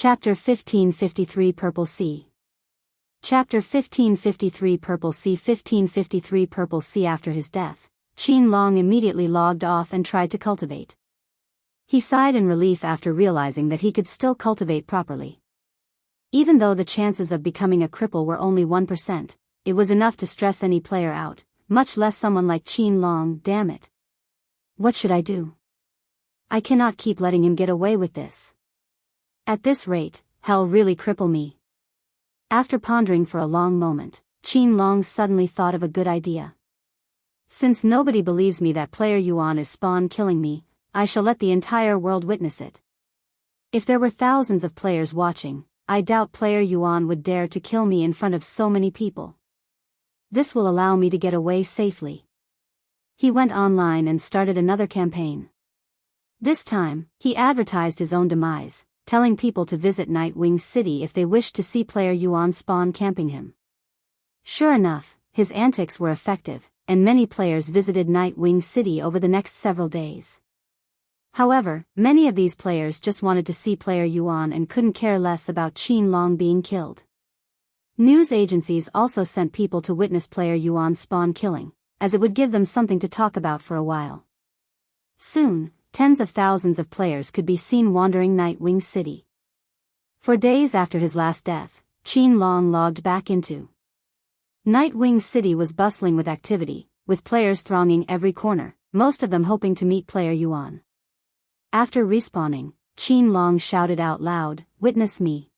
Chapter 1553 Purple Sea. Chapter 1553 Purple Sea 1553 Purple Sea. After his death, Qin Long immediately logged off and tried to cultivate. He sighed in relief after realizing that he could still cultivate properly. Even though the chances of becoming a cripple were only 1%, it was enough to stress any player out, much less someone like Qin Long. Damn it. What should I do? I cannot keep letting him get away with this. At this rate, he'll really cripple me. After pondering for a long moment, Qin Long suddenly thought of a good idea. Since nobody believes me that player Yuan is spawn killing me, I shall let the entire world witness it. If there were thousands of players watching, I doubt player Yuan would dare to kill me in front of so many people. This will allow me to get away safely. He went online and started another campaign. This time, he advertised his own demise, telling people to visit Nightwing City if they wished to see player Yuan spawn camping him. Sure enough, his antics were effective, and many players visited Nightwing City over the next several days. However, many of these players just wanted to see player Yuan and couldn't care less about Qin Long being killed. News agencies also sent people to witness player Yuan spawn killing, as it would give them something to talk about for a while. Soon, tens of thousands of players could be seen wandering Nightwing City. For days after his last death, Qin Long logged back into. Nightwing City was bustling with activity, with players thronging every corner, most of them hoping to meet player Yuan. After respawning, Qin Long shouted out loud, "Witness me."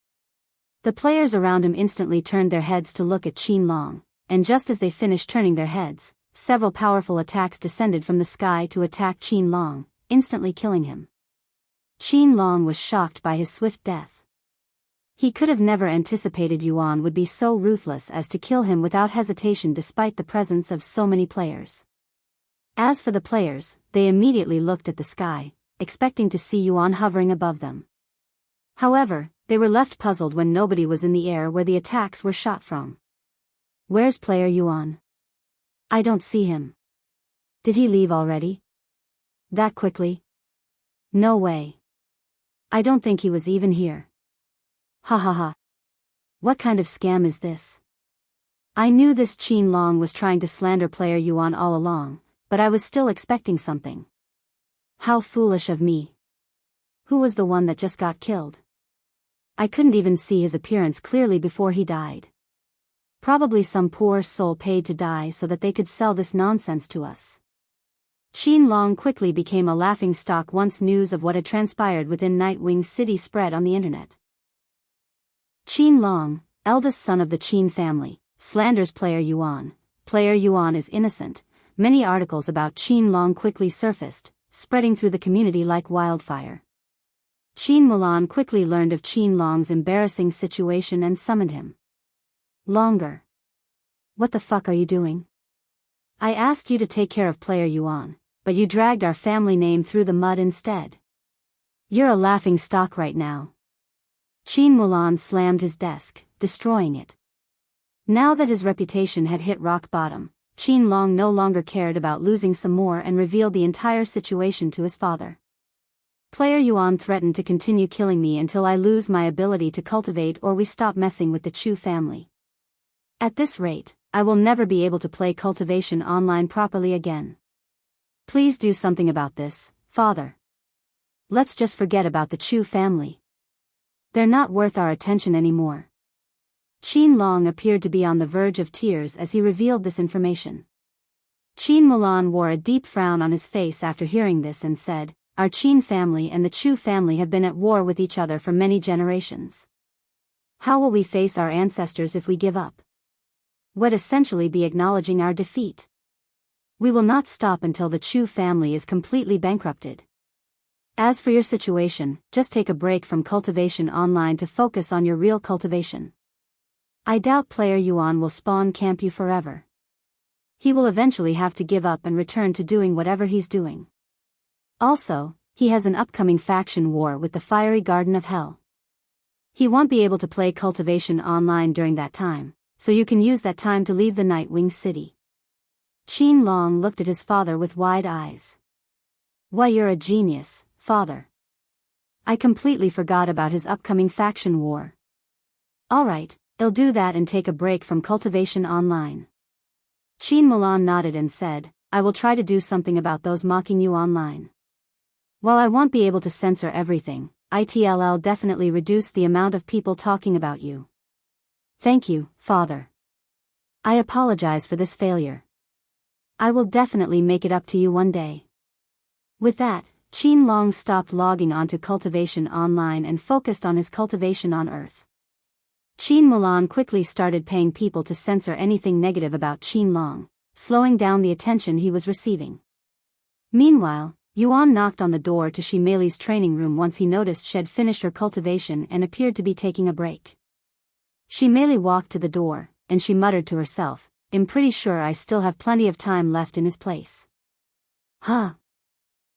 The players around him instantly turned their heads to look at Qin Long, and just as they finished turning their heads, several powerful attacks descended from the sky to attack Qin Long, instantly killing him. Qin Long was shocked by his swift death. He could have never anticipated Yuan would be so ruthless as to kill him without hesitation despite the presence of so many players. As for the players, they immediately looked at the sky, expecting to see Yuan hovering above them. However, they were left puzzled when nobody was in the air where the attacks were shot from. Where's player Yuan? I don't see him. Did he leave already? That quickly? No way. I don't think he was even here. Ha ha ha. What kind of scam is this? I knew this Qin Long was trying to slander player Yuan all along, but I was still expecting something. How foolish of me. Who was the one that just got killed? I couldn't even see his appearance clearly before he died. Probably some poor soul paid to die so that they could sell this nonsense to us. Qin Long quickly became a laughingstock once news of what had transpired within Nightwing City spread on the internet. Qin Long, eldest son of the Qin family, slanders player Yuan. Player Yuan is innocent. Many articles about Qin Long quickly surfaced, spreading through the community like wildfire. Qin Mulan quickly learned of Qin Long's embarrassing situation and summoned him. Longer. What the fuck are you doing? I asked you to take care of player Yuan, but you dragged our family name through the mud instead. You're a laughing stock right now. Qin Mulan slammed his desk, destroying it. Now that his reputation had hit rock bottom, Qin Long no longer cared about losing some more and revealed the entire situation to his father. Player Yuan threatened to continue killing me until I lose my ability to cultivate or we stop messing with the Chu family. At this rate, I will never be able to play Cultivation online properly again. Please do something about this, father. Let's just forget about the Chu family. They're not worth our attention anymore. Qin Long appeared to be on the verge of tears as he revealed this information. Qin Mulan wore a deep frown on his face after hearing this and said, "Our Qin family and the Chu family have been at war with each other for many generations. How will we face our ancestors if we give up? Would essentially be acknowledging our defeat. We will not stop until the Chu family is completely bankrupted. As for your situation, just take a break from Cultivation online to focus on your real cultivation. I doubt player Yuan will spawn camp you forever. He will eventually have to give up and return to doing whatever he's doing. Also, he has an upcoming faction war with the Fiery Garden of Hell. He won't be able to play Cultivation online during that time, so you can use that time to leave the Nightwing City." Qin Long looked at his father with wide eyes. "Why, you're a genius, father. I completely forgot about his upcoming faction war. Alright, I'll do that and take a break from Cultivation Online. Qin Mulan nodded and said, I will try to do something about those mocking you online. While I won't be able to censor everything, I'll definitely reduce the amount of people talking about you. Thank you, Father. I apologize for this failure. I will definitely make it up to you one day. With that, Qin Long stopped logging onto Cultivation Online and focused on his cultivation on Earth. Qin Mulan quickly started paying people to censor anything negative about Qin Long, slowing down the attention he was receiving. Meanwhile, Yuan knocked on the door to Shimei's training room once he noticed she had finished her cultivation and appeared to be taking a break. Shimei walked to the door, and she muttered to herself, I'm pretty sure I still have plenty of time left in his place. Huh?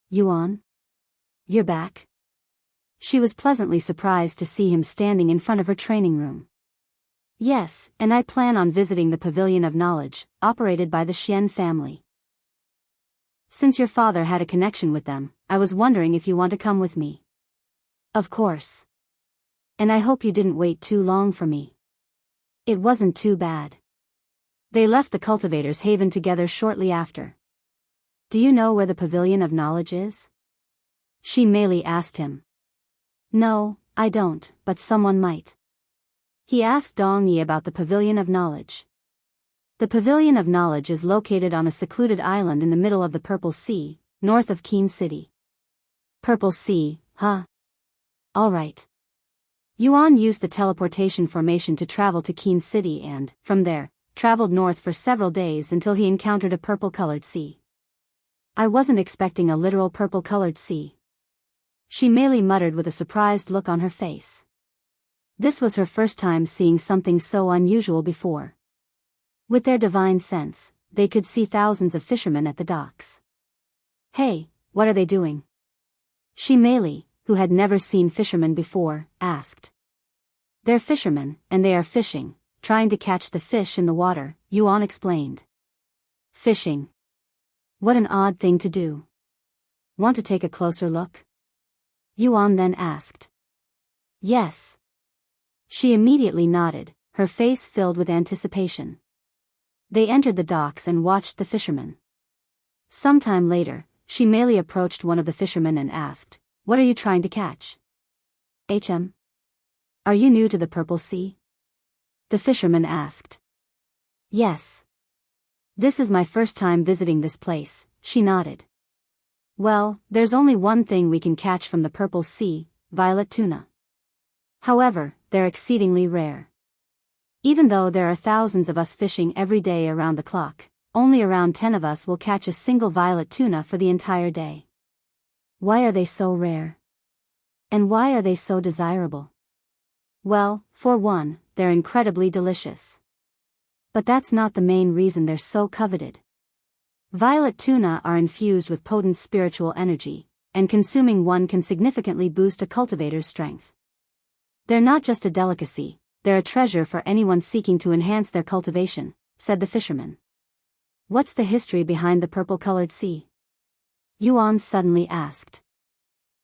Yuan? You're back? She was pleasantly surprised to see him standing in front of her training room. Yes, and I plan on visiting the Pavilion of Knowledge, operated by the Xian family. Since your father had a connection with them, I was wondering if you want to come with me. Of course. And I hope you didn't wait too long for me. It wasn't too bad. They left the cultivator's haven together shortly after. Do you know where the Pavilion of Knowledge is? Shimei asked him. No, I don't, but someone might. He asked Dong Yi about the Pavilion of Knowledge. The Pavilion of Knowledge is located on a secluded island in the middle of the Purple Sea, north of Qin City. Purple Sea, huh? Alright. Yuan used the teleportation formation to travel to Qin City and, from there, traveled north for several days until he encountered a purple-colored sea. I wasn't expecting a literal purple-colored sea. Shimei muttered with a surprised look on her face. This was her first time seeing something so unusual before. With their divine sense, they could see thousands of fishermen at the docks. Hey, what are they doing? Shimei, who had never seen fishermen before, asked. They're fishermen, and they are fishing, trying to catch the fish in the water, Yuan explained. Fishing. What an odd thing to do. Want to take a closer look? Yuan then asked. Yes. She immediately nodded, her face filled with anticipation. They entered the docks and watched the fishermen. Sometime later, Shimei approached one of the fishermen and asked, What are you trying to catch? Are you new to the Purple Sea? The fisherman asked. Yes. This is my first time visiting this place, she nodded. Well, there's only one thing we can catch from the Purple Sea, violet tuna. However, they're exceedingly rare. Even though there are thousands of us fishing every day around the clock, only around 10 of us will catch a single violet tuna for the entire day. Why are they so rare? And why are they so desirable? Well, for one, they're incredibly delicious. But that's not the main reason they're so coveted. Violet tuna are infused with potent spiritual energy, and consuming one can significantly boost a cultivator's strength. They're not just a delicacy, they're a treasure for anyone seeking to enhance their cultivation, said the fisherman. What's the history behind the purple-colored sea? Yuan suddenly asked.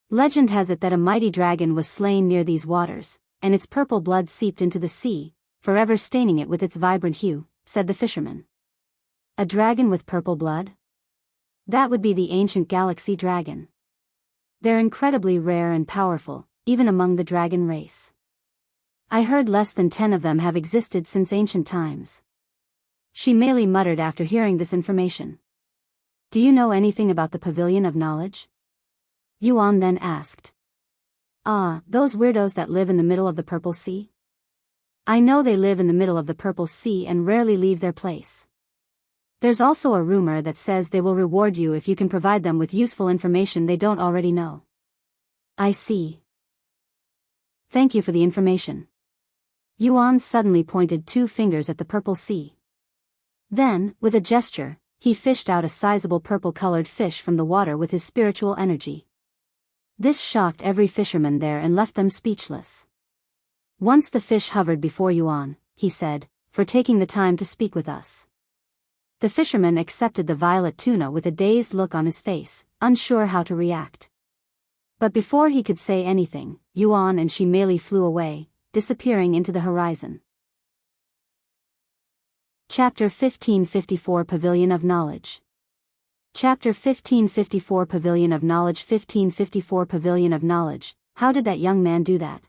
Legend has it that a mighty dragon was slain near these waters, and its purple blood seeped into the sea, forever staining it with its vibrant hue, said the fisherman. A dragon with purple blood? That would be the ancient galaxy dragon. They're incredibly rare and powerful, even among the dragon race. I heard less than 10 of them have existed since ancient times. Shimei muttered after hearing this information. Do you know anything about the Pavilion of Knowledge? Yuan then asked. Those weirdos that live in the middle of the Purple Sea? I know they live in the middle of the Purple Sea and rarely leave their place. There's also a rumor that says they will reward you if you can provide them with useful information they don't already know. I see. Thank you for the information. Yuan suddenly pointed 2 fingers at the Purple Sea. Then, with a gesture, he fished out a sizable purple-colored fish from the water with his spiritual energy. This shocked every fisherman there and left them speechless. Once the fish hovered before Yuan, he said, for taking the time to speak with us. The fisherman accepted the violet tuna with a dazed look on his face, unsure how to react. But before he could say anything, Yuan and Shimeli flew away, disappearing into the horizon. Chapter 1554 Pavilion of Knowledge. Chapter 1554 Pavilion of Knowledge. 1554 Pavilion of Knowledge. How did that young man do that?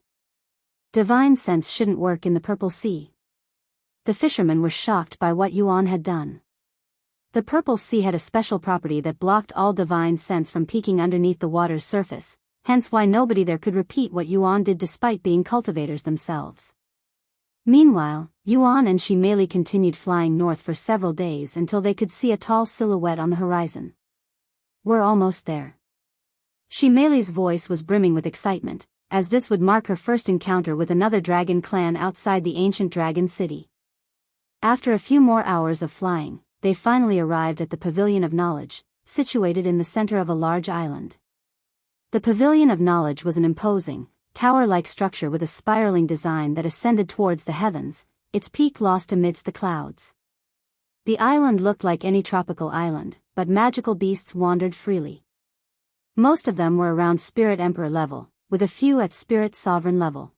Divine sense shouldn't work in the Purple Sea. The fishermen were shocked by what Yuan had done. The Purple Sea had a special property that blocked all divine sense from peeking underneath the water's surface, hence why nobody there could repeat what Yuan did despite being cultivators themselves. Meanwhile, Yuan and Shimeli continued flying north for several days until they could see a tall silhouette on the horizon. We're almost there. Shimeli's voice was brimming with excitement, as this would mark her first encounter with another dragon clan outside the ancient dragon city. After a few more hours of flying, they finally arrived at the Pavilion of Knowledge, situated in the center of a large island. The Pavilion of Knowledge was an imposing, tower-like structure with a spiraling design that ascended towards the heavens, its peak lost amidst the clouds. The island looked like any tropical island, but magical beasts wandered freely. Most of them were around Spirit Emperor level, with a few at Spirit Sovereign level.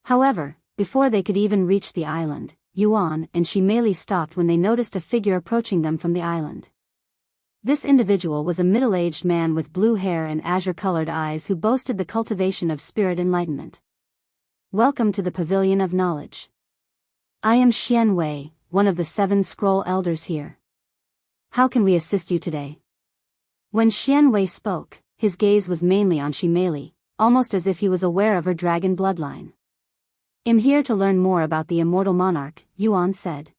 However, before they could even reach the island, Yuan and Shimeli stopped when they noticed a figure approaching them from the island. This individual was a middle-aged man with blue hair and azure-colored eyes who boasted the cultivation of spirit enlightenment. Welcome to the Pavilion of Knowledge. I am Xian Wei, one of the 7 scroll elders here. How can we assist you today? When Xian Wei spoke, his gaze was mainly on Shimeli, almost as if he was aware of her dragon bloodline. I'm here to learn more about the Immortal Monarch, Yuan said.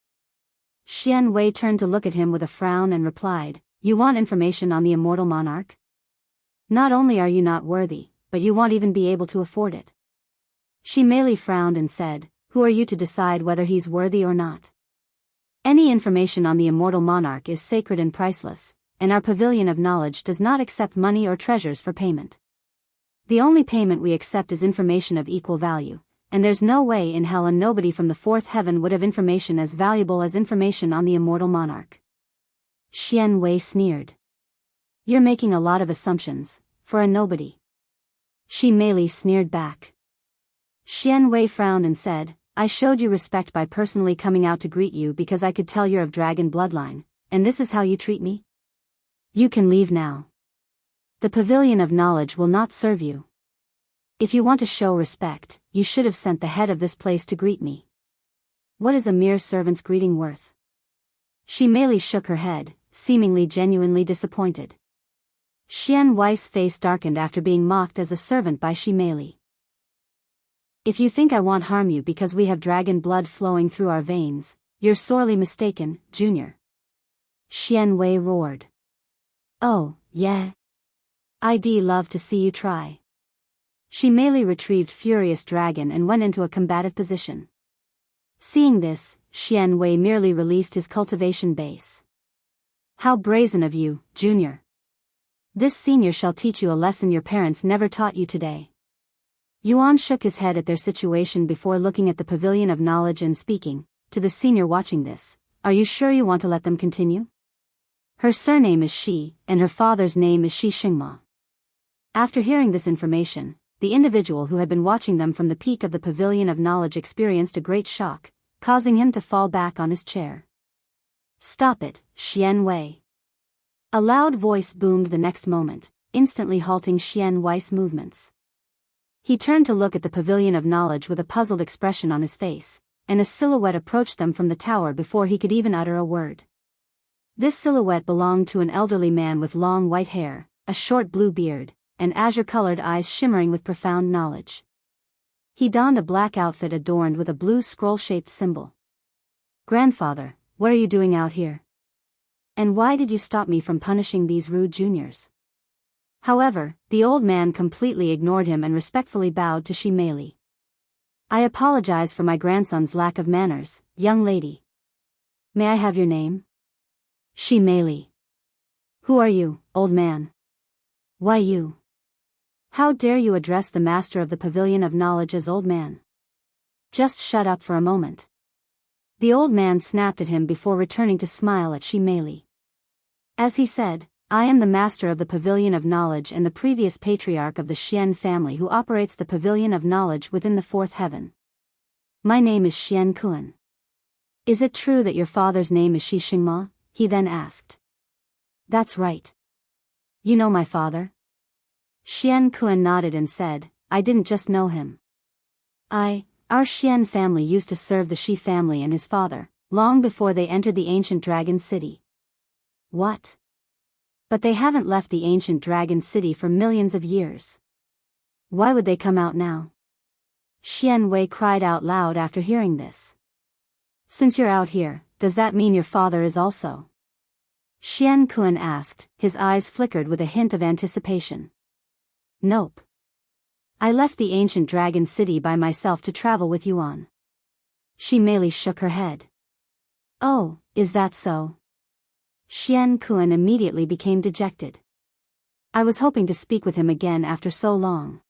Xian Wei turned to look at him with a frown and replied, You want information on the Immortal Monarch? Not only are you not worthy, but you won't even be able to afford it. Shimeli frowned and said, Who are you to decide whether he's worthy or not? Any information on the Immortal Monarch is sacred and priceless, and our Pavilion of Knowledge does not accept money or treasures for payment. The only payment we accept is information of equal value, and there's no way in hell and nobody from the 4th heaven would have information as valuable as information on the Immortal Monarch. Xian Wei sneered. You're making a lot of assumptions, for a nobody. Shimeli sneered back. Xian Wei frowned and said, I showed you respect by personally coming out to greet you because I could tell you're of dragon bloodline, and this is how you treat me? You can leave now. The Pavilion of Knowledge will not serve you. If you want to show respect, you should have sent the head of this place to greet me. What is a mere servant's greeting worth? Shimeli shook her head, seemingly genuinely disappointed. Xian Wei's face darkened after being mocked as a servant by Shimeli. If you think I won't harm you because we have dragon blood flowing through our veins, you're sorely mistaken, Junior. Xian Wei roared. Oh, yeah. I'd love to see you try. Shimeli retrieved Furious Dragon and went into a combative position. Seeing this, Xian Wei merely released his cultivation base. How brazen of you, Junior. This senior shall teach you a lesson your parents never taught you today. Yuan shook his head at their situation before looking at the Pavilion of Knowledge and speaking, to the senior watching this, Are you sure you want to let them continue? Her surname is Shi, and her father's name is Shi Xingma. After hearing this information, the individual who had been watching them from the peak of the Pavilion of Knowledge experienced a great shock, causing him to fall back on his chair. Stop it, Xian Wei. A loud voice boomed the next moment, instantly halting Xian Wei's movements. He turned to look at the Pavilion of Knowledge with a puzzled expression on his face, and a silhouette approached them from the tower before he could even utter a word. This silhouette belonged to an elderly man with long white hair, a short blue beard, and azure-colored eyes shimmering with profound knowledge. He donned a black outfit adorned with a blue scroll-shaped symbol. Grandfather, what are you doing out here? And why did you stop me from punishing these rude juniors? However, the old man completely ignored him and respectfully bowed to Shimeli. I apologize for my grandson's lack of manners, young lady. May I have your name? Shimeli. Who are you, old man? Why you? How dare you address the master of the Pavilion of Knowledge as old man? Just shut up for a moment. The old man snapped at him before returning to smile at Shimeli. As he said, I am the master of the Pavilion of Knowledge and the previous patriarch of the Xian family who operates the Pavilion of Knowledge within the fourth heaven. My name is Xian Kun. Is it true that your father's name is Shi Xingma? He then asked. That's right. You know my father? Xian Kun nodded and said, I didn't just know him. Our Xian family used to serve the Shi family and his father, long before they entered the ancient dragon city. What? But they haven't left the ancient dragon city for millions of years. Why would they come out now? Xian Wei cried out loud after hearing this. Since you're out here, does that mean your father is also? Xian Kun asked, his eyes flickered with a hint of anticipation. Nope. I left the ancient dragon city by myself to travel with Yuan. She merely shook her head. Oh, is that so? Xian Kun immediately became dejected. I was hoping to speak with him again after so long.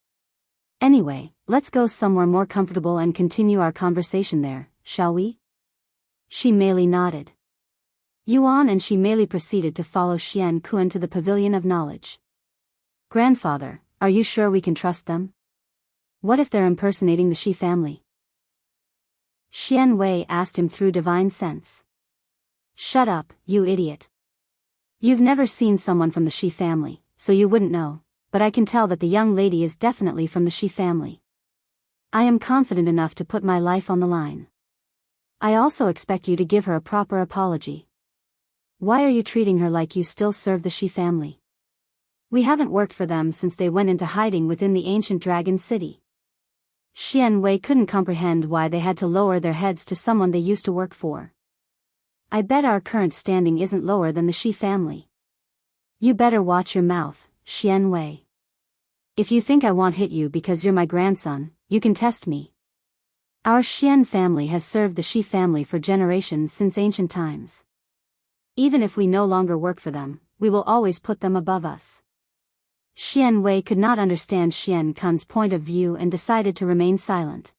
Anyway, let's go somewhere more comfortable and continue our conversation there, shall we? She merely nodded. Yuan and she merely proceeded to follow Xian Kun to the Pavilion of Knowledge. Grandfather, are you sure we can trust them? What if they're impersonating the Shi family? Xian Wei asked him through divine sense. Shut up, you idiot. You've never seen someone from the Shi family, so you wouldn't know, but I can tell that the young lady is definitely from the Shi family. I am confident enough to put my life on the line. I also expect you to give her a proper apology. Why are you treating her like you still serve the Shi family? We haven't worked for them since they went into hiding within the ancient dragon city. Xian Wei couldn't comprehend why they had to lower their heads to someone they used to work for. I bet our current standing isn't lower than the Shi family. You better watch your mouth, Xian Wei. If you think I won't hit you because you're my grandson, you can test me. Our Xian family has served the Shi family for generations since ancient times. Even if we no longer work for them, we will always put them above us. Xian Wei could not understand Xian Kun's point of view and decided to remain silent.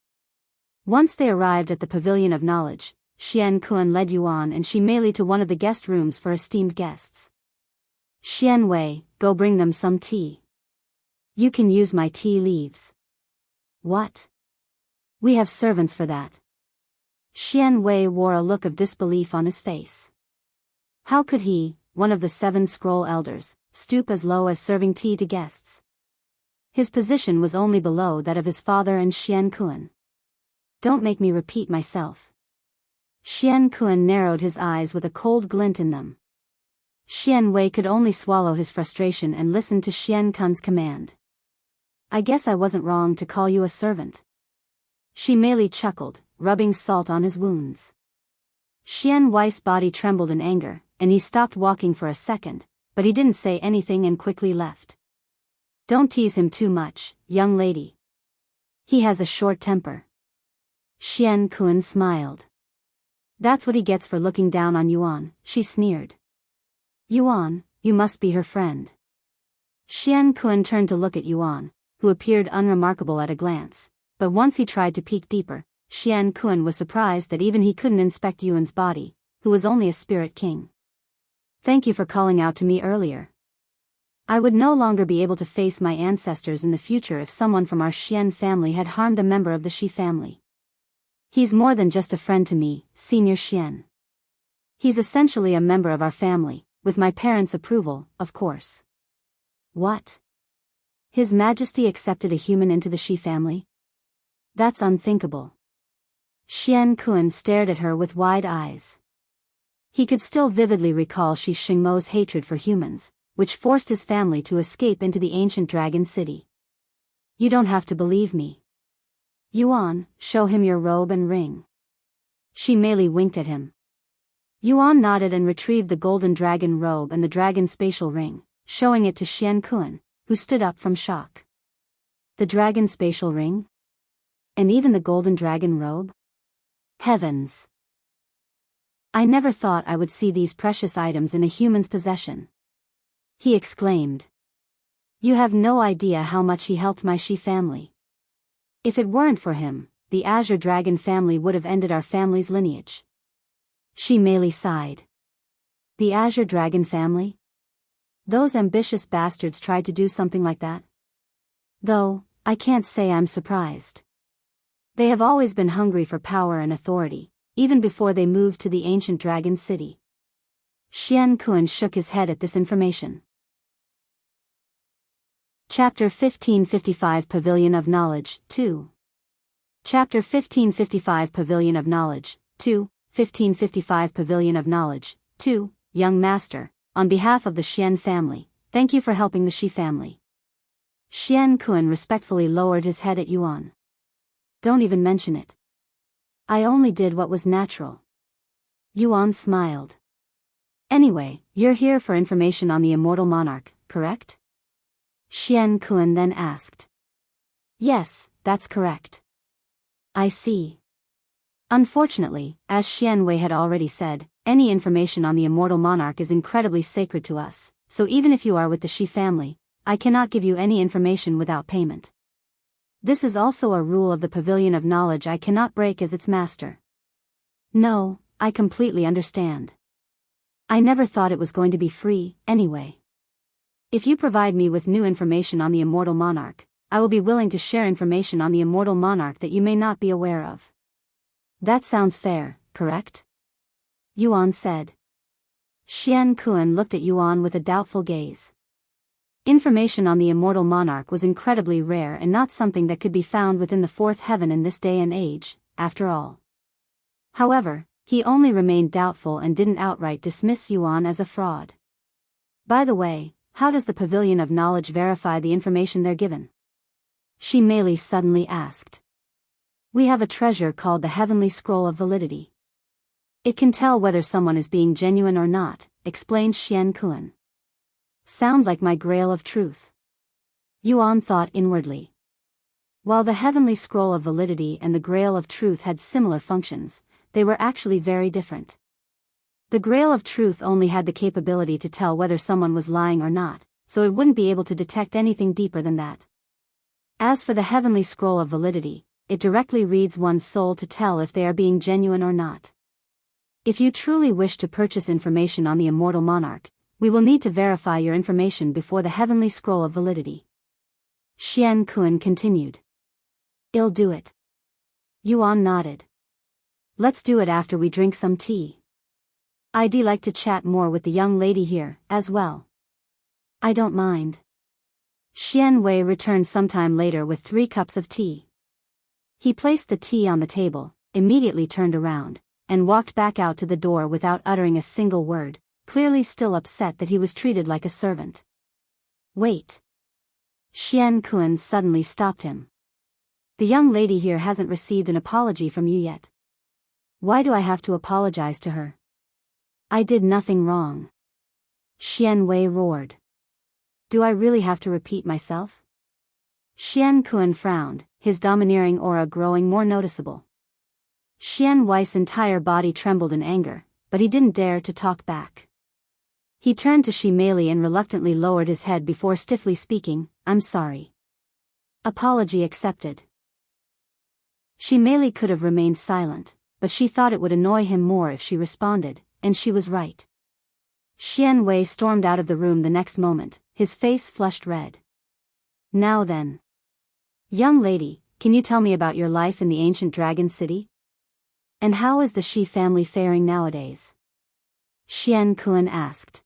Once they arrived at the Pavilion of Knowledge, Xian Kun led Yuan and Shi Mei to one of the guest rooms for esteemed guests. Xian Wei, go bring them some tea. You can use my tea leaves. What? We have servants for that. Xian Wei wore a look of disbelief on his face. How could he, one of the 7 scroll elders, stoop as low as serving tea to guests? His position was only below that of his father and Xian Kun. Don't make me repeat myself. Xian Kun narrowed his eyes with a cold glint in them. Xian Wei could only swallow his frustration and listen to Xian Kun's command. I guess I wasn't wrong to call you a servant. Shi Mei chuckled, rubbing salt on his wounds. Xian Wei's body trembled in anger, and he stopped walking for a second, but he didn't say anything and quickly left. Don't tease him too much, young lady. He has a short temper. Xian Kun smiled. That's what he gets for looking down on Yuan, she sneered. Yuan, you must be her friend. Xian Kun turned to look at Yuan, who appeared unremarkable at a glance, but once he tried to peek deeper, Xian Kun was surprised that even he couldn't inspect Yuan's body, who was only a spirit king. Thank you for calling out to me earlier. I would no longer be able to face my ancestors in the future if someone from our Xian family had harmed a member of the Shi family. He's more than just a friend to me, Senior Xian. He's essentially a member of our family, with my parents' approval, of course. What? His Majesty accepted a human into the Shi family? That's unthinkable. Xian Kun stared at her with wide eyes. He could still vividly recall Shi Xingmo's hatred for humans, which forced his family to escape into the ancient dragon city. You don't have to believe me. Yuan, show him your robe and ring. Shi Mei winked at him. Yuan nodded and retrieved the golden dragon robe and the dragon spatial ring, showing it to Xian Kun, who stood up from shock. The dragon spatial ring? And even the golden dragon robe? Heavens! I never thought I would see these precious items in a human's possession. He exclaimed. You have no idea how much he helped my Shi family. If it weren't for him, the Azure Dragon family would have ended our family's lineage. Shi Mei sighed. The Azure Dragon family? Those ambitious bastards tried to do something like that? Though, I can't say I'm surprised. They have always been hungry for power and authority, even before they moved to the ancient dragon city. Xianxia shook his head at this information. Chapter 1555 Pavilion of Knowledge, 2. Chapter 1555 Pavilion of Knowledge, 2, 1555 Pavilion of Knowledge, 2, Young Master, on behalf of the Xian family, thank you for helping the Shi family. Xianxia respectfully lowered his head at Yuan. Don't even mention it. I only did what was natural. Yuan smiled. Anyway, you're here for information on the Immortal Monarch, correct? Xianxia then asked. Yes, that's correct. I see. Unfortunately, as Xianwei had already said, any information on the Immortal Monarch is incredibly sacred to us, so even if you are with the Shi family, I cannot give you any information without payment. This is also a rule of the Pavilion of Knowledge I cannot break as its master. No, I completely understand. I never thought it was going to be free, anyway. If you provide me with new information on the Immortal Monarch, I will be willing to share information on the Immortal Monarch that you may not be aware of. That sounds fair, correct? Yuan said. Xianxia looked at Yuan with a doubtful gaze. Information on the Immortal Monarch was incredibly rare and not something that could be found within the fourth heaven in this day and age, after all. However, he only remained doubtful and didn't outright dismiss Yuan as a fraud. By the way, how does the Pavilion of Knowledge verify the information they're given? Xianwei suddenly asked. We have a treasure called the Heavenly Scroll of Validity. It can tell whether someone is being genuine or not, explained Xianxia. Sounds like my Grail of Truth. Yuan thought inwardly. While the Heavenly Scroll of Validity and the Grail of Truth had similar functions, they were actually very different. The Grail of Truth only had the capability to tell whether someone was lying or not, so it wouldn't be able to detect anything deeper than that. As for the Heavenly Scroll of Validity, it directly reads one's soul to tell if they are being genuine or not. If you truly wish to purchase information on the Immortal Monarch, we will need to verify your information before the Heavenly Scroll of Validity. Xianxia continued. I'll do it. Yuan nodded. Let's do it after we drink some tea. I'd like to chat more with the young lady here, as well. I don't mind. Xianwei returned sometime later with 3 cups of tea. He placed the tea on the table, immediately turned around, and walked back out to the door without uttering a single word, clearly still upset that he was treated like a servant. Wait. Xianxia suddenly stopped him. The young lady here hasn't received an apology from you yet. Why do I have to apologize to her? I did nothing wrong. Xianwei roared. Do I really have to repeat myself? Xianxia frowned, his domineering aura growing more noticeable. Xianwei's entire body trembled in anger, but he didn't dare to talk back. He turned to Xianwei and reluctantly lowered his head before stiffly speaking, I'm sorry. Apology accepted. Xianwei could have remained silent, but she thought it would annoy him more if she responded, and she was right. Xianwei stormed out of the room the next moment, his face flushed red. Now then. Young lady, can you tell me about your life in the ancient dragon city? And how is the Shi family faring nowadays? Xianxia asked.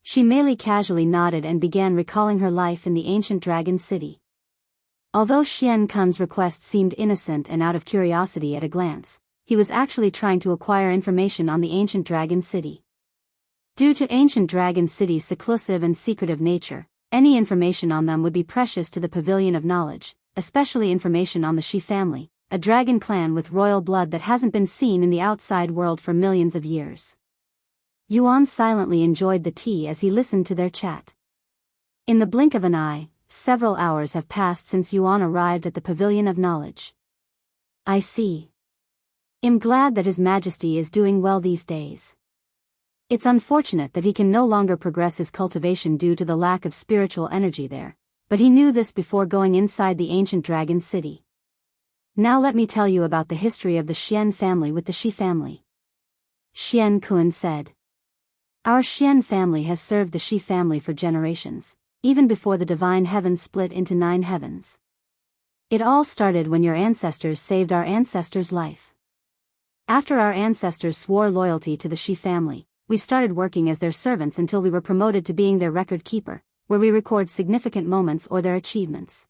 Xianwei casually nodded and began recalling her life in the ancient dragon city. Although Xianxia's request seemed innocent and out of curiosity at a glance, he was actually trying to acquire information on the ancient dragon city. Due to ancient dragon city's seclusive and secretive nature, any information on them would be precious to the Pavilion of Knowledge, especially information on the Shi family, a dragon clan with royal blood that hasn't been seen in the outside world for millions of years. Yuan silently enjoyed the tea as he listened to their chat. In the blink of an eye, several hours have passed since Yuan arrived at the Pavilion of Knowledge. I see. I'm glad that His Majesty is doing well these days. It's unfortunate that he can no longer progress his cultivation due to the lack of spiritual energy there, but he knew this before going inside the ancient dragon city. Now let me tell you about the history of the Xian family with the Shi family. Xianxia said. Our Xian family has served the Shi family for generations, even before the divine heavens split into 9 heavens. It all started when your ancestors saved our ancestors' life. After our ancestors swore loyalty to the Shi family, we started working as their servants until we were promoted to being their record keeper, where we record significant moments or their achievements.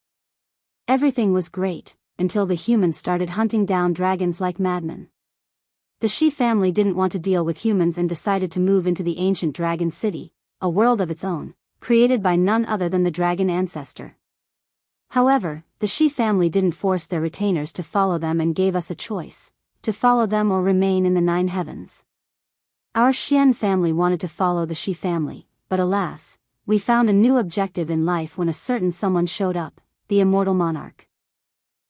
Everything was great, until the humans started hunting down dragons like madmen. The Shi family didn't want to deal with humans and decided to move into the ancient dragon city, a world of its own, created by none other than the dragon ancestor. However, the Shi family didn't force their retainers to follow them and gave us a choice, to follow them or remain in the 9 heavens. Our Xian family wanted to follow the Shi family, but alas, we found a new objective in life when a certain someone showed up, the Immortal Monarch.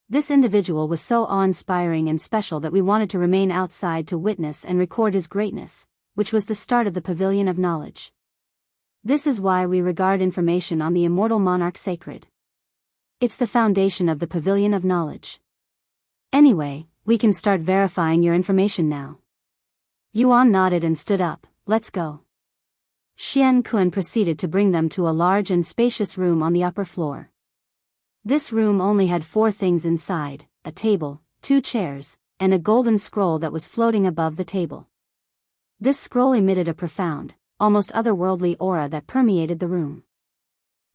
This individual was so awe-inspiring and special that we wanted to remain outside to witness and record his greatness, which was the start of the Pavilion of Knowledge. This is why we regard information on the Immortal Monarch sacred. It's the foundation of the Pavilion of Knowledge. Anyway, we can start verifying your information now. Yuan nodded and stood up. Let's go. Xian proceeded to bring them to a large and spacious room on the upper floor. This room only had 4 things inside: a table, 2 chairs, and a golden scroll that was floating above the table. This scroll emitted a profound, almost otherworldly aura that permeated the room.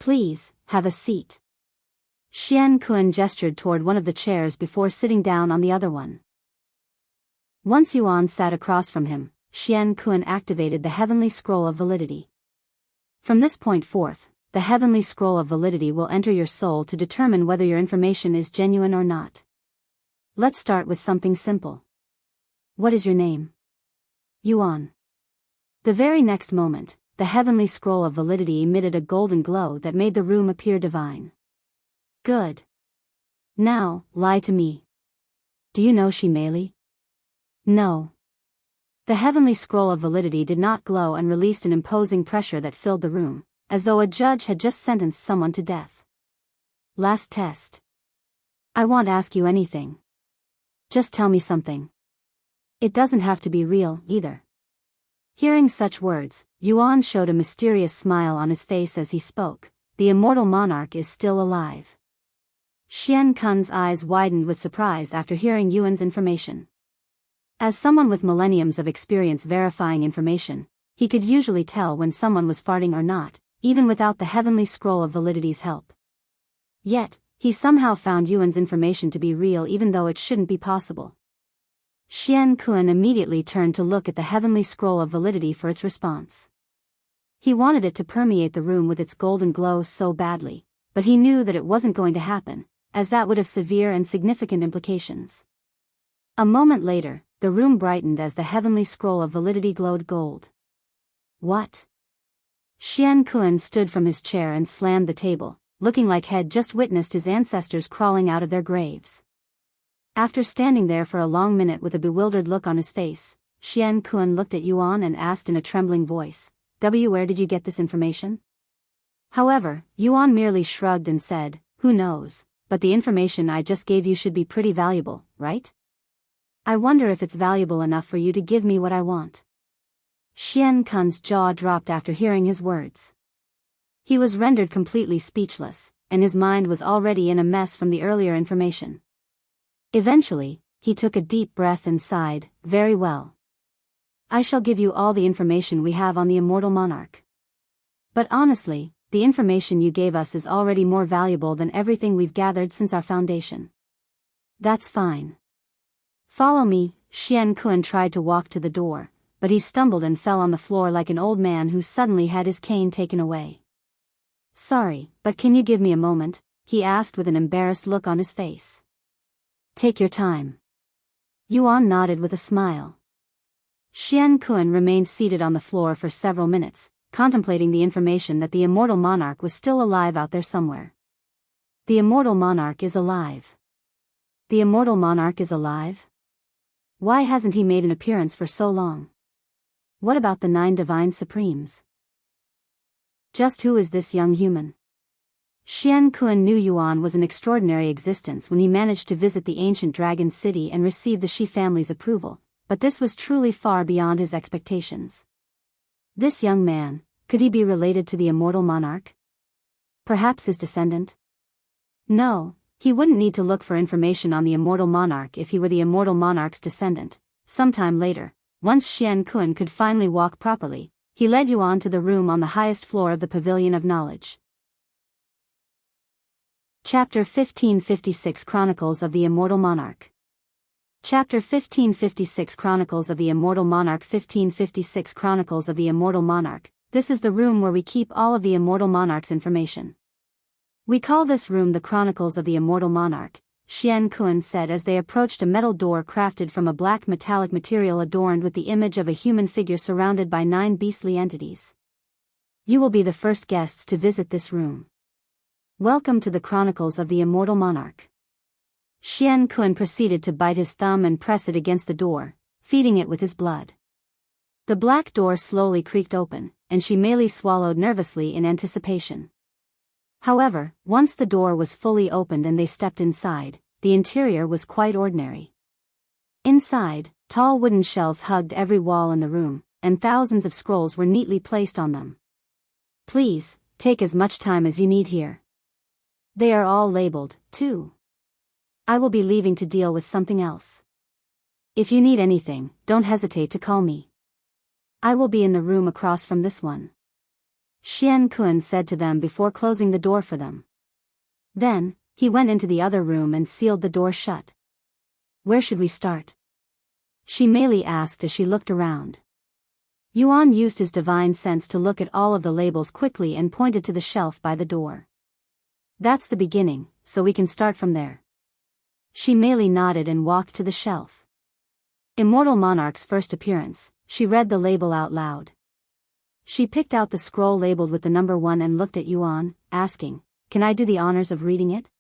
Please, have a seat. Xian gestured toward one of the chairs before sitting down on the other one. Once Yuan sat across from him, Xian activated the Heavenly Scroll of Validity. From this point forth, the Heavenly Scroll of Validity will enter your soul to determine whether your information is genuine or not. Let's start with something simple. What is your name? Yuan. The very next moment, the Heavenly Scroll of Validity emitted a golden glow that made the room appear divine. Good. Now, lie to me. Do you know Shimeli? No. The Heavenly Scroll of Validity did not glow and released an imposing pressure that filled the room, as though a judge had just sentenced someone to death. Last test. I won't ask you anything. Just tell me something. It doesn't have to be real, either. Hearing such words, Yuan showed a mysterious smile on his face as he spoke. The Immortal Monarch is still alive. Xian eyes widened with surprise after hearing Yuan's information. As someone with millenniums of experience verifying information, he could usually tell when someone was farting or not, even without the Heavenly Scroll of Validity's help. Yet, he somehow found Yuan's information to be real even though it shouldn't be possible. Xian immediately turned to look at the Heavenly Scroll of Validity for its response. He wanted it to permeate the room with its golden glow so badly, but he knew that it wasn't going to happen, as that would have severe and significant implications. A moment later, the room brightened as the Heavenly Scroll of Validity glowed gold. What? Xian stood from his chair and slammed the table, looking like he'd just witnessed his ancestors crawling out of their graves. After standing there for a long minute with a bewildered look on his face, Xian looked at Yuan and asked in a trembling voice, Where did you get this information? However, Yuan merely shrugged and said, Who knows, but the information I just gave you should be pretty valuable, right? I wonder if it's valuable enough for you to give me what I want. Xian jaw dropped after hearing his words. He was rendered completely speechless, and his mind was already in a mess from the earlier information. Eventually, he took a deep breath and sighed, Very well. I shall give you all the information we have on the Immortal Monarch. But honestly, the information you gave us is already more valuable than everything we've gathered since our foundation. That's fine. Follow me. Xian tried to walk to the door, but he stumbled and fell on the floor like an old man who suddenly had his cane taken away. Sorry, but can you give me a moment? He asked with an embarrassed look on his face. Take your time. Yuan nodded with a smile. Xian remained seated on the floor for several minutes, contemplating the information that the Immortal Monarch was still alive out there somewhere. The Immortal Monarch is alive. The Immortal Monarch is alive? Why hasn't he made an appearance for so long? What about the 9 Divine Supremes? Just who is this young human? Xian knew Yuan was an extraordinary existence when he managed to visit the ancient dragon city and receive the Shi family's approval, but this was truly far beyond his expectations. This young man, could he be related to the Immortal Monarch? Perhaps his descendant? No, he wouldn't need to look for information on the Immortal Monarch if he were the Immortal Monarch's descendant. Sometime later, once Xian Kun could finally walk properly, he led Yuan to the room on the highest floor of the Pavilion of Knowledge. Chapter 1556 Chronicles of the Immortal Monarch. Chapter 1556 Chronicles of the Immortal Monarch. 1556 Chronicles of the Immortal Monarch. This is the room where we keep all of the Immortal Monarch's information. We call this room the Chronicles of the Immortal Monarch, Xian Kun said as they approached a metal door crafted from a black metallic material adorned with the image of a human figure surrounded by 9 beastly entities. You will be the first guests to visit this room. Welcome to the Chronicles of the Immortal Monarch. Xian Kun proceeded to bite his thumb and press it against the door, feeding it with his blood. The black door slowly creaked open, and she merely swallowed nervously in anticipation. However, once the door was fully opened and they stepped inside, the interior was quite ordinary. Inside, tall wooden shelves hugged every wall in the room, and thousands of scrolls were neatly placed on them. Please, take as much time as you need here. They are all labeled, too. I will be leaving to deal with something else. If you need anything, don't hesitate to call me. I will be in the room across from this one. Xian Kun said to them before closing the door for them. Then, he went into the other room and sealed the door shut. Where should we start? She merely asked as she looked around. Yuan used his divine sense to look at all of the labels quickly and pointed to the shelf by the door. That's the beginning, so we can start from there. She merely nodded and walked to the shelf. Immortal Monarch's first appearance, she read the label out loud. She picked out the scroll labeled with the number 1 and looked at Yuan, asking, "Can I do the honors of reading it?"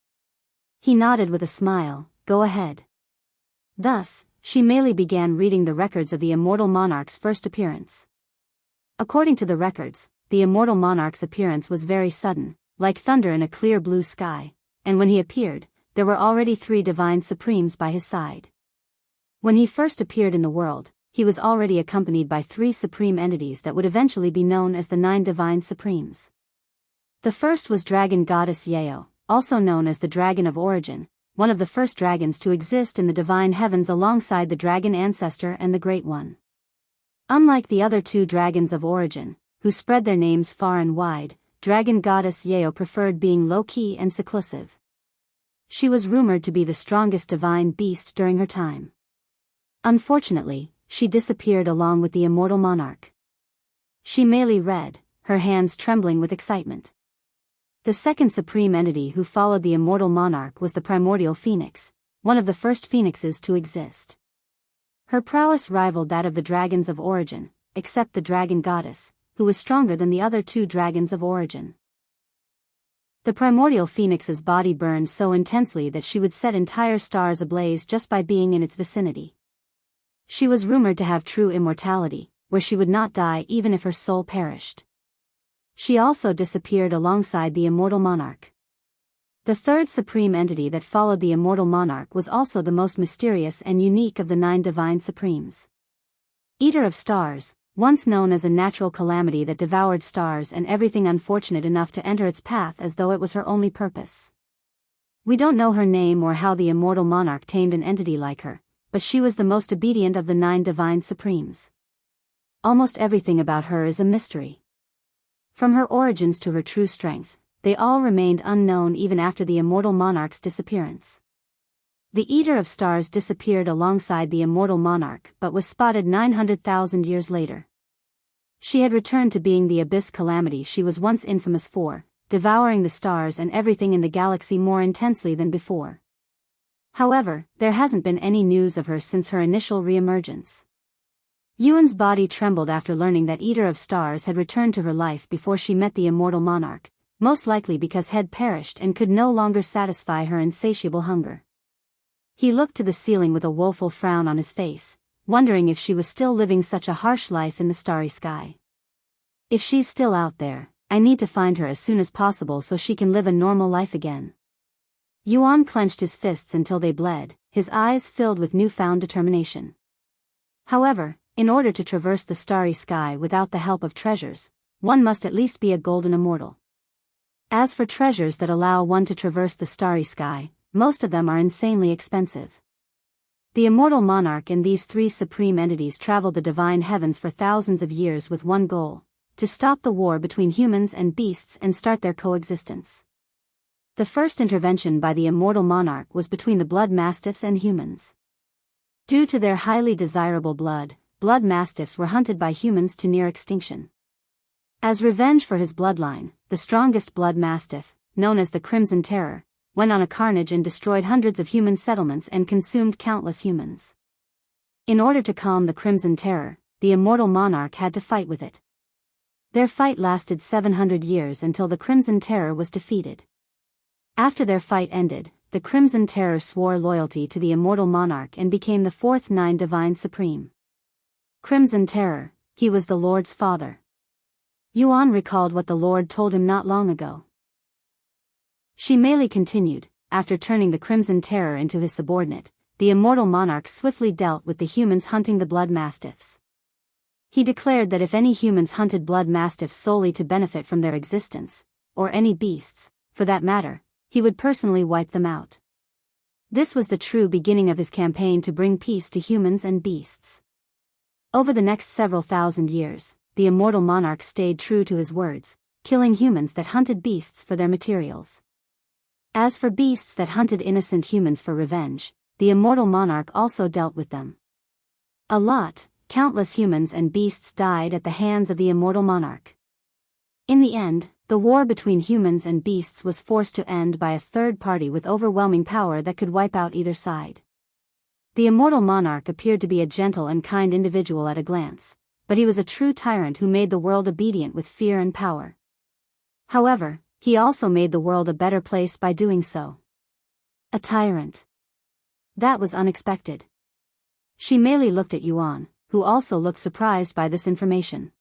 He nodded with a smile, "Go ahead." Thus, she merely began reading the records of the Immortal Monarch's first appearance. According to the records, the Immortal Monarch's appearance was very sudden, like thunder in a clear blue sky, and when he appeared, there were already 3 divine supremes by his side. When he first appeared in the world, he was already accompanied by 3 supreme entities that would eventually be known as the 9 divine supremes. The first was Dragon Goddess Yao, also known as the Dragon of Origin, one of the first dragons to exist in the divine heavens alongside the Dragon Ancestor and the Great One. Unlike the other 2 dragons of origin, who spread their names far and wide, Dragon Goddess Yao preferred being low-key and seclusive. She was rumored to be the strongest divine beast during her time. Unfortunately, she disappeared along with the Immortal Monarch. She merely read, her hands trembling with excitement. The second supreme entity who followed the Immortal Monarch was the Primordial Phoenix, one of the first phoenixes to exist. Her prowess rivaled that of the dragons of origin, except the Dragon Goddess, who was stronger than the other 2 dragons of origin. The Primordial Phoenix's body burned so intensely that she would set entire stars ablaze just by being in its vicinity. She was rumored to have true immortality, where she would not die even if her soul perished. She also disappeared alongside the Immortal Monarch. The third supreme entity that followed the Immortal Monarch was also the most mysterious and unique of the 9 divine supremes. Eater of Stars, once known as a natural calamity that devoured stars and everything unfortunate enough to enter its path as though it was her only purpose. We don't know her name or how the Immortal Monarch tamed an entity like her, but she was the most obedient of the 9 divine supremes. Almost everything about her is a mystery. From her origins to her true strength, they all remained unknown even after the Immortal Monarch's disappearance. The Eater of Stars disappeared alongside the Immortal Monarch but was spotted 900,000 years later. She had returned to being the abyss calamity she was once infamous for, devouring the stars and everything in the galaxy more intensely than before. However, there hasn't been any news of her since her initial re-emergence. Yuan's body trembled after learning that Eater of Stars had returned to her life before she met the Immortal Monarch, most likely because had perished and could no longer satisfy her insatiable hunger. He looked to the ceiling with a woeful frown on his face, wondering if she was still living such a harsh life in the starry sky. If she's still out there, I need to find her as soon as possible so she can live a normal life again. Yuan clenched his fists until they bled, his eyes filled with newfound determination. However, In order to traverse the starry sky without the help of treasures, one must at least be a golden immortal. As for treasures that allow one to traverse the starry sky, most of them are insanely expensive. The immortal monarch and these three supreme entities traveled the divine heavens for thousands of years with one goal: to stop the war between humans and beasts and start their coexistence. The first intervention by the immortal monarch was between the blood mastiffs and humans. Due to their highly desirable blood mastiffs were hunted by humans to near extinction. As revenge for his bloodline, the strongest blood mastiff, known as the Crimson Terror, went on a carnage and destroyed hundreds of human settlements and consumed countless humans. In order to calm the Crimson Terror, the immortal monarch had to fight with it. Their fight lasted 700 years until the Crimson Terror was defeated. After their fight ended, the Crimson Terror swore loyalty to the immortal monarch and became the fourth Nine Divine Supreme. Crimson Terror, he was the Lord's father. Yuan recalled what the Lord told him not long ago. Xianxia continued, after turning the Crimson Terror into his subordinate, the immortal monarch swiftly dealt with the humans hunting the blood mastiffs. He declared that if any humans hunted blood mastiffs solely to benefit from their existence, or any beasts, for that matter, he would personally wipe them out. This was the true beginning of his campaign to bring peace to humans and beasts. Over the next several thousand years, the immortal monarch stayed true to his words, killing humans that hunted beasts for their materials. As for beasts that hunted innocent humans for revenge, the immortal monarch also dealt with them. Countless humans and beasts died at the hands of the immortal monarch. In the end, the war between humans and beasts was forced to end by a third party with overwhelming power that could wipe out either side. The immortal monarch appeared to be a gentle and kind individual at a glance, but he was a true tyrant who made the world obedient with fear and power. However, he also made the world a better place by doing so. A tyrant. That was unexpected. Xianxia looked at Yuan, who also looked surprised by this information.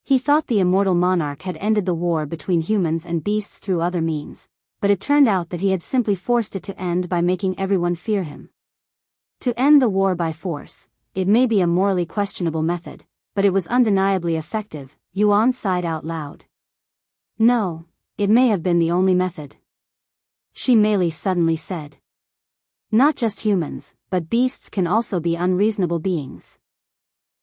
He thought the immortal monarch had ended the war between humans and beasts through other means, but it turned out that he had simply forced it to end by making everyone fear him. To end the war by force, it may be a morally questionable method, but it was undeniably effective, Yuan sighed out loud. No, it may have been the only method. Xianxia suddenly said. Not just humans, but beasts can also be unreasonable beings.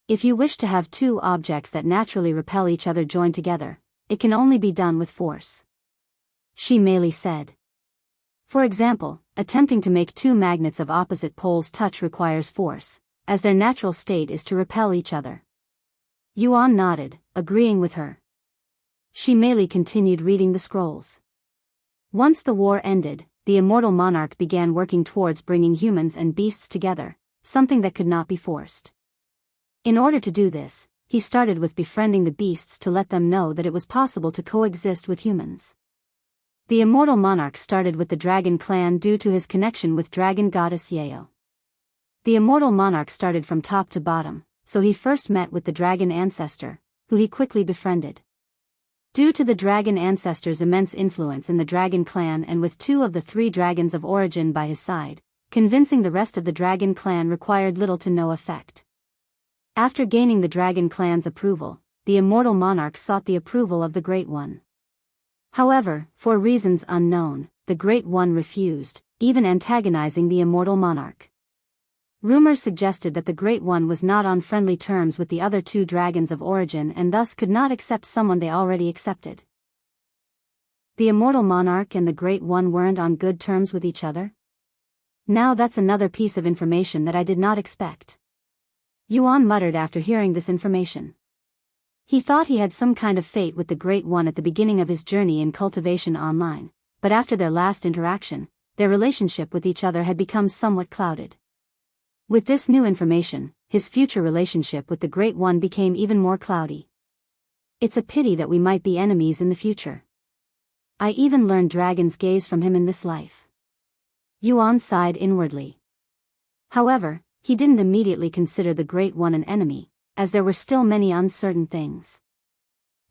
If you wish to have two objects that naturally repel each other joined together, it can only be done with force. Xianxia said. For example, attempting to make two magnets of opposite poles touch requires force, as their natural state is to repel each other. Yuan nodded, agreeing with her. Xianxia continued reading the scrolls. Once the war ended, the immortal monarch began working towards bringing humans and beasts together, something that could not be forced. In order to do this, he started with befriending the beasts to let them know that it was possible to coexist with humans. The immortal monarch started with the dragon clan due to his connection with dragon goddess Yao. The immortal monarch started from top to bottom, so he first met with the dragon ancestor, who he quickly befriended. Due to the dragon ancestor's immense influence in the dragon clan and with two of the three dragons of origin by his side, convincing the rest of the dragon clan required little to no effect. After gaining the dragon clan's approval, the immortal monarch sought the approval of the Great One. However, for reasons unknown, the Great One refused, even antagonizing the immortal monarch. Rumors suggested that the Great One was not on friendly terms with the other two dragons of origin and thus could not accept someone they already accepted. The immortal monarch and the Great One weren't on good terms with each other? Now that's another piece of information that I did not expect. Yuan muttered after hearing this information. He thought he had some kind of fate with the Great One at the beginning of his journey in Cultivation Online, but after their last interaction, their relationship with each other had become somewhat clouded. With this new information, his future relationship with the Great One became even more cloudy. It's a pity that we might be enemies in the future. I even learned Dragon's Gaze from him in this life. Yuan sighed inwardly. However, he didn't immediately consider the Great One an enemy, as there were still many uncertain things.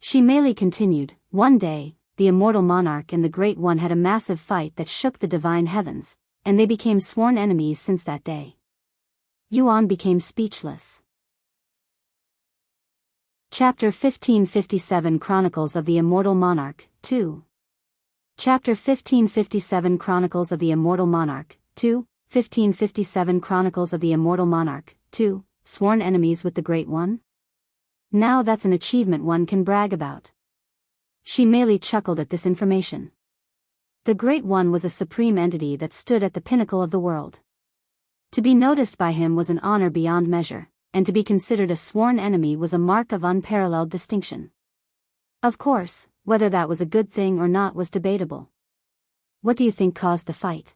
Xianxia continued, one day, the immortal monarch and the Great One had a massive fight that shook the divine heavens, and they became sworn enemies since that day. Yuan became speechless. Chapter 1557 Chronicles of the Immortal Monarch, 2. Chapter 1557 Chronicles of the Immortal Monarch, 2. 1557 Chronicles of the Immortal Monarch, 2. Sworn enemies with the Great One? Now that's an achievement one can brag about. She merely chuckled at this information. The Great One was a supreme entity that stood at the pinnacle of the world. To be noticed by him was an honor beyond measure, and to be considered a sworn enemy was a mark of unparalleled distinction. Of course, whether that was a good thing or not was debatable. What do you think caused the fight?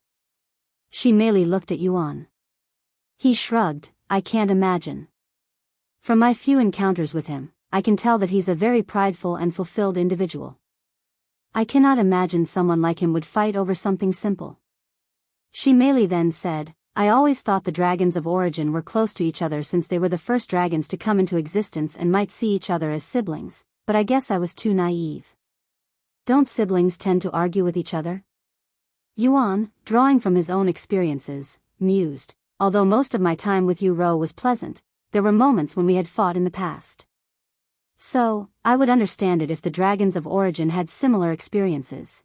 She merely looked at Yuan. He shrugged. I can't imagine. From my few encounters with him, I can tell that he's a very prideful and fulfilled individual. I cannot imagine someone like him would fight over something simple. She merely then said, I always thought the dragons of origin were close to each other since they were the first dragons to come into existence and might see each other as siblings, but I guess I was too naive. Don't siblings tend to argue with each other? Yuan, drawing from his own experiences, mused, although most of my time with you Ro was pleasant, there were moments when we had fought in the past. So, I would understand it if the dragons of origin had similar experiences.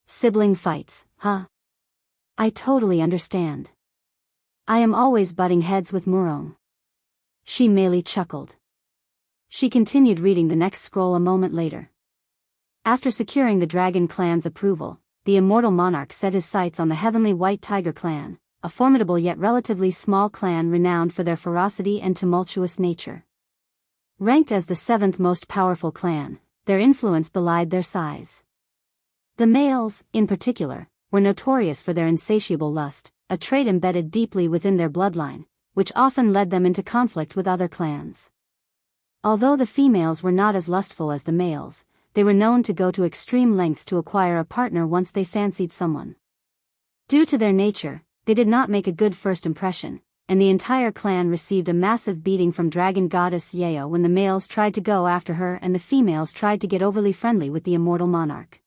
Sibling fights, huh? I totally understand. I am always butting heads with Murong. She merely chuckled. She continued reading the next scroll a moment later. After securing the Dragon clan's approval, the Immortal Monarch set his sights on the Heavenly White Tiger clan, a formidable yet relatively small clan renowned for their ferocity and tumultuous nature. Ranked as the 7th most powerful clan, their influence belied their size. The males, in particular, were notorious for their insatiable lust, a trait embedded deeply within their bloodline, which often led them into conflict with other clans. Although the females were not as lustful as the males, they were known to go to extreme lengths to acquire a partner once they fancied someone. Due to their nature, they did not make a good first impression, and the entire clan received a massive beating from dragon goddess Yeo when the males tried to go after her and the females tried to get overly friendly with the Immortal Monarch.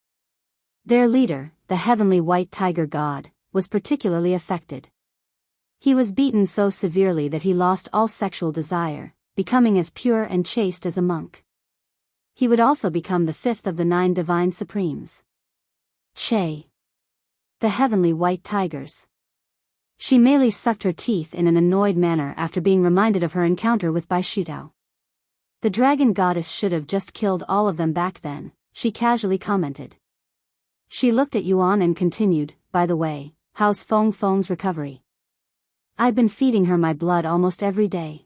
Their leader, the Heavenly White Tiger God, was particularly affected. He was beaten so severely that he lost all sexual desire, becoming as pure and chaste as a monk. He would also become the 5th of the 9 divine supremes. Che. The Heavenly White Tigers. She merely sucked her teeth in an annoyed manner after being reminded of her encounter with Bai Shutao. The dragon goddess should have just killed all of them back then, she casually commented. She looked at Yuan and continued, by the way, how's Feng Feng's recovery? I've been feeding her my blood almost every day.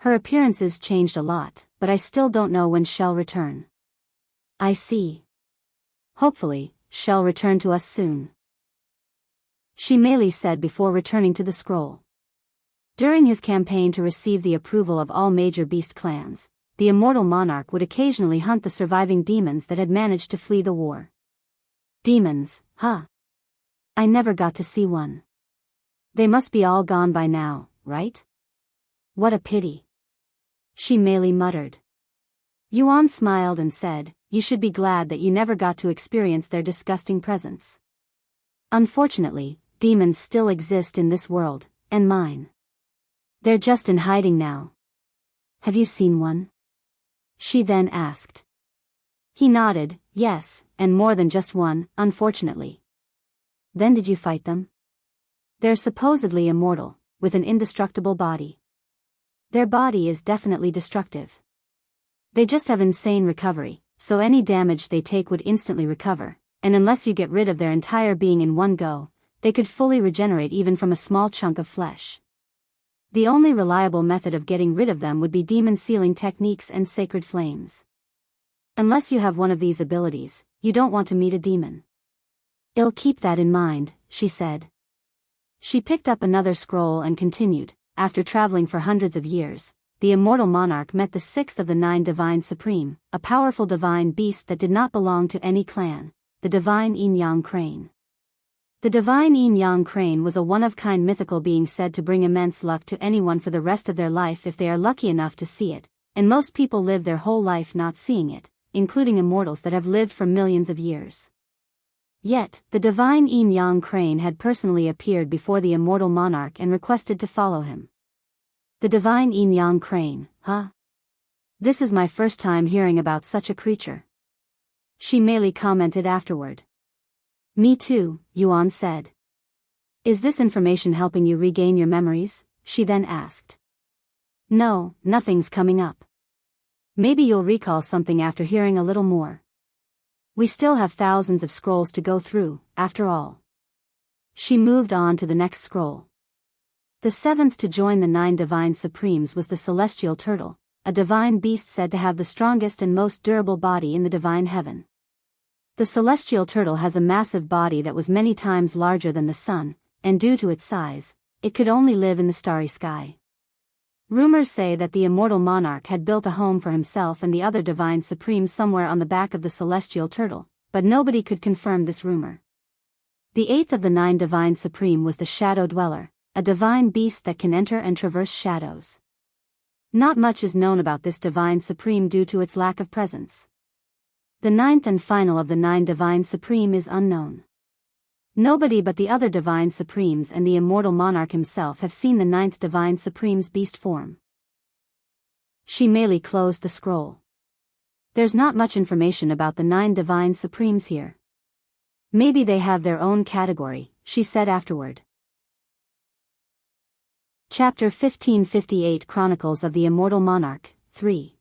Her appearances changed a lot, but I still don't know when she'll return. I see. Hopefully, she'll return to us soon. She merely said before returning to the scroll. During his campaign to receive the approval of all major beast clans, the Immortal Monarch would occasionally hunt the surviving demons that had managed to flee the war. Demons, huh? I never got to see one. They must be all gone by now, right? What a pity. She merely muttered. Yuan smiled and said, you should be glad that you never got to experience their disgusting presence. Unfortunately, demons still exist in this world, and mine. They're just in hiding now. Have you seen one? She then asked. He nodded, yes, and more than just one, unfortunately. Then did you fight them? They're supposedly immortal, with an indestructible body. Their body is definitely destructive. They just have insane recovery, so any damage they take would instantly recover, and unless you get rid of their entire being in one go, they could fully regenerate even from a small chunk of flesh. The only reliable method of getting rid of them would be demon sealing techniques and sacred flames. Unless you have one of these abilities, you don't want to meet a demon. I'll keep that in mind, she said. She picked up another scroll and continued, after traveling for hundreds of years, the Immortal Monarch met the 6th of the 9 Divine Supreme, a powerful divine beast that did not belong to any clan, the divine Yin-Yang Crane. The divine Yin-Yang Crane was a one-of-kind mythical being said to bring immense luck to anyone for the rest of their life if they are lucky enough to see it, and most people live their whole life not seeing it, including immortals that have lived for millions of years. Yet, the divine Yin-Yang Crane had personally appeared before the Immortal Monarch and requested to follow him. The divine Yin-Yang Crane, huh? This is my first time hearing about such a creature. She merely commented afterward. Me too, Yuan said. Is this information helping you regain your memories? She then asked. No, nothing's coming up. Maybe you'll recall something after hearing a little more. We still have thousands of scrolls to go through, after all. She moved on to the next scroll. The seventh to join the 9 divine supremes was the celestial turtle, a divine beast said to have the strongest and most durable body in the divine heaven. The celestial turtle has a massive body that was many times larger than the sun, and due to its size, it could only live in the starry sky. Rumors say that the immortal monarch had built a home for himself and the other divine supremes somewhere on the back of the celestial turtle, but nobody could confirm this rumor. The 8th of the 9 divine supreme was the shadow dweller, a divine beast that can enter and traverse shadows. Not much is known about this divine supreme due to its lack of presence. The 9th and final of the 9 divine supreme is unknown. Nobody but the other divine supremes and the immortal monarch himself have seen the 9th divine supreme's beast form. She merely closed the scroll. There's not much information about the 9 divine supremes here. Maybe they have their own category, she said afterward. Chapter 1558 Chronicles of the Immortal Monarch, 3.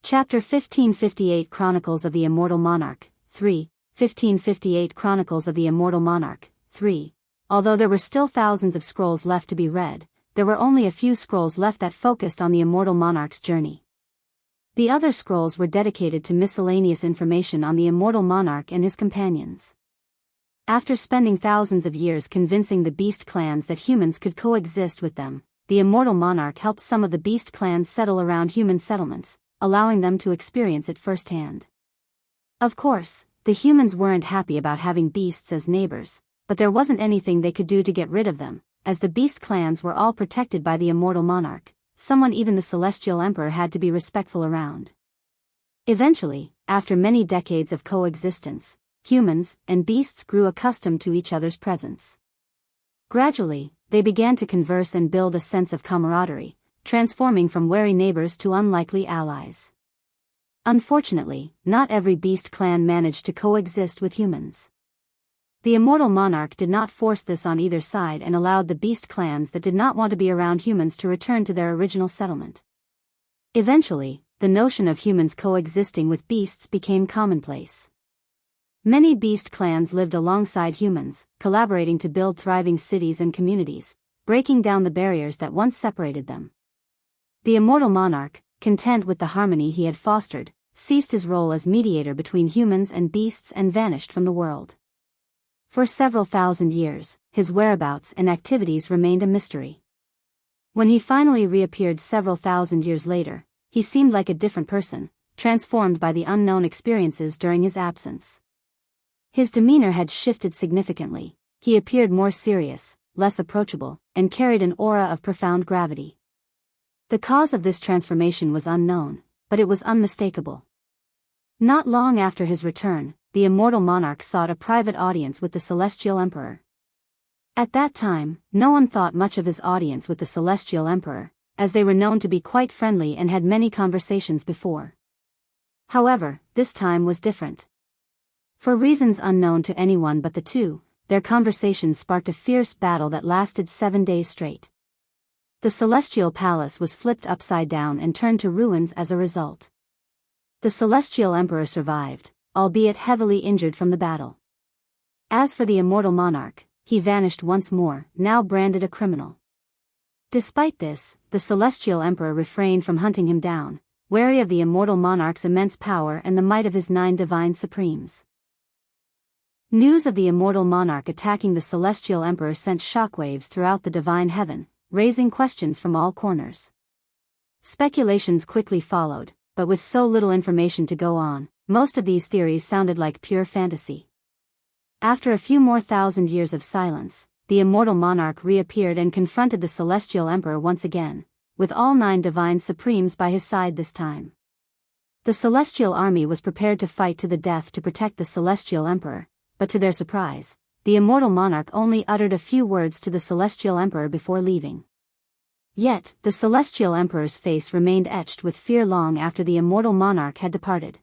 Chapter 1558 Chronicles of the Immortal Monarch, 3. 1558 Chronicles of the Immortal Monarch, 3. Although there were still thousands of scrolls left to be read, there were only a few scrolls left that focused on the immortal monarch's journey. The other scrolls were dedicated to miscellaneous information on the immortal monarch and his companions. After spending thousands of years convincing the beast clans that humans could coexist with them, the immortal monarch helped some of the beast clans settle around human settlements, allowing them to experience it firsthand. Of course, the humans weren't happy about having beasts as neighbors, but there wasn't anything they could do to get rid of them, as the beast clans were all protected by the immortal monarch, someone even the celestial emperor had to be respectful around. Eventually, after many decades of coexistence, humans and beasts grew accustomed to each other's presence. Gradually, they began to converse and build a sense of camaraderie, transforming from wary neighbors to unlikely allies. Unfortunately, not every beast clan managed to coexist with humans. The immortal monarch did not force this on either side and allowed the beast clans that did not want to be around humans to return to their original settlement. Eventually, the notion of humans coexisting with beasts became commonplace. Many beast clans lived alongside humans, collaborating to build thriving cities and communities, breaking down the barriers that once separated them. The immortal monarch, content with the harmony he had fostered, ceased his role as mediator between humans and beasts and vanished from the world. For several thousand years, his whereabouts and activities remained a mystery. When he finally reappeared several thousand years later, he seemed like a different person, transformed by the unknown experiences during his absence. His demeanor had shifted significantly. He appeared more serious, less approachable, and carried an aura of profound gravity. The cause of this transformation was unknown, but it was unmistakable. Not long after his return, the immortal monarch sought a private audience with the celestial emperor. At that time, no one thought much of his audience with the celestial emperor, as they were known to be quite friendly and had many conversations before. However, this time was different. For reasons unknown to anyone but the two, their conversation sparked a fierce battle that lasted 7 days straight. The celestial palace was flipped upside down and turned to ruins as a result. The celestial emperor survived, albeit heavily injured from the battle. As for the immortal monarch, he vanished once more, now branded a criminal. Despite this, the celestial emperor refrained from hunting him down, wary of the immortal monarch's immense power and the might of his 9 divine supremes. News of the immortal monarch attacking the celestial emperor sent shockwaves throughout the divine heaven, raising questions from all corners. Speculations quickly followed, but with so little information to go on, most of these theories sounded like pure fantasy. After a few more thousand years of silence, the immortal monarch reappeared and confronted the celestial emperor once again, with all 9 divine supremes by his side this time. The celestial army was prepared to fight to the death to protect the celestial emperor, but to their surprise, the immortal monarch only uttered a few words to the celestial emperor before leaving. Yet, the celestial emperor's face remained etched with fear long after the immortal monarch had departed.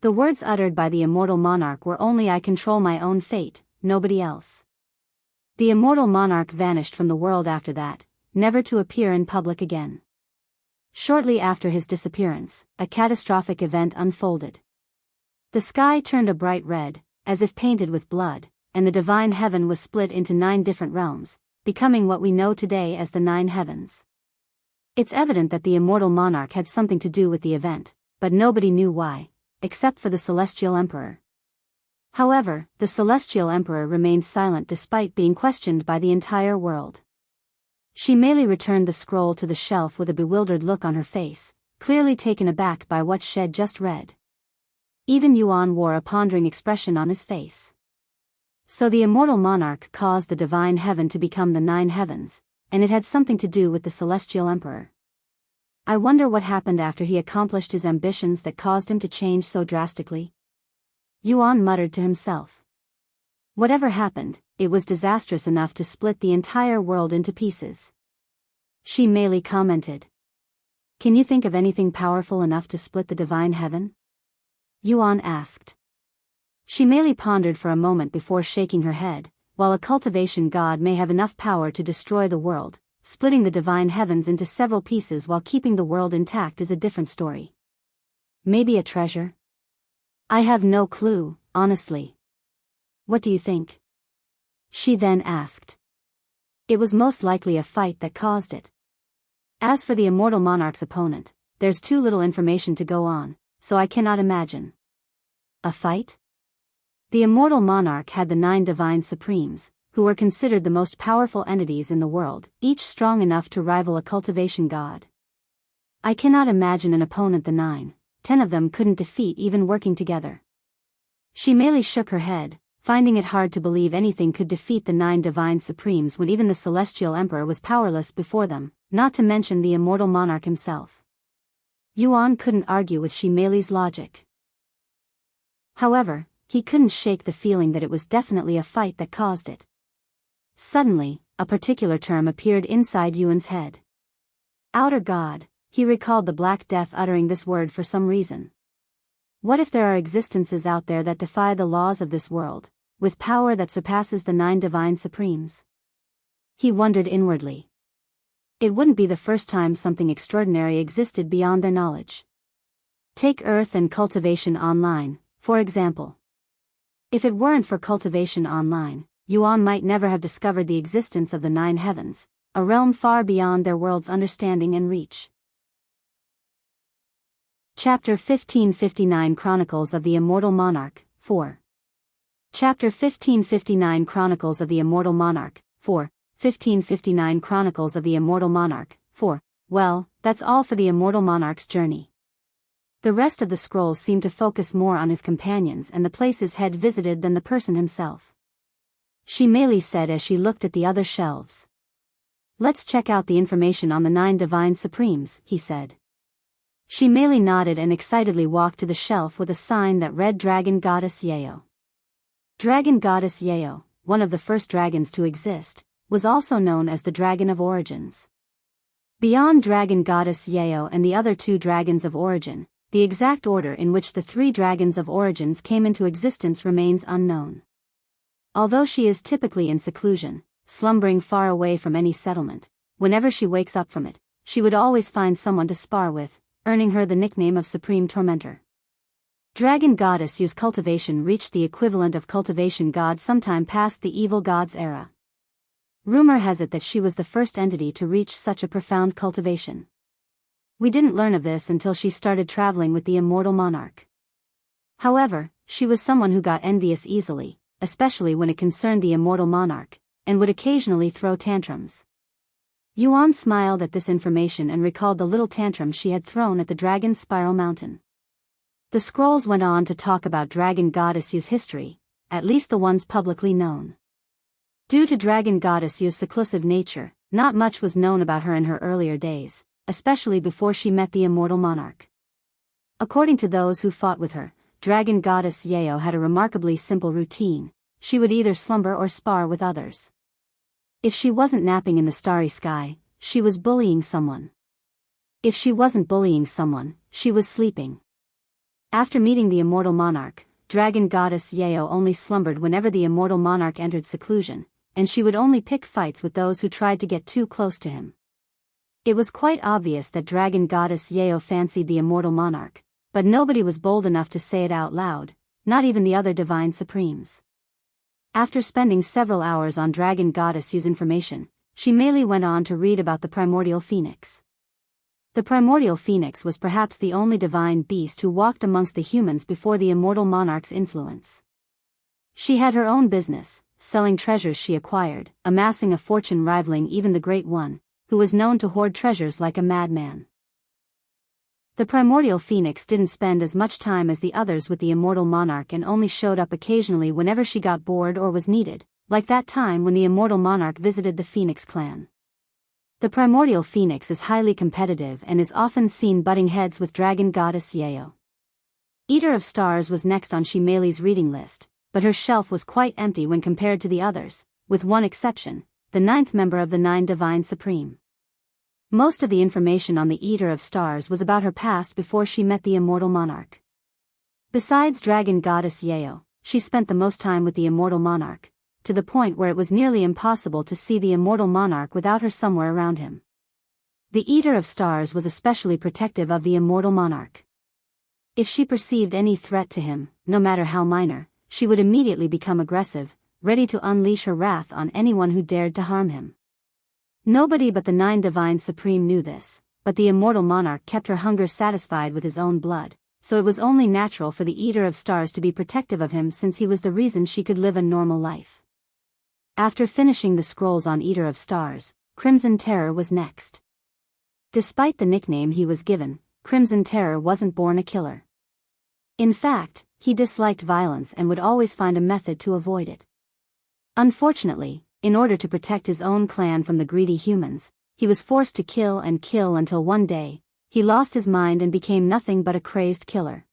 The words uttered by the immortal monarch were only, "I control my own fate, nobody else." The immortal monarch vanished from the world after that, never to appear in public again. Shortly after his disappearance, a catastrophic event unfolded. The sky turned a bright red, as if painted with blood, and the divine heaven was split into 9 different realms, becoming what we know today as the 9 heavens. It's evident that the immortal monarch had something to do with the event, but nobody knew why, except for the celestial emperor. However, the celestial emperor remained silent despite being questioned by the entire world. She merely returned the scroll to the shelf with a bewildered look on her face, clearly taken aback by what she had just read. Even Yuan wore a pondering expression on his face. So the immortal monarch caused the divine heaven to become the 9 heavens, and it had something to do with the celestial emperor. I wonder what happened after he accomplished his ambitions that caused him to change so drastically. Yuan muttered to himself. Whatever happened, it was disastrous enough to split the entire world into pieces. She merely commented. Can you think of anything powerful enough to split the divine heaven? Yuan asked. She merely pondered for a moment before shaking her head. While a cultivation god may have enough power to destroy the world, splitting the divine heavens into several pieces while keeping the world intact is a different story. Maybe a treasure? I have no clue, honestly. What do you think? She then asked. It was most likely a fight that caused it. As for the immortal monarch's opponent, there's too little information to go on, so I cannot imagine. A fight? The immortal monarch had the 9 divine supremes, who were considered the most powerful entities in the world, each strong enough to rival a cultivation god. I cannot imagine an opponent the 9, 10 of them couldn't defeat even working together. She merely shook her head, finding it hard to believe anything could defeat the 9 divine supremes when even the celestial emperor was powerless before them, not to mention the immortal monarch himself. Yuan couldn't argue with Shimeli's logic. However, he couldn't shake the feeling that it was definitely a fight that caused it. Suddenly, a particular term appeared inside Yuan's head. Outer God. He recalled the Black Death uttering this word for some reason. What if there are existences out there that defy the laws of this world, with power that surpasses the 9 divine supremes? He wondered inwardly. It wouldn't be the first time something extraordinary existed beyond their knowledge. Take Earth and Cultivation Online, for example. If it weren't for Cultivation Online, Yuan might never have discovered the existence of the 9 heavens, a realm far beyond their world's understanding and reach. Chapter 1559 Chronicles of the Immortal Monarch, 4. Chapter 1559 Chronicles of the Immortal Monarch, 4. 1559 Chronicles of the Immortal Monarch, 4. Well, that's all for the Immortal Monarch's journey. The rest of the scrolls seemed to focus more on his companions and the places he had visited than the person himself. She merely said as she looked at the other shelves. Let's check out the information on the 9 divine supremes, he said. She merely nodded and excitedly walked to the shelf with a sign that read Dragon Goddess Yao. Dragon Goddess Yao, one of the first dragons to exist, was also known as the Dragon of Origins. Beyond Dragon Goddess Yao and the other 2 dragons of origin, the exact order in which the 3 dragons of origins came into existence remains unknown. Although she is typically in seclusion, slumbering far away from any settlement, whenever she wakes up from it, she would always find someone to spar with, earning her the nickname of Supreme Tormentor. Dragon Goddess Yu's cultivation reached the equivalent of cultivation god sometime past the evil god's era. Rumor has it that she was the first entity to reach such a profound cultivation. We didn't learn of this until she started traveling with the immortal monarch. However, she was someone who got envious easily, especially when it concerned the immortal monarch, and would occasionally throw tantrums. Yuan smiled at this information and recalled the little tantrum she had thrown at the Dragon's Spiral Mountain. The scrolls went on to talk about Dragon Goddess Yu's history, at least the ones publicly known. Due to Dragon Goddess Yu's seclusive nature, not much was known about her in her earlier days, especially before she met the immortal monarch. According to those who fought with her, Dragon Goddess Yao had a remarkably simple routine. She would either slumber or spar with others. If she wasn't napping in the starry sky, she was bullying someone. If she wasn't bullying someone, she was sleeping. After meeting the Immortal Monarch, Dragon Goddess Yao only slumbered whenever the Immortal Monarch entered seclusion, and she would only pick fights with those who tried to get too close to him. It was quite obvious that Dragon Goddess Yao fancied the Immortal Monarch, but nobody was bold enough to say it out loud, not even the other Divine Supremes. After spending several hours on Dragon Goddess Yu's information, she merely went on to read about the Primordial Phoenix. The Primordial Phoenix was perhaps the only divine beast who walked amongst the humans before the Immortal Monarch's influence. She had her own business, selling treasures she acquired, amassing a fortune rivaling even the Great One, who was known to hoard treasures like a madman. The Primordial Phoenix didn't spend as much time as the others with the Immortal Monarch and only showed up occasionally whenever she got bored or was needed, like that time when the Immortal Monarch visited the Phoenix clan. The Primordial Phoenix is highly competitive and is often seen butting heads with Dragon Goddess Yao. Eater of Stars was next on Shimeli's reading list, but her shelf was quite empty when compared to the others, with one exception, the 9th member of the 9 Divine Supreme. Most of the information on the Eater of Stars was about her past before she met the Immortal Monarch. Besides Dragon Goddess Yao, she spent the most time with the Immortal Monarch, to the point where it was nearly impossible to see the Immortal Monarch without her somewhere around him. The Eater of Stars was especially protective of the Immortal Monarch. If she perceived any threat to him, no matter how minor, she would immediately become aggressive, ready to unleash her wrath on anyone who dared to harm him. Nobody but the 9 Divine Supreme knew this, but the Immortal Monarch kept her hunger satisfied with his own blood, so it was only natural for the Eater of Stars to be protective of him since he was the reason she could live a normal life. After finishing the scrolls on Eater of Stars, Crimson Terror was next. Despite the nickname he was given, Crimson Terror wasn't born a killer. In fact, he disliked violence and would always find a method to avoid it. Unfortunately, in order to protect his own clan from the greedy humans, he was forced to kill until one day, he lost his mind and became nothing but a crazed killer.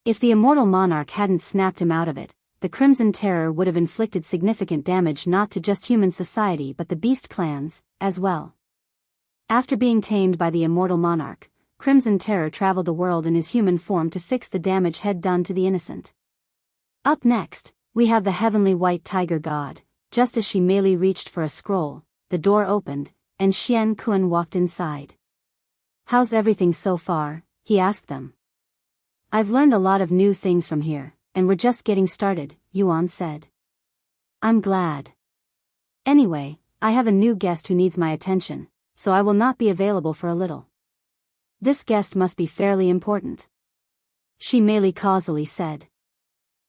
If the Immortal Monarch hadn't snapped him out of it, the Crimson Terror would have inflicted significant damage not to just human society but the beast clans, as well. After being tamed by the Immortal Monarch, Crimson Terror traveled the world in his human form to fix the damage had done to the innocent. Up next, we have the Heavenly White Tiger God. Just as she merely reached for a scroll, the door opened, and Xianxia walked inside. "How's everything so far?" he asked them. "I've learned a lot of new things from here, and we're just getting started," Yuan said. "I'm glad. Anyway, I have a new guest who needs my attention, so I will not be available for a little. This guest must be fairly important," Shimeli causally said.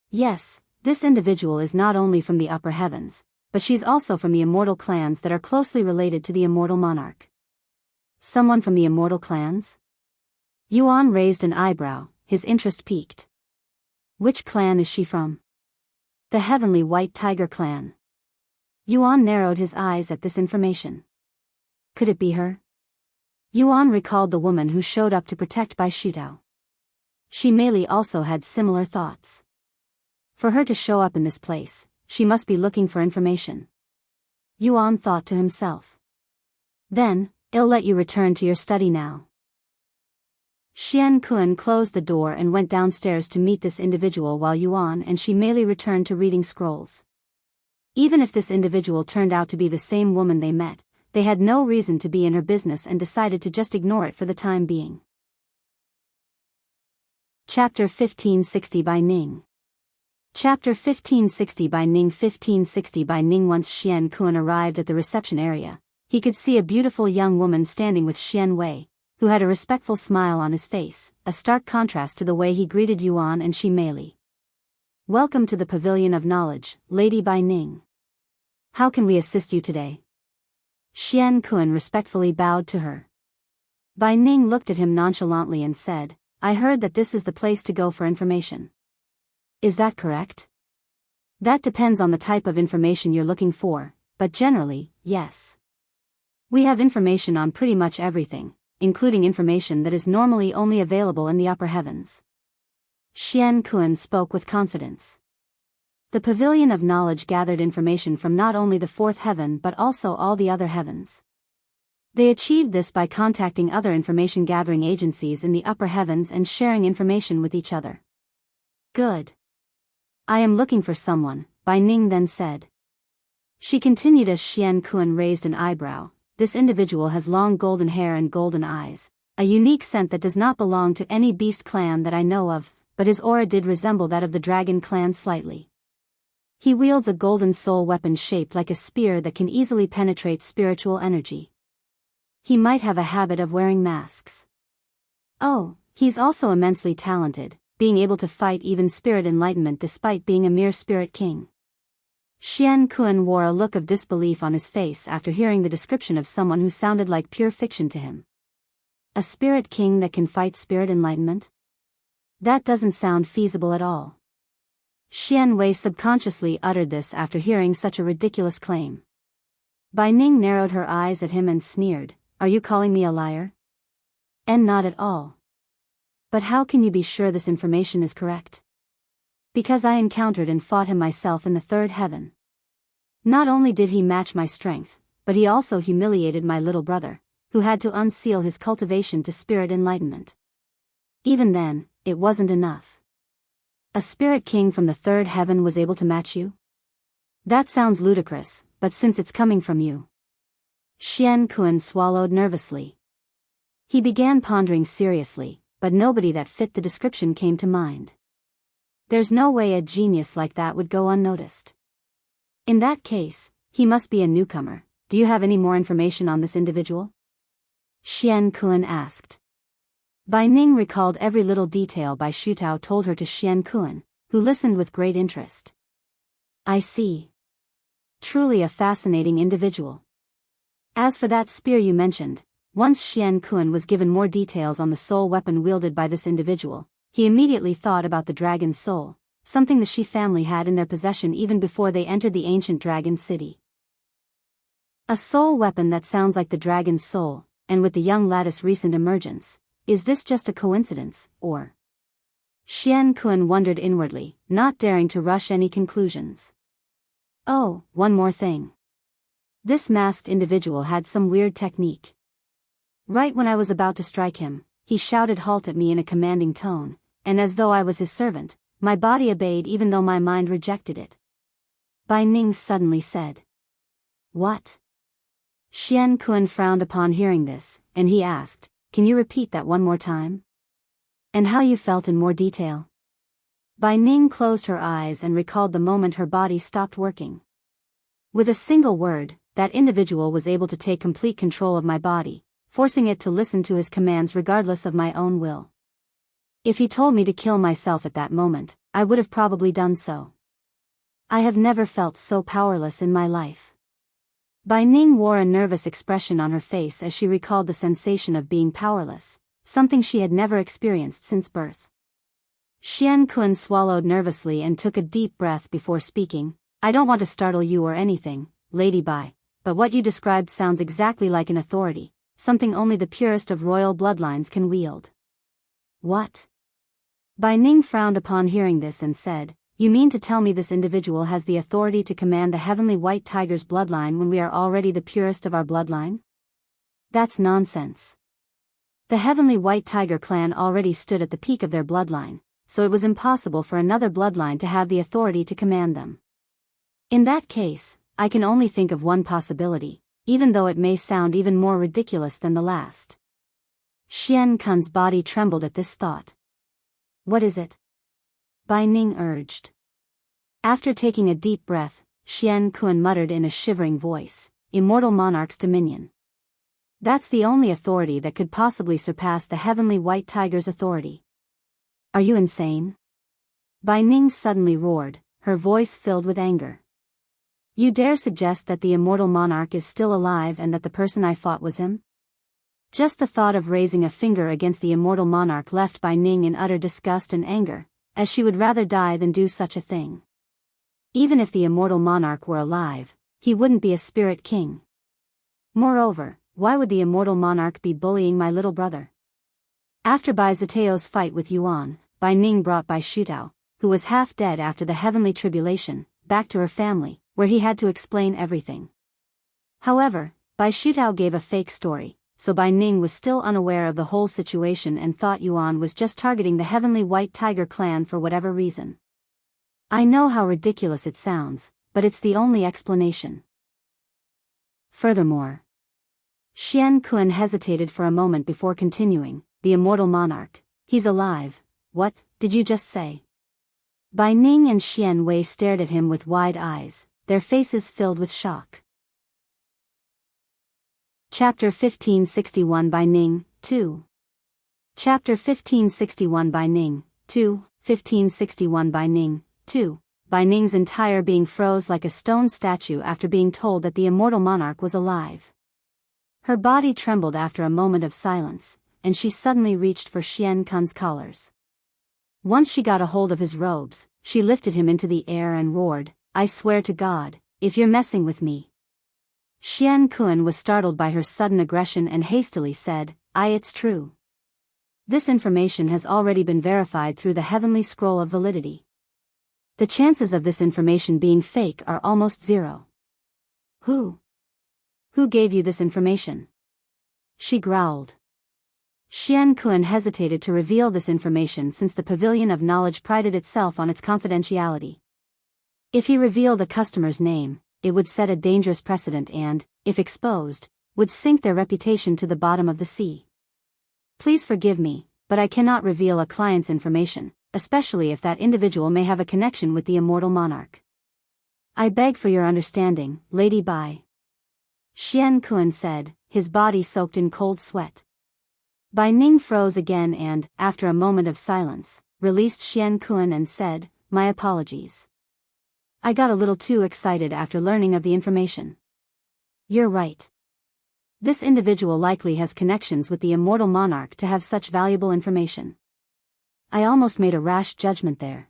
"Yes, this individual is not only from the upper heavens, but she's also from the immortal clans that are closely related to the Immortal Monarch." "Someone from the immortal clans?" Yuan raised an eyebrow, his interest piqued. "Which clan is she from?" "The Heavenly White Tiger clan." Yuan narrowed his eyes at this information. Could it be her? Yuan recalled the woman who showed up to protect Bai Shutao. Shimeli also had similar thoughts. For her to show up in this place, she must be looking for information. Yuan thought to himself. Then, I'll let you return to your study now. Xianxia closed the door and went downstairs to meet this individual while Yuan and Shimeli returned to reading scrolls. Even if this individual turned out to be the same woman they met, they had no reason to be in her business and decided to just ignore it for the time being. Chapter 1560 Bai Ning. Chapter 1560 Bai Ning. 1560 Bai Ning. Once Xianxia arrived at the reception area, he could see a beautiful young woman standing with Xian Wei, who had a respectful smile on his face, a stark contrast to the way he greeted Yuan and Shimeli. "Welcome to the Pavilion of Knowledge, Lady Bai Ning. How can we assist you today?" Xianxia respectfully bowed to her. Bai Ning looked at him nonchalantly and said, "I heard that this is the place to go for information. Is that correct?" "That depends on the type of information you're looking for, but generally, yes. We have information on pretty much everything, including information that is normally only available in the upper heavens." Xianxia spoke with confidence. The Pavilion of Knowledge gathered information from not only the fourth heaven but also all the other heavens. They achieved this by contacting other information-gathering agencies in the upper heavens and sharing information with each other. Good. I am looking for someone, Bai Ning then said. She continued as Xianxia raised an eyebrow. This individual has long golden hair and golden eyes, a unique scent that does not belong to any beast clan that I know of, but his aura did resemble that of the dragon clan slightly. He wields a golden soul weapon shaped like a spear that can easily penetrate spiritual energy. He might have a habit of wearing masks. Oh, he's also immensely talented, being able to fight even spirit enlightenment despite being a mere spirit king. Xianxia wore a look of disbelief on his face after hearing the description of someone who sounded like pure fiction to him. A spirit king that can fight spirit enlightenment? That doesn't sound feasible at all. Xianwei subconsciously uttered this after hearing such a ridiculous claim. Bai Ning narrowed her eyes at him and sneered, "Are you calling me a liar?" "And not at all. But how can you be sure this information is correct?" "Because I encountered and fought him myself in the third heaven. Not only did he match my strength, but he also humiliated my little brother, who had to unseal his cultivation to spirit enlightenment. Even then, it wasn't enough. A spirit king from the third heaven was able to match you? That sounds ludicrous, but since it's coming from you." Xianxia swallowed nervously. He began pondering seriously, but nobody that fit the description came to mind. There's no way a genius like that would go unnoticed. In that case, he must be a newcomer. Do you have any more information on this individual? Xianxia asked. Bai Ning recalled every little detail Bai Shutao told her to Xianxia, who listened with great interest. I see. Truly a fascinating individual. As for that spear you mentioned, once Xianxia was given more details on the soul weapon wielded by this individual, he immediately thought about the dragon's soul, something the Shi family had in their possession even before they entered the ancient dragon city. A soul weapon that sounds like the dragon's soul, and with the young lattice recent emergence. Is this just a coincidence, or? Xianxia wondered inwardly, not daring to rush any conclusions. Oh, one more thing. This masked individual had some weird technique. Right when I was about to strike him, he shouted halt at me in a commanding tone, and as though I was his servant, my body obeyed even though my mind rejected it. Bai Ning suddenly said. What? Xianxia frowned upon hearing this, and he asked, "Can you repeat that one more time? And how you felt in more detail?" Bai Ning closed her eyes and recalled the moment her body stopped working. With a single word, that individual was able to take complete control of my body, forcing it to listen to his commands regardless of my own will. If he told me to kill myself at that moment, I would have probably done so. I have never felt so powerless in my life. Bai Ning wore a nervous expression on her face as she recalled the sensation of being powerless, something she had never experienced since birth. Xianxia swallowed nervously and took a deep breath before speaking. I don't want to startle you or anything, Lady Bai, but what you described sounds exactly like an authority, something only the purest of royal bloodlines can wield. What? Bai Ning frowned upon hearing this and said, You mean to tell me this individual has the authority to command the heavenly white tiger's bloodline when we are already the purest of our bloodline? That's nonsense. The heavenly white tiger clan already stood at the peak of their bloodline, so it was impossible for another bloodline to have the authority to command them. In that case, I can only think of one possibility, even though it may sound even more ridiculous than the last. Xianxia's body trembled at this thought. What is it? Bai Ning urged. After taking a deep breath, Xianxia muttered in a shivering voice, Immortal Monarch's dominion. That's the only authority that could possibly surpass the heavenly white tiger's authority. Are you insane? Bai Ning suddenly roared, her voice filled with anger. You dare suggest that the Immortal Monarch is still alive and that the person I fought was him? Just the thought of raising a finger against the Immortal Monarch left Bai Ning in utter disgust and anger, as she would rather die than do such a thing. Even if the Immortal Monarch were alive, he wouldn't be a spirit king. Moreover, why would the Immortal Monarch be bullying my little brother? After Bai Zetao's fight with Yuan, Bai Ning brought Bai Shutao, who was half dead after the heavenly tribulation, back to her family, where he had to explain everything. However, Bai Shutao gave a fake story, so Bai Ning was still unaware of the whole situation and thought Yuan was just targeting the Heavenly White Tiger clan for whatever reason. I know how ridiculous it sounds, but it's the only explanation. Furthermore, Xianxia hesitated for a moment before continuing, the Immortal Monarch, he's alive. What did you just say? Bai Ning and Xianwei stared at him with wide eyes, their faces filled with shock. Chapter 1561 Bai Ning, 2. Chapter 1561 Bai Ning, 2, 1561 Bai Ning, 2. Bai Ning's entire being froze like a stone statue after being told that the Immortal Monarch was alive. Her body trembled after a moment of silence, and she suddenly reached for Xianxia's collars. Once she got a hold of his robes, she lifted him into the air and roared, I swear to God, if you're messing with me. Xianxia was startled by her sudden aggression and hastily said, it's true. This information has already been verified through the Heavenly Scroll of Validity. The chances of this information being fake are almost zero. Who gave you this information? She growled. Xianxia hesitated to reveal this information since the Pavilion of Knowledge prided itself on its confidentiality. If he revealed a customer's name, it would set a dangerous precedent and, if exposed, would sink their reputation to the bottom of the sea. Please forgive me, but I cannot reveal a client's information, especially if that individual may have a connection with the Immortal Monarch. I beg for your understanding, Lady Bai. Xianxia said, his body soaked in cold sweat. Bai Ning froze again and, after a moment of silence, released Xianxia and said, my apologies. I got a little too excited after learning of the information. You're right. This individual likely has connections with the Immortal Monarch to have such valuable information. I almost made a rash judgment there.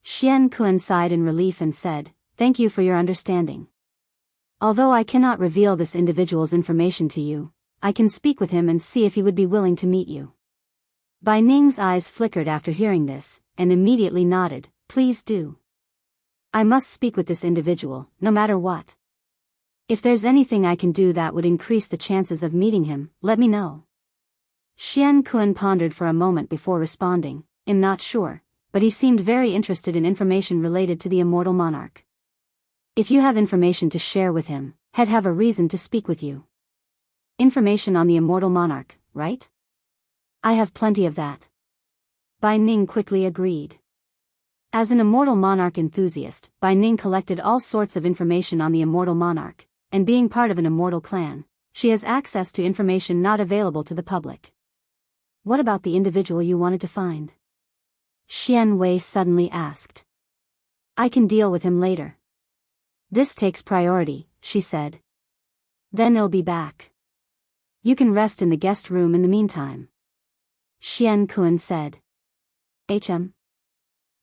Xianxia sighed in relief and said, thank you for your understanding. Although I cannot reveal this individual's information to you, I can speak with him and see if he would be willing to meet you. Bai Ning's eyes flickered after hearing this, and immediately nodded, please do. I must speak with this individual, no matter what. If there's anything I can do that would increase the chances of meeting him, let me know. Xianxia pondered for a moment before responding, I'm not sure, but he seemed very interested in information related to the Immortal Monarch. If you have information to share with him, he'd have a reason to speak with you. Information on the Immortal Monarch, right? I have plenty of that. Bai Ning quickly agreed. As an Immortal Monarch enthusiast, Bai Ning collected all sorts of information on the Immortal Monarch, and being part of an Immortal clan, she has access to information not available to the public. What about the individual you wanted to find? Xianwei suddenly asked. I can deal with him later. This takes priority, she said. Then I'll be back. You can rest in the guest room in the meantime. Xianxia said.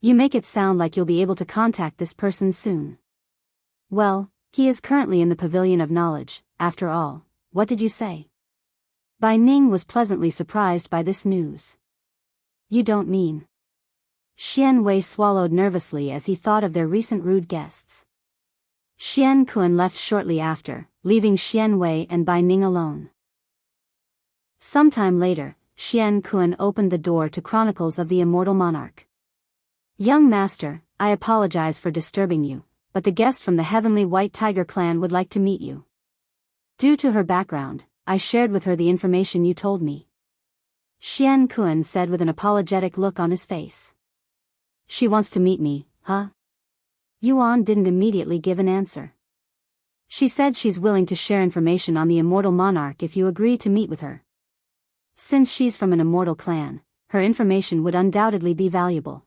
You make it sound like you'll be able to contact this person soon. Well, he is currently in the Pavilion of Knowledge, after all. What did you say? Bai Ning was pleasantly surprised by this news. You don't mean? Xianwei swallowed nervously as he thought of their recent rude guests. Xianxia left shortly after, leaving Xianwei and Bai Ning alone. Sometime later, Xianxia opened the door to Chronicles of the Immortal Monarch. Young master, I apologize for disturbing you, but the guest from the Heavenly White Tiger clan would like to meet you. Due to her background, I shared with her the information you told me. Xianxia said with an apologetic look on his face. She wants to meet me, huh? Yuan didn't immediately give an answer. She said she's willing to share information on the Immortal Monarch if you agree to meet with her. Since she's from an Immortal clan, her information would undoubtedly be valuable.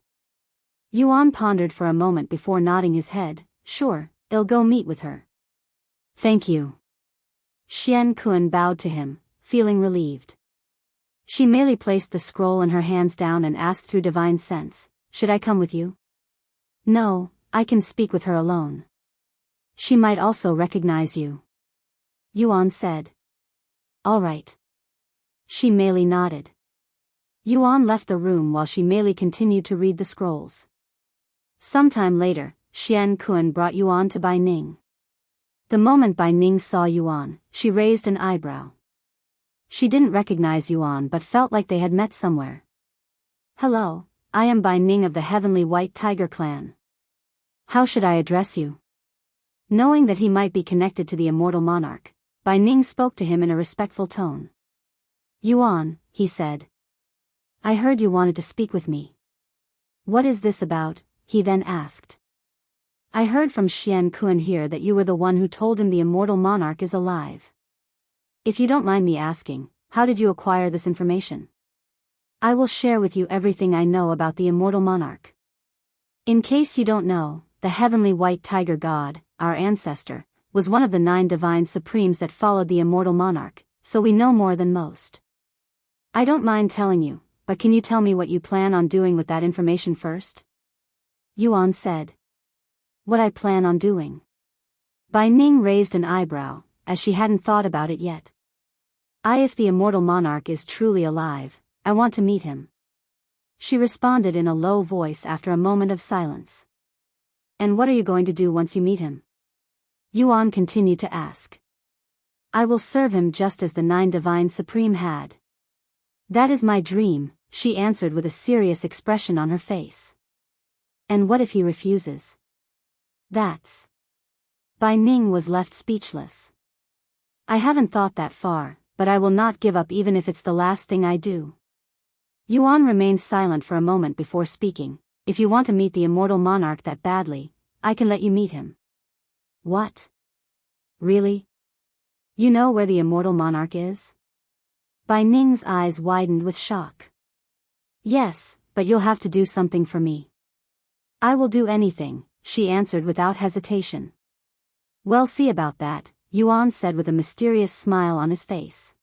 Yuan pondered for a moment before nodding his head, sure, I'll go meet with her. Thank you. Xianxia bowed to him, feeling relieved. She merely placed the scroll in her hands down and asked through divine sense, should I come with you? No, I can speak with her alone. She might also recognize you. Yuan said. All right. She merely nodded. Yuan left the room while she merely continued to read the scrolls. Sometime later, Xianxia brought Yuan to Bai Ning. The moment Bai Ning saw Yuan, she raised an eyebrow. She didn't recognize Yuan but felt like they had met somewhere. "Hello, I am Bai Ning of the Heavenly White Tiger clan. How should I address you?" Knowing that he might be connected to the Immortal Monarch, Bai Ning spoke to him in a respectful tone. "Yuan," he said. "I heard you wanted to speak with me." "What is this about?" he then asked. "I heard from Xianxia here that you were the one who told him the Immortal Monarch is alive. If you don't mind me asking, how did you acquire this information?" "I will share with you everything I know about the Immortal Monarch. In case you don't know, the Heavenly White Tiger God, our ancestor, was one of the 9 divine supremes that followed the Immortal Monarch, so we know more than most. I don't mind telling you, but can you tell me what you plan on doing with that information first?" Yuan said. "What I plan on doing?" Bai Ning raised an eyebrow, as she hadn't thought about it yet. If the Immortal Monarch is truly alive, I want to meet him," she responded in a low voice after a moment of silence. "And what are you going to do once you meet him?" Yuan continued to ask. "I will serve him just as the 9 divine supreme had." "That is my dream," she answered with a serious expression on her face. "And what if he refuses?" "That's..." Bai Ning was left speechless. "I haven't thought that far, but I will not give up even if it's the last thing I do." Yuan remained silent for a moment before speaking. "If you want to meet the Immortal Monarch that badly, I can let you meet him." "What? Really? You know where the Immortal Monarch is?" Bai Ning's eyes widened with shock. "Yes, but you'll have to do something for me." "I will do anything," she answered without hesitation. "We'll see about that," Yuan said with a mysterious smile on his face.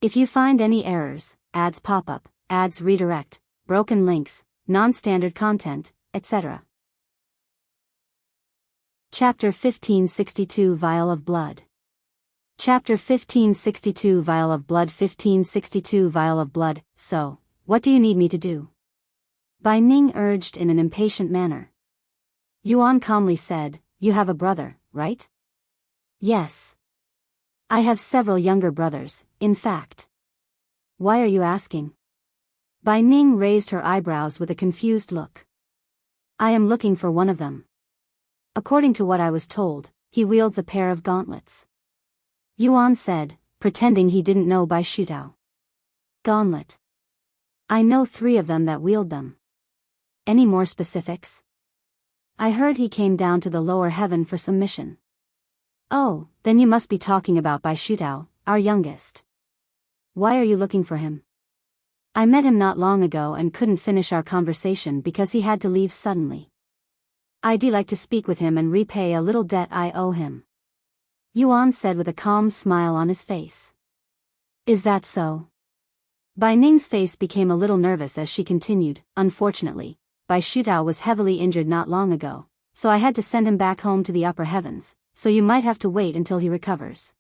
"If you find any errors, ads pop up, ads redirect, broken links, non-standard content, etc." Chapter 1562 Vial of Blood. Chapter 1562 Vial of Blood. 1562 Vial of Blood. "So, what do you need me to do?" Bai Ning urged in an impatient manner. Yuan calmly said, "You have a brother, right?" "Yes. I have several younger brothers, in fact." "Why are you asking?" Bai Ning raised her eyebrows with a confused look. "I am looking for one of them. According to what I was told, he wields a pair of gauntlets." Yuan said, pretending he didn't know Bai Shutao. "Gauntlet? I know 3 of them that wield them. Any more specifics?" "I heard he came down to the lower heaven for some mission." "Oh, then you must be talking about Bai Shutao, our youngest. Why are you looking for him?" "I met him not long ago and couldn't finish our conversation because he had to leave suddenly. I'd like to speak with him and repay a little debt I owe him," Yuan said with a calm smile on his face. "Is that so?" Bai Ning's face became a little nervous as she continued. "Unfortunately, Bai Shutao was heavily injured not long ago, so I had to send him back home to the upper heavens, so you might have to wait until he recovers."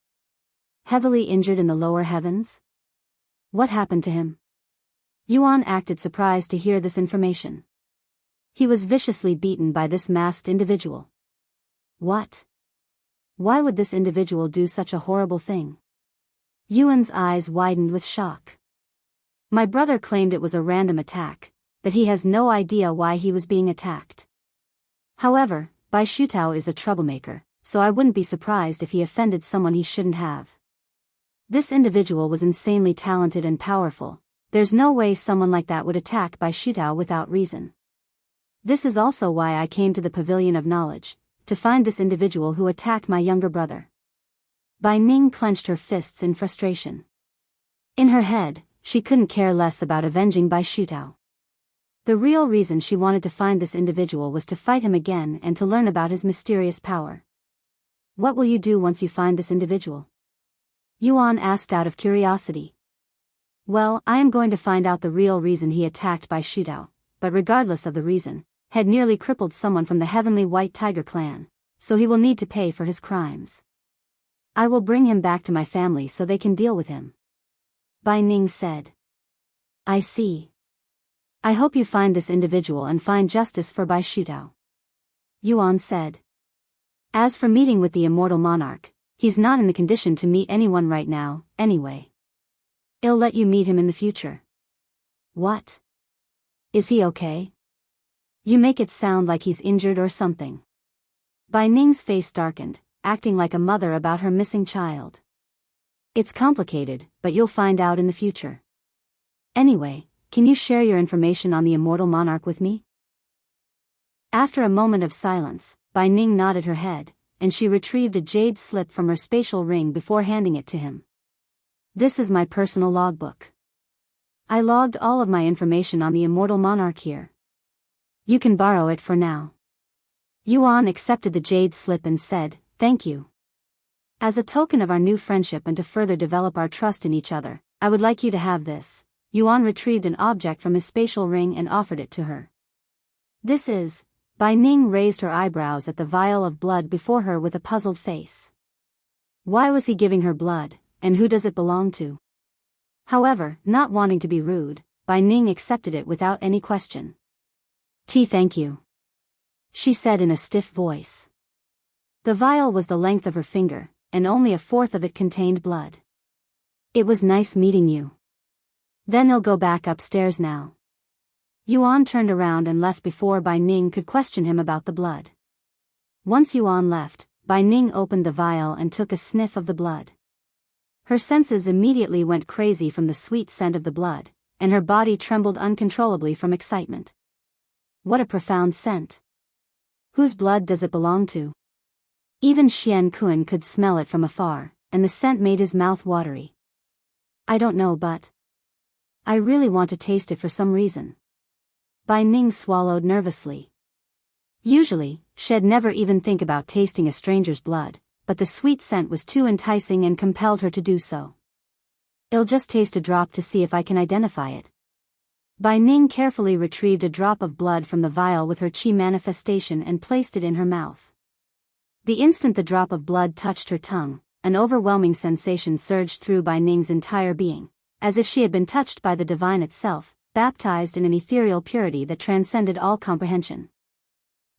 "Heavily injured in the lower heavens? What happened to him?" Yuan acted surprised to hear this information. "He was viciously beaten by this masked individual." "What? Why would this individual do such a horrible thing?" Yuan's eyes widened with shock. "My brother claimed it was a random attack, that he has no idea why he was being attacked. However, Bai Shutao is a troublemaker, so I wouldn't be surprised if he offended someone he shouldn't have. This individual was insanely talented and powerful. There's no way someone like that would attack Bai Shutao without reason. This is also why I came to the Pavilion of Knowledge, to find this individual who attacked my younger brother." Bai Ning clenched her fists in frustration. In her head, she couldn't care less about avenging Bai Shutao. The real reason she wanted to find this individual was to fight him again and to learn about his mysterious power. "What will you do once you find this individual?" Yuan asked out of curiosity. "Well, I am going to find out the real reason he attacked Bai Shutao, but regardless of the reason, had nearly crippled someone from the Heavenly White Tiger clan, so he will need to pay for his crimes. I will bring him back to my family so they can deal with him," Bai Ning said. "I see. I hope you find this individual and find justice for Bai Shutao," Yuan said. As for meeting with the Immortal Monarch, he's not in the condition to meet anyone right now, anyway. I'll let you meet him in the future. What? Is he okay? You make it sound like he's injured or something. Bai Ning's face darkened, acting like a mother about her missing child. It's complicated, but you'll find out in the future. Anyway, can you share your information on the Immortal Monarch with me? After a moment of silence, Bai Ning nodded her head, and she retrieved a jade slip from her spatial ring before handing it to him. This is my personal logbook. I logged all of my information on the Immortal Monarch here. You can borrow it for now. Yuan accepted the jade slip and said, "Thank you. As a token of our new friendship and to further develop our trust in each other, I would like you to have this." Yuan retrieved an object from his spatial ring and offered it to her. This is... Bai Ning raised her eyebrows at the vial of blood before her with a puzzled face. Why was he giving her blood, and who does it belong to? However, not wanting to be rude, Bai Ning accepted it without any question. Thank you," she said in a stiff voice. The vial was the length of her finger, and only a fourth of it contained blood. "It was nice meeting you. Then I'll go back upstairs now." Yuan turned around and left before Bai Ning could question him about the blood. Once Yuan left, Bai Ning opened the vial and took a sniff of the blood. Her senses immediately went crazy from the sweet scent of the blood, and her body trembled uncontrollably from excitement. What a profound scent. Whose blood does it belong to? Even Xianxia could smell it from afar, and the scent made his mouth watery. I don't know, but I really want to taste it for some reason. Bai Ning swallowed nervously. Usually, she'd never even think about tasting a stranger's blood, but the sweet scent was too enticing and compelled her to do so. I'll just taste a drop to see if I can identify it. Bai Ning carefully retrieved a drop of blood from the vial with her chi manifestation and placed it in her mouth. The instant the drop of blood touched her tongue, an overwhelming sensation surged through Bai Ning's entire being, as if she had been touched by the divine itself, baptized in an ethereal purity that transcended all comprehension.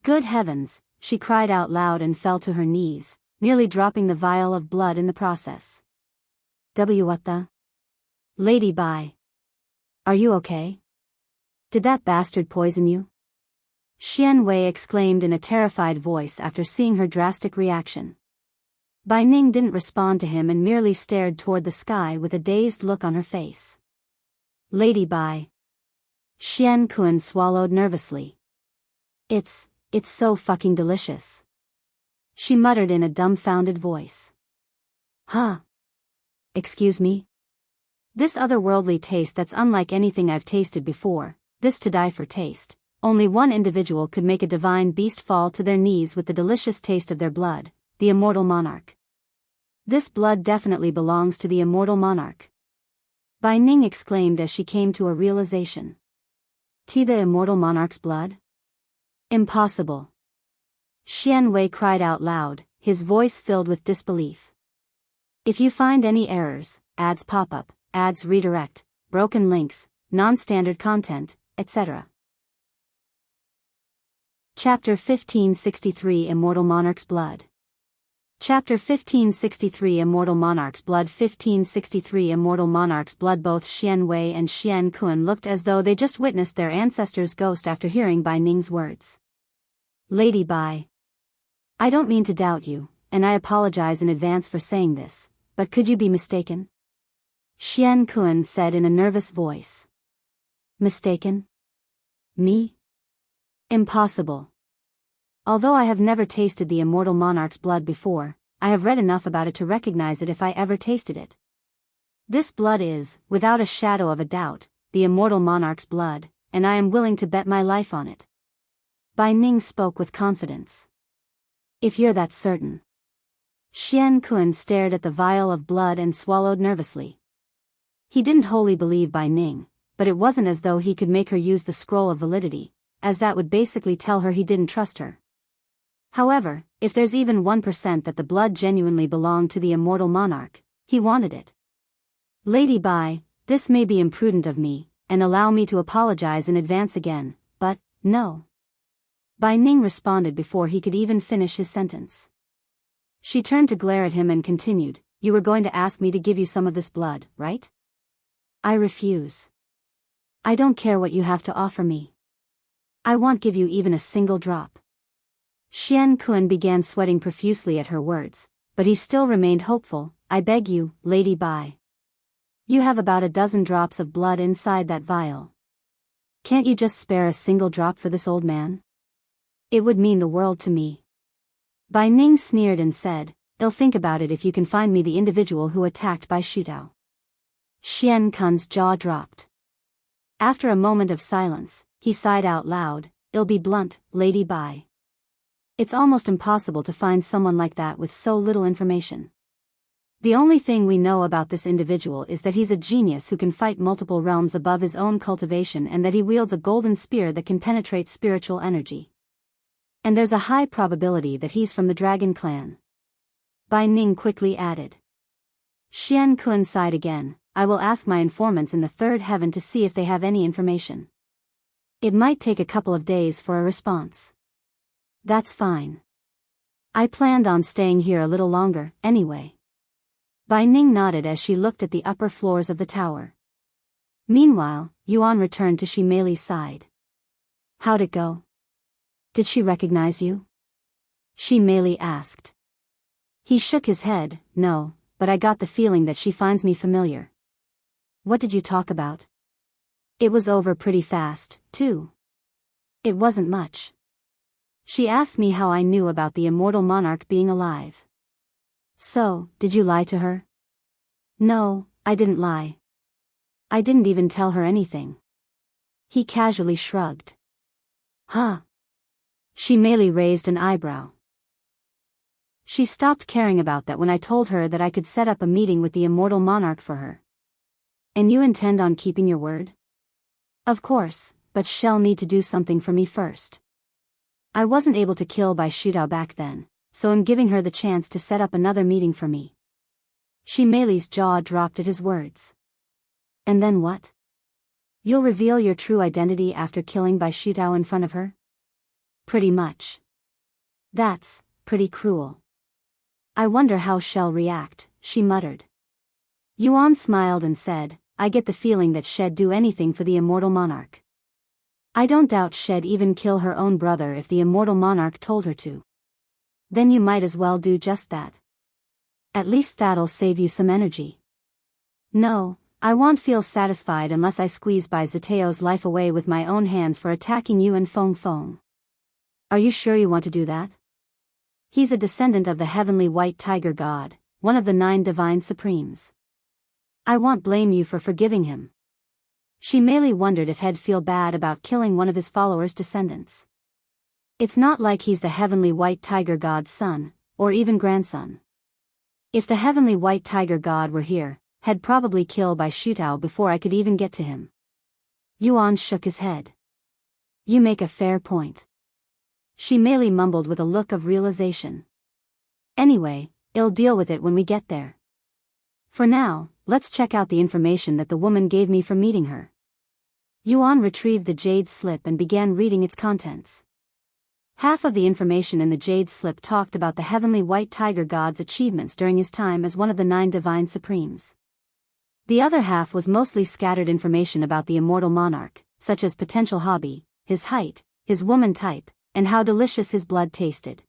Good heavens, she cried out loud and fell to her knees, nearly dropping the vial of blood in the process. What the? Lady Bai. Are you okay? Did that bastard poison you? Xianxia exclaimed in a terrified voice after seeing her drastic reaction. Bai Ning didn't respond to him and merely stared toward the sky with a dazed look on her face. Lady Bai. Xianxia swallowed nervously. It's so fucking delicious," she muttered in a dumbfounded voice. Huh? Excuse me? This otherworldly taste that's unlike anything I've tasted before, this to die for taste. Only one individual could make a divine beast fall to their knees with the delicious taste of their blood, the Immortal Monarch. This blood definitely belongs to the Immortal Monarch. Bai Ning exclaimed as she came to a realization. The Immortal Monarch's blood? Impossible. Xianxia cried out loud, his voice filled with disbelief. If you find any errors, ads pop up, ads redirect, broken links, non-standard content, etc. Chapter 1563 Immortal Monarch's Blood. Chapter 1563 Immortal Monarch's Blood. 1563 Immortal Monarch's Blood. Both Xianxia and Xianxia looked as though they just witnessed their ancestor's ghost after hearing Bai Ning's words. Lady Bai. I don't mean to doubt you, and I apologize in advance for saying this, but could you be mistaken? Xianxia said in a nervous voice. Mistaken? Me? Impossible. Although I have never tasted the Immortal Monarch's blood before, I have read enough about it to recognize it if I ever tasted it. This blood is, without a shadow of a doubt, the Immortal Monarch's blood, and I am willing to bet my life on it. Bai Ning spoke with confidence. If you're that certain. Xianxia stared at the vial of blood and swallowed nervously. He didn't wholly believe Bai Ning, but it wasn't as though he could make her use the scroll of validity, as that would basically tell her he didn't trust her. However, if there's even 1% that the blood genuinely belonged to the Immortal Monarch, he wanted it. Lady Bai, this may be imprudent of me, and allow me to apologize in advance again, but, no. Bai Ning responded before he could even finish his sentence. She turned to glare at him and continued, "You were going to ask me to give you some of this blood, right? I refuse. I don't care what you have to offer me. I won't give you even a single drop." Xian Kun began sweating profusely at her words, but he still remained hopeful. "I beg you, Lady Bai. You have about a dozen drops of blood inside that vial. Can't you just spare a single drop for this old man? It would mean the world to me." Bai Ning sneered and said, "I'll think about it if you can find me the individual who attacked Bai Shutao." Xian Kun's jaw dropped. After a moment of silence, he sighed out loud, "I'll be blunt, Lady Bai. It's almost impossible to find someone like that with so little information. The only thing we know about this individual is that he's a genius who can fight multiple realms above his own cultivation and that he wields a golden spear that can penetrate spiritual energy. And there's a high probability that he's from the Dragon Clan." Bai Ning quickly added. Xian Kun sighed again, "I will ask my informants in the third heaven to see if they have any information. It might take a couple of days for a response." "That's fine. I planned on staying here a little longer, anyway." Bai Ning nodded as she looked at the upper floors of the tower. Meanwhile, Yuan returned to Shimei's side. "How'd it go? Did she recognize you?" Shimei asked. He shook his head, "No, but I got the feeling that she finds me familiar." "What did you talk about?" "It was over pretty fast, too. It wasn't much. She asked me how I knew about the Immortal Monarch being alive." "So, did you lie to her?" "No, I didn't lie. I didn't even tell her anything." He casually shrugged. "Huh?" Shimei raised an eyebrow. "She stopped caring about that when I told her that I could set up a meeting with the Immortal Monarch for her." "And you intend on keeping your word?" "Of course, but she'll need to do something for me first. I wasn't able to kill Bai Shutao back then, so I'm giving her the chance to set up another meeting for me." Shimei's jaw dropped at his words. "And then what? You'll reveal your true identity after killing Bai Shutao in front of her?" "Pretty much. That's pretty cruel. I wonder how she'll react," she muttered. Yuan smiled and said, "I get the feeling that she'd do anything for the Immortal Monarch. I don't doubt she'd even kill her own brother if the Immortal Monarch told her to." "Then you might as well do just that. At least that'll save you some energy." "No, I won't feel satisfied unless I squeeze Bai Zetao's life away with my own hands for attacking you and Feng Feng." "Are you sure you want to do that? He's a descendant of the heavenly white tiger god, one of the 9 divine supremes. I won't blame you for forgiving him." Shimei wondered if he'd feel bad about killing one of his followers' descendants. It's not like he's the heavenly white tiger god's son, or even grandson. If the heavenly white tiger god were here, he'd probably kill Bai Shutao before I could even get to him. Yuan shook his head. "You make a fair point." Shimei mumbled with a look of realization. "Anyway, I'll deal with it when we get there. For now, let's check out the information that the woman gave me from meeting her." Yuan retrieved the jade slip and began reading its contents. Half of the information in the jade slip talked about the heavenly white tiger god's achievements during his time as one of the 9 divine supremes. The other half was mostly scattered information about the Immortal Monarch, such as potential hobby, his height, his woman type, and how delicious his blood tasted.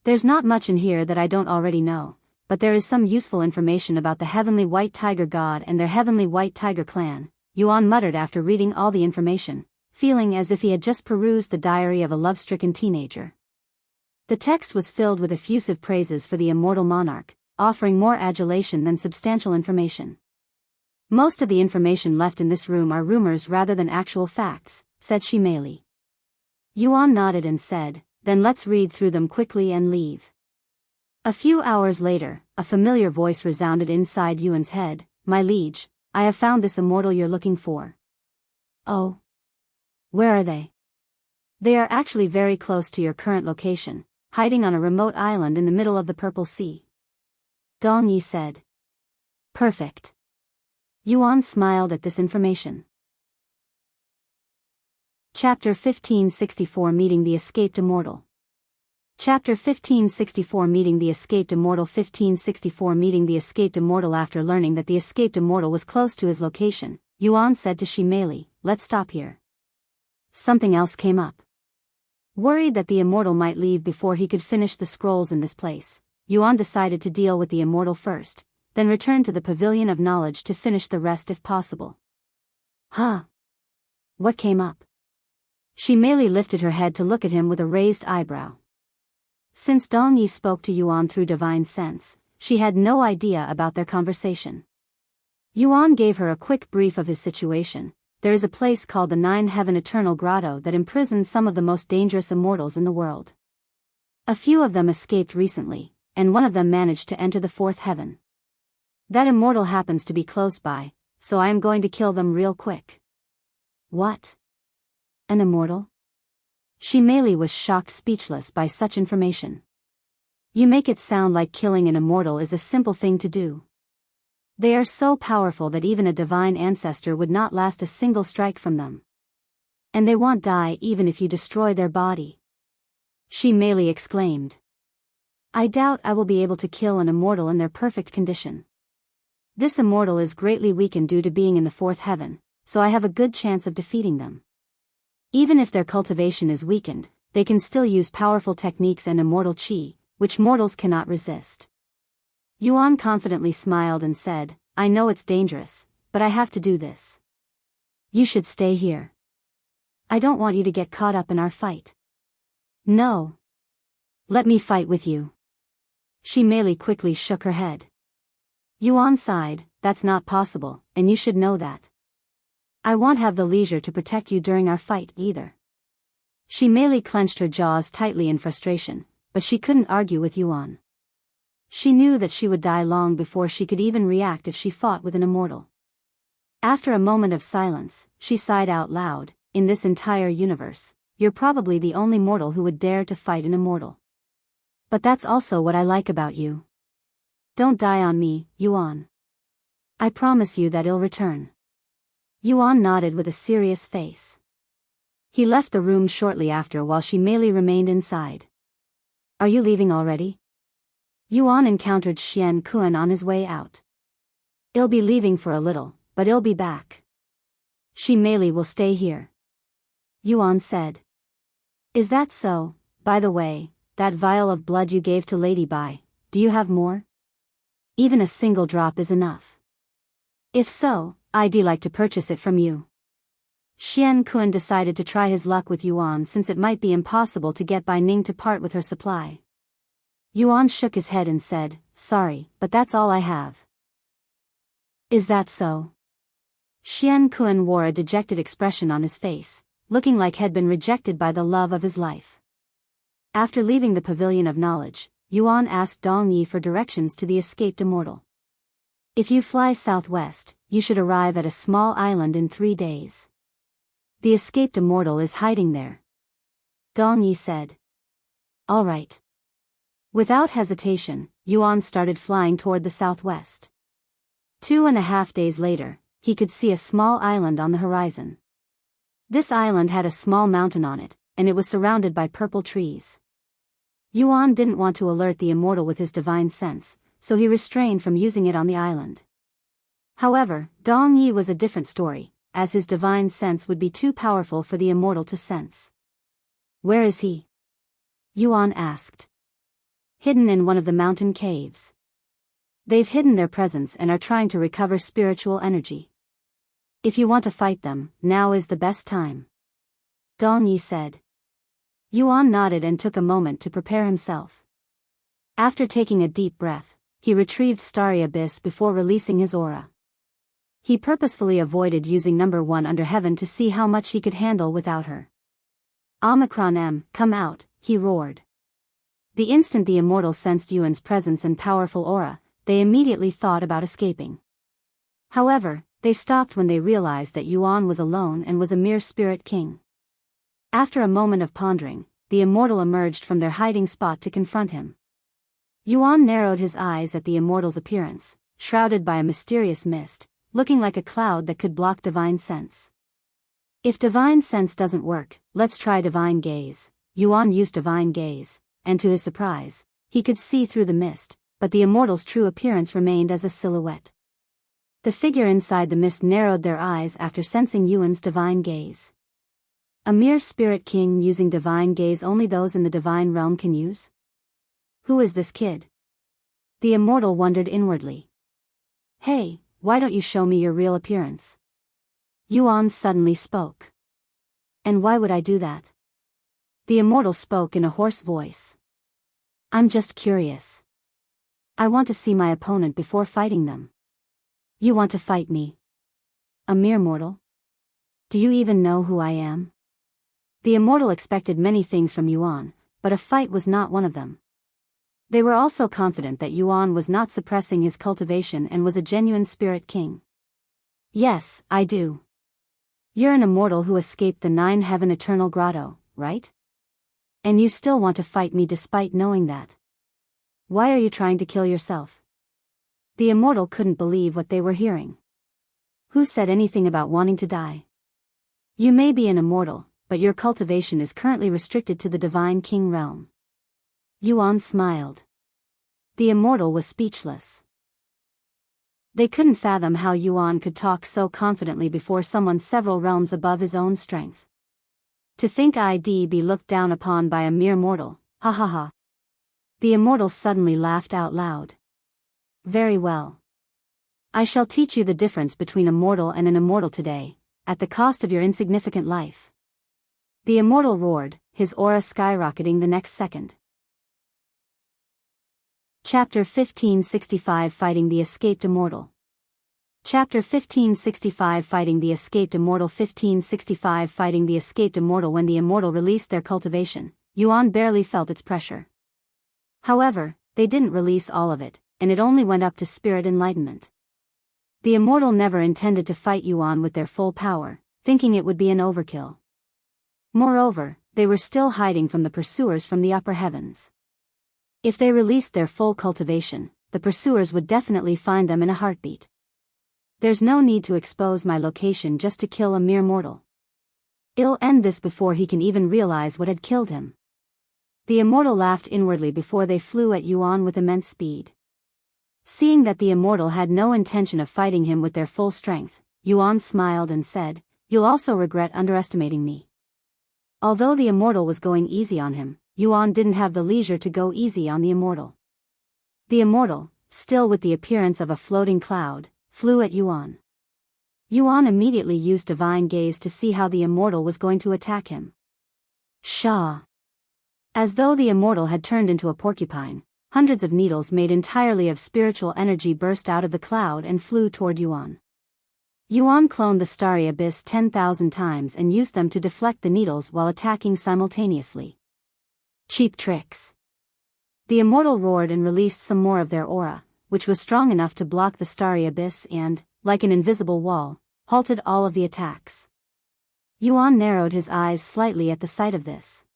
There's not much in here that I don't already know, but there is some useful information about the heavenly white tiger god and their heavenly white tiger clan, Yuan muttered after reading all the information, feeling as if he had just perused the diary of a love-stricken teenager. The text was filled with effusive praises for the Immortal Monarch, offering more adulation than substantial information. "Most of the information left in this room are rumors rather than actual facts," said Shimei. Yuan nodded and said, "Then let's read through them quickly and leave." A few hours later, a familiar voice resounded inside Yuan's head, "My liege, I have found this immortal you're looking for." "Oh? Where are they?" "They are actually very close to your current location, hiding on a remote island in the middle of the Purple Sea," Dong Yi said. "Perfect." Yuan smiled at this information. Chapter 1564 Meeting the Escaped Immortal. Chapter 1564 Meeting the Escaped Immortal 1564 Meeting the Escaped Immortal After learning that the escaped immortal was close to his location, Yuan said to Ximeli, "Let's stop here." Something else came up. Worried that the immortal might leave before he could finish the scrolls in this place, Yuan decided to deal with the immortal first, then return to the Pavilion of Knowledge to finish the rest if possible. Huh? What came up? Ximeli lifted her head to look at him with a raised eyebrow. Since Dong Yi spoke to Yuan through divine sense, she had no idea about their conversation. Yuan gave her a quick brief of his situation. There is a place called the Nine Heaven Eternal Grotto that imprisons some of the most dangerous immortals in the world. A few of them escaped recently, and one of them managed to enter the fourth heaven. That immortal happens to be close by, so I am going to kill them real quick. What? An immortal? Ximeli was shocked speechless by such information. You make it sound like killing an immortal is a simple thing to do. They are so powerful that even a divine ancestor would not last a single strike from them. And they won't die even if you destroy their body. Ximeli exclaimed. I doubt I will be able to kill an immortal in their perfect condition. This immortal is greatly weakened due to being in the fourth heaven, so I have a good chance of defeating them. Even if their cultivation is weakened, they can still use powerful techniques and immortal chi, which mortals cannot resist. Yuan confidently smiled and said, I know it's dangerous, but I have to do this. You should stay here. I don't want you to get caught up in our fight. No. Let me fight with you. Ximeli quickly shook her head. Yuan sighed, that's not possible, and you should know that. I won't have the leisure to protect you during our fight either. Ximeli clenched her jaws tightly in frustration, but she couldn't argue with Yuan. She knew that she would die long before she could even react if she fought with an immortal. After a moment of silence, she sighed out loud, in this entire universe, you're probably the only mortal who would dare to fight an immortal. But that's also what I like about you. Don't die on me, Yuan. I promise you that I'll return. Yuan nodded with a serious face. He left the room shortly after while Ximeli remained inside. Are you leaving already? Yuan encountered Xianxia on his way out. I'll be leaving for a little, but I'll be back. Ximeli will stay here. Yuan said. Is that so? By the way, that vial of blood you gave to Lady Bai, do you have more? Even a single drop is enough. If so, I'd like to purchase it from you. Xianxia decided to try his luck with Yuan since it might be impossible to get Bai Ning to part with her supply. Yuan shook his head and said, sorry, but that's all I have. Is that so? Xianxia wore a dejected expression on his face, looking like he'd been rejected by the love of his life. After leaving the Pavilion of Knowledge, Yuan asked Dong Yi for directions to the escaped immortal. If you fly southwest, you should arrive at a small island in 3 days. The escaped immortal is hiding there. Dong Yi said. All right. Without hesitation, Yuan started flying toward the southwest. 2.5 days later, he could see a small island on the horizon. This island had a small mountain on it, and it was surrounded by purple trees. Yuan didn't want to alert the immortal with his divine sense, so he restrained from using it on the island. However, Dong Yi was a different story, as his divine sense would be too powerful for the immortal to sense. Where is he? Yuan asked. Hidden in one of the mountain caves. They've hidden their presence and are trying to recover spiritual energy. If you want to fight them, now is the best time. Dong Yi said. Yuan nodded and took a moment to prepare himself. After taking a deep breath, he retrieved Starry Abyss before releasing his aura. He purposefully avoided using number 1 under heaven to see how much he could handle without her. Omicron M, come out, he roared. The instant the immortal sensed Yuan's presence and powerful aura, they immediately thought about escaping. However, they stopped when they realized that Yuan was alone and was a mere spirit king. After a moment of pondering, the immortal emerged from their hiding spot to confront him. Yuan narrowed his eyes at the immortal's appearance, shrouded by a mysterious mist, looking like a cloud that could block divine sense. If divine sense doesn't work, let's try divine gaze. Yuan used divine gaze, and to his surprise, he could see through the mist, but the Immortal's true appearance remained as a silhouette. The figure inside the mist narrowed their eyes after sensing Yuan's divine gaze. A mere spirit king using divine gaze only those in the divine realm can use? Who is this kid? The Immortal wondered inwardly. Hey, why don't you show me your real appearance? Yuan suddenly spoke. And why would I do that? The Immortal spoke in a hoarse voice. I'm just curious. I want to see my opponent before fighting them. You want to fight me? A mere mortal? Do you even know who I am? The Immortal expected many things from Yuan, but a fight was not one of them. They were also confident that Yuan was not suppressing his cultivation and was a genuine spirit king. Yes, I do. You're an immortal who escaped the 9-heaven eternal grotto, right? And you still want to fight me despite knowing that. Why are you trying to kill yourself? The Immortal couldn't believe what they were hearing. Who said anything about wanting to die? You may be an immortal, but your cultivation is currently restricted to the Divine King realm. Yuan smiled. The Immortal was speechless. They couldn't fathom how Yuan could talk so confidently before someone several realms above his own strength. To think I'd be looked down upon by a mere mortal, ha ha ha. The Immortal suddenly laughed out loud. Very well. I shall teach you the difference between a mortal and an immortal today, at the cost of your insignificant life. The Immortal roared, his aura skyrocketing the next second. Chapter 1565 Fighting the Escaped Immortal. Chapter 1565 Fighting the Escaped Immortal. 1565 Fighting the Escaped Immortal. When the Immortal released their cultivation, Yuan barely felt its pressure. However, they didn't release all of it, and it only went up to spirit enlightenment. The Immortal never intended to fight Yuan with their full power, thinking it would be an overkill. Moreover, they were still hiding from the pursuers from the upper heavens. If they released their full cultivation, the pursuers would definitely find them in a heartbeat. There's no need to expose my location just to kill a mere mortal. It'll end this before he can even realize what had killed him. The Immortal laughed inwardly before they flew at Yuan with immense speed. Seeing that the Immortal had no intention of fighting him with their full strength, Yuan smiled and said, "You'll also regret underestimating me." Although the Immortal was going easy on him, Yuan didn't have the leisure to go easy on the Immortal. The Immortal, still with the appearance of a floating cloud, flew at Yuan. Yuan immediately used Divine Gaze to see how the Immortal was going to attack him. Shaw! As though the Immortal had turned into a porcupine, hundreds of needles made entirely of spiritual energy burst out of the cloud and flew toward Yuan. Yuan cloned the starry abyss 10,000 times and used them to deflect the needles while attacking simultaneously. Cheap tricks. The Immortal roared and released some more of their aura, which was strong enough to block the starry abyss and, like an invisible wall, halted all of the attacks. Yuan narrowed his eyes slightly at the sight of this.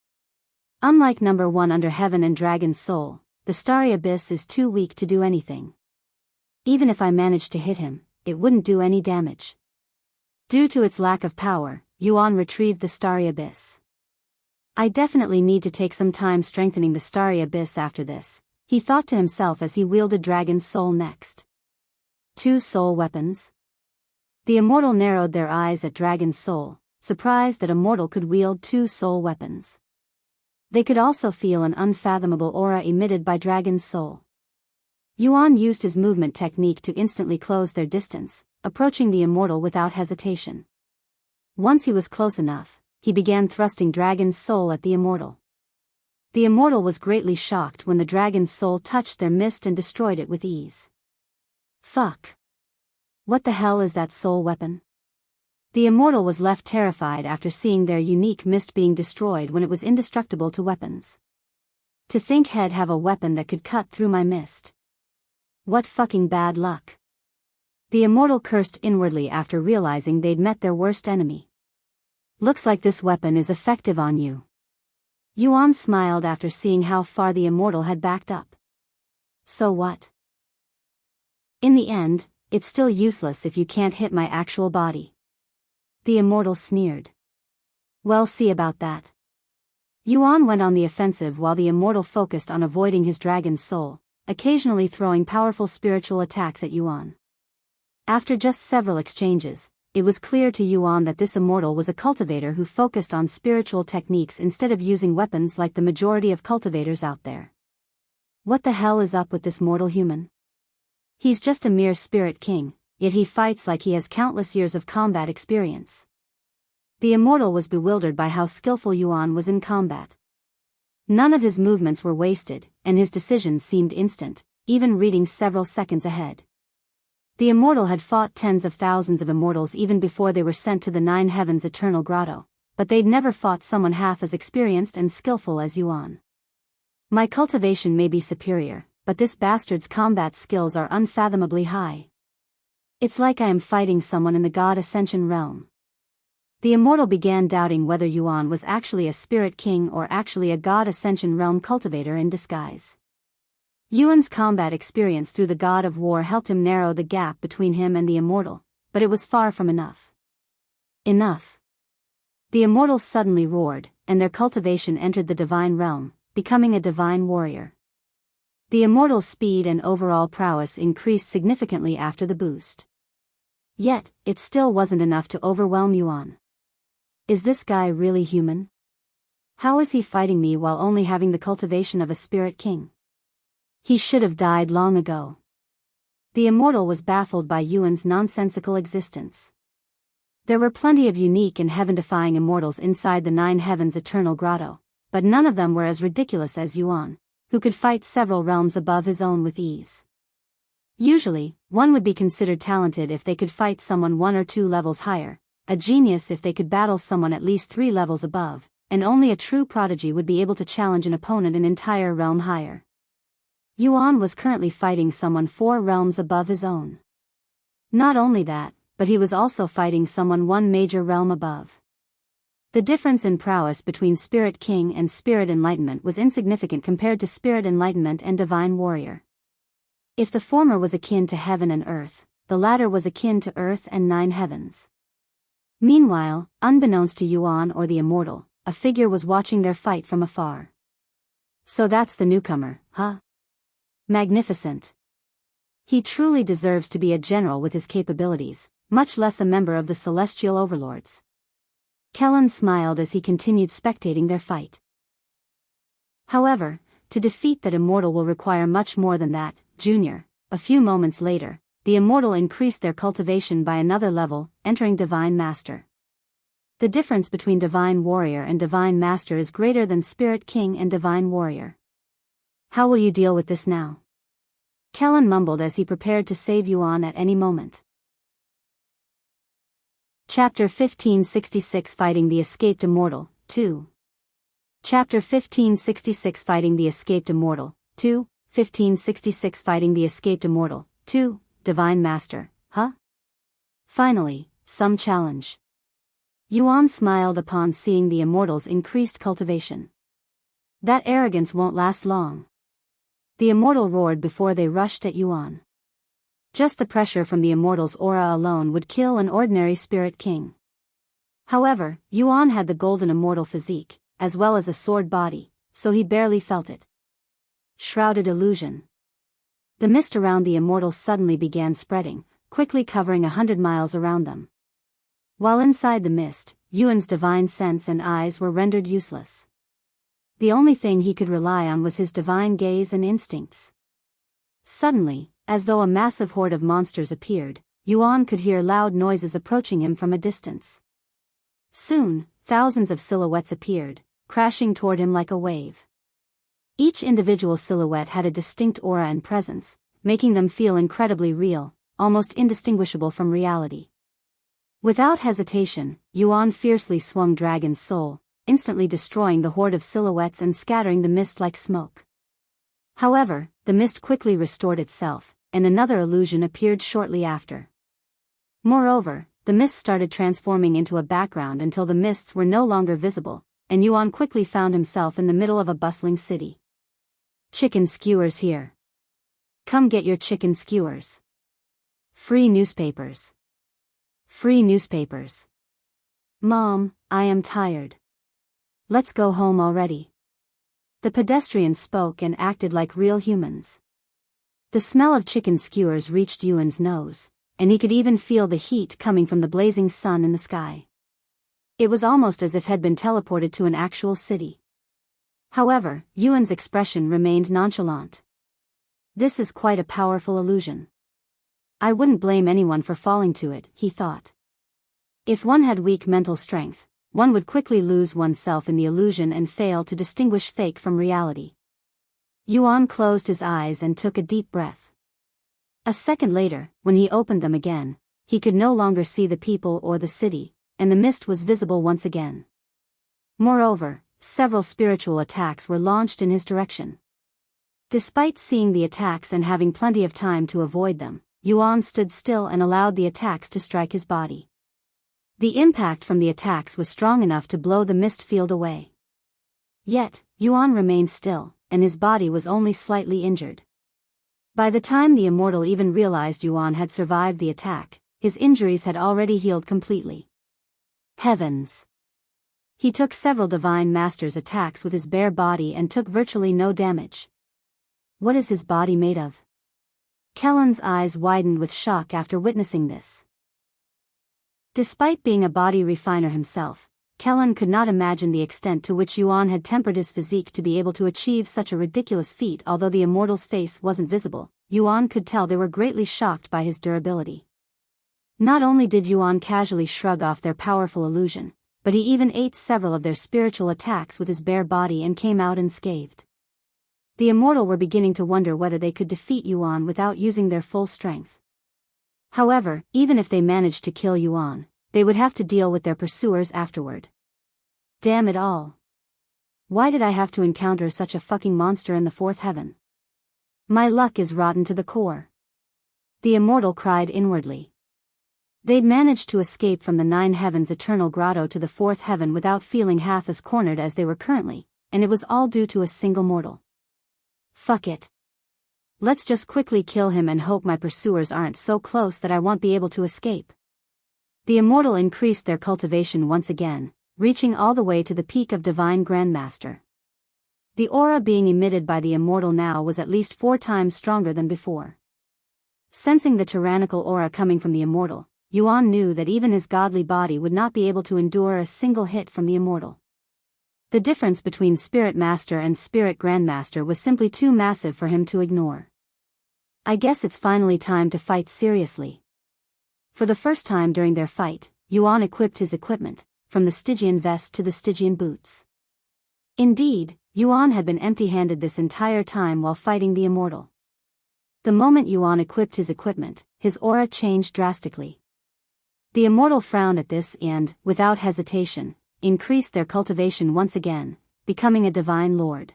Unlike number 1 under heaven and dragon's soul, the starry abyss is too weak to do anything. Even if I managed to hit him, it wouldn't do any damage. Due to its lack of power, Yuan retrieved the starry abyss. I definitely need to take some time strengthening the starry abyss after this, he thought to himself as he wielded Dragon's Soul next. 2 soul weapons? The Immortal narrowed their eyes at Dragon's Soul, surprised that a mortal could wield 2 soul weapons. They could also feel an unfathomable aura emitted by Dragon's Soul. Yuan used his movement technique to instantly close their distance, approaching the Immortal without hesitation. Once he was close enough, he began thrusting Dragon's Soul at the Immortal. The Immortal was greatly shocked when the Dragon's Soul touched their mist and destroyed it with ease. Fuck. What the hell is that soul weapon? The Immortal was left terrified after seeing their unique mist being destroyed when it was indestructible to weapons. To think he'd have a weapon that could cut through my mist. What fucking bad luck. The Immortal cursed inwardly after realizing they'd met their worst enemy. Looks like this weapon is effective on you. Yuan smiled after seeing how far the Immortal had backed up. So what? In the end, it's still useless if you can't hit my actual body. The Immortal sneered. Well, see about that. Yuan went on the offensive while the Immortal focused on avoiding his dragon's soul, occasionally throwing powerful spiritual attacks at Yuan. After just several exchanges, it was clear to Yuan that this Immortal was a cultivator who focused on spiritual techniques instead of using weapons like the majority of cultivators out there. What the hell is up with this mortal human? He's just a mere spirit king, yet he fights like he has countless years of combat experience. The Immortal was bewildered by how skillful Yuan was in combat. None of his movements were wasted, and his decisions seemed instant, even reading several seconds ahead. The Immortal had fought tens of thousands of immortals even before they were sent to the Nine Heavens' Eternal Grotto, but they'd never fought someone half as experienced and skillful as Yuan. My cultivation may be superior, but this bastard's combat skills are unfathomably high. It's like I am fighting someone in the God Ascension realm. The Immortal began doubting whether Yuan was actually a spirit king or actually a God Ascension realm cultivator in disguise. Yuan's combat experience through the God of War helped him narrow the gap between him and the Immortal, but it was far from enough. Enough! The Immortals suddenly roared, and their cultivation entered the divine realm, becoming a divine warrior. The Immortal's speed and overall prowess increased significantly after the boost. Yet, it still wasn't enough to overwhelm Yuan. Is this guy really human? How is he fighting me while only having the cultivation of a spirit king? He should have died long ago. The Immortal was baffled by Yuan's nonsensical existence. There were plenty of unique and heaven-defying immortals inside the Nine Heavens' Eternal Grotto, but none of them were as ridiculous as Yuan, who could fight several realms above his own with ease. Usually, one would be considered talented if they could fight someone 1 or 2 levels higher, a genius if they could battle someone at least 3 levels above, and only a true prodigy would be able to challenge an opponent an entire realm higher. Yuan was currently fighting someone 4 realms above his own. Not only that, but he was also fighting someone 1 major realm above. The difference in prowess between Spirit King and Spirit Enlightenment was insignificant compared to Spirit Enlightenment and Divine Warrior. If the former was akin to heaven and earth, the latter was akin to earth and 9 heavens. Meanwhile, unbeknownst to Yuan or the Immortal, a figure was watching their fight from afar. So that's the newcomer, huh? Magnificent. He truly deserves to be a general with his capabilities, much less a member of the celestial overlords. Kellen smiled as he continued spectating their fight. However, to defeat that Immortal will require much more than that, Junior. A few moments later, the Immortal increased their cultivation by another level, entering Divine Master. The difference between Divine Warrior and Divine Master is greater than Spirit King and Divine Warrior. How will you deal with this now? Kellen mumbled as he prepared to save Yuan at any moment. Chapter 1566 Fighting the Escaped Immortal, 2. Chapter 1566 Fighting the Escaped Immortal, 2. 1566 Fighting the Escaped Immortal, 2. Divine Master, huh? Finally, some challenge. Yuan smiled upon seeing the Immortal's increased cultivation. That arrogance won't last long. The Immortal roared before they rushed at Yuan. Just the pressure from the Immortal's aura alone would kill an ordinary Spirit King. However, Yuan had the golden Immortal physique, as well as a sword body, so he barely felt it. Shrouded illusion. The mist around the Immortals suddenly began spreading, quickly covering 100 miles around them. While inside the mist, Yuan's divine sense and eyes were rendered useless. The only thing he could rely on was his divine gaze and instincts. Suddenly, as though a massive horde of monsters appeared, Yuan could hear loud noises approaching him from a distance. Soon, thousands of silhouettes appeared, crashing toward him like a wave. Each individual silhouette had a distinct aura and presence, making them feel incredibly real, almost indistinguishable from reality. Without hesitation, Yuan fiercely swung Dragon's Soul, instantly destroying the horde of silhouettes and scattering the mist like smoke. However, the mist quickly restored itself, and another illusion appeared shortly after. Moreover, the mist started transforming into a background until the mists were no longer visible, and Yuan quickly found himself in the middle of a bustling city. Chicken skewers here. Come get your chicken skewers. Free newspapers. Free newspapers. Mom, I am tired. Let's go home already. The pedestrians spoke and acted like real humans. The smell of chicken skewers reached Yuan's nose, and he could even feel the heat coming from the blazing sun in the sky. It was almost as if had been teleported to an actual city. However, Yuan's expression remained nonchalant. This is quite a powerful illusion. I wouldn't blame anyone for falling to it, he thought. If one had weak mental strength, one would quickly lose oneself in the illusion and fail to distinguish fake from reality. Yuan closed his eyes and took a deep breath. A second later, when he opened them again, he could no longer see the people or the city, and the mist was visible once again. Moreover, several spiritual attacks were launched in his direction. Despite seeing the attacks and having plenty of time to avoid them, Yuan stood still and allowed the attacks to strike his body. The impact from the attacks was strong enough to blow the mist field away. Yet, Yuan remained still, and his body was only slightly injured. By the time the Immortal even realized Yuan had survived the attack, his injuries had already healed completely. Heavens! He took several Divine Master's attacks with his bare body and took virtually no damage. What is his body made of? Kellen's eyes widened with shock after witnessing this. Despite being a body refiner himself, Kellen could not imagine the extent to which Yuan had tempered his physique to be able to achieve such a ridiculous feat. Although the Immortal's face wasn't visible, Yuan could tell they were greatly shocked by his durability. Not only did Yuan casually shrug off their powerful illusion, but he even ate several of their spiritual attacks with his bare body and came out unscathed. The Immortal were beginning to wonder whether they could defeat Yuan without using their full strength. However, even if they managed to kill Yuan, they would have to deal with their pursuers afterward. Damn it all. Why did I have to encounter such a fucking monster in the fourth heaven? My luck is rotten to the core. The Immortal cried inwardly. They'd managed to escape from the 9 heavens eternal grotto to the 4th heaven without feeling half as cornered as they were currently, and it was all due to a single mortal. Fuck it. Let's just quickly kill him and hope my pursuers aren't so close that I won't be able to escape. The Immortal increased their cultivation once again, reaching all the way to the peak of Divine Grandmaster. The aura being emitted by the Immortal now was at least 4 times stronger than before. Sensing the tyrannical aura coming from the Immortal, Yuan knew that even his godly body would not be able to endure a single hit from the Immortal. The difference between Spirit Master and Spirit Grandmaster was simply too massive for him to ignore. I guess it's finally time to fight seriously. For the first time during their fight, Yuan equipped his equipment, from the Stygian vest to the Stygian boots. Indeed, Yuan had been empty-handed this entire time while fighting the Immortal. The moment Yuan equipped his equipment, his aura changed drastically. The Immortal frowned at this and, without hesitation, increased their cultivation once again, becoming a Divine Lord.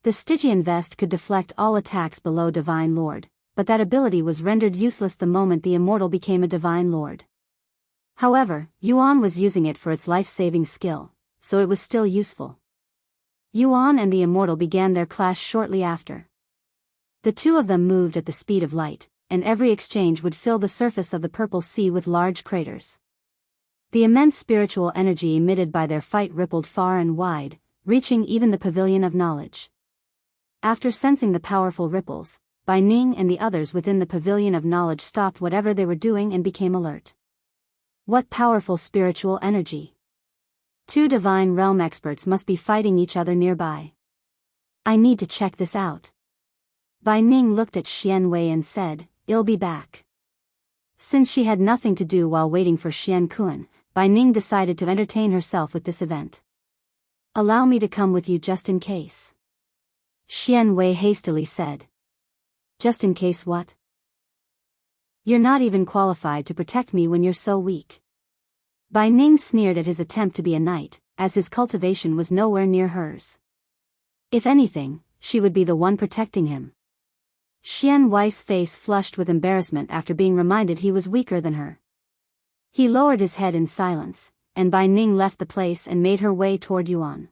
The Stygian vest could deflect all attacks below Divine Lord, but that ability was rendered useless the moment the Immortal became a Divine Lord. However, Yuan was using it for its life-saving skill, so it was still useful. Yuan and the Immortal began their clash shortly after. The two of them moved at the speed of light, and every exchange would fill the surface of the purple sea with large craters. The immense spiritual energy emitted by their fight rippled far and wide, reaching even the Pavilion of Knowledge. After sensing the powerful ripples, Bai Ning and the others within the Pavilion of Knowledge stopped whatever they were doing and became alert. What powerful spiritual energy! 2 Divine Realm experts must be fighting each other nearby. I need to check this out. Bai Ning looked at Xianxia and said, "I'll be back." Since she had nothing to do while waiting for Xianxia, Bai Ning decided to entertain herself with this event. "Allow me to come with you just in case." Xianxia hastily said. "Just in case what?" "You're not even qualified to protect me when you're so weak." Bai Ning sneered at his attempt to be a knight, as his cultivation was nowhere near hers. If anything, she would be the one protecting him. Xianxia's face flushed with embarrassment after being reminded he was weaker than her. He lowered his head in silence, and Bai Ning left the place and made her way toward Yuan.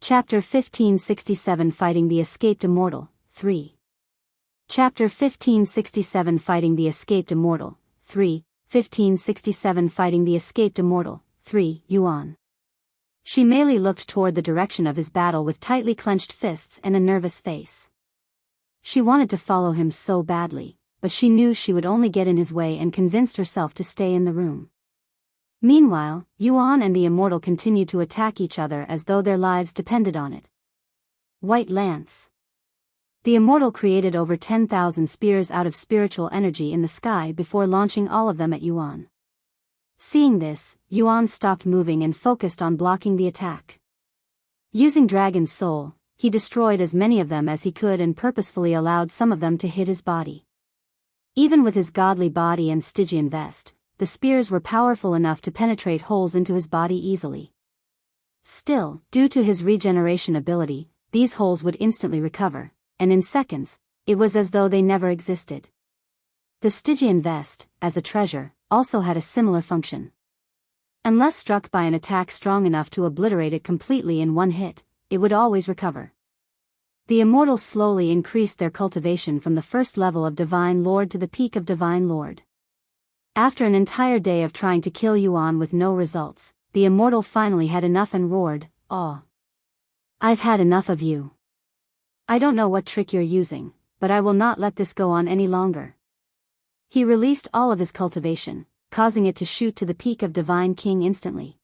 Chapter 1567 Fighting the Escaped Immortal, 3. Chapter 1567 Fighting the Escaped Immortal, 3. 1567 Fighting the Escaped Immortal, 3. Yuan. She merely looked toward the direction of his battle with tightly clenched fists and a nervous face. She wanted to follow him so badly, but she knew she would only get in his way and convinced herself to stay in the room. Meanwhile, Yuan and the Immortal continued to attack each other as though their lives depended on it. White Lance. The Immortal created over 10,000 spears out of spiritual energy in the sky before launching all of them at Yuan. Seeing this, Yuan stopped moving and focused on blocking the attack. Using Dragon's Soul, he destroyed as many of them as he could and purposefully allowed some of them to hit his body. Even with his godly body and Stygian vest, the spears were powerful enough to penetrate holes into his body easily. Still, due to his regeneration ability, these holes would instantly recover, and in seconds, it was as though they never existed. The Stygian vest, as a treasure, also had a similar function. Unless struck by an attack strong enough to obliterate it completely in one hit, it would always recover. The Immortals slowly increased their cultivation from the first level of Divine Lord to the peak of Divine Lord. After an entire day of trying to kill Yuan with no results, the Immortal finally had enough and roared, "Oh! I've had enough of you. I don't know what trick you're using, but I will not let this go on any longer." He released all of his cultivation, causing it to shoot to the peak of Divine King instantly.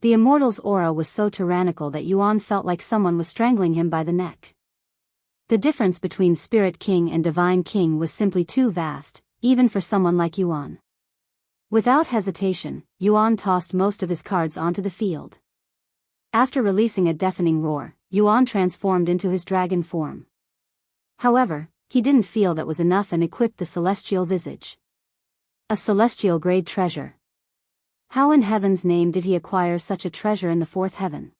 The Immortal's aura was so tyrannical that Yuan felt like someone was strangling him by the neck. The difference between Spirit King and Divine King was simply too vast, even for someone like Yuan. Without hesitation, Yuan tossed most of his cards onto the field. After releasing a deafening roar, Yuan transformed into his dragon form. However, he didn't feel that was enough and equipped the celestial visage. A celestial grade treasure. How in heaven's name did he acquire such a treasure in the fourth heaven?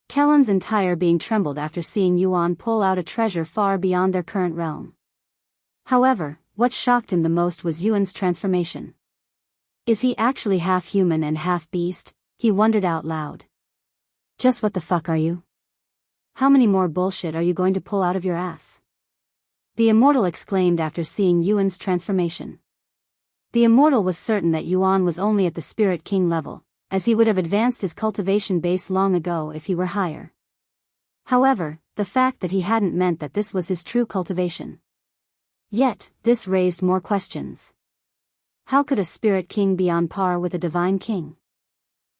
Kellen's entire being trembled after seeing Yuan pull out a treasure far beyond their current realm. However, what shocked him the most was Yuan's transformation. Is he actually half human and half beast? He wondered out loud. Just what the fuck are you? How many more bullshit are you going to pull out of your ass? The Immortal exclaimed after seeing Yuan's transformation. The Immortal was certain that Yuan was only at the Spirit King level, as he would have advanced his cultivation base long ago if he were higher. However, the fact that he hadn't meant that this was his true cultivation. Yet, this raised more questions. How could a Spirit King be on par with a Divine King?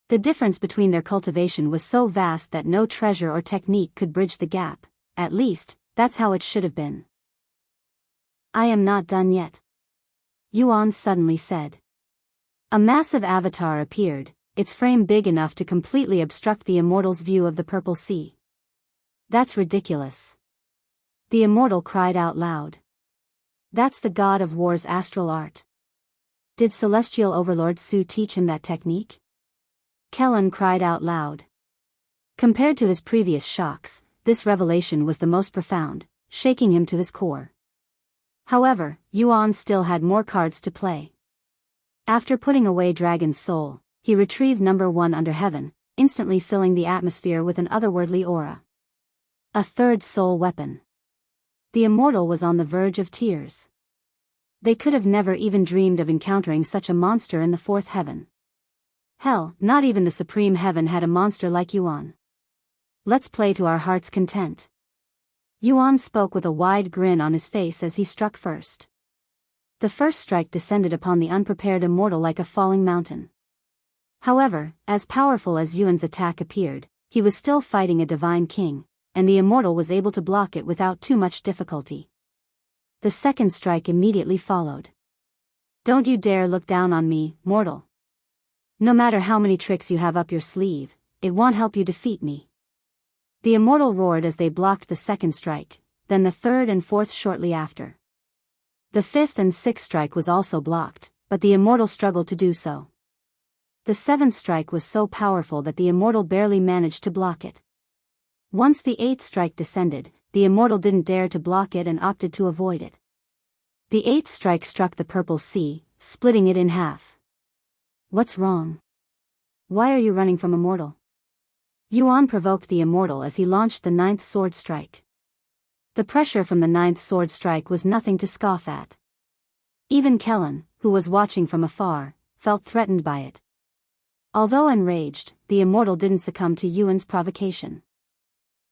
The difference between their cultivation was so vast that no treasure or technique could bridge the gap, at least, that's how it should have been. I am not done yet. Yuan suddenly said. A massive avatar appeared, its frame big enough to completely obstruct the Immortal's view of the Purple Sea. That's ridiculous. The Immortal cried out loud. That's the god of war's astral art. Did Celestial Overlord Su teach him that technique? Kellen cried out loud. Compared to his previous shocks, this revelation was the most profound, shaking him to his core. However, Yuan still had more cards to play. After putting away Dragon's Soul, he retrieved number 1 under heaven, instantly filling the atmosphere with an otherworldly aura. A third soul weapon. The Immortal was on the verge of tears. They could have never even dreamed of encountering such a monster in the fourth heaven. Hell, not even the supreme heaven had a monster like Yuan. Let's play to our heart's content. Yuan spoke with a wide grin on his face as he struck first. The first strike descended upon the unprepared Immortal like a falling mountain. However, as powerful as Yuan's attack appeared, he was still fighting a Divine King, and the Immortal was able to block it without too much difficulty. The second strike immediately followed. Don't you dare look down on me, mortal. No matter how many tricks you have up your sleeve, it won't help you defeat me. The Immortal roared as they blocked the second strike, then the third and fourth shortly after. The fifth and sixth strike was also blocked, but the Immortal struggled to do so. The seventh strike was so powerful that the Immortal barely managed to block it. Once the eighth strike descended, the Immortal didn't dare to block it and opted to avoid it. The eighth strike struck the Purple Sea, splitting it in half. What's wrong? Why are you running from Immortal? Yuan provoked the Immortal as he launched the ninth sword strike. The pressure from the ninth sword strike was nothing to scoff at. Even Kellen, who was watching from afar, felt threatened by it. Although enraged, the Immortal didn't succumb to Yuan's provocation.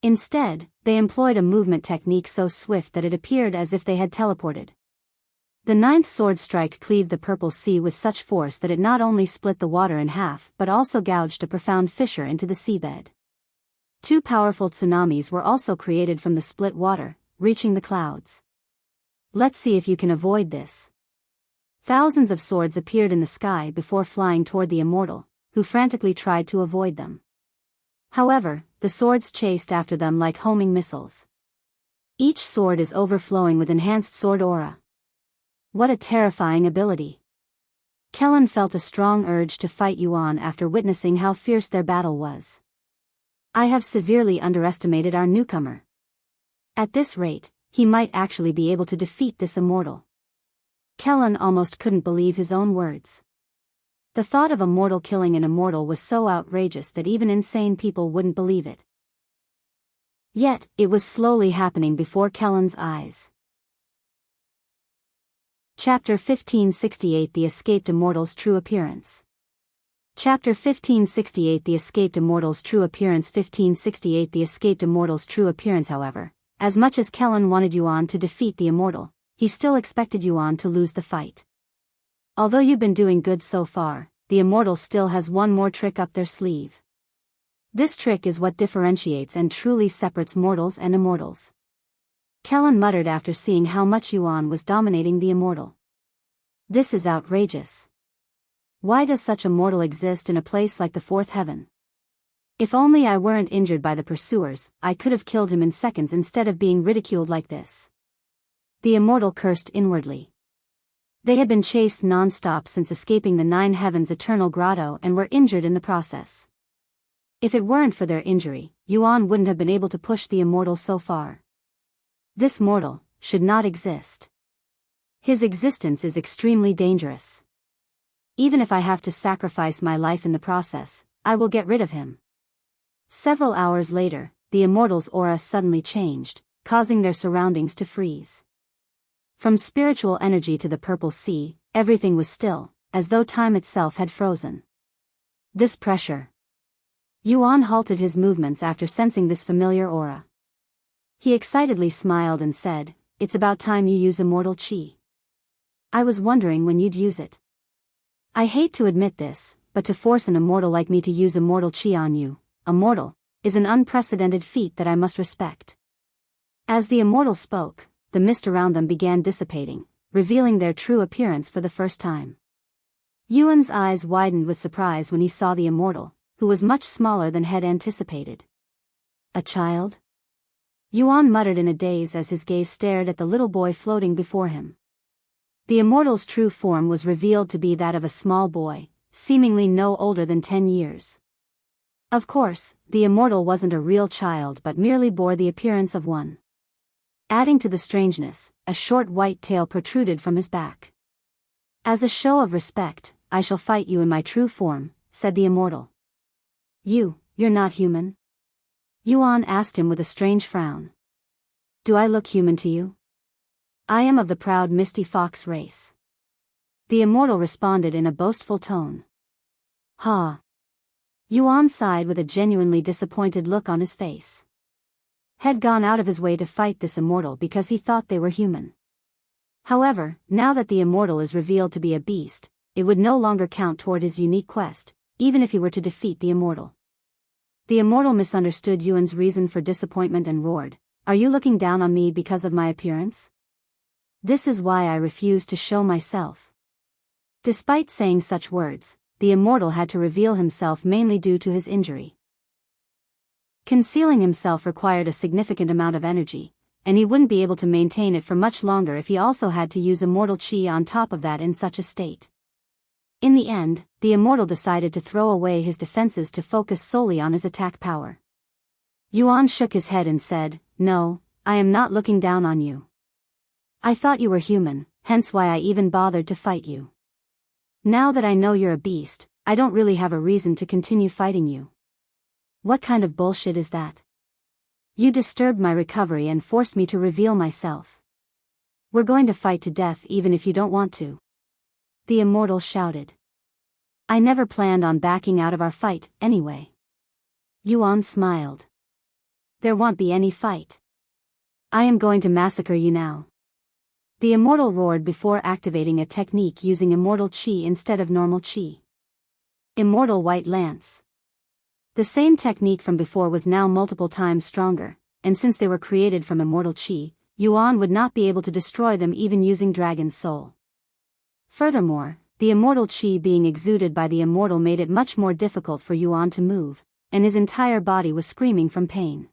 Instead, they employed a movement technique so swift that it appeared as if they had teleported. The ninth sword strike cleaved the purple sea with such force that it not only split the water in half but also gouged a profound fissure into the seabed. Two powerful tsunamis were also created from the split water, reaching the clouds. Let's see if you can avoid this. Thousands of swords appeared in the sky before flying toward the Immortal, who frantically tried to avoid them. However, the swords chased after them like homing missiles. Each sword is overflowing with enhanced sword aura. What a terrifying ability. Kellen felt a strong urge to fight Yuan after witnessing how fierce their battle was. I have severely underestimated our newcomer. At this rate, he might actually be able to defeat this Immortal. Kellen almost couldn't believe his own words. The thought of a mortal killing an Immortal was so outrageous that even insane people wouldn't believe it. Yet, it was slowly happening before Kellen's eyes. Chapter 1568 The Escaped Immortal's True Appearance. Chapter 1568 The Escaped Immortal's True Appearance 1568 The Escaped Immortal's True Appearance. However, as much as Kellen wanted Yuan to defeat the Immortal, he still expected Yuan to lose the fight. Although you've been doing good so far, the Immortal still has one more trick up their sleeve. This trick is what differentiates and truly separates mortals and immortals. Kellen muttered after seeing how much Yuan was dominating the Immortal. This is outrageous. Why does such a mortal exist in a place like the Fourth Heaven? If only I weren't injured by the pursuers, I could have killed him in seconds instead of being ridiculed like this. The Immortal cursed inwardly. They had been chased non-stop since escaping the Nine Heavens' eternal grotto and were injured in the process. If it weren't for their injury, Yuan wouldn't have been able to push the Immortal so far. This mortal should not exist. His existence is extremely dangerous. Even if I have to sacrifice my life in the process, I will get rid of him. Several hours later, the Immortal's aura suddenly changed, causing their surroundings to freeze. From spiritual energy to the purple sea, everything was still, as though time itself had frozen. This pressure. Yuan halted his movements after sensing this familiar aura. He excitedly smiled and said, "It's about time you use immortal chi. I was wondering when you'd use it. I hate to admit this, but to force an immortal like me to use immortal chi on you, a mortal, is an unprecedented feat that I must respect." As the Immortal spoke, the mist around them began dissipating, revealing their true appearance for the first time. Yuan's eyes widened with surprise when he saw the Immortal, who was much smaller than had anticipated. A child? Yuan muttered in a daze as his gaze stared at the little boy floating before him. The Immortal's true form was revealed to be that of a small boy, seemingly no older than 10 years. Of course, the Immortal wasn't a real child but merely bore the appearance of one. Adding to the strangeness, a short white tail protruded from his back. "As a show of respect, I shall fight you in my true form," said the Immortal. You're not human?" Yuan asked him with a strange frown. "Do I look human to you? I am of the proud Misty Fox race." The Immortal responded in a boastful tone. "Ha!" Yuan sighed with a genuinely disappointed look on his face. Had gone out of his way to fight this Immortal because he thought they were human. However, now that the Immortal is revealed to be a beast, it would no longer count toward his unique quest, even if he were to defeat the Immortal. The Immortal misunderstood Yuan's reason for disappointment and roared, "Are you looking down on me because of my appearance? This is why I refuse to show myself." Despite saying such words, the Immortal had to reveal himself mainly due to his injury. Concealing himself required a significant amount of energy, and he wouldn't be able to maintain it for much longer if he also had to use immortal chi on top of that in such a state. In the end, the Immortal decided to throw away his defenses to focus solely on his attack power. Yuan shook his head and said, "No, I am not looking down on you. I thought you were human, hence why I even bothered to fight you. Now that I know you're a beast, I don't really have a reason to continue fighting you." "What kind of bullshit is that? You disturbed my recovery and forced me to reveal myself. We're going to fight to death even if you don't want to," the Immortal shouted. I never planned on backing out of our fight, anyway. Yuan smiled. There won't be any fight. I am going to massacre you now. The Immortal roared before activating a technique using Immortal Qi instead of normal Qi. Immortal White Lance. The same technique from before was now multiple times stronger, and since they were created from Immortal Qi, Yuan would not be able to destroy them even using Dragon's Soul. Furthermore, the Immortal Qi being exuded by the Immortal made it much more difficult for Yuan to move, and his entire body was screaming from pain.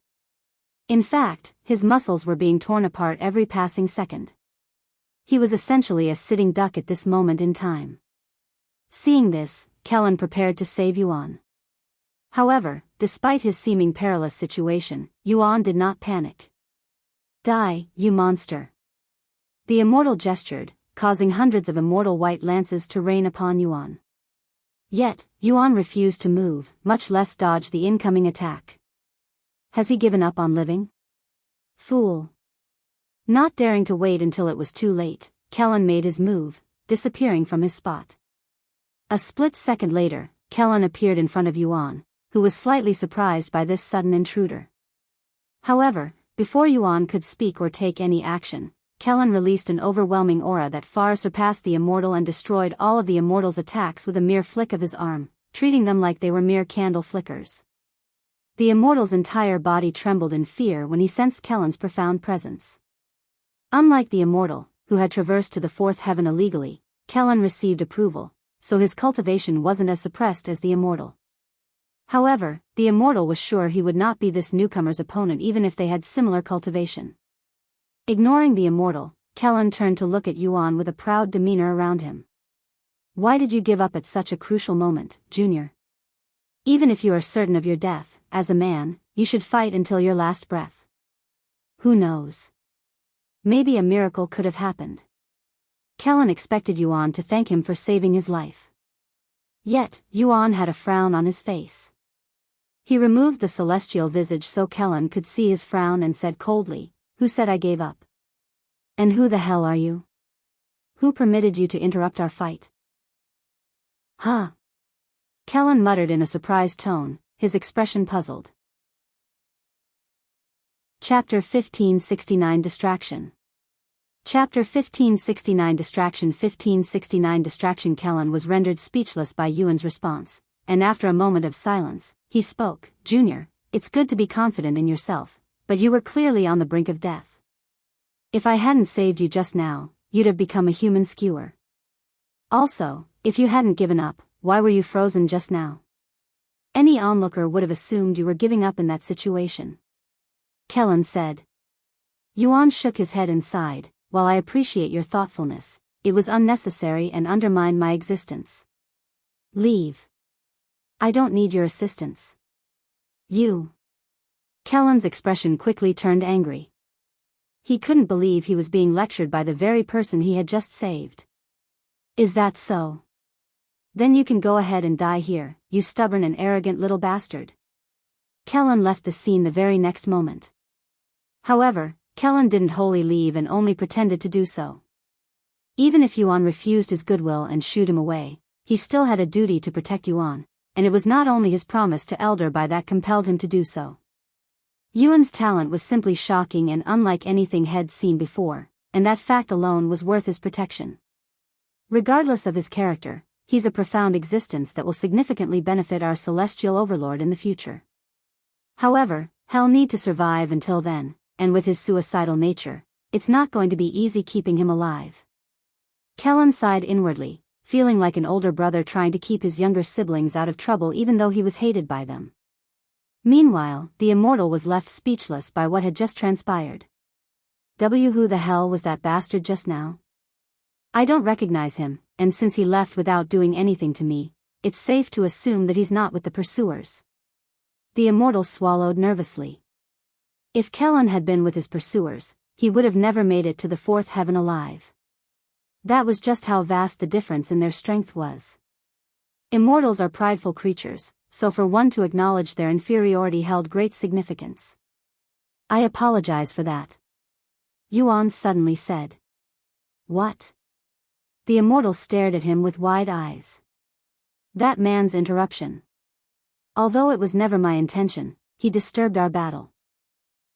In fact, his muscles were being torn apart every passing second. He was essentially a sitting duck at this moment in time. Seeing this, Kellen prepared to save Yuan. However, despite his seeming perilous situation, Yuan did not panic. Die, you monster. The Immortal gestured, causing hundreds of immortal white lances to rain upon Yuan. Yet, Yuan refused to move, much less dodge the incoming attack. Has he given up on living? Fool. Not daring to wait until it was too late, Kellen made his move, disappearing from his spot. A split second later, Kellen appeared in front of Yuan, who was slightly surprised by this sudden intruder. However, before Yuan could speak or take any action, Kellen released an overwhelming aura that far surpassed the Immortal and destroyed all of the Immortal's attacks with a mere flick of his arm, treating them like they were mere candle flickers. The Immortal's entire body trembled in fear when he sensed Kellen's profound presence. Unlike the Immortal, who had traversed to the fourth heaven illegally, Kellen received approval, so his cultivation wasn't as suppressed as the Immortal. However, the Immortal was sure he would not be this newcomer's opponent even if they had similar cultivation. Ignoring the Immortal, Kellen turned to look at Yuan with a proud demeanor around him. Why did you give up at such a crucial moment, Junior? Even if you are certain of your death, as a man, you should fight until your last breath. Who knows? Maybe a miracle could have happened. Kellen expected Yuan to thank him for saving his life. Yet, Yuan had a frown on his face. He removed the celestial visage so Kellen could see his frown and said coldly, "Who said I gave up? And who the hell are you? Who permitted you to interrupt our fight?" Huh? Kellen muttered in a surprised tone, his expression puzzled. Chapter 1569 Distraction. Chapter 1569 Distraction 1569 Distraction. Kellen was rendered speechless by Yuan's response, and after a moment of silence, he spoke, "Junior, it's good to be confident in yourself, but you were clearly on the brink of death. If I hadn't saved you just now, you'd have become a human skewer. Also, if you hadn't given up, why were you frozen just now? Any onlooker would have assumed you were giving up in that situation," Kellen said. Yuan shook his head and sighed. "While I appreciate your thoughtfulness, it was unnecessary and undermined my existence. Leave. I don't need your assistance." "You." Kellen's expression quickly turned angry. He couldn't believe he was being lectured by the very person he had just saved. "Is that so? Then you can go ahead and die here, you stubborn and arrogant little bastard." Kellen left the scene the very next moment. However, Kellen didn't wholly leave and only pretended to do so. Even if Yuan refused his goodwill and shooed him away, he still had a duty to protect Yuan, and it was not only his promise to Elder Bai that compelled him to do so. Yuan's talent was simply shocking and unlike anything he'd seen before, and that fact alone was worth his protection. Regardless of his character, he's a profound existence that will significantly benefit our celestial overlord in the future. However, he'll need to survive until then, and with his suicidal nature, it's not going to be easy keeping him alive. Kellen sighed inwardly, feeling like an older brother trying to keep his younger siblings out of trouble even though he was hated by them. Meanwhile, the Immortal was left speechless by what had just transpired. Who the hell was that bastard just now? I don't recognize him, and since he left without doing anything to me, it's safe to assume that he's not with the pursuers. The Immortal swallowed nervously. If Kellen had been with his pursuers, he would have never made it to the fourth heaven alive. That was just how vast the difference in their strength was. Immortals are prideful creatures, so for one to acknowledge their inferiority held great significance. "I apologize for that," Yuan suddenly said. "What?" The Immortal stared at him with wide eyes. That man's interruption. Although it was never my intention, he disturbed our battle.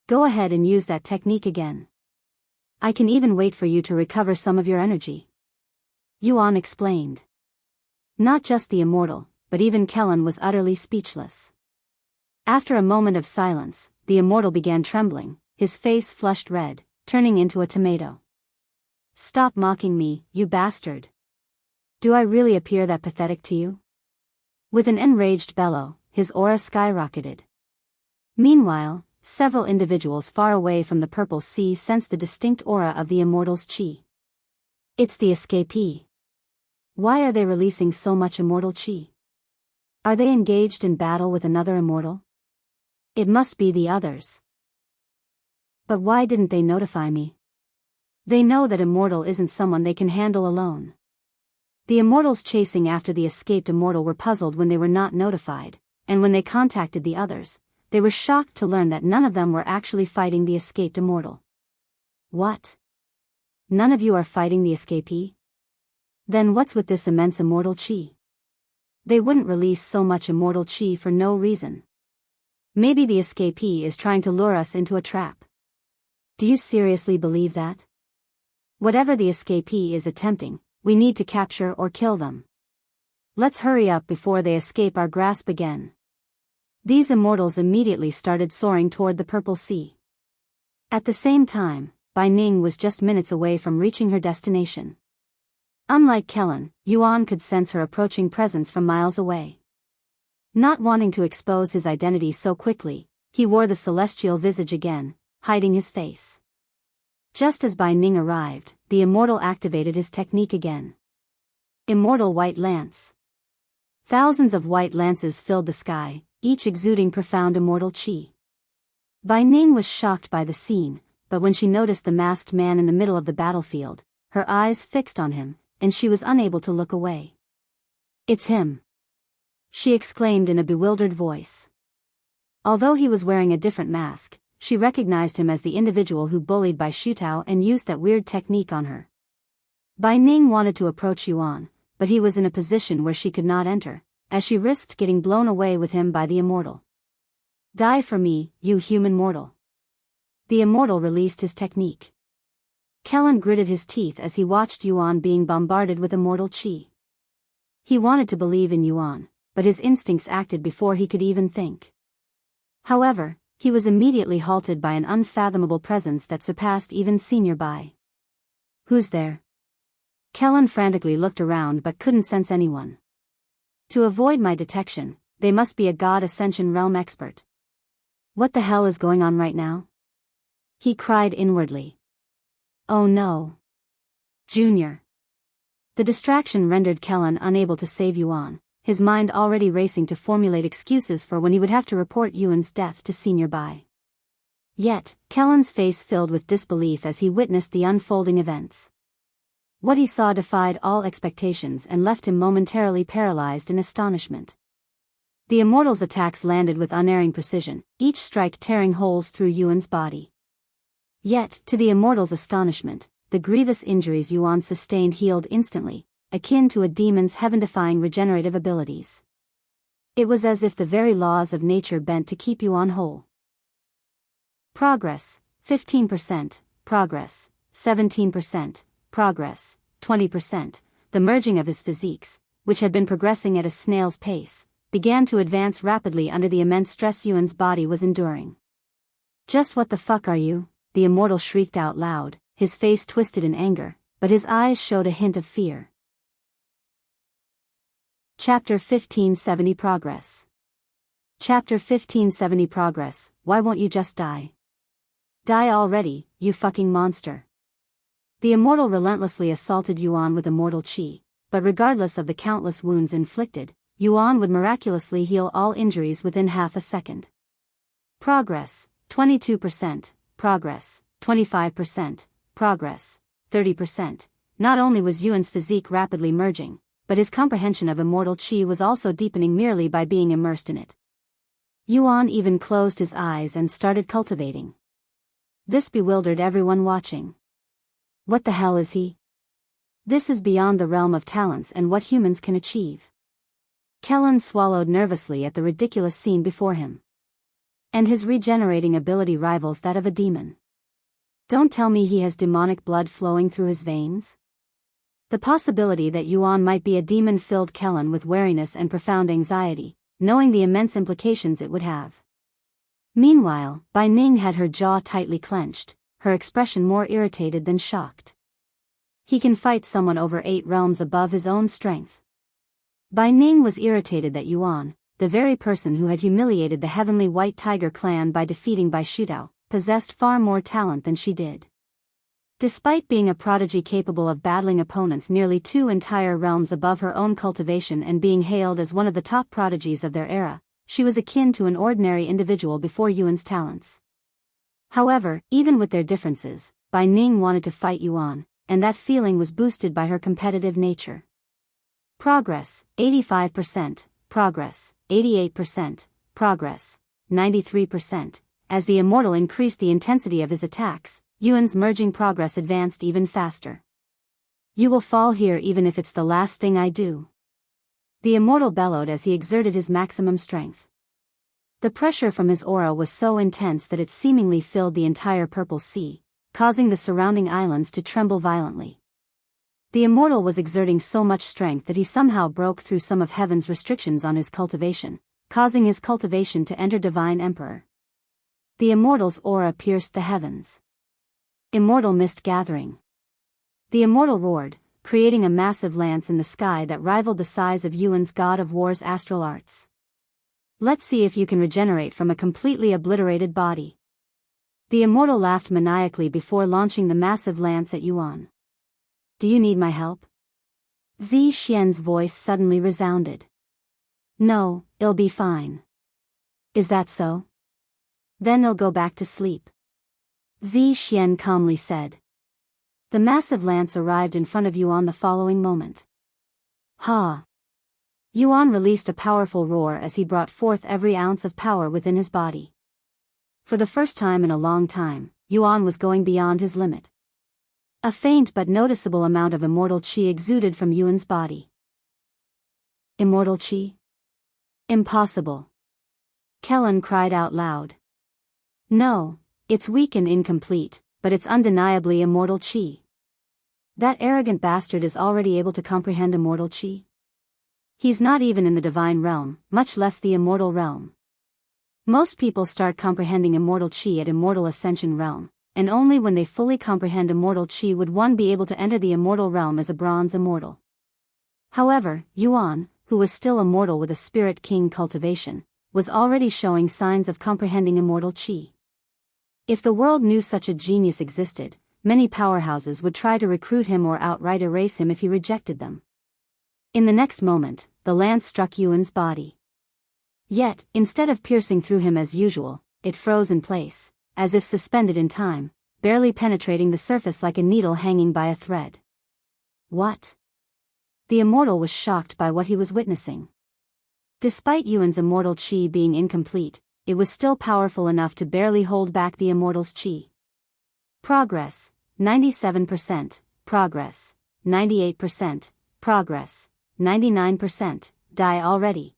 Go ahead and use that technique again. I can even wait for you to recover some of your energy. Yuan explained. Not just the Immortal, but even Kellen was utterly speechless. After a moment of silence, the Immortal began trembling, his face flushed red, turning into a tomato. Stop mocking me, you bastard. Do I really appear that pathetic to you? With an enraged bellow, his aura skyrocketed. Meanwhile, several individuals far away from the Purple Sea sensed the distinct aura of the Immortal's chi. It's the escapee. Why are they releasing so much immortal chi? Are they engaged in battle with another immortal? It must be the others. But why didn't they notify me? They know that Immortal isn't someone they can handle alone. The Immortals chasing after the escaped Immortal were puzzled when they were not notified, and when they contacted the others, they were shocked to learn that none of them were actually fighting the escaped Immortal. What? None of you are fighting the escapee? Then what's with this immense immortal chi? They wouldn't release so much immortal chi for no reason. Maybe the escapee is trying to lure us into a trap. Do you seriously believe that? Whatever the escapee is attempting, we need to capture or kill them. Let's hurry up before they escape our grasp again. These immortals immediately started soaring toward the Purple Sea. At the same time, Bai Ning was just minutes away from reaching her destination. Unlike Kellen, Yuan could sense her approaching presence from miles away. Not wanting to expose his identity so quickly, he wore the celestial visage again, hiding his face. Just as Bai Ning arrived, the Immortal activated his technique again. Immortal White Lance. Thousands of white lances filled the sky, each exuding profound immortal chi. Bai Ning was shocked by the scene, but when she noticed the masked man in the middle of the battlefield, her eyes fixed on him, and she was unable to look away. It's him! She exclaimed in a bewildered voice. Although he was wearing a different mask, she recognized him as the individual who bullied Bai Shutao and used that weird technique on her. Bai Ning wanted to approach Yuan, but he was in a position where she could not enter, as she risked getting blown away with him by the Immortal. Die for me, you human mortal. The Immortal released his technique. Kellen gritted his teeth as he watched Yuan being bombarded with immortal chi. He wanted to believe in Yuan, but his instincts acted before he could even think. However, he was immediately halted by an unfathomable presence that surpassed even Senior Bai. Who's there? Kellen frantically looked around but couldn't sense anyone. To avoid my detection, they must be a God Ascension realm expert. What the hell is going on right now? He cried inwardly. Oh no. Junior. The distraction rendered Kellen unable to save Yuan, his mind already racing to formulate excuses for when he would have to report Yuan's death to Senior Bai. Yet, Kellen's face filled with disbelief as he witnessed the unfolding events. What he saw defied all expectations and left him momentarily paralyzed in astonishment. The Immortal's attacks landed with unerring precision, each strike tearing holes through Yuan's body. Yet, to the Immortal's astonishment, the grievous injuries Yuan sustained healed instantly, akin to a demon's heaven-defying regenerative abilities. It was as if the very laws of nature bent to keep Yuan whole. Progress, 15%, progress, 17%, progress, 20%, the merging of his physiques, which had been progressing at a snail's pace, began to advance rapidly under the immense stress Yuan's body was enduring. Just what the fuck are you? The Immortal shrieked out loud, his face twisted in anger, but his eyes showed a hint of fear. Chapter 1570 Progress. Chapter 1570 Progress, why won't you just die? Die already, you fucking monster. The Immortal relentlessly assaulted Yuan with immortal chi, but regardless of the countless wounds inflicted, Yuan would miraculously heal all injuries within half a second. Progress, 22%. Progress, 25%, progress, 30%. Not only was Yuan's physique rapidly merging, but his comprehension of immortal chi was also deepening merely by being immersed in it. Yuan even closed his eyes and started cultivating. This bewildered everyone watching. What the hell is he? This is beyond the realm of talents and what humans can achieve. Kellen swallowed nervously at the ridiculous scene before him. And his regenerating ability rivals that of a demon. Don't tell me he has demonic blood flowing through his veins? The possibility that Yuan might be a demon filled Kellen with wariness and profound anxiety, knowing the immense implications it would have. Meanwhile, Bai Ning had her jaw tightly clenched, her expression more irritated than shocked. He can fight someone over 8 realms above his own strength. Bai Ning was irritated that Yuan, the very person who had humiliated the Heavenly White Tiger clan by defeating Bai Shudao, possessed far more talent than she did. Despite being a prodigy capable of battling opponents nearly 2 entire realms above her own cultivation and being hailed as one of the top prodigies of their era, she was akin to an ordinary individual before Yuan's talents. However, even with their differences, Bai Ning wanted to fight Yuan, and that feeling was boosted by her competitive nature. Progress, 85%, progress, 88%, progress, 93%. As the Immortal increased the intensity of his attacks, Yuan's merging progress advanced even faster. You will fall here even if it's the last thing I do. The Immortal bellowed as he exerted his maximum strength. The pressure from his aura was so intense that it seemingly filled the entire Purple Sea, causing the surrounding islands to tremble violently. The Immortal was exerting so much strength that he somehow broke through some of Heaven's restrictions on his cultivation, causing his cultivation to enter Divine Emperor. The Immortal's aura pierced the heavens. Immortal mist gathering. The Immortal roared, creating a massive lance in the sky that rivaled the size of Yuan's God of War's astral arts. Let's see if you can regenerate from a completely obliterated body. The Immortal laughed maniacally before launching the massive lance at Yuan. Do you need my help? Zi Xian's voice suddenly resounded. No, it'll be fine. Is that so? Then I'll go back to sleep. Zi Xian calmly said. The massive lance arrived in front of Yuan the following moment. Ha! Yuan released a powerful roar as he brought forth every ounce of power within his body. For the first time in a long time, Yuan was going beyond his limit. A faint but noticeable amount of immortal qi exuded from Yuan's body. Immortal qi? Impossible. Kellen cried out loud. No, it's weak and incomplete, but it's undeniably immortal qi. That arrogant bastard is already able to comprehend immortal qi. He's not even in the divine realm, much less the immortal realm. Most people start comprehending immortal qi at immortal ascension realm, and only when they fully comprehend immortal qi would one be able to enter the immortal realm as a bronze immortal. However, Yuan, who was still immortal with a spirit king cultivation, was already showing signs of comprehending immortal qi. If the world knew such a genius existed, many powerhouses would try to recruit him or outright erase him if he rejected them. In the next moment, the lance struck Yuan's body. Yet, instead of piercing through him as usual, it froze in place, as if suspended in time, barely penetrating the surface like a needle hanging by a thread. What? The Immortal was shocked by what he was witnessing. Despite Yuan's immortal qi being incomplete, it was still powerful enough to barely hold back the Immortal's qi. Progress, 97%, progress, 98%, progress, 99%, die already.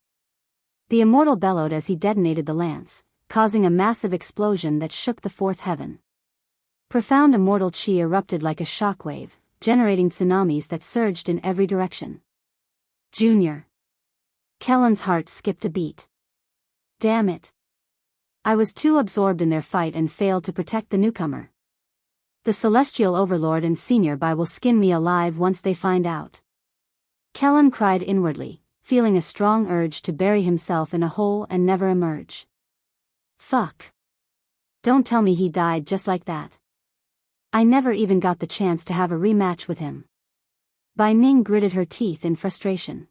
The Immortal bellowed as he detonated the lance, causing a massive explosion that shook the fourth heaven. Profound immortal qi erupted like a shockwave, generating tsunamis that surged in every direction. Junior. Kellen's heart skipped a beat. Damn it. I was too absorbed in their fight and failed to protect the newcomer. The Celestial Overlord and Senior Bai will skin me alive once they find out. Kellen cried inwardly, feeling a strong urge to bury himself in a hole and never emerge. Fuck. Don't tell me he died just like that. I never even got the chance to have a rematch with him. Bai Ning gritted her teeth in frustration.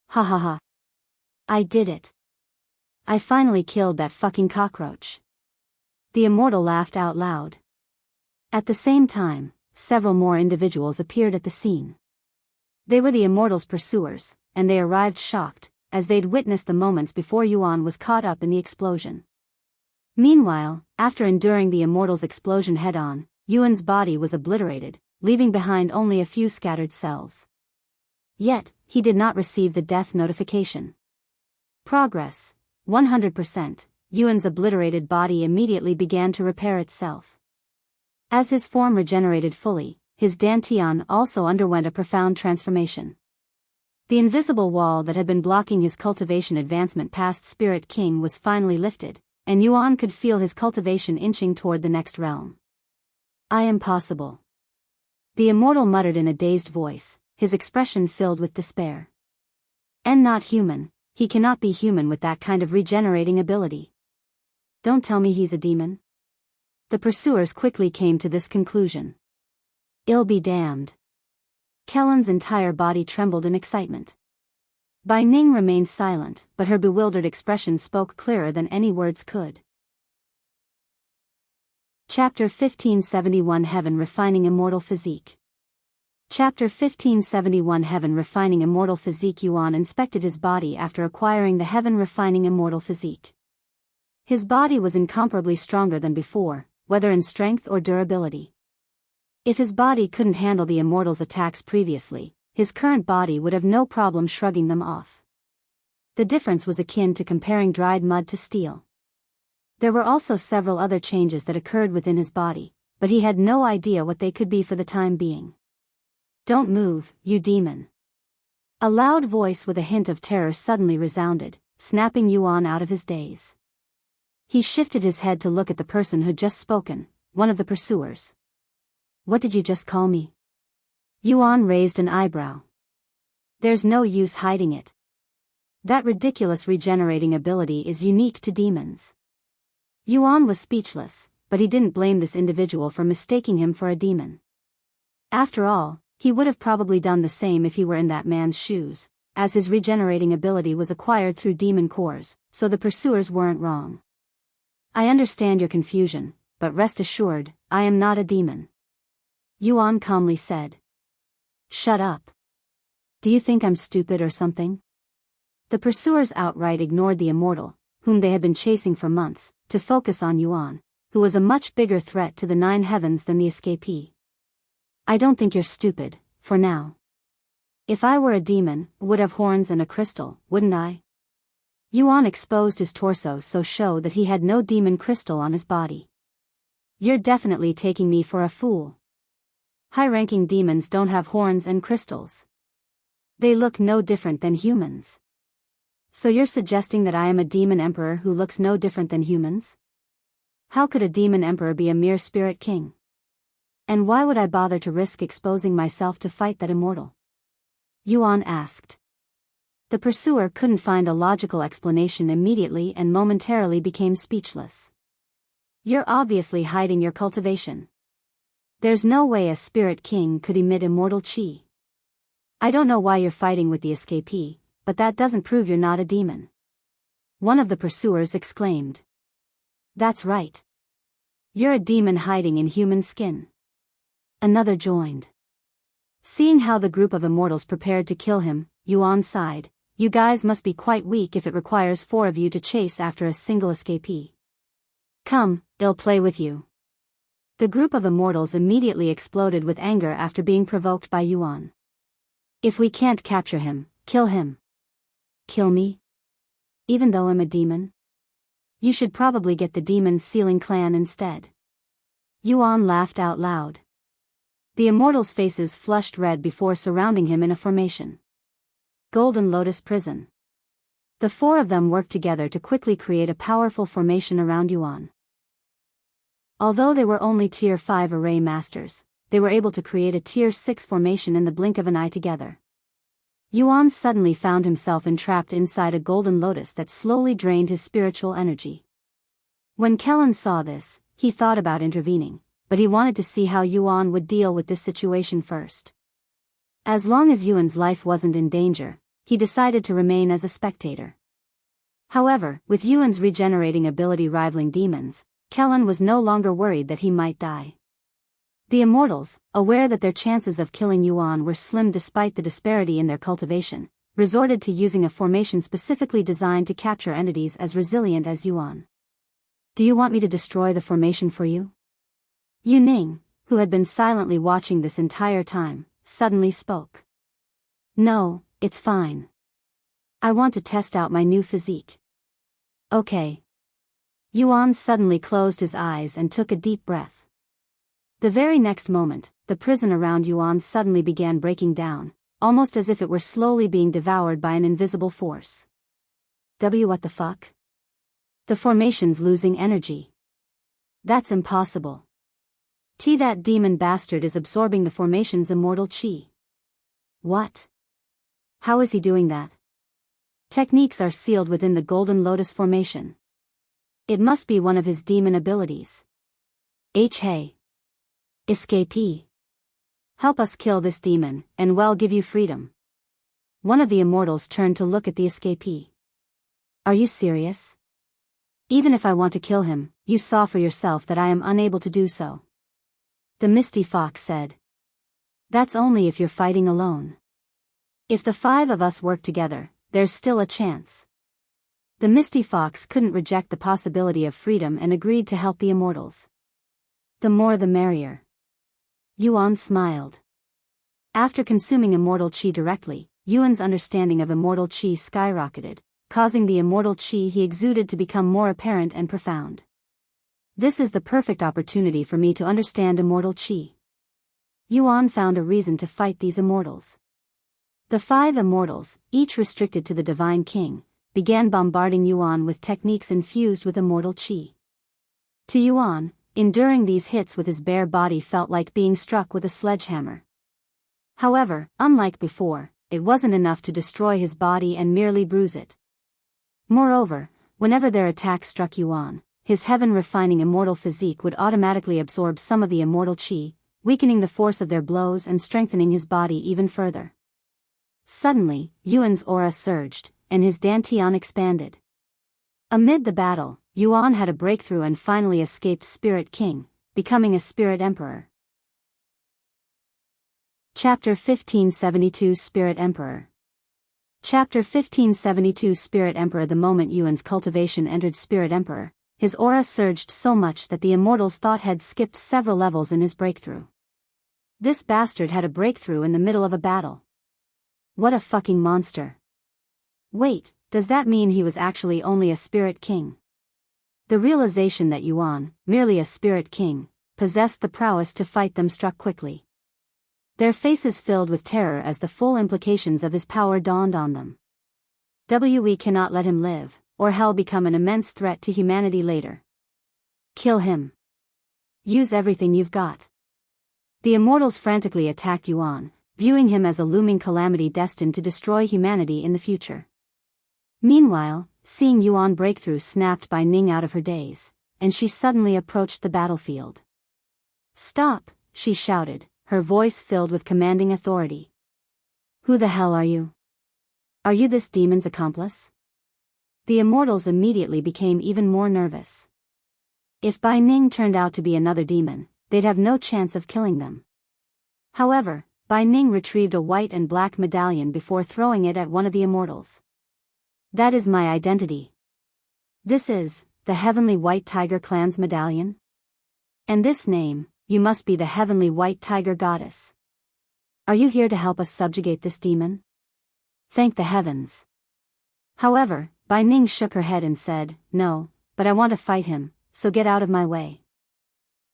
Ha ha ha. I did it. I finally killed that fucking cockroach. The Immortal laughed out loud. At the same time, several more individuals appeared at the scene. They were the Immortal's pursuers, and they arrived shocked, as they'd witnessed the moments before Yuan was caught up in the explosion. Meanwhile, after enduring the Immortal's explosion head-on, Yuan's body was obliterated, leaving behind only a few scattered cells. Yet, he did not receive the death notification. Progress. 100%. Yuan's obliterated body immediately began to repair itself. As his form regenerated fully, his dantian also underwent a profound transformation. The invisible wall that had been blocking his cultivation advancement past Spirit King was finally lifted, and Yuan could feel his cultivation inching toward the next realm. I am possible. The immortal muttered in a dazed voice, his expression filled with despair. And not human, he cannot be human with that kind of regenerating ability. Don't tell me he's a demon. The pursuers quickly came to this conclusion. I'll be damned. Kellen's entire body trembled in excitement. Bai Ning remained silent, but her bewildered expression spoke clearer than any words could. Chapter 1571 Heaven Refining Immortal Physique. Chapter 1571 Heaven Refining Immortal Physique. Yuan inspected his body after acquiring the Heaven Refining Immortal Physique. His body was incomparably stronger than before, whether in strength or durability. If his body couldn't handle the Immortal's attacks previously, his current body would have no problem shrugging them off. The difference was akin to comparing dried mud to steel. There were also several other changes that occurred within his body, but he had no idea what they could be for the time being. Don't move, you demon. A loud voice with a hint of terror suddenly resounded, snapping Yuan out of his daze. He shifted his head to look at the person who'd just spoken, one of the pursuers. What did you just call me? Yuan raised an eyebrow. There's no use hiding it. That ridiculous regenerating ability is unique to demons. Yuan was speechless, but he didn't blame this individual for mistaking him for a demon. After all, he would have probably done the same if he were in that man's shoes, as his regenerating ability was acquired through demon cores, so the pursuers weren't wrong. I understand your confusion, but rest assured, I am not a demon. Yuan calmly said. Shut up. Do you think I'm stupid or something? The pursuers outright ignored the Immortal, whom they had been chasing for months, to focus on Yuan, who was a much bigger threat to the Nine Heavens than the escapee. I don't think you're stupid, for now. If I were a demon, would have horns and a crystal, wouldn't I? Yuan exposed his torso so show that he had no demon crystal on his body. You're definitely taking me for a fool. High-ranking demons don't have horns and crystals. They look no different than humans. So you're suggesting that I am a demon emperor who looks no different than humans? How could a demon emperor be a mere spirit king? And why would I bother to risk exposing myself to fight that immortal? Yuan asked. The pursuer couldn't find a logical explanation immediately and momentarily became speechless. You're obviously hiding your cultivation. There's no way a spirit king could emit immortal chi. I don't know why you're fighting with the escapee, but that doesn't prove you're not a demon. One of the pursuers exclaimed. That's right. You're a demon hiding in human skin. Another joined. Seeing how the group of immortals prepared to kill him, Yuan sighed. You guys must be quite weak if it requires 4 of you to chase after a single escapee. Come, they'll play with you. The group of immortals immediately exploded with anger after being provoked by Yuan. If we can't capture him, kill him. Kill me? Even though I'm a demon? You should probably get the demon sealing clan instead. Yuan laughed out loud. The immortals' faces flushed red before surrounding him in a formation. Golden Lotus Prison. The 4 of them worked together to quickly create a powerful formation around Yuan. Although they were only Tier 5 array masters, they were able to create a Tier 6 formation in the blink of an eye together. Yuan suddenly found himself entrapped inside a golden lotus that slowly drained his spiritual energy. When Kellen saw this, he thought about intervening, but he wanted to see how Yuan would deal with this situation first. As long as Yuan's life wasn't in danger, he decided to remain as a spectator. However, with Yuan's regenerating ability rivaling demons, Kellen was no longer worried that he might die. The Immortals, aware that their chances of killing Yuan were slim despite the disparity in their cultivation, resorted to using a formation specifically designed to capture entities as resilient as Yuan. Do you want me to destroy the formation for you? Yu Ning, who had been silently watching this entire time, suddenly spoke. No, it's fine. I want to test out my new physique. Okay. Yuan suddenly closed his eyes and took a deep breath. The very next moment, the prison around Yuan suddenly began breaking down, almost as if it were slowly being devoured by an invisible force. What the fuck? The formation's losing energy. That's impossible. That demon bastard is absorbing the formation's immortal chi. What? How is he doing that? Techniques are sealed within the Golden Lotus formation. It must be one of his demon abilities. Hey. Escapee. Help us kill this demon, and we'll give you freedom. One of the immortals turned to look at the escapee. Are you serious? Even if I want to kill him, you saw for yourself that I am unable to do so. The Misty Fox said. That's only if you're fighting alone. If the 5 of us work together, there's still a chance. The Misty Fox couldn't reject the possibility of freedom and agreed to help the immortals. The more the merrier. Yuan smiled. After consuming immortal chi directly, Yuan's understanding of immortal chi skyrocketed, causing the immortal chi he exuded to become more apparent and profound. This is the perfect opportunity for me to understand immortal chi. Yuan found a reason to fight these immortals. The 5 immortals, each restricted to the Divine King, began bombarding Yuan with techniques infused with immortal chi. To Yuan, enduring these hits with his bare body felt like being struck with a sledgehammer. However, unlike before, it wasn't enough to destroy his body and merely bruise it. Moreover, whenever their attack struck Yuan, his heaven-refining immortal physique would automatically absorb some of the immortal chi, weakening the force of their blows and strengthening his body even further. Suddenly, Yuan's aura surged, and his dantian expanded. Amid the battle, Yuan had a breakthrough and finally escaped Spirit King, becoming a Spirit Emperor. Chapter 1572 Spirit Emperor. Chapter 1572 Spirit Emperor. The moment Yuan's cultivation entered Spirit Emperor, his aura surged so much that the immortals thought had skipped several levels in his breakthrough. This bastard had a breakthrough in the middle of a battle. What a fucking monster. Wait, does that mean he was actually only a Spirit King? The realization that Yuan, merely a Spirit King, possessed the prowess to fight them struck quickly. Their faces filled with terror as the full implications of his power dawned on them. We cannot let him live, or hell become an immense threat to humanity later. Kill him. Use everything you've got. The immortals frantically attacked Yuan, viewing him as a looming calamity destined to destroy humanity in the future. Meanwhile, seeing Yuan breakthrough snapped Bai Ning out of her daze, and she suddenly approached the battlefield. Stop, she shouted, her voice filled with commanding authority. Who the hell are you? Are you this demon's accomplice? The immortals immediately became even more nervous. If Bai Ning turned out to be another demon, they'd have no chance of killing them. However, Bai Ning retrieved a white and black medallion before throwing it at one of the immortals. That is my identity. This is the Heavenly White Tiger Clan's medallion? And this name, you must be the Heavenly White Tiger Goddess. Are you here to help us subjugate this demon? Thank the heavens. However, Bai Ning shook her head and said, No, but I want to fight him, so get out of my way.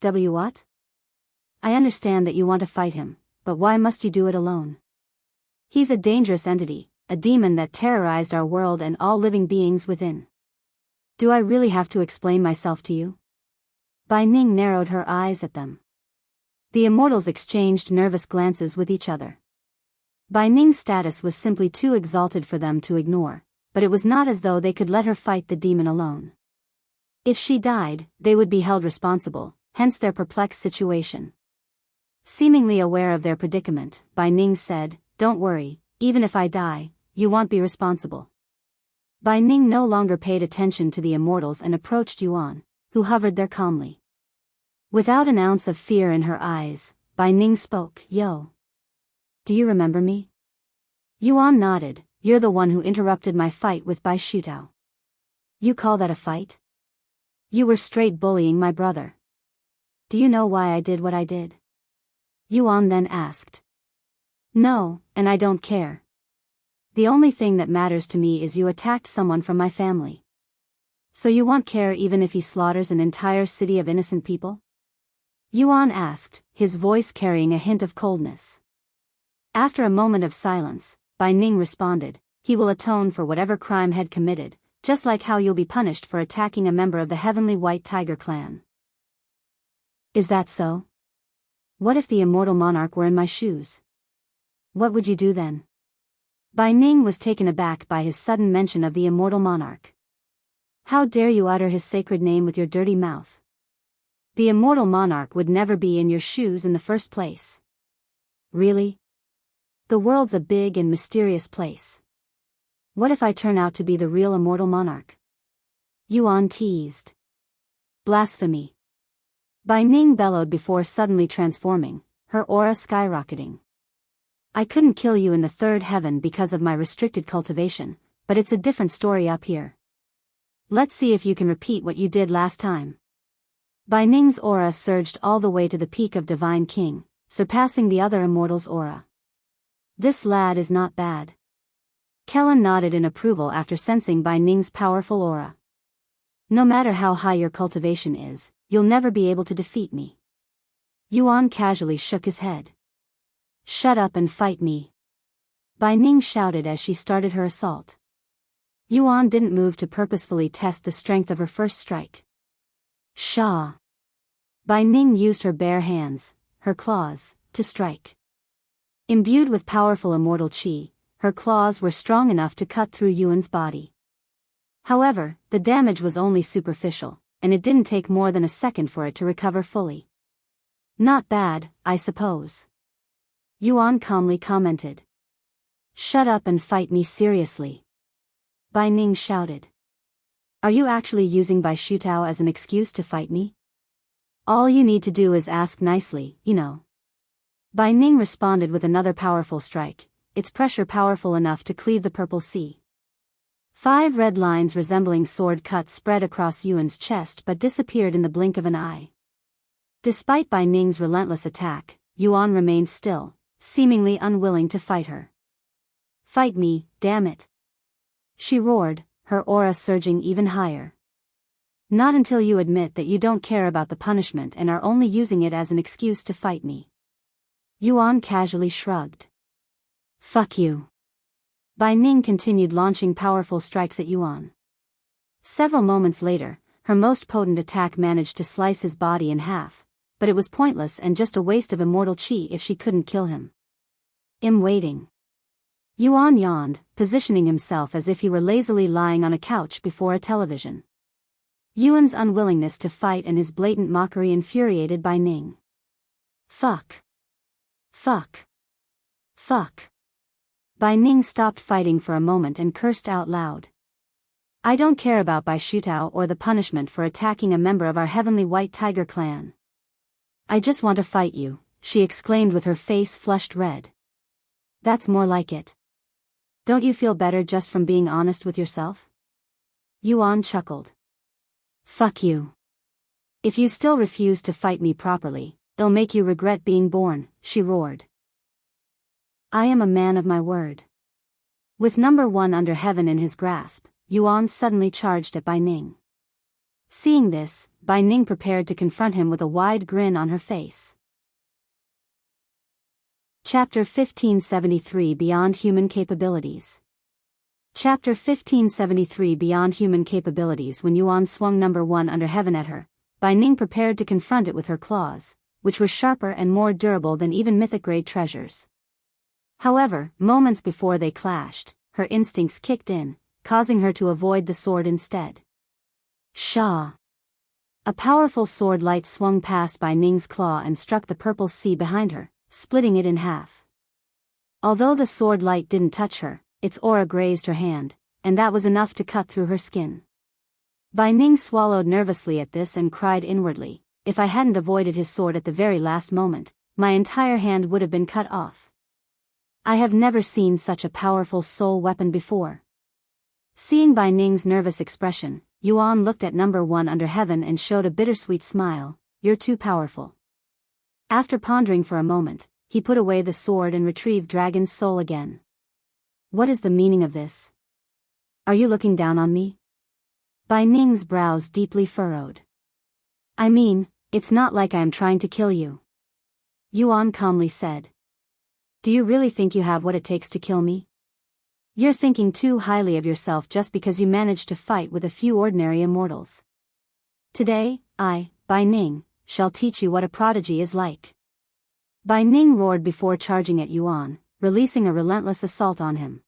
What? I understand that you want to fight him, but why must you do it alone? He's a dangerous entity, a demon that terrorized our world and all living beings within. Do I really have to explain myself to you? Bai Ning narrowed her eyes at them. The immortals exchanged nervous glances with each other. Bai Ning's status was simply too exalted for them to ignore, but it was not as though they could let her fight the demon alone. If she died, they would be held responsible, hence their perplexed situation. Seemingly aware of their predicament, Bai Ning said, Don't worry, even if I die, you won't be responsible. Bai Ning no longer paid attention to the immortals and approached Yuan, who hovered there calmly. Without an ounce of fear in her eyes, Bai Ning spoke, Yo. Do you remember me? Yuan nodded, You're the one who interrupted my fight with Bai Shutao. You call that a fight? You were straight bullying my brother. Do you know why I did what I did? Yuan then asked. No, and I don't care, The only thing that matters to me is you attacked someone from my family. So you won't care even if he slaughters an entire city of innocent people? Yuan asked, his voice carrying a hint of coldness. After a moment of silence, Bai Ning responded, he will atone for whatever crime had committed, just like how you'll be punished for attacking a member of the Heavenly White Tiger clan. Is that so? What if the Immortal Monarch were in my shoes? What would you do then? Bai Ning was taken aback by his sudden mention of the Immortal Monarch. How dare you utter his sacred name with your dirty mouth? The Immortal Monarch would never be in your shoes in the first place. Really? The world's a big and mysterious place. What if I turn out to be the real Immortal Monarch? Yuan teased. Blasphemy. Bai Ning bellowed before suddenly transforming, her aura skyrocketing. I couldn't kill you in the third heaven because of my restricted cultivation, but it's a different story up here. Let's see if you can repeat what you did last time. Bai Ning's aura surged all the way to the peak of Divine King, surpassing the other immortals' aura. This lad is not bad. Kellen nodded in approval after sensing Bai Ning's powerful aura. No matter how high your cultivation is, you'll never be able to defeat me. Yuan casually shook his head. Shut up and fight me. Bai Ning shouted as she started her assault. Yuan didn't move to purposefully test the strength of her first strike. Shah. Bai Ning used her bare hands, her claws, to strike. Imbued with powerful immortal qi, her claws were strong enough to cut through Yuan's body. However, the damage was only superficial, and it didn't take more than a second for it to recover fully. Not bad, I suppose. Yuan calmly commented. Shut up and fight me seriously. Bai Ning shouted. Are you actually using Bai Shutao as an excuse to fight me? All you need to do is ask nicely, you know. Bai Ning responded with another powerful strike, its pressure powerful enough to cleave the purple sea. 5 red lines resembling sword cuts spread across Yuan's chest but disappeared in the blink of an eye. Despite Bai Ning's relentless attack, Yuan remained still, seemingly unwilling to fight her. Fight me, damn it. She roared, her aura surging even higher. Not until you admit that you don't care about the punishment and are only using it as an excuse to fight me. Yuan casually shrugged. Fuck you. Bai Ning continued launching powerful strikes at Yuan. Several moments later, her most potent attack managed to slice his body in half, but it was pointless and just a waste of immortal qi if she couldn't kill him. I'm waiting. Yuan yawned, positioning himself as if he were lazily lying on a couch before a television. Yuan's unwillingness to fight and his blatant mockery infuriated Bai Ning. Fuck. Fuck. Fuck. Bai Ning stopped fighting for a moment and cursed out loud. I don't care about Bai Shutao or the punishment for attacking a member of our Heavenly White Tiger clan. I just want to fight you, she exclaimed with her face flushed red. That's more like it. Don't you feel better just from being honest with yourself? Yuan chuckled. Fuck you. If you still refuse to fight me properly, it'll make you regret being born, she roared. I am a man of my word. With number 1 under heaven in his grasp, Yuan suddenly charged at Bai Ning. Seeing this, Bai Ning prepared to confront him with a wide grin on her face. Chapter 1573 Beyond Human Capabilities. Chapter 1573 Beyond Human Capabilities. When Yuan swung number 1 under heaven at her, Bai Ning prepared to confront it with her claws, which were sharper and more durable than even mythic-grade treasures. However, moments before they clashed, her instincts kicked in, causing her to avoid the sword instead. Shah! A powerful sword light swung past Bai Ning's claw and struck the purple sea behind her, splitting it in half. Although the sword light didn't touch her, its aura grazed her hand, and that was enough to cut through her skin. Bai Ning swallowed nervously at this and cried inwardly, if I hadn't avoided his sword at the very last moment, my entire hand would have been cut off. I have never seen such a powerful soul weapon before. Seeing Bai Ning's nervous expression, Yuan looked at number 1 under heaven and showed a bittersweet smile. You're too powerful. After pondering for a moment, he put away the sword and retrieved Dragon's soul again. What is the meaning of this? Are you looking down on me? Bai Ning's brows deeply furrowed. I mean, it's not like I am trying to kill you. Yuan calmly said. Do you really think you have what it takes to kill me? You're thinking too highly of yourself just because you managed to fight with a few ordinary immortals. Today, I, Bai Ning, shall teach you what a prodigy is like. Bai Ning roared before charging at Yuan, releasing a relentless assault on him.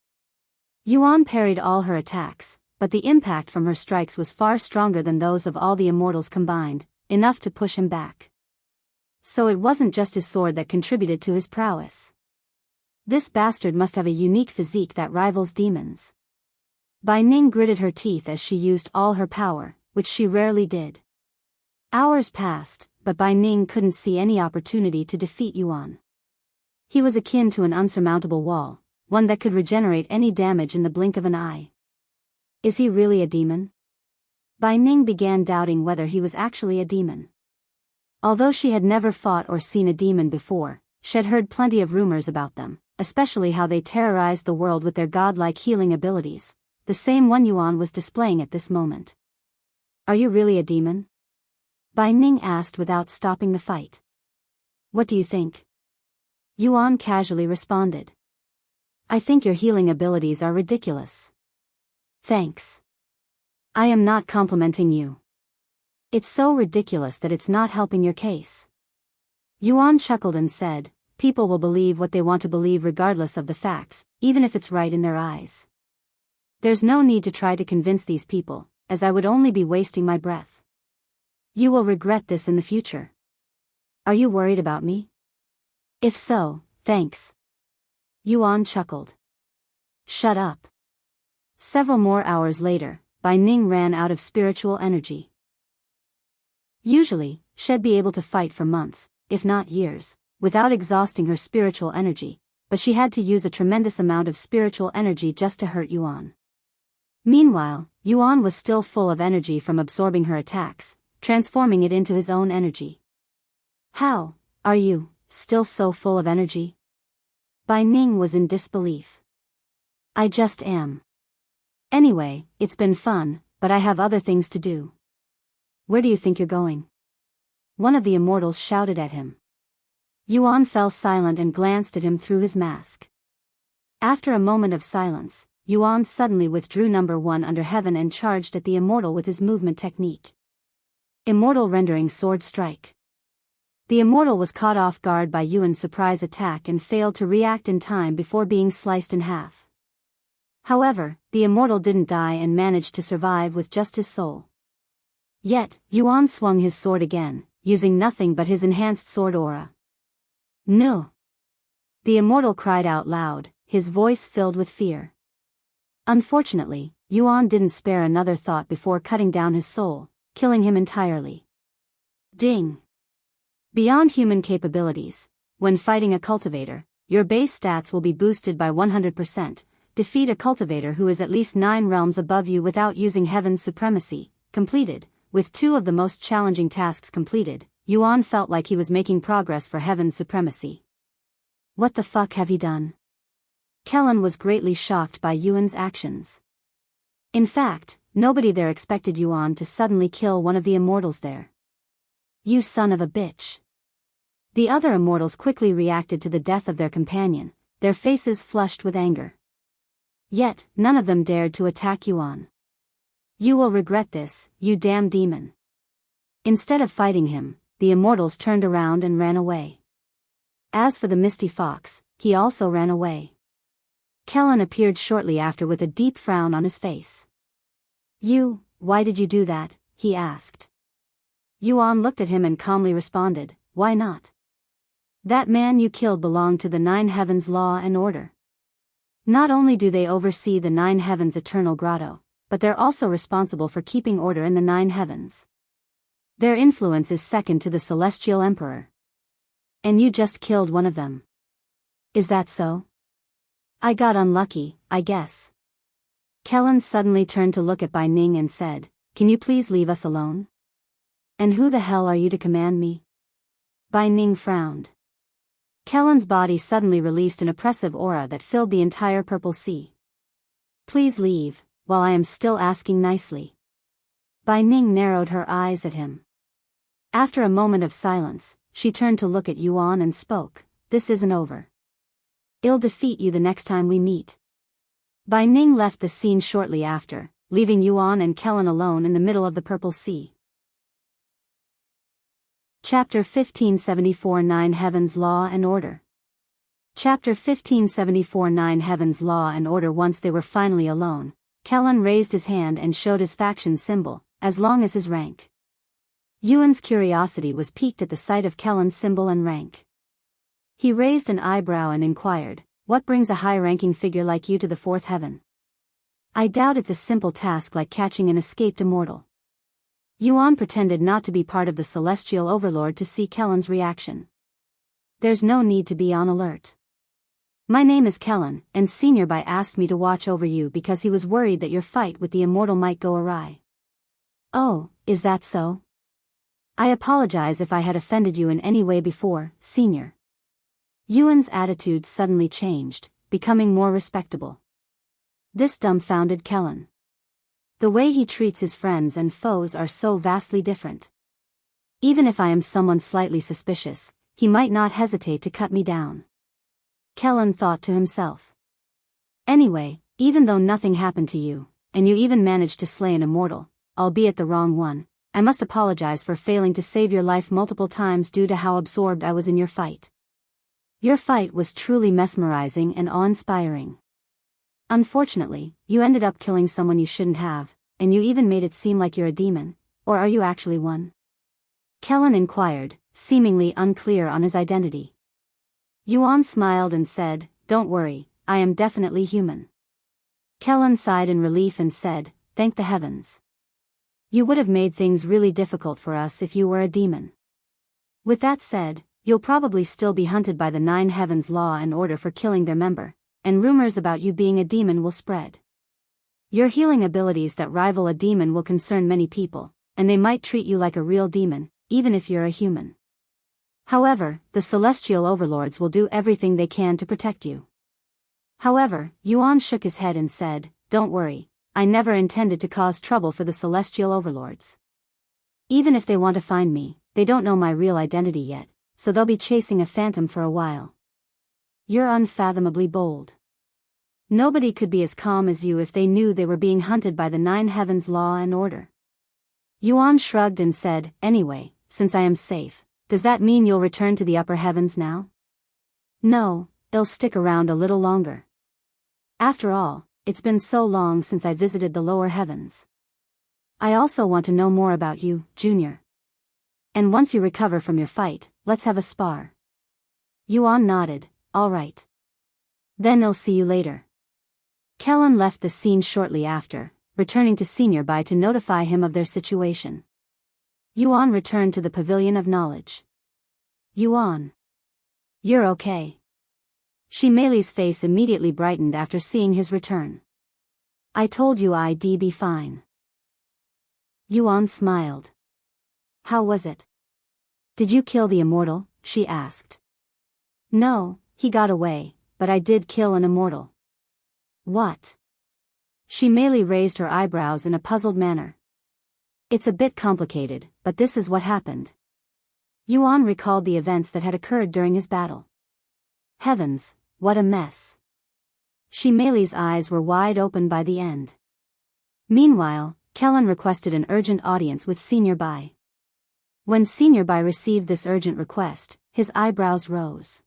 Yuan parried all her attacks, but the impact from her strikes was far stronger than those of all the immortals combined, enough to push him back. So it wasn't just his sword that contributed to his prowess. This bastard must have a unique physique that rivals demons. Bai Ning gritted her teeth as she used all her power, which she rarely did. Hours passed, but Bai Ning couldn't see any opportunity to defeat Yuan. He was akin to an unsurmountable wall, one that could regenerate any damage in the blink of an eye. Is he really a demon? Bai Ning began doubting whether he was actually a demon. Although she had never fought or seen a demon before, she had heard plenty of rumors about them, especially how they terrorized the world with their godlike healing abilities, the same one Yuan was displaying at this moment. Are you really a demon? Bai Ning asked without stopping the fight. What do you think? Yuan casually responded. I think your healing abilities are ridiculous. Thanks. I am not complimenting you. It's so ridiculous that it's not helping your case. Yuan chuckled and said, people will believe what they want to believe regardless of the facts, even if it's right in their eyes. There's no need to try to convince these people, as I would only be wasting my breath. You will regret this in the future. Are you worried about me? If so, thanks. Yuan chuckled. Shut up. Several more hours later, Bai Ning ran out of spiritual energy. Usually, she'd be able to fight for months, if not years, without exhausting her spiritual energy, but she had to use a tremendous amount of spiritual energy just to hurt Yuan. Meanwhile, Yuan was still full of energy from absorbing her attacks, transforming it into his own energy. How are you still so full of energy? Bai Ning was in disbelief. I just am. Anyway, it's been fun, but I have other things to do. Where do you think you're going? One of the immortals shouted at him. Yuan fell silent and glanced at him through his mask. After a moment of silence, Yuan suddenly withdrew number 1 under heaven and charged at the immortal with his movement technique. Immortal rendering sword strike. The immortal was caught off guard by Yuan's surprise attack and failed to react in time before being sliced in half. However, the immortal didn't die and managed to survive with just his soul. Yet, Yuan swung his sword again, using nothing but his enhanced sword aura. No! The immortal cried out loud, his voice filled with fear. Unfortunately, Yuan didn't spare another thought before cutting down his soul, killing him entirely. Ding! Beyond human capabilities, when fighting a cultivator, your base stats will be boosted by 100%. Defeat a cultivator who is at least 9 realms above you without using heaven's supremacy. Completed. With 2 of the most challenging tasks completed, Yuan felt like he was making progress for heaven's supremacy. What the fuck have you done? Kellen was greatly shocked by Yuan's actions. In fact, nobody there expected Yuan to suddenly kill one of the immortals there. You son of a bitch. The other immortals quickly reacted to the death of their companion, their faces flushed with anger. Yet, none of them dared to attack Yuan. You will regret this, you damn demon. Instead of fighting him, the immortals turned around and ran away. As for the Misty Fox, he also ran away. Kellen appeared shortly after with a deep frown on his face. Why did you do that? He asked. Yuan looked at him and calmly responded, why not? That man you killed belonged to the 9 Heavens Law and Order. Not only do they oversee the 9 Heavens Eternal Grotto, but they're also responsible for keeping order in the 9 Heavens. Their influence is second to the Celestial Emperor. And you just killed one of them. Is that so? I got unlucky, I guess. Kellen suddenly turned to look at Bai Ning and said, can you please leave us alone? And who the hell are you to command me? Bai Ning frowned. Kellen's body suddenly released an oppressive aura that filled the entire Purple Sea. Please leave, while I am still asking nicely. Bai Ning narrowed her eyes at him. After a moment of silence, she turned to look at Yuan and spoke, "This isn't over. I'll defeat you the next time we meet." Bai Ning left the scene shortly after, leaving Yuan and Kellen alone in the middle of the Purple Sea. Chapter 1574 9 Heaven's Law and Order. Chapter 1574 9 Heaven's Law and Order. Once they were finally alone, Kellen raised his hand and showed his faction symbol, as long as his rank. Yuan's curiosity was piqued at the sight of Kellen's symbol and rank. He raised an eyebrow and inquired, "What brings a high-ranking figure like you to the fourth heaven?" "I doubt it's a simple task like catching an escaped immortal." Yuan pretended not to be part of the celestial overlord to see Kellen's reaction. "There's no need to be on alert. My name is Kellen, and Senior Bai asked me to watch over you because he was worried that your fight with the immortal might go awry." "Oh, is that so? I apologize if I had offended you in any way before, Senior." Yuan's attitude suddenly changed, becoming more respectable. This dumbfounded Kellen. The way he treats his friends and foes are so vastly different. Even if I am someone slightly suspicious, he might not hesitate to cut me down. Kellen thought to himself. Anyway, even though nothing happened to you, and you even managed to slay an immortal, albeit the wrong one, I must apologize for failing to save your life multiple times due to how absorbed I was in your fight. Your fight was truly mesmerizing and awe-inspiring. Unfortunately, you ended up killing someone you shouldn't have, and you even made it seem like you're a demon, or are you actually one? Kellen inquired, seemingly unclear on his identity. Yuan smiled and said, "Don't worry, I am definitely human." Kellen sighed in relief and said, "Thank the heavens. You would have made things really difficult for us if you were a demon. With that said, you'll probably still be hunted by the 9 Heavens Law and Order for killing their member, and rumors about you being a demon will spread. Your healing abilities that rival a demon will concern many people, and they might treat you like a real demon, even if you're a human. However, the celestial overlords will do everything they can to protect you." However, Yuan shook his head and said, "Don't worry, I never intended to cause trouble for the celestial overlords. Even if they want to find me, they don't know my real identity yet, so they'll be chasing a phantom for a while." "You're unfathomably bold. Nobody could be as calm as you if they knew they were being hunted by the 9 Heavens Law and Order." Yuan shrugged and said, "Anyway, since I am safe, does that mean you'll return to the upper heavens now?" "No, I'll stick around a little longer. After all, it's been so long since I visited the lower heavens. I also want to know more about you, Junior. And once you recover from your fight, let's have a spar." Yuan nodded, "All right. Then I'll see you later." Kellen left the scene shortly after, returning to Senior Bai to notify him of their situation. Yuan returned to the Pavilion of Knowledge. "Yuan. You're okay." Shimei's face immediately brightened after seeing his return. "I told you I'd be fine." Yuan smiled. "How was it? Did you kill the immortal?" she asked. "No, he got away, but I did kill an immortal." "What?" Shimei raised her eyebrows in a puzzled manner. "It's a bit complicated, but this is what happened." Yuan recalled the events that had occurred during his battle. Heavens, what a mess. Shimei's eyes were wide open by the end. Meanwhile, Kellen requested an urgent audience with Senior Bai. When Senior Bai received this urgent request, his eyebrows rose.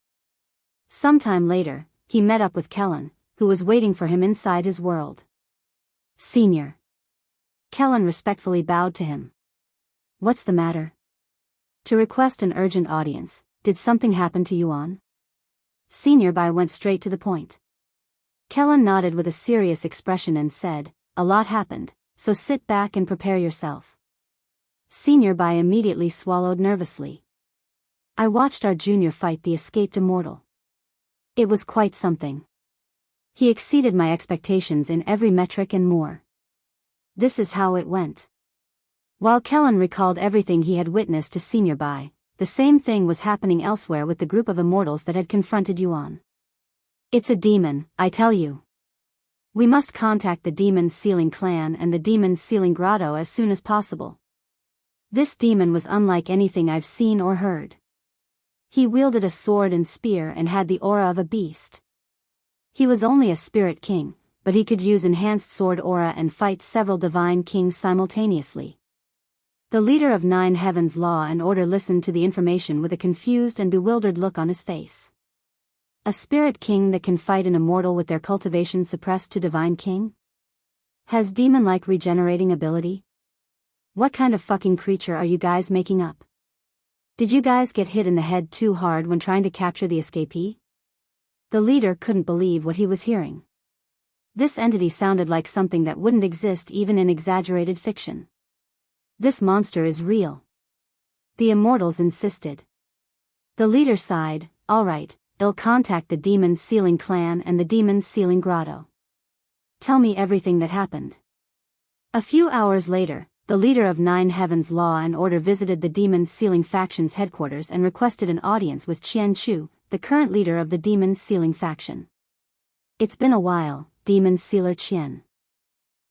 Sometime later, he met up with Kellen, who was waiting for him inside his world. "Senior." Kellen respectfully bowed to him. "What's the matter?" "To request an urgent audience, did something happen to Yuan?" Senior Bai went straight to the point. Kellen nodded with a serious expression and said, "A lot happened, so sit back and prepare yourself." Senior Bai immediately swallowed nervously. "I watched our junior fight the escaped immortal. It was quite something. He exceeded my expectations in every metric and more. This is how it went." While Kellen recalled everything he had witnessed to Senior Bai, the same thing was happening elsewhere with the group of immortals that had confronted Yuan. "It's a demon, I tell you. We must contact the Demon Sealing Clan and the Demon Sealing Grotto as soon as possible. This demon was unlike anything I've seen or heard. He wielded a sword and spear and had the aura of a beast. He was only a spirit king, but he could use enhanced sword aura and fight several divine kings simultaneously. The leader of 9 Heavens Law and Order listened to the information with a confused and bewildered look on his face. A spirit king that can fight an immortal with their cultivation suppressed to divine king? Has demon-like regenerating ability? What kind of fucking creature are you guys making up? Did you guys get hit in the head too hard when trying to capture the escapee? The leader couldn't believe what he was hearing. This entity sounded like something that wouldn't exist even in exaggerated fiction. This monster is real. The immortals insisted. The leader sighed, all right, I'll contact the Demon Sealing Clan and the Demon Sealing Grotto. Tell me everything that happened. A few hours later, the leader of 9 Heavens Law and Order visited the Demon Sealing Faction's headquarters and requested an audience with Qianchu, the current leader of the Demon Sealing Faction. It's been a while, Demon Sealer Qian.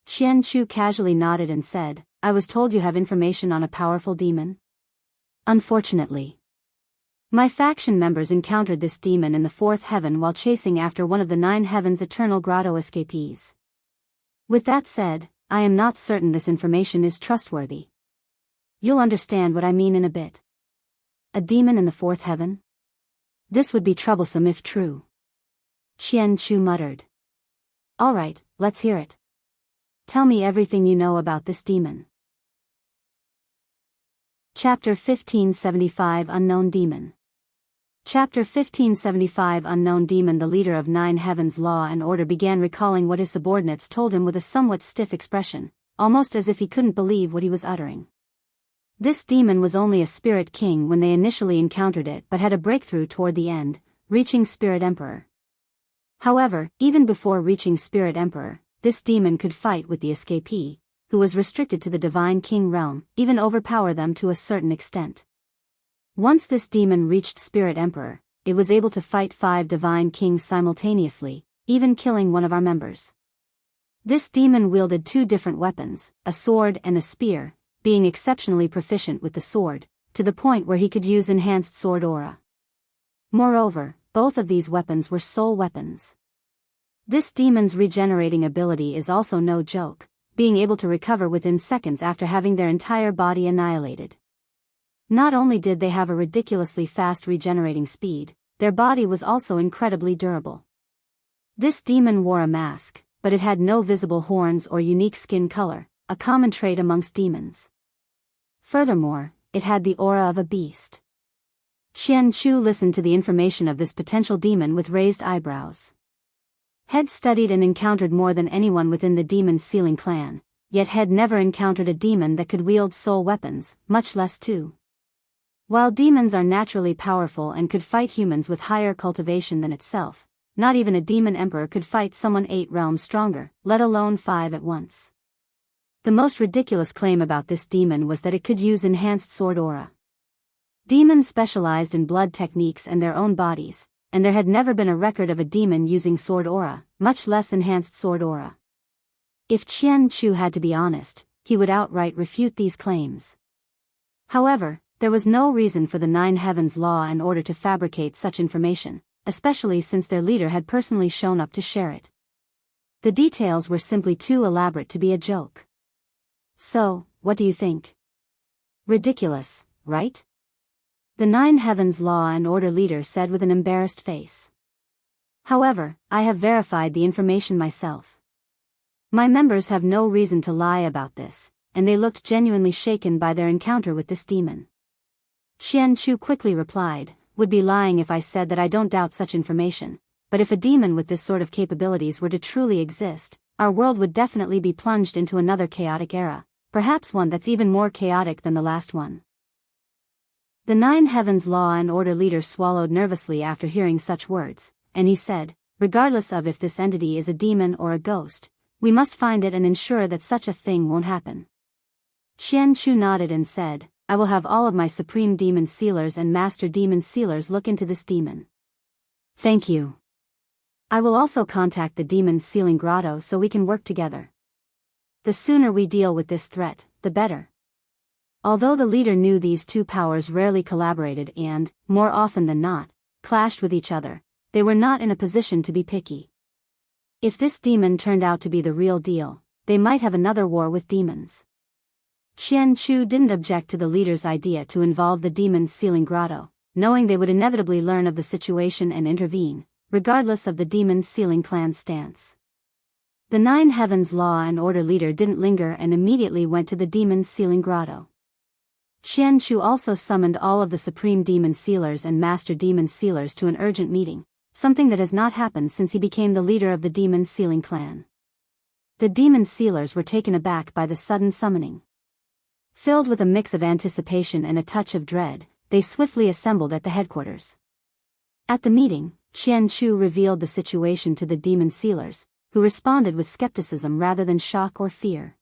Qianchu casually nodded and said, I was told you have information on a powerful demon? Unfortunately. My faction members encountered this demon in the 4th heaven while chasing after one of the 9 Heavens Eternal Grotto escapees. With that said, I am not certain this information is trustworthy. You'll understand what I mean in a bit. A demon in the 4th heaven? This would be troublesome if true. Qianchu muttered. All right, let's hear it. Tell me everything you know about this demon. Chapter 1575 Unknown Demon. Chapter 1575 Unknown Demon. The leader of 9 Heavens Law and Order began recalling what his subordinates told him with a somewhat stiff expression, almost as if he couldn't believe what he was uttering. This demon was only a spirit king when they initially encountered it but had a breakthrough toward the end, reaching Spirit Emperor. However, even before reaching Spirit Emperor, this demon could fight with the escapee, who was restricted to the Divine King realm, even overpower them to a certain extent. Once this demon reached Spirit Emperor, it was able to fight 5 Divine Kings simultaneously, even killing one of our members. This demon wielded 2 different weapons, a sword and a spear, being exceptionally proficient with the sword, to the point where he could use enhanced sword aura. Moreover, both of these weapons were soul weapons. This demon's regenerating ability is also no joke, being able to recover within seconds after having their entire body annihilated. Not only did they have a ridiculously fast regenerating speed, their body was also incredibly durable. This demon wore a mask, but it had no visible horns or unique skin color, a common trait amongst demons. Furthermore, it had the aura of a beast. Qianchu listened to the information of this potential demon with raised eyebrows. Head studied and encountered more than anyone within the Demon Sealing Clan, yet had never encountered a demon that could wield soul weapons, much less 2. While demons are naturally powerful and could fight humans with higher cultivation than itself, not even a demon emperor could fight someone 8 realms stronger, let alone 5 at once. The most ridiculous claim about this demon was that it could use enhanced sword aura. Demons specialized in blood techniques and their own bodies, and there had never been a record of a demon using sword aura, much less enhanced sword aura. If Qianchu had to be honest, he would outright refute these claims. However, there was no reason for the 9 Heavens Law and Order to fabricate such information, especially since their leader had personally shown up to share it. The details were simply too elaborate to be a joke. So, what do you think? Ridiculous, right? The 9 Heavens Law and Order leader said with an embarrassed face. However, I have verified the information myself. My members have no reason to lie about this, and they looked genuinely shaken by their encounter with this demon. Qianchu quickly replied, would be lying if I said that I don't doubt such information, but if a demon with this sort of capabilities were to truly exist, our world would definitely be plunged into another chaotic era, perhaps one that's even more chaotic than the last one. The 9 Heavens Law and Order leader swallowed nervously after hearing such words, and he said, regardless of if this entity is a demon or a ghost, we must find it and ensure that such a thing won't happen. Qianchu nodded and said, I will have all of my Supreme Demon Sealers and Master Demon Sealers look into this demon. Thank you. I will also contact the demon's sealing grotto so we can work together. The sooner we deal with this threat, the better. Although the leader knew these two powers rarely collaborated and, more often than not, clashed with each other, they were not in a position to be picky. If this demon turned out to be the real deal, they might have another war with demons. Qian Chu didn't object to the leader's idea to involve the demon's sealing grotto, knowing they would inevitably learn of the situation and intervene, regardless of the demon's sealing clan's stance. The Nine Heavens Law and Order leader didn't linger and immediately went to the demon's sealing grotto. Qian Chu also summoned all of the Supreme Demon Sealers and Master Demon Sealers to an urgent meeting, something that has not happened since he became the leader of the Demon Sealing Clan. The Demon Sealers were taken aback by the sudden summoning. Filled with a mix of anticipation and a touch of dread, they swiftly assembled at the headquarters. At the meeting, Qian Chu revealed the situation to the Demon Sealers, who responded with skepticism rather than shock or fear.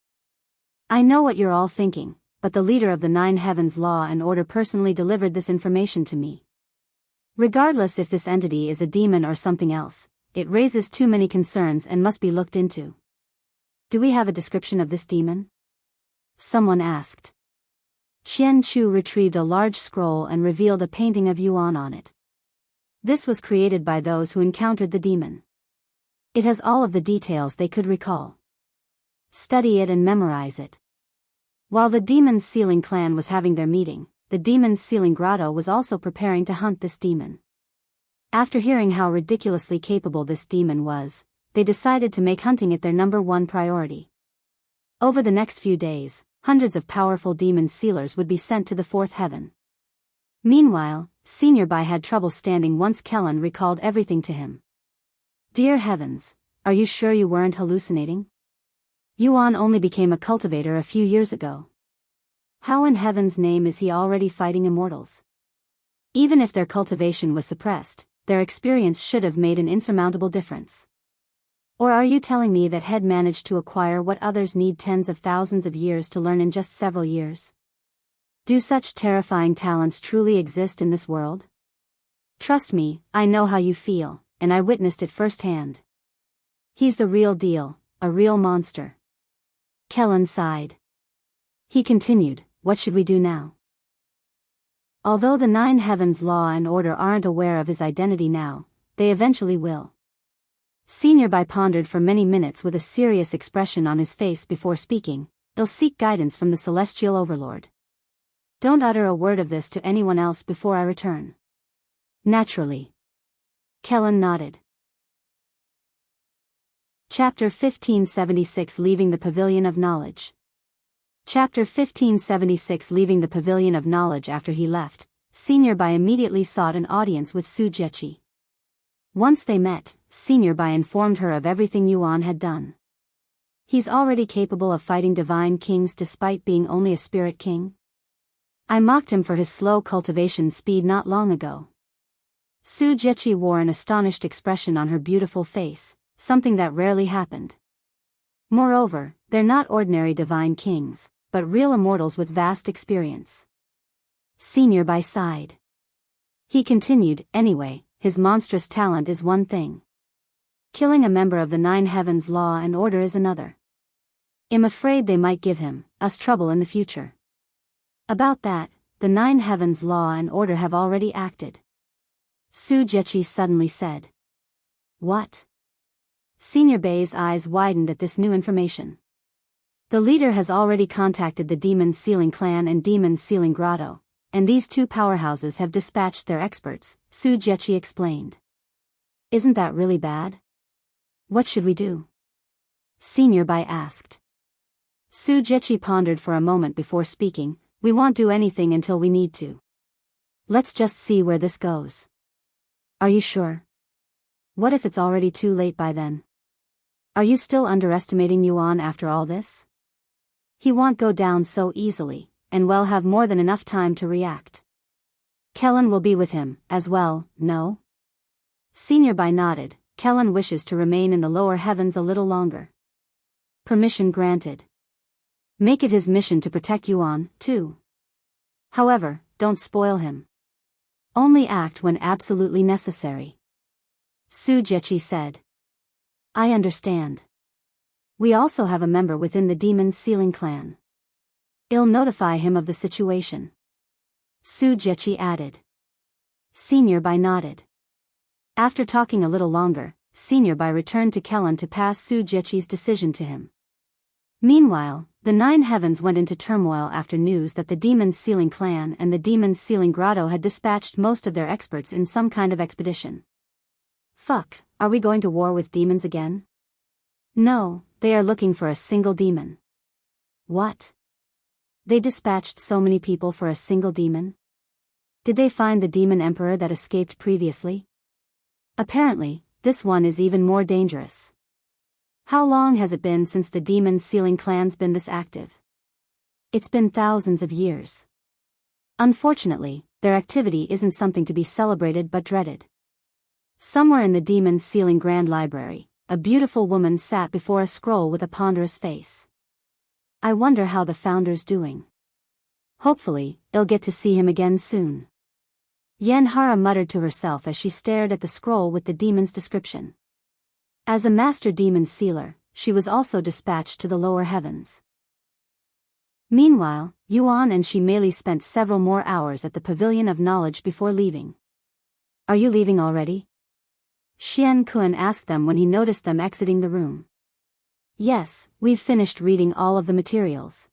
I know what you're all thinking, but the leader of the Nine Heavens Law and Order personally delivered this information to me. Regardless if this entity is a demon or something else, it raises too many concerns and must be looked into. Do we have a description of this demon? Someone asked. Qian Chu retrieved a large scroll and revealed a painting of Yuan on it. This was created by those who encountered the demon. It has all of the details they could recall. Study it and memorize it. While the Demon's Sealing Clan was having their meeting, the Demon's Sealing Grotto was also preparing to hunt this demon. After hearing how ridiculously capable this demon was, they decided to make hunting it their #1 priority. Over the next few days, hundreds of powerful demon sealers would be sent to the fourth heaven. Meanwhile, Senior Bai had trouble standing once Kellen recalled everything to him. Dear heavens, are you sure you weren't hallucinating? Yuan only became a cultivator a few years ago. How in heaven's name is he already fighting immortals? Even if their cultivation was suppressed, their experience should have made an insurmountable difference. Or are you telling me that Head managed to acquire what others need tens of thousands of years to learn in just several years? Do such terrifying talents truly exist in this world? Trust me, I know how you feel, and I witnessed it firsthand. He's the real deal, a real monster. Kellen sighed. He continued, what should we do now? Although the Nine Heavens Law and Order aren't aware of his identity now, they eventually will. Senior Bai pondered for many minutes with a serious expression on his face before speaking. He'll seek guidance from the Celestial Overlord. Don't utter a word of this to anyone else before I return. Naturally. Kellen nodded. Chapter 1576 Leaving the Pavilion of Knowledge. Chapter 1576 Leaving the Pavilion of Knowledge. After he left, Senior Bai immediately sought an audience with Su Jieqi. Once they met, Senior Bai informed her of everything Yuan had done. He's already capable of fighting divine kings despite being only a spirit king. I mocked him for his slow cultivation speed not long ago. Su Jieqi wore an astonished expression on her beautiful face, something that rarely happened. Moreover, they're not ordinary divine kings, but real immortals with vast experience. Senior Bai sighed. He continued, anyway, his monstrous talent is one thing. Killing a member of the Nine Heavens Law and Order is another. I'm afraid they might give us trouble in the future. About that, the Nine Heavens Law and Order have already acted. Su Jieqi suddenly said. What? Senior Bai's eyes widened at this new information. The leader has already contacted the Demon Sealing Clan and Demon Sealing Grotto, and these two powerhouses have dispatched their experts, Su Jieqi explained. Isn't that really bad? What should we do? Senior Bai asked. Su Jieqi pondered for a moment before speaking. We won't do anything until we need to. Let's just see where this goes. Are you sure? What if it's already too late by then? Are you still underestimating Yuan after all this? He won't go down so easily, and we'll have more than enough time to react. Kellen will be with him, as well, no? Senior Bai nodded. Kellen wishes to remain in the lower heavens a little longer. Permission granted. Make it his mission to protect Yuan, too. However, don't spoil him. Only act when absolutely necessary. Su Jieqi said. I understand. We also have a member within the Demon Sealing clan. I'll notify him of the situation. Su Jieqi added. Senior Bai nodded. After talking a little longer, Senior Bai returned to Kellan to pass Su Jieqi's decision to him. Meanwhile, the Nine Heavens went into turmoil after news that the Demon Sealing clan and the Demon Sealing Grotto had dispatched most of their experts in some kind of expedition. Fuck, are we going to war with demons again? No, they are looking for a single demon. What? They dispatched so many people for a single demon? Did they find the demon emperor that escaped previously? Apparently, this one is even more dangerous. How long has it been since the Demon Sealing clan's been this active? It's been thousands of years. Unfortunately, their activity isn't something to be celebrated but dreaded. Somewhere in the Demon Sealing Grand Library, a beautiful woman sat before a scroll with a ponderous face. I wonder how the founder's doing. Hopefully, I'll get to see him again soon. Yanhara muttered to herself as she stared at the scroll with the demon's description. As a master demon sealer, she was also dispatched to the lower heavens. Meanwhile, Yuan and Shimeli spent several more hours at the Pavilion of Knowledge before leaving. Are you leaving already? Xianxia asked them when he noticed them exiting the room. Yes, we've finished reading all of the materials.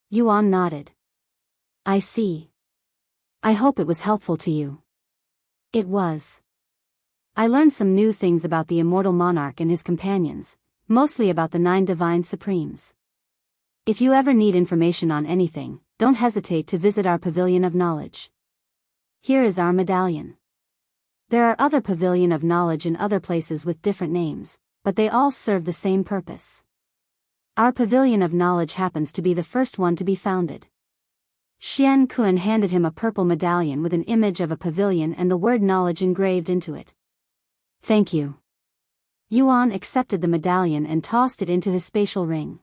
Yuan nodded. I see. I hope it was helpful to you. It was. I learned some new things about the Immortal Monarch and his companions, mostly about the 9 Divine Supremes. If you ever need information on anything, don't hesitate to visit our Pavilion of Knowledge. Here is our medallion. There are other Pavilion of Knowledge in other places with different names, but they all serve the same purpose. Our Pavilion of Knowledge happens to be the first one to be founded. Xianxia handed him a purple medallion with an image of a pavilion and the word knowledge engraved into it. Thank you. Yuan accepted the medallion and tossed it into his spatial ring.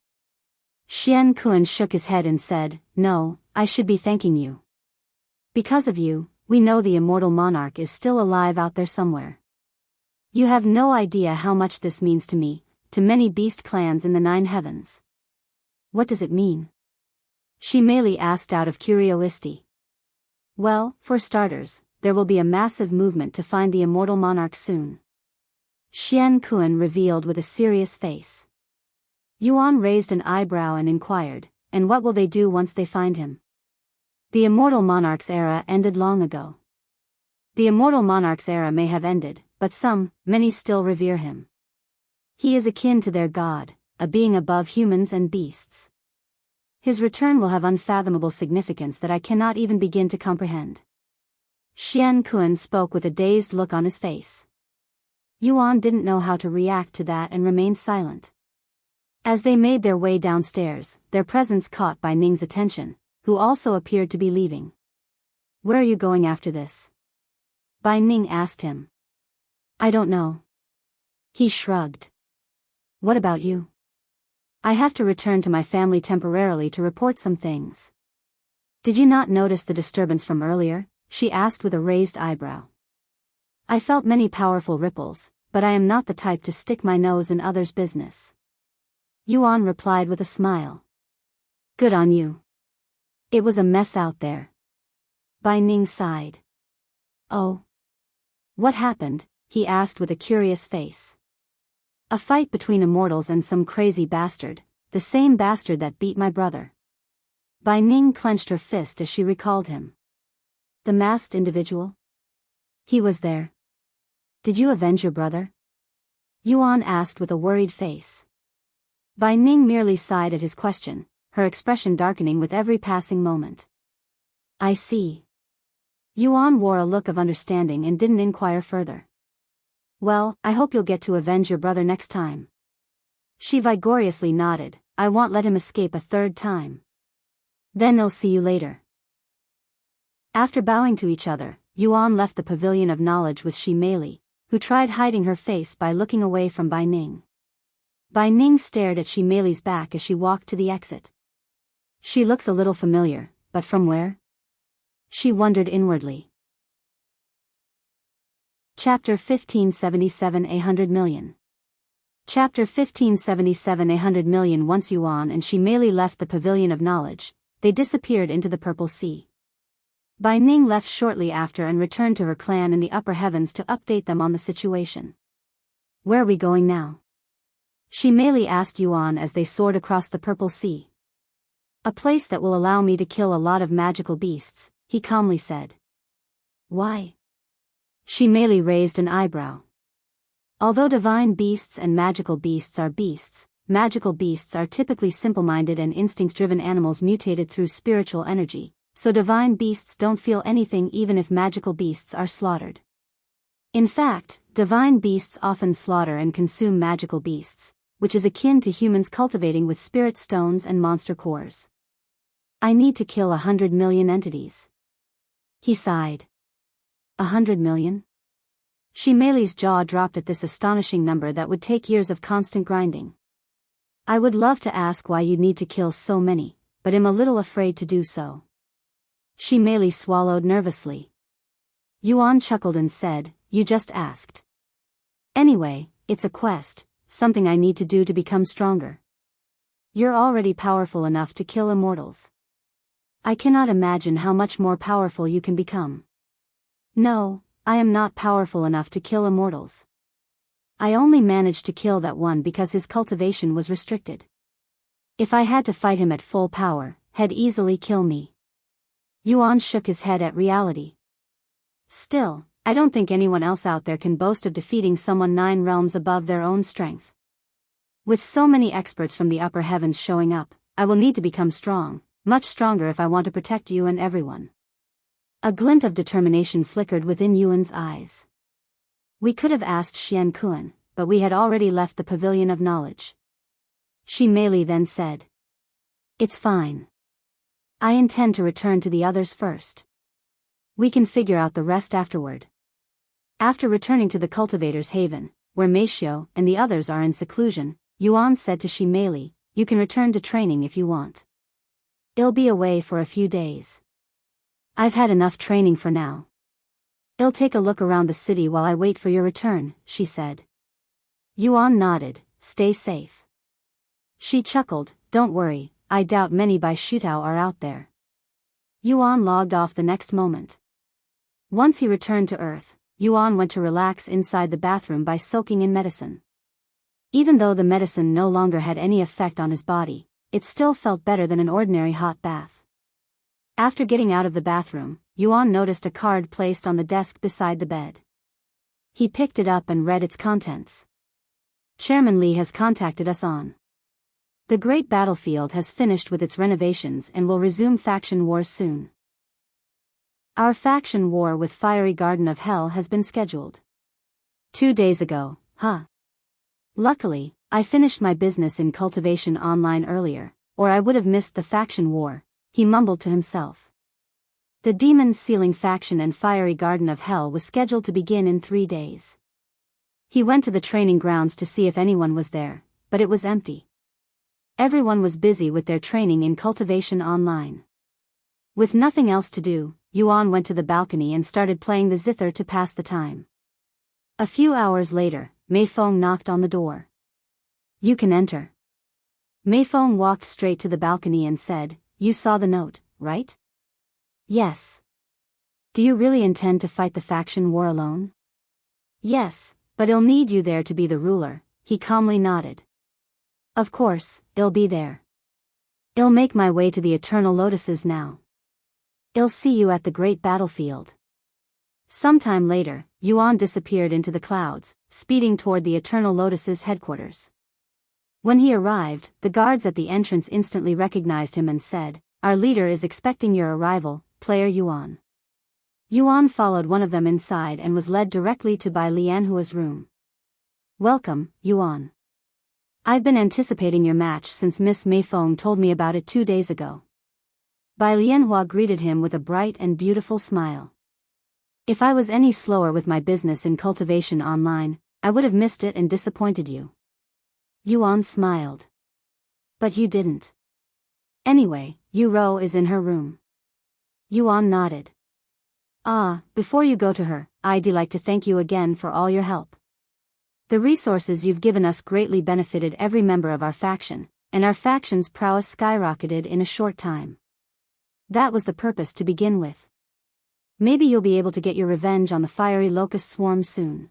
Xianxia shook his head and said, No, I should be thanking you. Because of you, we know the Immortal Monarch is still alive out there somewhere. You have no idea how much this means to me, to many beast clans in the 9 heavens. What does it mean? Shimeli asked out of curiosity. Well, for starters, there will be a massive movement to find the Immortal Monarch soon. Xianxia revealed with a serious face. Yuan raised an eyebrow and inquired, and what will they do once they find him? The Immortal Monarch's era ended long ago. The Immortal Monarch's era may have ended, but many still revere him. He is akin to their god, a being above humans and beasts. His return will have unfathomable significance that I cannot even begin to comprehend. Xianxia spoke with a dazed look on his face. Yuan didn't know how to react to that and remained silent. As they made their way downstairs, their presence caught Bai Ning's attention, who also appeared to be leaving. Where are you going after this? Bai Ning asked him. I don't know. He shrugged. What about you? I have to return to my family temporarily to report some things. Did you not notice the disturbance from earlier? She asked with a raised eyebrow. I felt many powerful ripples, but I am not the type to stick my nose in others' business. Yuan replied with a smile. Good on you. It was a mess out there. Bai Ning sighed. Oh. What happened? He asked with a curious face. A fight between immortals and some crazy bastard, the same bastard that beat my brother. Bai Ning clenched her fist as she recalled him. The masked individual? He was there. Did you avenge your brother? Yuan asked with a worried face. Bai Ning merely sighed at his question, her expression darkening with every passing moment. I see. Yuan wore a look of understanding and didn't inquire further. Well, I hope you'll get to avenge your brother next time. She vigorously nodded. I won't let him escape a third time. Then I'll see you later. After bowing to each other, Yuan left the Pavilion of Knowledge with Shimeli, who tried hiding her face by looking away from Bai Ning. Bai Ning stared at Shimeli's back as she walked to the exit. She looks a little familiar, but from where? She wondered inwardly. Chapter 1577 100 million. Chapter 1577 100 million. Once Yuan and Shi Meili left the Pavilion of Knowledge, they disappeared into the Purple Sea. Bai Ning left shortly after and returned to her clan in the upper heavens to update them on the situation. Where are we going now? Shi Meili asked Yuan as they soared across the Purple Sea. A place that will allow me to kill a lot of magical beasts, he calmly said. Why? Shi Meili raised an eyebrow. Although divine beasts and magical beasts are beasts, magical beasts are typically simple-minded and instinct-driven animals mutated through spiritual energy, so divine beasts don't feel anything even if magical beasts are slaughtered. In fact, divine beasts often slaughter and consume magical beasts, which is akin to humans cultivating with spirit stones and monster cores. I need to kill 100 million entities. He sighed. 100 million? Shi Meili's jaw dropped at this astonishing number that would take years of constant grinding. I would love to ask why you need to kill so many, but am a little afraid to do so. Shi Meili swallowed nervously. Yuan chuckled and said, You just asked. Anyway, it's a quest, something I need to do to become stronger. You're already powerful enough to kill immortals. I cannot imagine how much more powerful you can become. No, I am not powerful enough to kill immortals. I only managed to kill that one because his cultivation was restricted. If I had to fight him at full power, he'd easily kill me. Yuan shook his head at reality. Still, I don't think anyone else out there can boast of defeating someone 9 realms above their own strength. With so many experts from the upper heavens showing up, I will need to become strong, much stronger if I want to protect you and everyone. A glint of determination flickered within Yuan's eyes. We could have asked Xianxia, but we had already left the Pavilion of Knowledge. Shi Meili then said. It's fine. I intend to return to the others first. We can figure out the rest afterward. After returning to the Cultivator's Haven, where Meishio and the others are in seclusion, Yuan said to Shi Meili, You can return to training if you want. I'll be away for a few days. I've had enough training for now. I'll take a look around the city while I wait for your return, she said. Yuan nodded, Stay safe. She chuckled, Don't worry, I doubt many Bai Shutao are out there. Yuan logged off the next moment. Once he returned to Earth, Yuan went to relax inside the bathroom by soaking in medicine. Even though the medicine no longer had any effect on his body, it still felt better than an ordinary hot bath. After getting out of the bathroom, Yuan noticed a card placed on the desk beside the bed. He picked it up and read its contents. Chairman Li has contacted us on. The Great Battlefield has finished with its renovations and will resume faction wars soon. Our faction war with Fiery Garden of Hell has been scheduled. 2 days ago, Luckily, I finished my business in Cultivation Online earlier, or I would have missed the faction war, he mumbled to himself. The Demon Sealing faction and Fiery Garden of Hell was scheduled to begin in 3 days. He went to the training grounds to see if anyone was there, but it was empty. Everyone was busy with their training in Cultivation Online. With nothing else to do, Yuan went to the balcony and started playing the zither to pass the time. A few hours later, Mei Feng knocked on the door. You can enter. Mei Feng walked straight to the balcony and said, You saw the note, right? Yes. Do you really intend to fight the faction war alone? Yes, but I'll need you there to be the ruler, he calmly nodded. Of course, I'll be there. I'll make my way to the Eternal Lotuses now. I'll see you at the Great Battlefield. Sometime later, Yuan disappeared into the clouds, speeding toward the Eternal Lotuses headquarters. When he arrived, the guards at the entrance instantly recognized him and said, Our leader is expecting your arrival, player Yuan. Yuan followed one of them inside and was led directly to Bai Lianhua's room. Welcome, Yuan. I've been anticipating your match since Miss Mei Feng told me about it 2 days ago. Bai Lianhua greeted him with a bright and beautiful smile. If I was any slower with my business in Cultivation Online, I would have missed it and disappointed you. Yuan smiled. But you didn't. Anyway, Yu Rou is in her room. Yuan nodded. Before you go to her, I'd like to thank you again for all your help. The resources you've given us greatly benefited every member of our faction, and our faction's prowess skyrocketed in a short time. That was the purpose to begin with. Maybe you'll be able to get your revenge on the fiery locust swarm soon.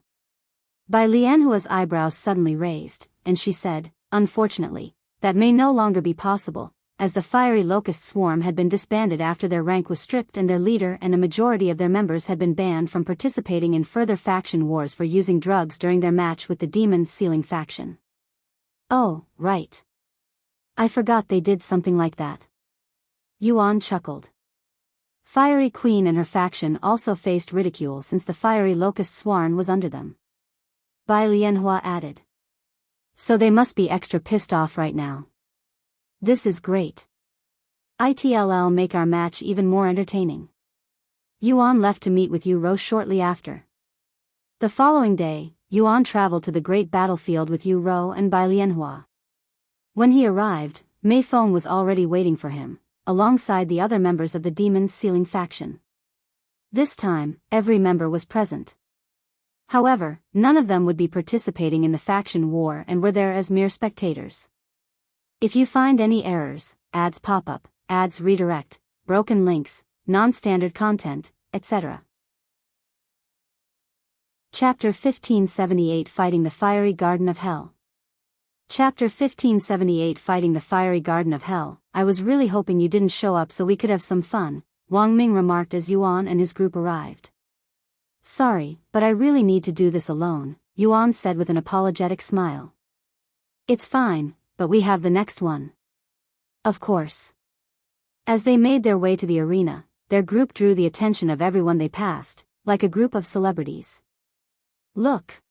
Bai Lianhua's eyebrows suddenly raised, and she said, unfortunately, that may no longer be possible, as the fiery locust swarm had been disbanded after their rank was stripped and their leader and a majority of their members had been banned from participating in further faction wars for using drugs during their match with the demon sealing faction. Oh, right. I forgot they did something like that. Yuan chuckled. Fiery Queen and her faction also faced ridicule since the fiery locust swarm was under them. Bai Lianhua added. So they must be extra pissed off right now. This is great. It'll make our match even more entertaining. Yuan left to meet with Yu Rou shortly after. The following day, Yuan traveled to the great battlefield with Yu Rou and Bai Lianhua. When he arrived, Mei Feng was already waiting for him, alongside the other members of the demon sealing faction. This time, every member was present. However, none of them would be participating in the faction war and were there as mere spectators. If you find any errors, ads pop up, ads redirect, broken links, non-standard content, etc. Chapter 1578 Fighting the Fiery Garden of Hell. Chapter 1578 Fighting the Fiery Garden of Hell. I was really hoping you didn't show up so we could have some fun, Wang Ming remarked as Yuan and his group arrived. Sorry, but I really need to do this alone, Yuan said with an apologetic smile. It's fine, but we have the next one. Of course. As they made their way to the arena, their group drew the attention of everyone they passed, like a group of celebrities. Look!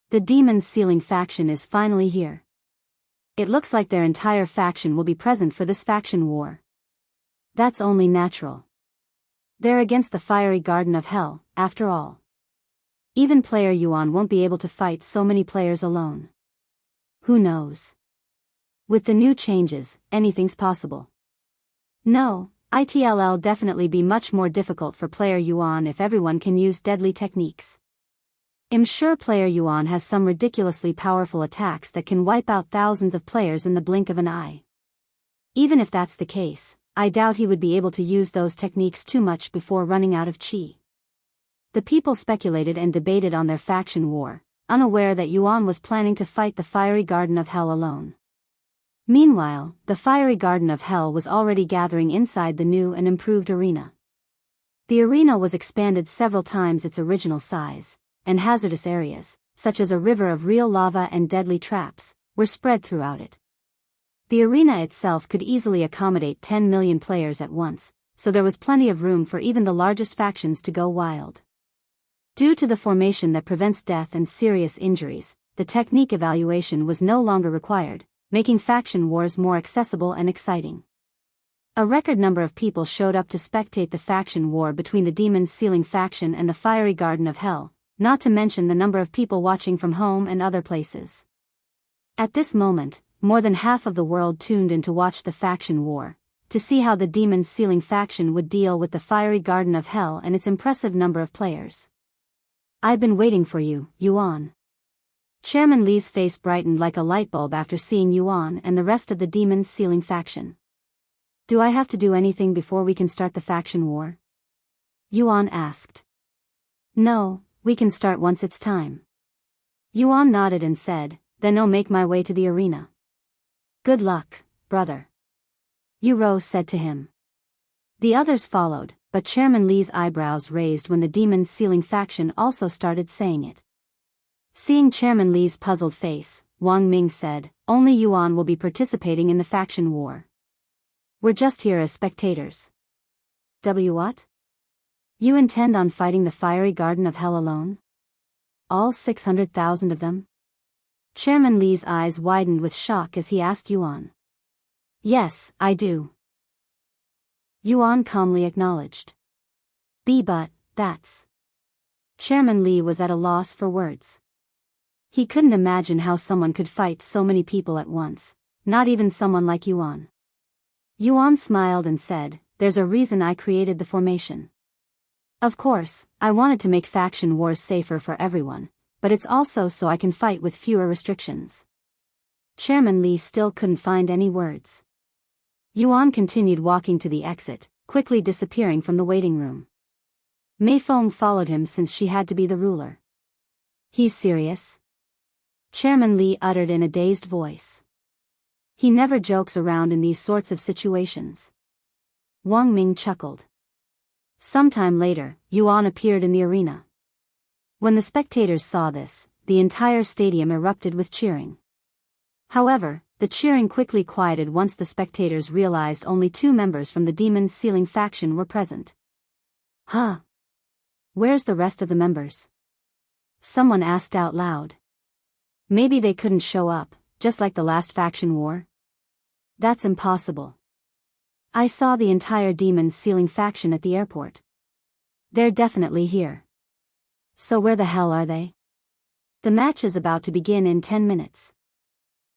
The demon sealing faction is finally here. It looks like their entire faction will be present for this faction war. That's only natural. They're against the fiery garden of hell, after all. Even player Yuan won't be able to fight so many players alone. Who knows? With the new changes, anything's possible. No, it'll definitely be much more difficult for player Yuan if everyone can use deadly techniques. I'm sure player Yuan has some ridiculously powerful attacks that can wipe out thousands of players in the blink of an eye. Even if that's the case, I doubt he would be able to use those techniques too much before running out of chi. The people speculated and debated on their faction war, unaware that Yuan was planning to fight the fiery garden of hell alone. Meanwhile, the fiery garden of hell was already gathering inside the new and improved arena. The arena was expanded several times its original size, and hazardous areas, such as a river of real lava and deadly traps, were spread throughout it. The arena itself could easily accommodate 10 million players at once, so there was plenty of room for even the largest factions to go wild. Due to the formation that prevents death and serious injuries, the technique evaluation was no longer required, making faction wars more accessible and exciting. A record number of people showed up to spectate the faction war between the demon sealing faction and the fiery garden of hell, not to mention the number of people watching from home and other places. At this moment, more than half of the world tuned in to watch the faction war, to see how the demon sealing faction would deal with the fiery garden of hell and its impressive number of players. I've been waiting for you, Yuan. Chairman Li's face brightened like a light bulb after seeing Yuan and the rest of the demon sealing faction. Do I have to do anything before we can start the faction war? Yuan asked. No, we can start once it's time. Yuan nodded and said, then I'll make my way to the arena. Good luck, brother. Yu Rou said to him. The others followed, but Chairman Li's eyebrows raised when the demon sealing faction also started saying it. Seeing Chairman Li's puzzled face, Wang Ming said, only Yuan will be participating in the faction war. We're just here as spectators. What? You intend on fighting the fiery garden of hell alone? All 600,000 of them? Chairman Li's eyes widened with shock as he asked Yuan. Yes, I do. Yuan calmly acknowledged. But, that's... Chairman Li was at a loss for words. He couldn't imagine how someone could fight so many people at once, not even someone like Yuan. Yuan smiled and said, there's a reason I created the formation. Of course, I wanted to make faction wars safer for everyone, but it's also so I can fight with fewer restrictions. Chairman Li still couldn't find any words. Yuan continued walking to the exit, quickly disappearing from the waiting room. Mei Feng followed him since she had to be the ruler. He's serious? Chairman Li uttered in a dazed voice. He never jokes around in these sorts of situations. Wang Ming chuckled. Sometime later, Yuan appeared in the arena. When the spectators saw this, the entire stadium erupted with cheering. However, the cheering quickly quieted once the spectators realized only 2 members from the Demon's Ceiling faction were present. Huh? Where's the rest of the members? Someone asked out loud. Maybe they couldn't show up, just like the last faction war? That's impossible. I saw the entire Demon's Ceiling faction at the airport. They're definitely here. So where the hell are they? The match is about to begin in 10 minutes.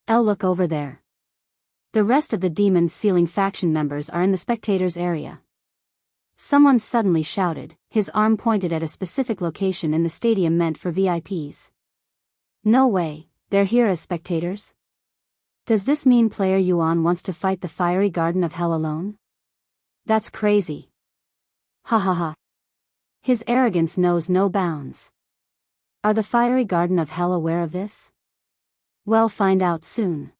Look over there. The rest of the Demon's Ceiling faction members are in the spectators' area. Someone suddenly shouted, his arm pointed at a specific location in the stadium meant for VIPs. No way, they're here as spectators? Does this mean player Yuan wants to fight the fiery garden of hell alone? That's crazy. Ha ha ha. His arrogance knows no bounds. Are the fiery garden of hell aware of this? We'll find out soon.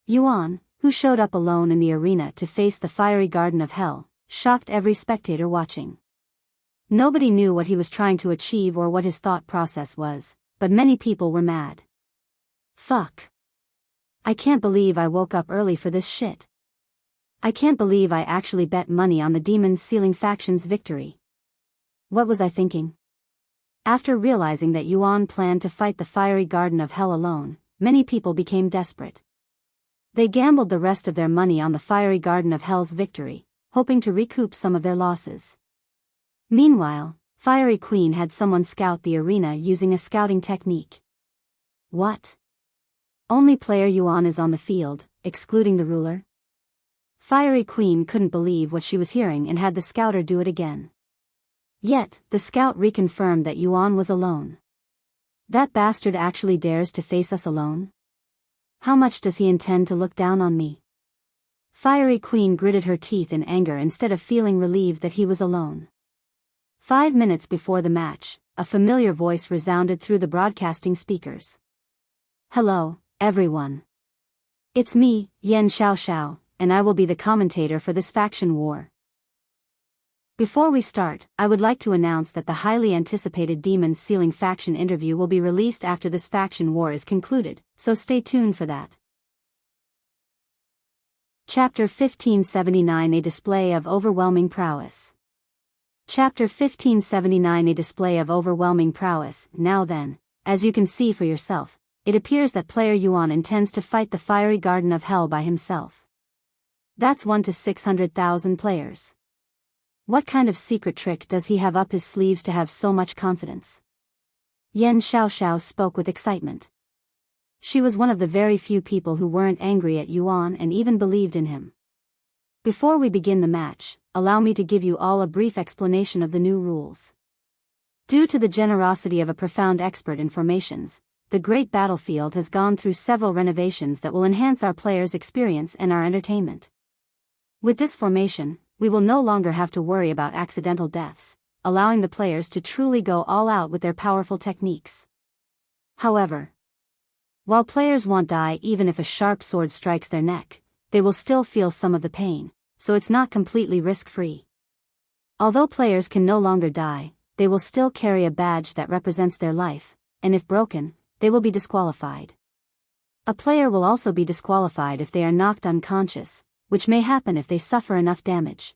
Yuan, who showed up alone in the arena to face the fiery garden of hell, shocked every spectator watching. Nobody knew what he was trying to achieve or what his thought process was, but many people were mad. Fuck. I can't believe I woke up early for this shit. I can't believe I actually bet money on the Demon's Ceiling faction's victory. What was I thinking? After realizing that Yuan planned to fight the fiery garden of hell alone, many people became desperate. They gambled the rest of their money on the fiery garden of hell's victory, hoping to recoup some of their losses. Meanwhile, Fiery Queen had someone scout the arena using a scouting technique. What? Only player Yuan is on the field, excluding the ruler? Fiery Queen couldn't believe what she was hearing and had the scouter do it again. Yet, the scout reconfirmed that Yuan was alone. That bastard actually dares to face us alone? How much does he intend to look down on me? Fiery Queen gritted her teeth in anger instead of feeling relieved that he was alone. 5 minutes before the match, a familiar voice resounded through the broadcasting speakers. Hello, everyone. It's me, Xianxia, and I will be the commentator for this faction war. Before we start, I would like to announce that the highly anticipated Demon's Ceiling faction interview will be released after this faction war is concluded, so stay tuned for that. Chapter 1579 A Display of Overwhelming Prowess. Chapter 1579 A Display of Overwhelming Prowess. Now then, as you can see for yourself, it appears that player Yuan intends to fight the fiery garden of hell by himself. That's 1 to 600,000 players. What kind of secret trick does he have up his sleeves to have so much confidence? Xianxia spoke with excitement. She was one of the very few people who weren't angry at Yuan and even believed in him. Before we begin the match, allow me to give you all a brief explanation of the new rules. Due to the generosity of a profound expert in formations, the great battlefield has gone through several renovations that will enhance our players' experience and our entertainment. With this formation, we will no longer have to worry about accidental deaths, allowing the players to truly go all out with their powerful techniques. However, while players won't die even if a sharp sword strikes their neck, they will still feel some of the pain, so it's not completely risk-free. Although players can no longer die, they will still carry a badge that represents their life, and if broken, they will be disqualified. A player will also be disqualified if they are knocked unconscious, which may happen if they suffer enough damage.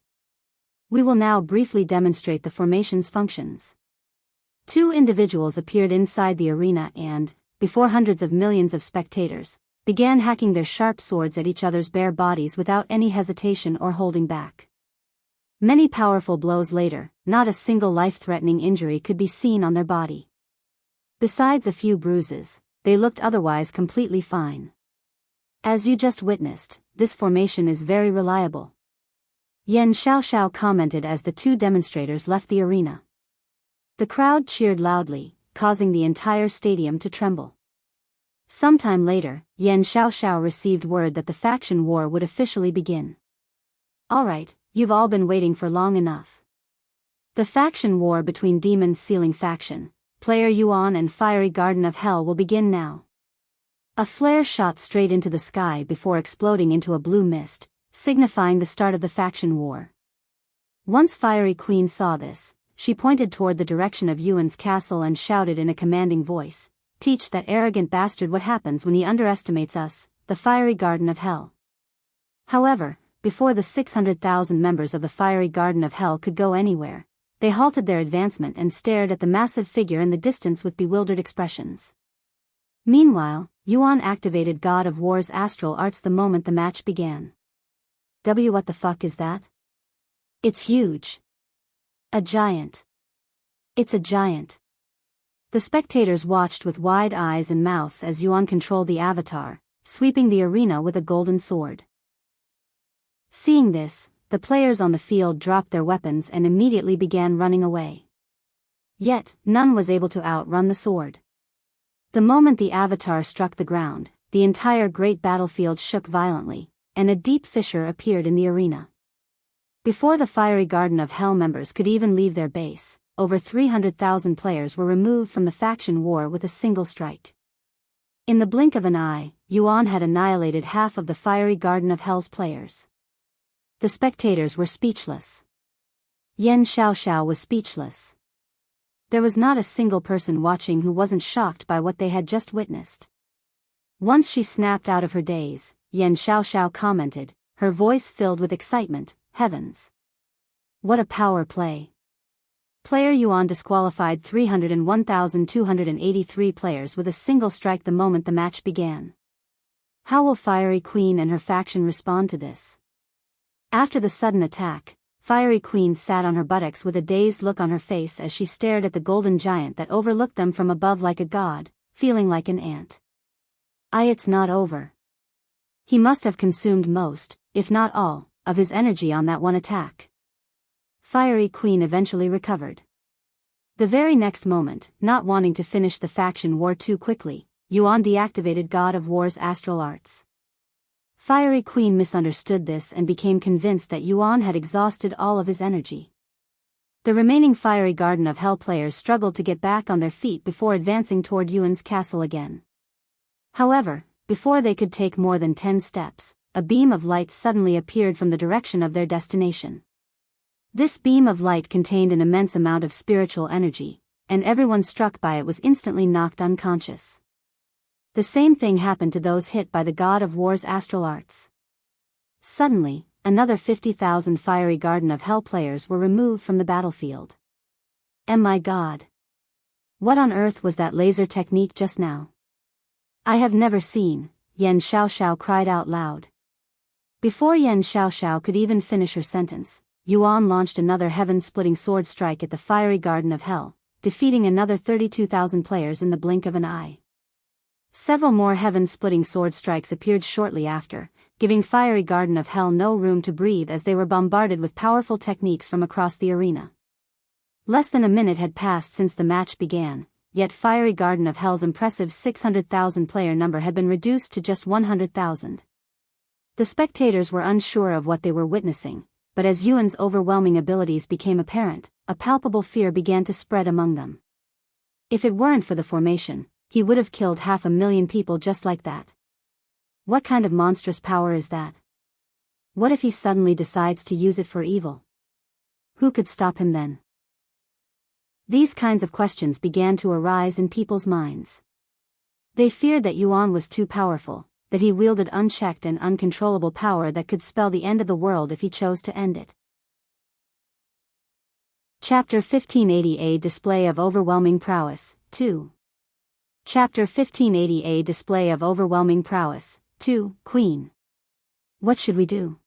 We will now briefly demonstrate the formation's functions. 2 individuals appeared inside the arena and, before hundreds of millions of spectators, began hacking their sharp swords at each other's bare bodies without any hesitation or holding back. Many powerful blows later, not a single life-threatening injury could be seen on their body. Besides a few bruises, they looked otherwise completely fine. As you just witnessed, this formation is very reliable. Xianxia commented as the two demonstrators left the arena. The crowd cheered loudly, causing the entire stadium to tremble. Sometime later, Xianxia received word that the faction war would officially begin. Alright, you've all been waiting for long enough. The faction war between Demon's Sealing Faction, player Yuan and Fiery Garden of Hell will begin now. A flare shot straight into the sky before exploding into a blue mist, signifying the start of the faction war. Once Fiery Queen saw this, she pointed toward the direction of Yuan's castle and shouted in a commanding voice, "Teach that arrogant bastard what happens when he underestimates us, the Fiery Garden of Hell." However, before the 600,000 members of the Fiery Garden of Hell could go anywhere, they halted their advancement and stared at the massive figure in the distance with bewildered expressions. Meanwhile, Yuan activated God of War's astral arts the moment the match began. What the fuck is that? It's huge. A giant. It's a giant. The spectators watched with wide eyes and mouths as Yuan controlled the avatar, sweeping the arena with a golden sword. Seeing this, the players on the field dropped their weapons and immediately began running away. Yet, none was able to outrun the sword. The moment the avatar struck the ground, the entire great battlefield shook violently, and a deep fissure appeared in the arena. Before the Fiery Garden of Hell members could even leave their base, over 300,000 players were removed from the faction war with a single strike. In the blink of an eye, Yuan had annihilated half of the Fiery Garden of Hell's players. The spectators were speechless. Xianxia was speechless. There was not a single person watching who wasn't shocked by what they had just witnessed. Once she snapped out of her daze, Xianxia commented, her voice filled with excitement, "Heavens! What a power play!" Player Yuan disqualified 301,283 players with a single strike the moment the match began. How will Fiery Queen and her faction respond to this? After the sudden attack, Fiery Queen sat on her buttocks with a dazed look on her face as she stared at the golden giant that overlooked them from above like a god, feeling like an ant. It's not over. He must have consumed most, if not all, of his energy on that one attack. Fiery Queen eventually recovered. The very next moment, not wanting to finish the faction war too quickly, Yuan deactivated God of War's astral arts. Fiery Queen misunderstood this and became convinced that Yuan had exhausted all of his energy. The remaining Fiery Garden of Hell players struggled to get back on their feet before advancing toward Yuan's castle again. However, before they could take more than 10 steps, a beam of light suddenly appeared from the direction of their destination. This beam of light contained an immense amount of spiritual energy, and everyone struck by it was instantly knocked unconscious. The same thing happened to those hit by the God of War's astral arts. Suddenly, another 50,000 Fiery Garden of Hell players were removed from the battlefield. My God! What on earth was that laser technique just now? I have never seen, Xianxia cried out loud. Before Xianxia could even finish her sentence, Yuan launched another heaven-splitting sword strike at the Fiery Garden of Hell, defeating another 32,000 players in the blink of an eye. Several more heaven-splitting sword strikes appeared shortly after, giving Fiery Garden of Hell no room to breathe as they were bombarded with powerful techniques from across the arena. Less than a minute had passed since the match began, yet Fiery Garden of Hell's impressive 600,000 player number had been reduced to just 100,000. The spectators were unsure of what they were witnessing, but as Yuan's overwhelming abilities became apparent, a palpable fear began to spread among them. If it weren't for the formation, he would have killed 500,000 people just like that. What kind of monstrous power is that? What if he suddenly decides to use it for evil? Who could stop him then? These kinds of questions began to arise in people's minds. They feared that Yuan was too powerful, that he wielded unchecked and uncontrollable power that could spell the end of the world if he chose to end it. Chapter 1580 A Display of Overwhelming Prowess, 2. Chapter 1580 A Display of Overwhelming Prowess, 2, Queen. What should we do?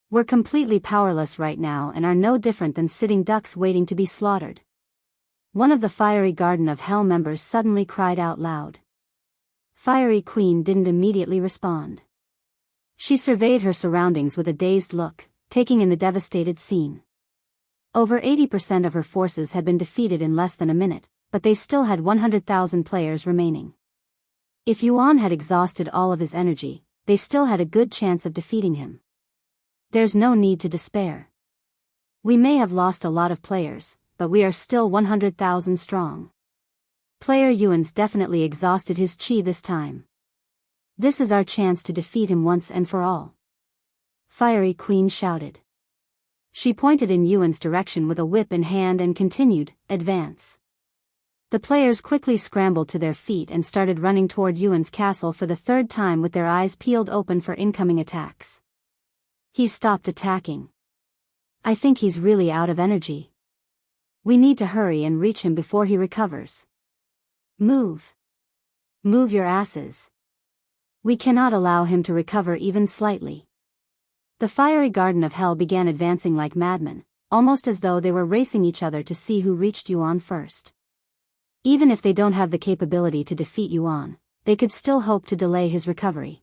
We're completely powerless right now and are no different than sitting ducks waiting to be slaughtered. One of the Fiery Garden of Hell members suddenly cried out loud. Fiery Queen didn't immediately respond. She surveyed her surroundings with a dazed look, taking in the devastated scene. Over 80% of her forces had been defeated in less than a minute, but they still had 100,000 players remaining. If Yuan had exhausted all of his energy, they still had a good chance of defeating him. There's no need to despair. We may have lost a lot of players, but we are still 100,000 strong. Player Yuan's definitely exhausted his chi this time. This is our chance to defeat him once and for all. Fiery Queen shouted. She pointed in Yuan's direction with a whip in hand and continued, "Advance." The players quickly scrambled to their feet and started running toward Yuan's castle for the third time with their eyes peeled open for incoming attacks. He's stopped attacking. I think he's really out of energy. We need to hurry and reach him before he recovers. Move. Move your asses. We cannot allow him to recover even slightly. The fiery garden of hell began advancing like madmen, almost as though they were racing each other to see who reached Yuan first. Even if they don't have the capability to defeat Yuan, they could still hope to delay his recovery.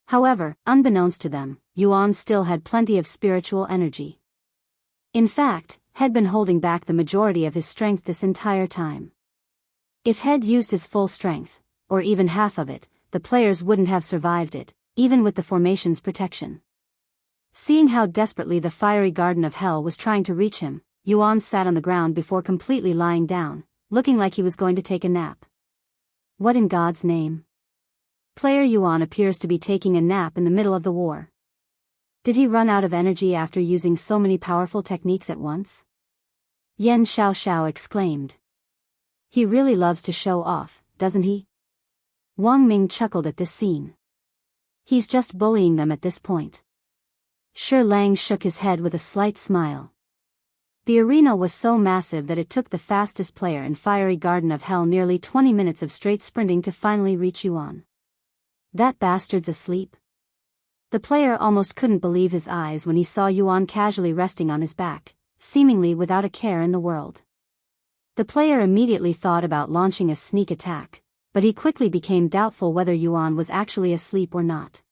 However, unbeknownst to them, Yuan still had plenty of spiritual energy. In fact, had been holding back the majority of his strength this entire time. If Head used his full strength, or even half of it, the players wouldn't have survived it, even with the formation's protection. Seeing how desperately the fiery garden of hell was trying to reach him, Yuan sat on the ground before completely lying down, looking like he was going to take a nap. What in God's name? Player Yuan appears to be taking a nap in the middle of the war. Did he run out of energy after using so many powerful techniques at once? Yan Xiao exclaimed. He really loves to show off, doesn't he? Wang Ming chuckled at this scene. He's just bullying them at this point. Shi Lang shook his head with a slight smile. The arena was so massive that it took the fastest player in Fiery Garden of Hell nearly 20 minutes of straight sprinting to finally reach Yuan. That bastard's asleep? The player almost couldn't believe his eyes when he saw Yuan casually resting on his back, seemingly without a care in the world. The player immediately thought about launching a sneak attack, but he quickly became doubtful whether Yuan was actually asleep or not.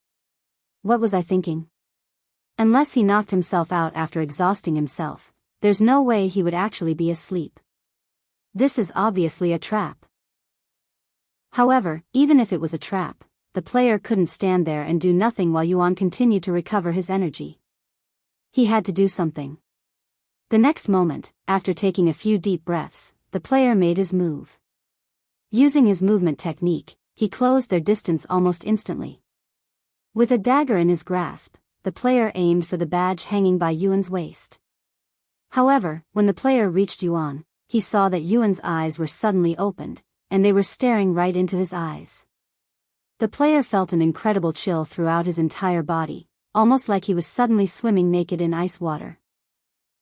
What was I thinking? Unless he knocked himself out after exhausting himself, there's no way he would actually be asleep. This is obviously a trap. However, even if it was a trap, the player couldn't stand there and do nothing while Yuan continued to recover his energy. He had to do something. The next moment, after taking a few deep breaths, the player made his move. Using his movement technique, he closed their distance almost instantly. With a dagger in his grasp, the player aimed for the badge hanging by Yuan's waist. However, when the player reached Yuan, he saw that Yuan's eyes were suddenly opened, and they were staring right into his eyes. The player felt an incredible chill throughout his entire body, almost like he was suddenly swimming naked in ice water.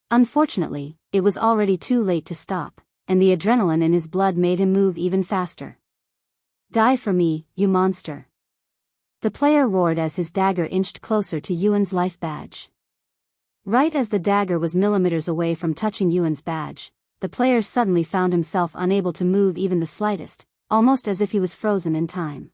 Unfortunately, it was already too late to stop, and the adrenaline in his blood made him move even faster. Die for me, you monster! The player roared as his dagger inched closer to Yuan's life badge. Right as the dagger was millimeters away from touching Yuan's badge, the player suddenly found himself unable to move even the slightest, almost as if he was frozen in time.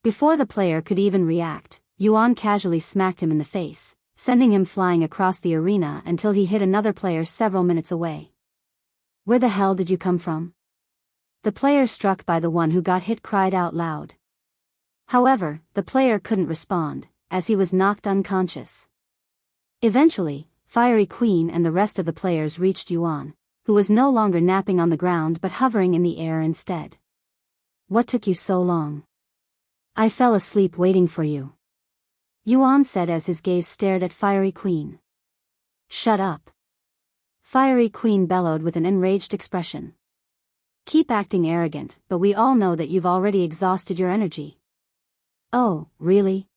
Before the player could even react, Yuan casually smacked him in the face, sending him flying across the arena until he hit another player several minutes away. Where the hell did you come from? The player struck by the one who got hit cried out loud. However, the player couldn't respond, as he was knocked unconscious. Eventually, Fiery Queen and the rest of the players reached Yuan, who was no longer napping on the ground but hovering in the air instead. What took you so long? I fell asleep waiting for you. Yuan said as his gaze stared at Fiery Queen. Shut up. Fiery Queen bellowed with an enraged expression. Keep acting arrogant, but we all know that you've already exhausted your energy. Oh, really?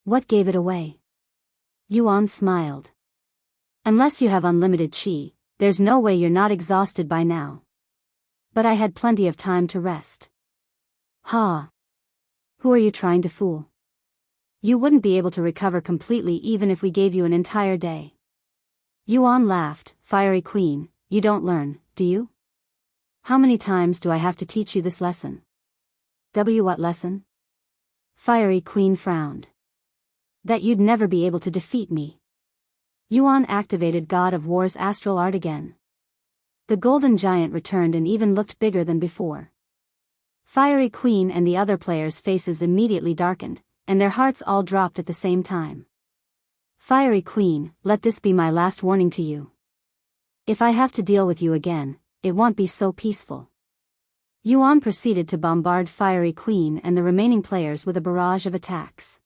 What gave it away? Yuan smiled. Unless you have unlimited chi, there's no way you're not exhausted by now. But I had plenty of time to rest. Ha! Who are you trying to fool? You wouldn't be able to recover completely even if we gave you an entire day. Yuan laughed. Fiery Queen, you don't learn, do you? How many times do I have to teach you this lesson? What lesson? Fiery Queen frowned. That you'd never be able to defeat me. Yuan activated God of War's astral art again. The golden giant returned and even looked bigger than before. Fiery Queen and the other players' faces immediately darkened, and their hearts all dropped at the same time. Fiery Queen, let this be my last warning to you. If I have to deal with you again, it won't be so peaceful. Yuan proceeded to bombard Fiery Queen and the remaining players with a barrage of attacks.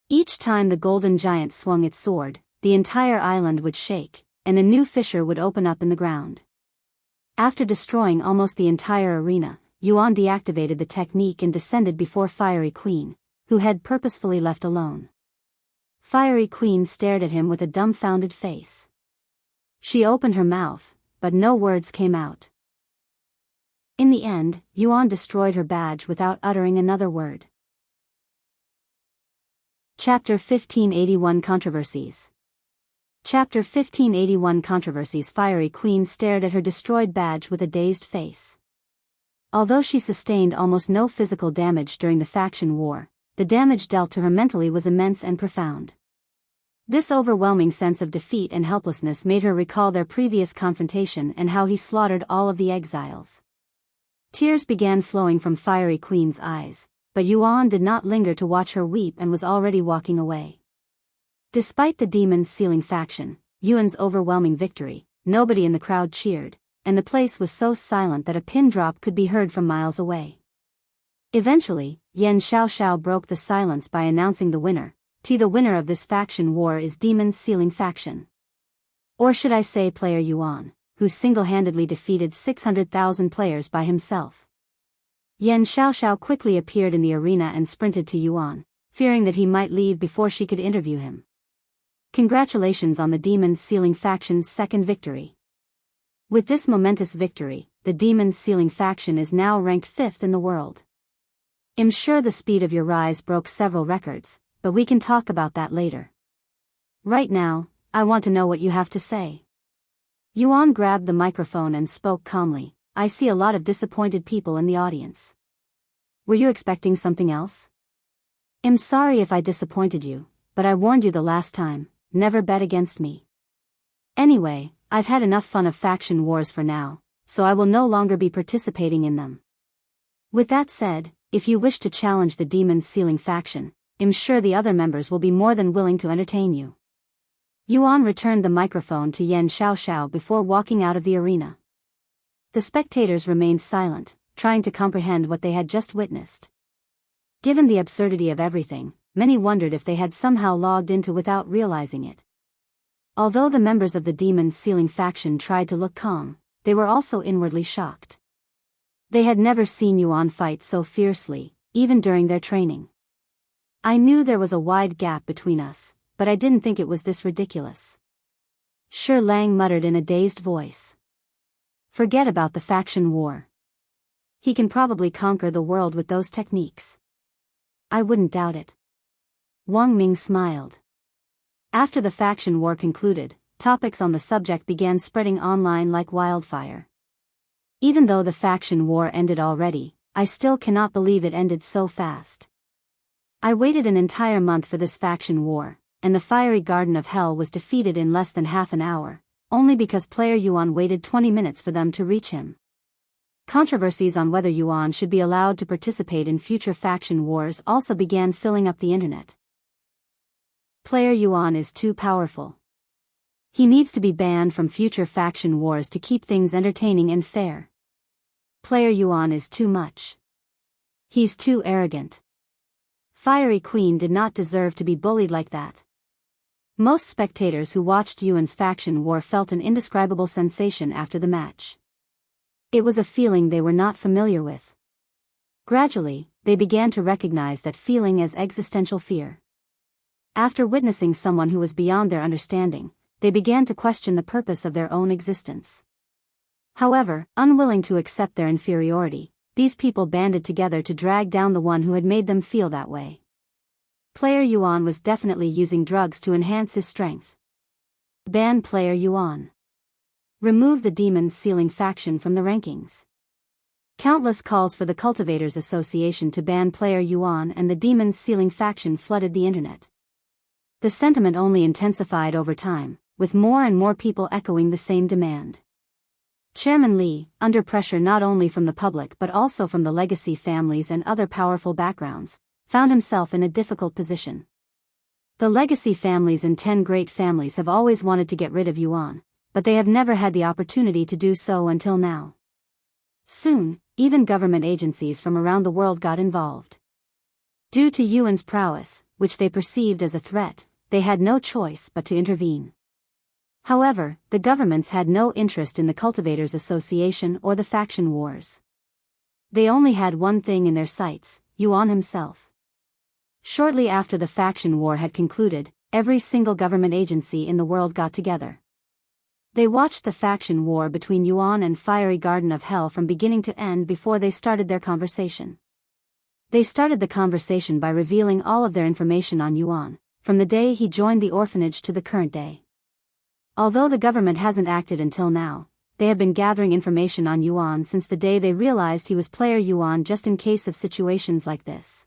Each time the golden giant swung its sword, the entire island would shake, and a new fissure would open up in the ground. After destroying almost the entire arena, Yuan deactivated the technique and descended before Fiery Queen, who had purposefully left alone. Fiery Queen stared at him with a dumbfounded face. She opened her mouth, but no words came out. In the end, Yuan destroyed her badge without uttering another word. Chapter 1581 Controversies. Chapter 1581 Controversies. Fiery Queen stared at her destroyed badge with a dazed face. Although she sustained almost no physical damage during the faction war, the damage dealt to her mentally was immense and profound. This overwhelming sense of defeat and helplessness made her recall their previous confrontation and how he slaughtered all of the exiles. Tears began flowing from Fiery Queen's eyes, but Yuan did not linger to watch her weep and was already walking away. Despite the Demon Sealing faction, Yuan's overwhelming victory, nobody in the crowd cheered, and the place was so silent that a pin drop could be heard from miles away. Eventually, Xianxia broke the silence by announcing the winner. The winner of this faction war is Demon Sealing faction. Or should I say player Yuan, who single-handedly defeated 600,000 players by himself. Xianxia quickly appeared in the arena and sprinted to Yuan, fearing that he might leave before she could interview him. Congratulations on the Demon Sealing faction's second victory. With this momentous victory, the Demon Sealing faction is now ranked 5th in the world. I'm sure the speed of your rise broke several records, but we can talk about that later. Right now, I want to know what you have to say. Yuan grabbed the microphone and spoke calmly. I see a lot of disappointed people in the audience. Were you expecting something else? I'm sorry if I disappointed you, but I warned you the last time, never bet against me. Anyway, I've had enough fun of faction wars for now, so I will no longer be participating in them. With that said, if you wish to challenge the Demon Sealing faction, I'm sure the other members will be more than willing to entertain you. Yuan returned the microphone to Xianxia before walking out of the arena. The spectators remained silent, trying to comprehend what they had just witnessed. Given the absurdity of everything, many wondered if they had somehow logged into without realizing it. Although the members of the Demon Sealing faction tried to look calm, they were also inwardly shocked. They had never seen Yuan fight so fiercely, even during their training. I knew there was a wide gap between us, but I didn't think it was this ridiculous. Shi Lang muttered in a dazed voice. Forget about the faction war. He can probably conquer the world with those techniques. I wouldn't doubt it. Wang Ming smiled. After the faction war concluded, topics on the subject began spreading online like wildfire. Even though the faction war ended already, I still cannot believe it ended so fast. I waited an entire month for this faction war, and the fiery Garden of Hell was defeated in less than half an hour, only because player Yuan waited 20 minutes for them to reach him. Controversies on whether Yuan should be allowed to participate in future faction wars also began filling up the internet. Player Yuan is too powerful. He needs to be banned from future faction wars to keep things entertaining and fair. Player Yuan is too much. He's too arrogant. Fiery Queen did not deserve to be bullied like that. Most spectators who watched Yuan's faction war felt an indescribable sensation after the match. It was a feeling they were not familiar with. Gradually, they began to recognize that feeling as existential fear. After witnessing someone who was beyond their understanding, they began to question the purpose of their own existence. However, unwilling to accept their inferiority, these people banded together to drag down the one who had made them feel that way. Player Yuan was definitely using drugs to enhance his strength. Ban player Yuan. Remove the Demon Sealing faction from the rankings. Countless calls for the Cultivators Association to ban player Yuan and the Demon Sealing faction flooded the internet. The sentiment only intensified over time, with more and more people echoing the same demand. Chairman Li, under pressure not only from the public but also from the legacy families and other powerful backgrounds, found himself in a difficult position. The legacy families and 10 great families have always wanted to get rid of Yuan, but they have never had the opportunity to do so until now. Soon, even government agencies from around the world got involved. Due to Yuan's prowess, which they perceived as a threat, they had no choice but to intervene. However, the governments had no interest in the Cultivators Association or the faction wars. They only had one thing in their sights, Yuan himself. Shortly after the faction war had concluded, every single government agency in the world got together. They watched the faction war between Yuan and Fiery Garden of Hell from beginning to end before they started their conversation. They started the conversation by revealing all of their information on Yuan, from the day he joined the orphanage to the current day. Although the government hasn't acted until now, they have been gathering information on Yuan since the day they realized he was player Yuan just in case of situations like this.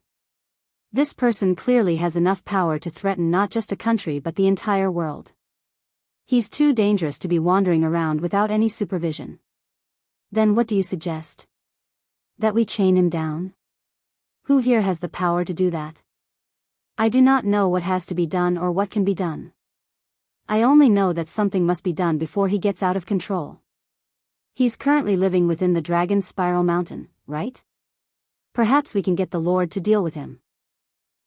This person clearly has enough power to threaten not just a country but the entire world. He's too dangerous to be wandering around without any supervision. Then what do you suggest? That we chain him down? Who here has the power to do that? I do not know what has to be done or what can be done. I only know that something must be done before he gets out of control. He's currently living within the Dragon Spiral Mountain, right? Perhaps we can get the Lord to deal with him.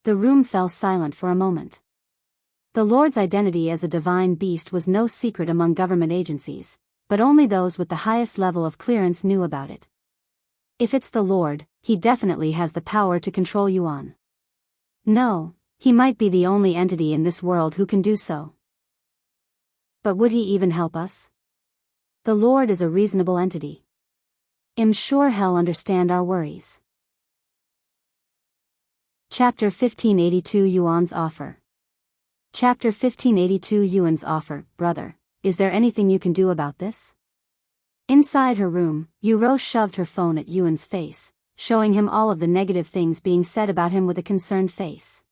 The room fell silent for a moment. The Lord's identity as a divine beast was no secret among government agencies, but only those with the highest level of clearance knew about it. If it's the Lord, he definitely has the power to control Yuan. No, he might be the only entity in this world who can do so. But would he even help us? The Lord is a reasonable entity. I'm sure he'll understand our worries. Chapter 1582 Yuan's Offer. Chapter 1582 Yuan's Offer. Brother, is there anything you can do about this? Inside her room, Yuro shoved her phone at Yuan's face, showing him all of the negative things being said about him with a concerned face.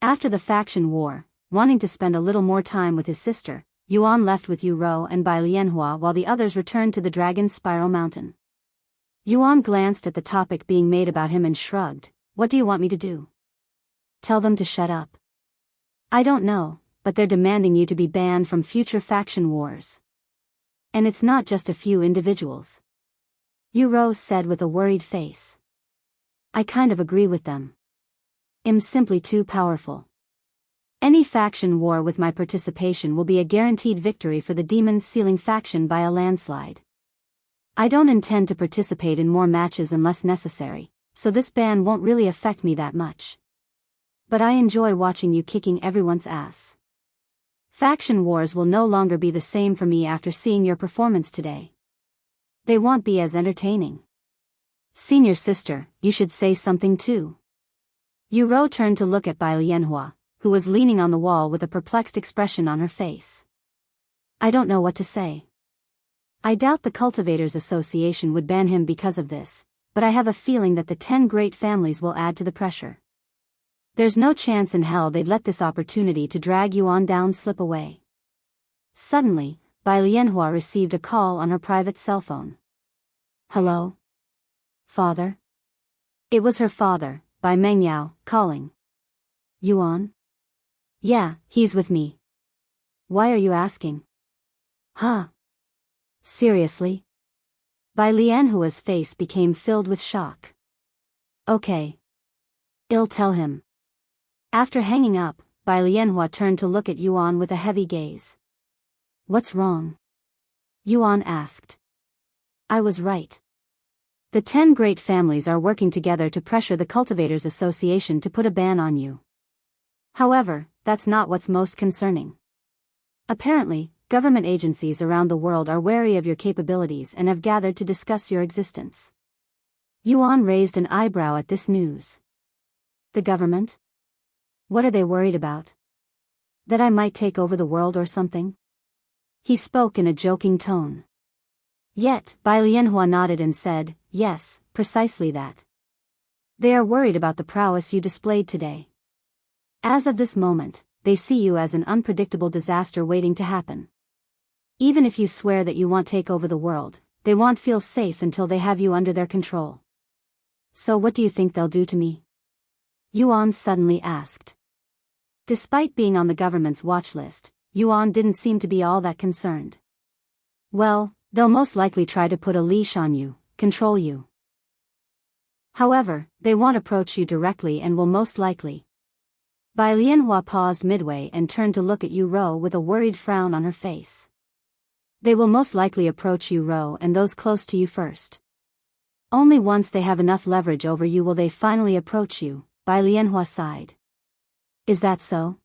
After the faction war, wanting to spend a little more time with his sister, Yuan left with Yuro and Bai Lianhua while the others returned to the Dragon Spiral Mountain. Yuan glanced at the topic being made about him and shrugged. What do you want me to do? Tell them to shut up. I don't know, but they're demanding you to be banned from future faction wars. And it's not just a few individuals. Yuro said with a worried face. I kind of agree with them. I'm simply too powerful. Any faction war with my participation will be a guaranteed victory for the Demon Sealing faction by a landslide. I don't intend to participate in more matches unless necessary, so this ban won't really affect me that much. But I enjoy watching you kicking everyone's ass. Faction wars will no longer be the same for me after seeing your performance today. They won't be as entertaining. Senior sister, you should say something too. Yuro turned to look at Bai Lianhua, who was leaning on the wall with a perplexed expression on her face. I don't know what to say. I doubt the Cultivators Association would ban him because of this, but I have a feeling that the 10 great families will add to the pressure. There's no chance in hell they'd let this opportunity to drag Yuan down slip away. Suddenly, Bai Lianhua received a call on her private cell phone. Hello? Father? It was her father, Bai Mengyao, calling. Yuan? Yeah, he's with me. Why are you asking? Huh? Seriously? Bai Lianhua's face became filled with shock. Okay. I'll tell him. After hanging up, Bai Lianhua turned to look at Yuan with a heavy gaze. What's wrong? Yuan asked. I was right. The 10 great families are working together to pressure the Cultivators Association to put a ban on you. However, that's not what's most concerning. Apparently, government agencies around the world are wary of your capabilities and have gathered to discuss your existence. Yuan raised an eyebrow at this news. The government? What are they worried about? That I might take over the world or something? He spoke in a joking tone. Yet, Bai Lianhua nodded and said, yes, precisely that. They are worried about the prowess you displayed today. As of this moment, they see you as an unpredictable disaster waiting to happen. Even if you swear that you won't take over the world, they won't feel safe until they have you under their control. So what do you think they'll do to me? Yuan suddenly asked. Despite being on the government's watch list, Yuan didn't seem to be all that concerned. Well, they'll most likely try to put a leash on you, control you. However, they won't approach you directly and will most likely. Bai Lianhua paused midway and turned to look at Yu Rou with a worried frown on her face. They will most likely approach Yu Rou and those close to you first. Only once they have enough leverage over you will they finally approach you, Bai Lianhua sighed. Is that so?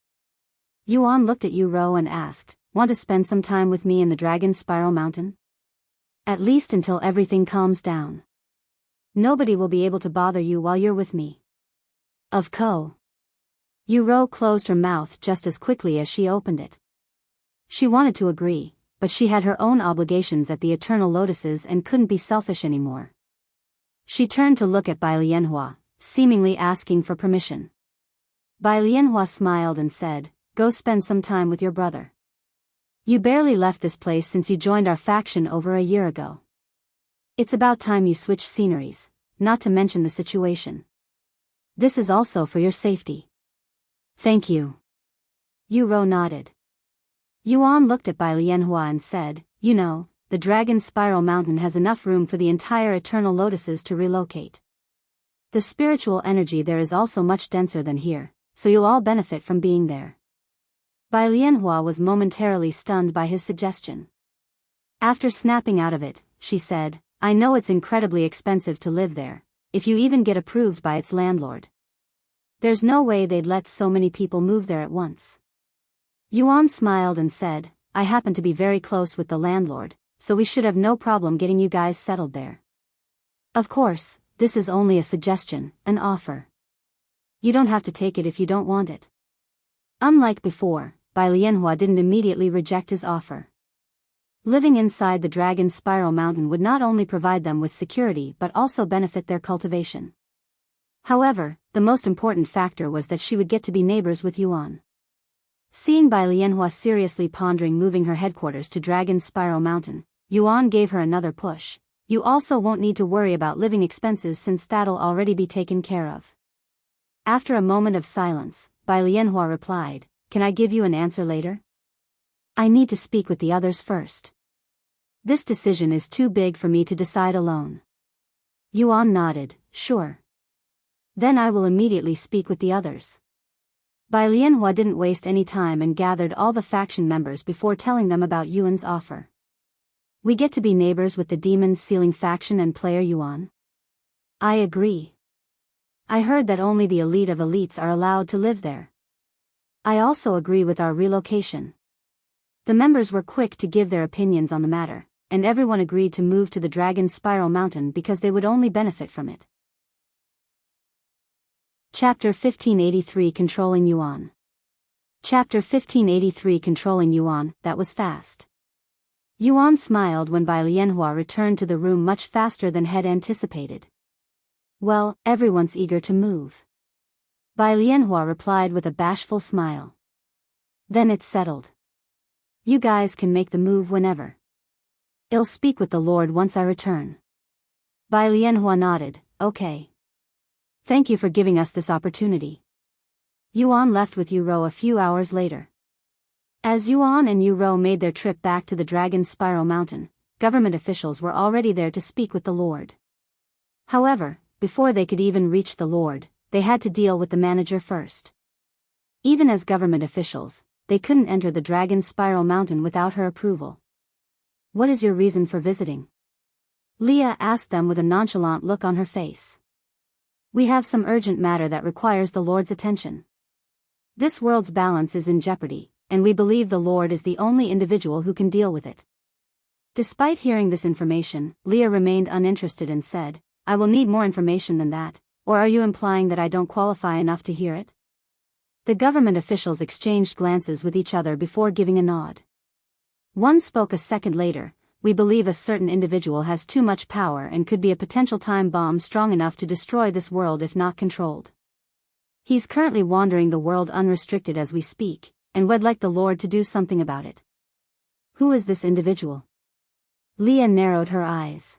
Yuan looked at Yu Rou and asked, want to spend some time with me in the Dragon Spiral Mountain? At least until everything calms down. Nobody will be able to bother you while you're with me. Of course. Yu Rou closed her mouth just as quickly as she opened it. She wanted to agree, but she had her own obligations at the Eternal Lotuses and couldn't be selfish anymore. She turned to look at Bai Lianhua, seemingly asking for permission. Bai Lianhua smiled and said, go spend some time with your brother. You barely left this place since you joined our faction over a year ago. It's about time you switch sceneries, not to mention the situation. This is also for your safety. Thank you. Yu Rou nodded. Yuan looked at Bai Lianhua and said, you know, the Dragon Spiral Mountain has enough room for the entire Eternal Lotuses to relocate. The spiritual energy there is also much denser than here, so you'll all benefit from being there. Bai Lianhua was momentarily stunned by his suggestion. After snapping out of it, she said, I know it's incredibly expensive to live there, if you even get approved by its landlord. There's no way they'd let so many people move there at once. Yuan smiled and said, I happen to be very close with the landlord, so we should have no problem getting you guys settled there. Of course, this is only a suggestion, an offer. You don't have to take it if you don't want it. Unlike before, Bai Lianhua didn't immediately reject his offer. Living inside the Dragon Spiral Mountain would not only provide them with security but also benefit their cultivation. However, the most important factor was that she would get to be neighbors with Yuan. Seeing Bai Lianhua seriously pondering moving her headquarters to Dragon Spiral Mountain, Yuan gave her another push. You also won't need to worry about living expenses since that'll already be taken care of. After a moment of silence, Bai Lianhua replied, can I give you an answer later? I need to speak with the others first. This decision is too big for me to decide alone. Yuan nodded, sure. Then I will immediately speak with the others. Bai Lianhua didn't waste any time and gathered all the faction members before telling them about Yuan's offer. We get to be neighbors with the Demon Sealing faction and player Yuan? I agree. I heard that only the elite of elites are allowed to live there. I also agree with our relocation. The members were quick to give their opinions on the matter, and everyone agreed to move to the Dragon Spiral Mountain because they would only benefit from it. Chapter 1583 Controlling Yuan. Chapter 1583 Controlling Yuan, that was fast. Yuan smiled when Bai Lianhua returned to the room much faster than had anticipated. Well, everyone's eager to move. Bai Lianhua replied with a bashful smile. Then it's settled. You guys can make the move whenever. I'll speak with the Lord once I return. Bai Lianhua nodded, okay. Thank you for giving us this opportunity. Yuan left with Yu Rou a few hours later. As Yuan and Yu Rou made their trip back to the Dragon Spiral Mountain, government officials were already there to speak with the Lord. However, before they could even reach the Lord, they had to deal with the manager first. Even as government officials, they couldn't enter the Dragon Spiral Mountain without her approval. What is your reason for visiting? Leah asked them with a nonchalant look on her face. We have some urgent matter that requires the Lord's attention. This world's balance is in jeopardy, and we believe the Lord is the only individual who can deal with it. Despite hearing this information, Leah remained uninterested and said, I will need more information than that, or are you implying that I don't qualify enough to hear it? The government officials exchanged glances with each other before giving a nod. One spoke a second later, we believe a certain individual has too much power and could be a potential time bomb strong enough to destroy this world if not controlled. He's currently wandering the world unrestricted as we speak, and would like the Lord to do something about it. Who is this individual? Leah narrowed her eyes.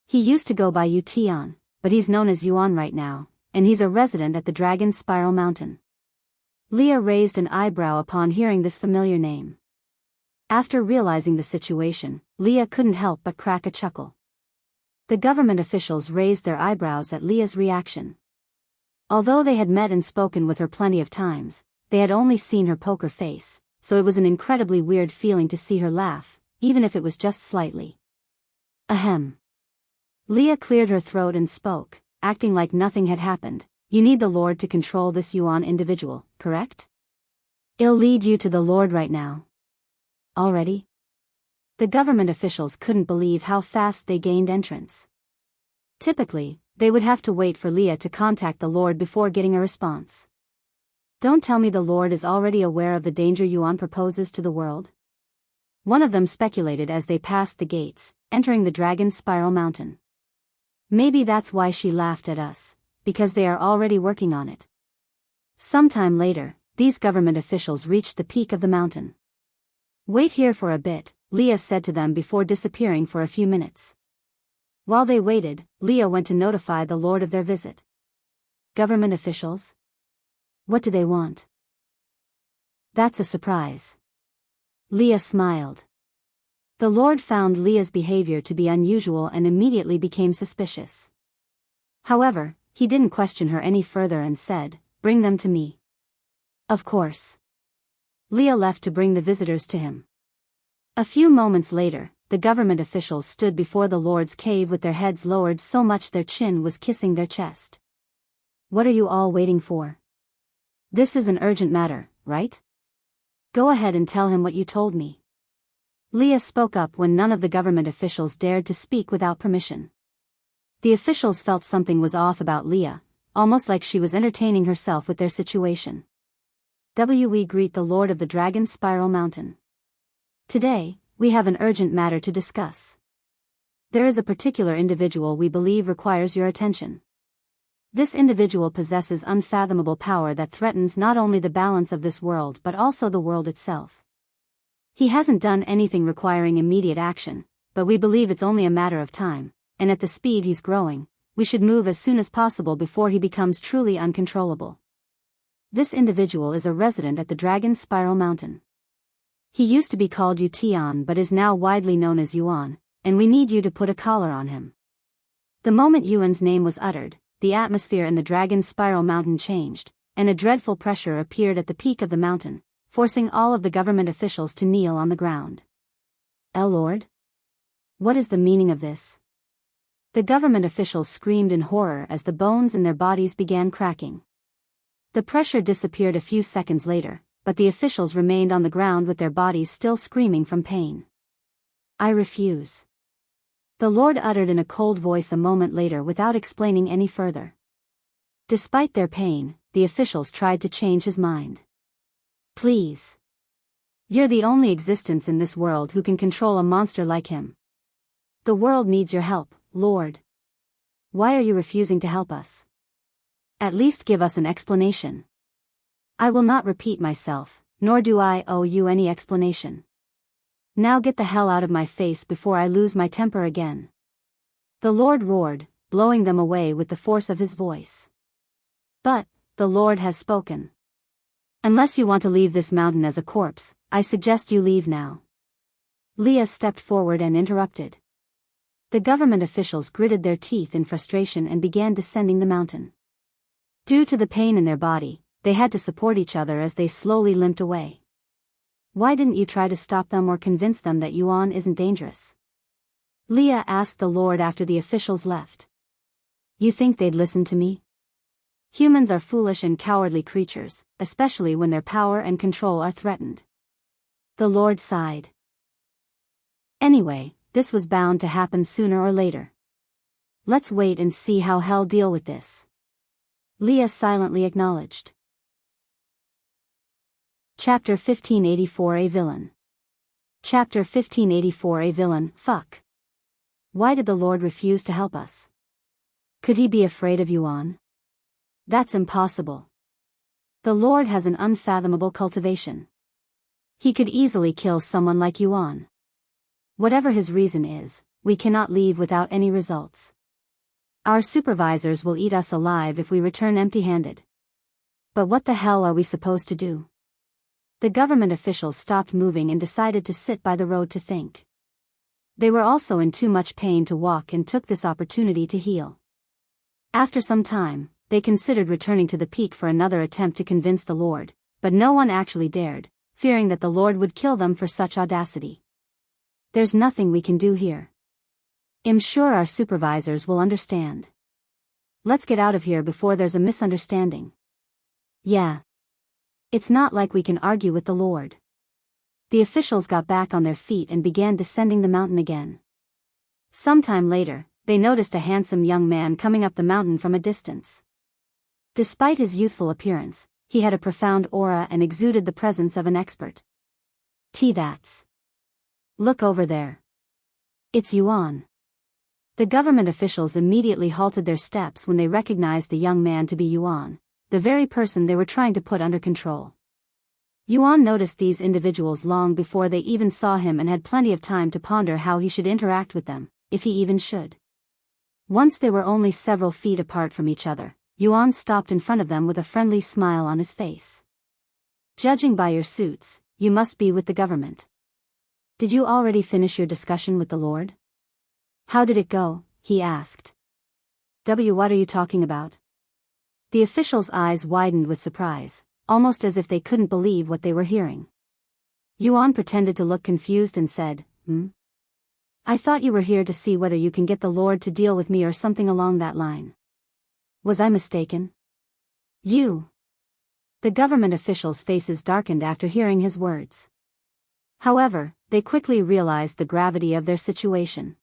He used to go by Yuan, but he's known as Yuan right now, and he's a resident at the Dragon's Spiral Mountain. Leah raised an eyebrow upon hearing this familiar name. After realizing the situation, Leah couldn't help but crack a chuckle. The government officials raised their eyebrows at Leah's reaction. Although they had met and spoken with her plenty of times, they had only seen her poker face, so it was an incredibly weird feeling to see her laugh, even if it was just slightly. Ahem. Leah cleared her throat and spoke, acting like nothing had happened. You need the Lord to control this Yuan individual, correct? I'll lead you to the Lord right now. Already? The government officials couldn't believe how fast they gained entrance. Typically, they would have to wait for Leah to contact the Lord before getting a response. Don't tell me the Lord is already aware of the danger Yuan proposes to the world? One of them speculated as they passed the gates, entering the Dragon's Spiral Mountain. Maybe that's why she laughed at us, because they are already working on it. Sometime later, these government officials reached the peak of the mountain. Wait here for a bit, Leah said to them before disappearing for a few minutes. While they waited, Leah went to notify the Lord of their visit. Government officials? What do they want? That's a surprise. Leah smiled. The Lord found Leah's behavior to be unusual and immediately became suspicious. However, he didn't question her any further and said, "Bring them to me." Of course. Leah left to bring the visitors to him. A few moments later, the government officials stood before the Lord's cave with their heads lowered so much their chin was kissing their chest. What are you all waiting for? This is an urgent matter, right? Go ahead and tell him what you told me. Leah spoke up when none of the government officials dared to speak without permission. The officials felt something was off about Leah, almost like she was entertaining herself with their situation. We greet the Lord of the Dragon's Spiral Mountain. Today, we have an urgent matter to discuss. There is a particular individual we believe requires your attention. This individual possesses unfathomable power that threatens not only the balance of this world but also the world itself. He hasn't done anything requiring immediate action, but we believe it's only a matter of time, and at the speed he's growing, we should move as soon as possible before he becomes truly uncontrollable. This individual is a resident at the Dragon's Spiral Mountain. He used to be called Yuan but is now widely known as Yuan, and we need you to put a collar on him. The moment Yuan's name was uttered, the atmosphere in the Dragon's Spiral Mountain changed, and a dreadful pressure appeared at the peak of the mountain, forcing all of the government officials to kneel on the ground. Lord? What is the meaning of this? The government officials screamed in horror as the bones in their bodies began cracking. The pressure disappeared a few seconds later, but the officials remained on the ground with their bodies still screaming from pain. I refuse. The Lord uttered in a cold voice a moment later without explaining any further. Despite their pain, the officials tried to change his mind. Please. You're the only existence in this world who can control a monster like him. The world needs your help, Lord. Why are you refusing to help us? At least give us an explanation. I will not repeat myself, nor do I owe you any explanation. Now get the hell out of my face before I lose my temper again. The Lord roared, blowing them away with the force of his voice. But, the Lord has spoken. Unless you want to leave this mountain as a corpse, I suggest you leave now. Leah stepped forward and interrupted. The government officials gritted their teeth in frustration and began descending the mountain. Due to the pain in their body, they had to support each other as they slowly limped away. Why didn't you try to stop them or convince them that Yuan isn't dangerous? Leah asked the Lord after the officials left. You think they'd listen to me? Humans are foolish and cowardly creatures, especially when their power and control are threatened. The Lord sighed. Anyway, this was bound to happen sooner or later. Let's wait and see how hell deal with this. Leah silently acknowledged. Chapter 1584 A Villain. Chapter 1584 A Villain, fuck. Why did the Lord refuse to help us? Could he be afraid of Yuan? That's impossible. The Lord has an unfathomable cultivation. He could easily kill someone like Yuan. Whatever his reason is, we cannot leave without any results. Our supervisors will eat us alive if we return empty-handed. But what the hell are we supposed to do? The government officials stopped moving and decided to sit by the road to think. They were also in too much pain to walk and took this opportunity to heal. After some time, they considered returning to the peak for another attempt to convince the Lord, but no one actually dared, fearing that the Lord would kill them for such audacity. There's nothing we can do here. I'm sure our supervisors will understand. Let's get out of here before there's a misunderstanding. Yeah. It's not like we can argue with the Lord. The officials got back on their feet and began descending the mountain again. Sometime later, they noticed a handsome young man coming up the mountain from a distance. Despite his youthful appearance, he had a profound aura and exuded the presence of an expert. That's. Look over there. It's Yuan. The government officials immediately halted their steps when they recognized the young man to be Yuan, the very person they were trying to put under control. Yuan noticed these individuals long before they even saw him and had plenty of time to ponder how he should interact with them, if he even should. Once they were only several feet apart from each other, Yuan stopped in front of them with a friendly smile on his face. Judging by your suits, you must be with the government. Did you already finish your discussion with the Lord? How did it go? He asked. What are you talking about? The official's eyes widened with surprise, almost as if they couldn't believe what they were hearing. Yuan pretended to look confused and said, I thought you were here to see whether you can get the Lord to deal with me or something along that line. Was I mistaken? You. The government officials' faces darkened after hearing his words. However, they quickly realized the gravity of their situation.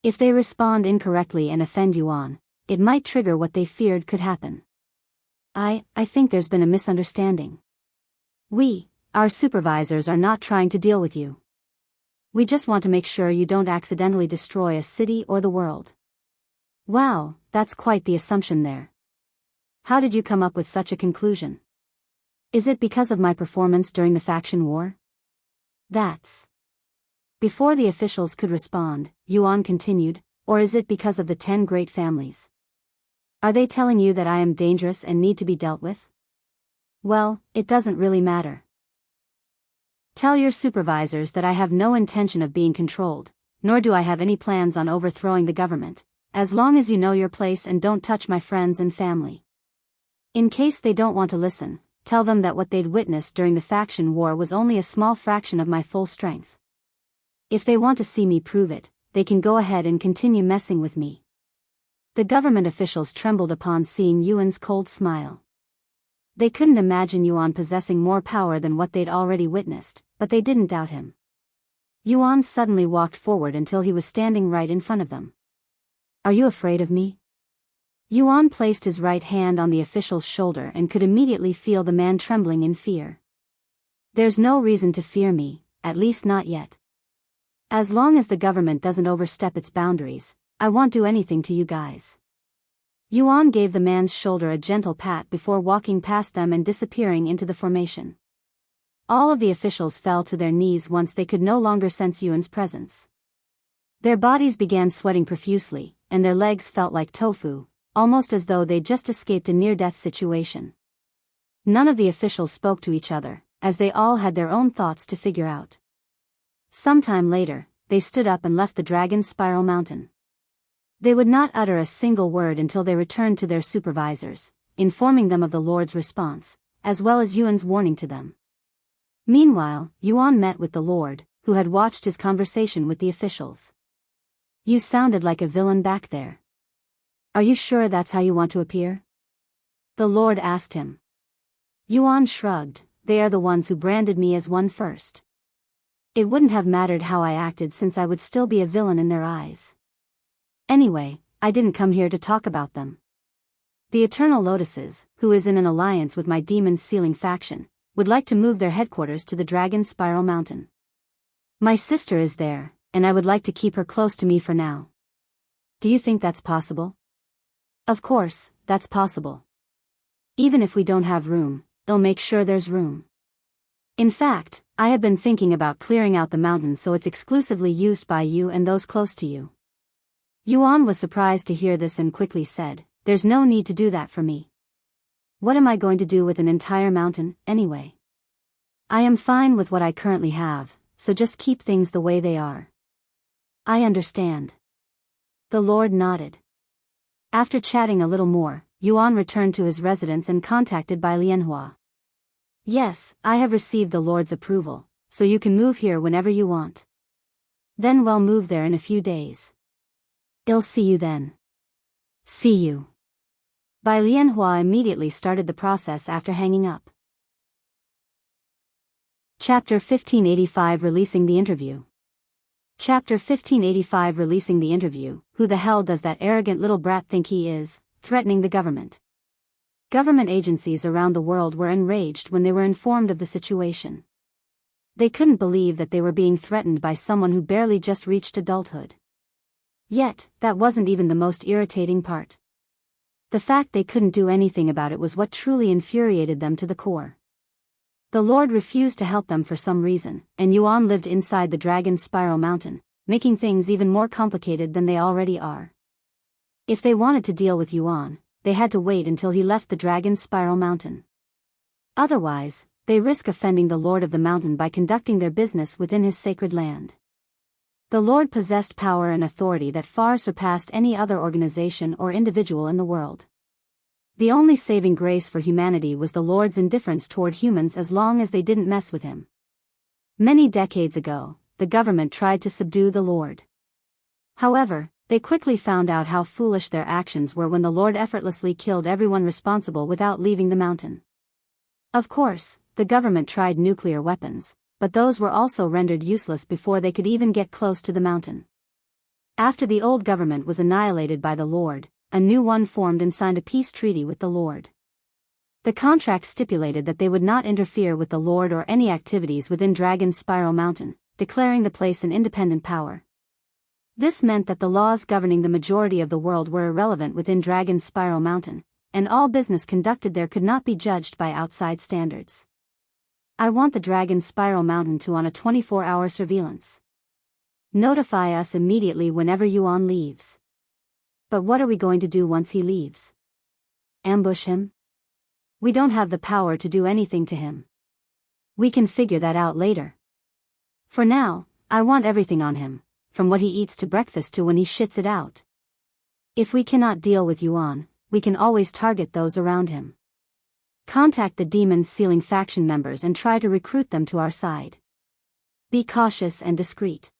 If they respond incorrectly and offend Yuan, it might trigger what they feared could happen. I think there's been a misunderstanding. Our supervisors are not trying to deal with you. We just want to make sure you don't accidentally destroy a city or the world. Wow, that's quite the assumption there. How did you come up with such a conclusion? Is it because of my performance during the faction war? That's. Before the officials could respond, Yuan continued, or is it because of the 10 great families? Are they telling you that I am dangerous and need to be dealt with? Well, it doesn't really matter. Tell your supervisors that I have no intention of being controlled, nor do I have any plans on overthrowing the government, as long as you know your place and don't touch my friends and family. In case they don't want to listen, tell them that what they'd witnessed during the faction war was only a small fraction of my full strength. If they want to see me prove it, they can go ahead and continue messing with me. The government officials trembled upon seeing Yuan's cold smile. They couldn't imagine Yuan possessing more power than what they'd already witnessed, but they didn't doubt him. Yuan suddenly walked forward until he was standing right in front of them. Are you afraid of me? Yuan placed his right hand on the official's shoulder and could immediately feel the man trembling in fear. There's no reason to fear me, at least not yet. As long as the government doesn't overstep its boundaries, I won't do anything to you guys. Yuan gave the man's shoulder a gentle pat before walking past them and disappearing into the formation. All of the officials fell to their knees once they could no longer sense Yuan's presence. Their bodies began sweating profusely, and their legs felt like tofu, almost as though they'd just escaped a near-death situation. None of the officials spoke to each other, as they all had their own thoughts to figure out. Sometime later, they stood up and left the Dragon's Spiral Mountain. They would not utter a single word until they returned to their supervisors, informing them of the Lord's response, as well as Yuan's warning to them. Meanwhile, Yuan met with the Lord, who had watched his conversation with the officials. You sounded like a villain back there. Are you sure that's how you want to appear? The Lord asked him. Yuan shrugged. They are the ones who branded me as one first. It wouldn't have mattered how I acted since I would still be a villain in their eyes. Anyway, I didn't come here to talk about them. The Eternal Lotuses, who is in an alliance with my Demon Sealing faction, would like to move their headquarters to the Dragon Spiral Mountain. My sister is there, and I would like to keep her close to me for now. Do you think that's possible? Of course, that's possible. Even if we don't have room, they'll make sure there's room. In fact, I have been thinking about clearing out the mountain so it's exclusively used by you and those close to you. Yuan was surprised to hear this and quickly said, "There's no need to do that for me. What am I going to do with an entire mountain, anyway? I am fine with what I currently have, so just keep things the way they are." "I understand." The Lord nodded. After chatting a little more, Yuan returned to his residence and contacted Bai Lianhua. "Yes, I have received the Lord's approval, so you can move here whenever you want. Then we'll move there in a few days. I'll see you then." "See you." Bai Lianhua immediately started the process after hanging up. Chapter 1585 Releasing the Interview. Chapter 1585 Releasing the Interview. Who the hell does that arrogant little brat think he is, threatening the government? Government agencies around the world were enraged when they were informed of the situation. They couldn't believe that they were being threatened by someone who barely just reached adulthood. Yet, that wasn't even the most irritating part. The fact they couldn't do anything about it was what truly infuriated them to the core. The Lord refused to help them for some reason, and Yuan lived inside the Dragon's Spiral Mountain, making things even more complicated than they already are. If they wanted to deal with Yuan, they had to wait until he left the Dragon's Spiral Mountain. Otherwise, they risk offending the Lord of the Mountain by conducting their business within his sacred land. The Lord possessed power and authority that far surpassed any other organization or individual in the world. The only saving grace for humanity was the Lord's indifference toward humans as long as they didn't mess with him. Many decades ago, the government tried to subdue the Lord. However, they quickly found out how foolish their actions were when the Lord effortlessly killed everyone responsible without leaving the mountain. Of course, the government tried nuclear weapons, but those were also rendered useless before they could even get close to the mountain. After the old government was annihilated by the Lord, a new one formed and signed a peace treaty with the Lord. The contract stipulated that they would not interfere with the Lord or any activities within Dragon's Spiral Mountain, declaring the place an independent power. This meant that the laws governing the majority of the world were irrelevant within Dragon's Spiral Mountain, and all business conducted there could not be judged by outside standards. I want the Dragon's Spiral Mountain to on a 24-hour surveillance. Notify us immediately whenever Yuan leaves. But what are we going to do once he leaves? Ambush him? We don't have the power to do anything to him. We can figure that out later. For now, I want everything on him, from what he eats to breakfast to when he shits it out. If we cannot deal with Yuan, we can always target those around him. Contact the Demon Sealing faction members and try to recruit them to our side. Be cautious and discreet.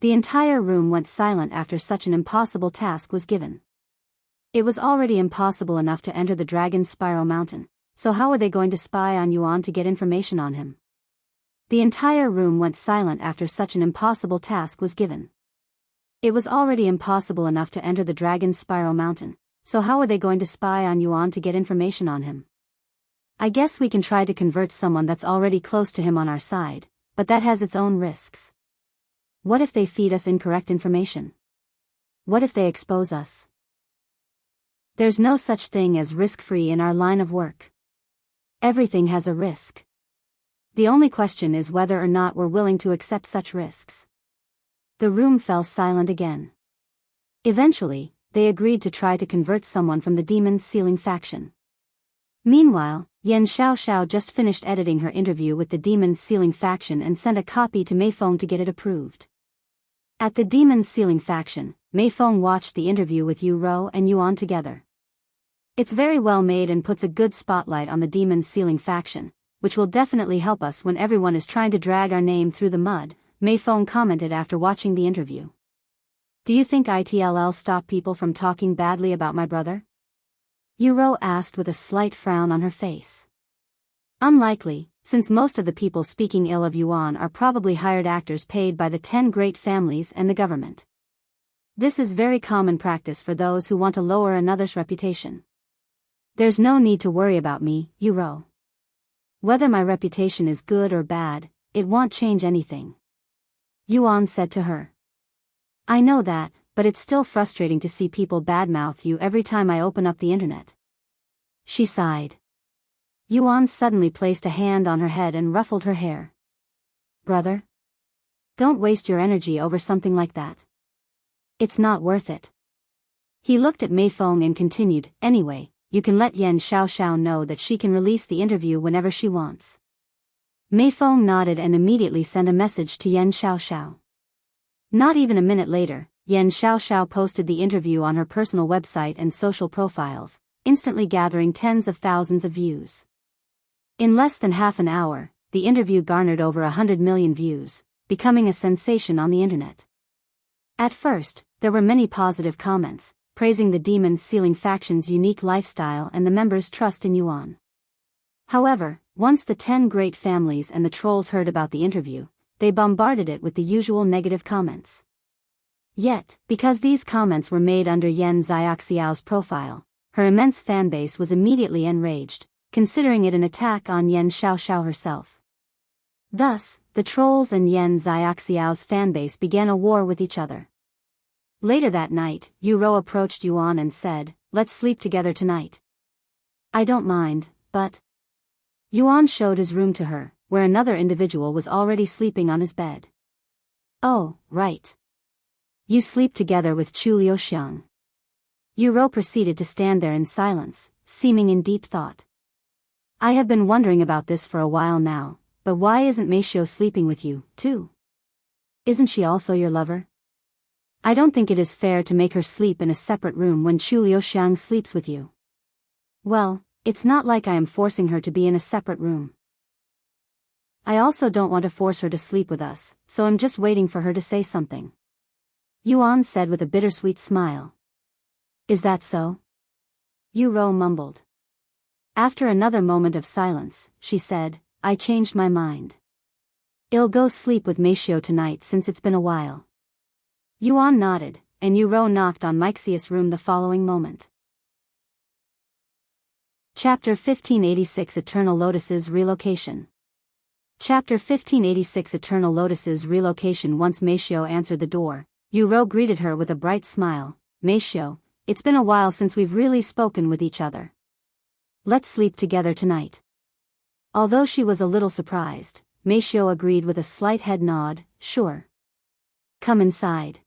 The entire room went silent after such an impossible task was given. It was already impossible enough to enter the Dragon's Spiral Mountain, so how were they going to spy on Yuan to get information on him? The entire room went silent after such an impossible task was given. It was already impossible enough to enter the Dragon's Spiral Mountain, so how are they going to spy on Yuan to get information on him? I guess we can try to convert someone that's already close to him on our side, but that has its own risks. What if they feed us incorrect information? What if they expose us? There's no such thing as risk-free in our line of work. Everything has a risk. The only question is whether or not we're willing to accept such risks. The room fell silent again. Eventually, they agreed to try to convert someone from the Demon Sealing faction. Meanwhile, Xianxia just finished editing her interview with the Demon Sealing faction and sent a copy to Meifeng to get it approved. At the Demon Sealing faction, Meifeng watched the interview with Yu Rou and Yuan together. It's very well made and puts a good spotlight on the Demon Sealing faction, which will definitely help us when everyone is trying to drag our name through the mud, Meifeng commented after watching the interview. Do you think it'll stop people from talking badly about my brother? Yu Rou asked with a slight frown on her face. Unlikely, since most of the people speaking ill of Yuan are probably hired actors paid by the 10 great families and the government. This is very common practice for those who want to lower another's reputation. There's no need to worry about me, Yu Rou. Whether my reputation is good or bad, it won't change anything. Yuan said to her. I know that, but it's still frustrating to see people badmouth you every time I open up the internet. she sighed. Yuan suddenly placed a hand on her head and ruffled her hair. Brother? Don't waste your energy over something like that. It's not worth it. He looked at Mei Feng and continued, anyway, you can let Yan Xiaoxiao know that she can release the interview whenever she wants. Mei Feng nodded and immediately sent a message to Yan Xiaoxiao. Not even a minute later, Yan Xiaoxiao posted the interview on her personal website and social profiles, instantly gathering tens of thousands of views. In less than half an hour, the interview garnered over 100 million views, becoming a sensation on the internet. At first, there were many positive comments, praising the Demon Sealing faction's unique lifestyle and the members' trust in Yuan. However, once the 10 great families and the trolls heard about the interview, they bombarded it with the usual negative comments. Yet, because these comments were made under Yan Xiaoxiao's profile, her immense fanbase was immediately enraged, considering it an attack on Yan Xiaoxiao herself. Thus, the trolls and Yan Xiaoxiao's fanbase began a war with each other. Later that night, Yu Rou approached Yuan and said, let's sleep together tonight. I don't mind, but... Yuan showed his room to her, where another individual was already sleeping on his bed. Oh, right. You sleep together with Chu Liuxiang. Yu Rou proceeded to stand there in silence, seeming in deep thought. I have been wondering about this for a while now, but why isn't Mei Xiao sleeping with you, too? Isn't she also your lover? I don't think it is fair to make her sleep in a separate room when Chu Liuxiang sleeps with you. Well, it's not like I am forcing her to be in a separate room. I also don't want to force her to sleep with us, so I'm just waiting for her to say something. Yuan said with a bittersweet smile. Is that so? Yu Rou mumbled. After another moment of silence, she said, I changed my mind. I'll go sleep with Mei Xiao tonight since it's been a while. Yuan nodded, and Yu Rou knocked on Mixius' room the following moment. Chapter 1586 Eternal Lotuses Relocation. Chapter 1586 Eternal Lotuses Relocation. Once Mei Xiao answered the door, Yu Rou greeted her with a bright smile. Mei Xiao, it's been a while since we've really spoken with each other. Let's sleep together tonight. Although she was a little surprised, Mei Xiao agreed with a slight head nod, sure. Come inside.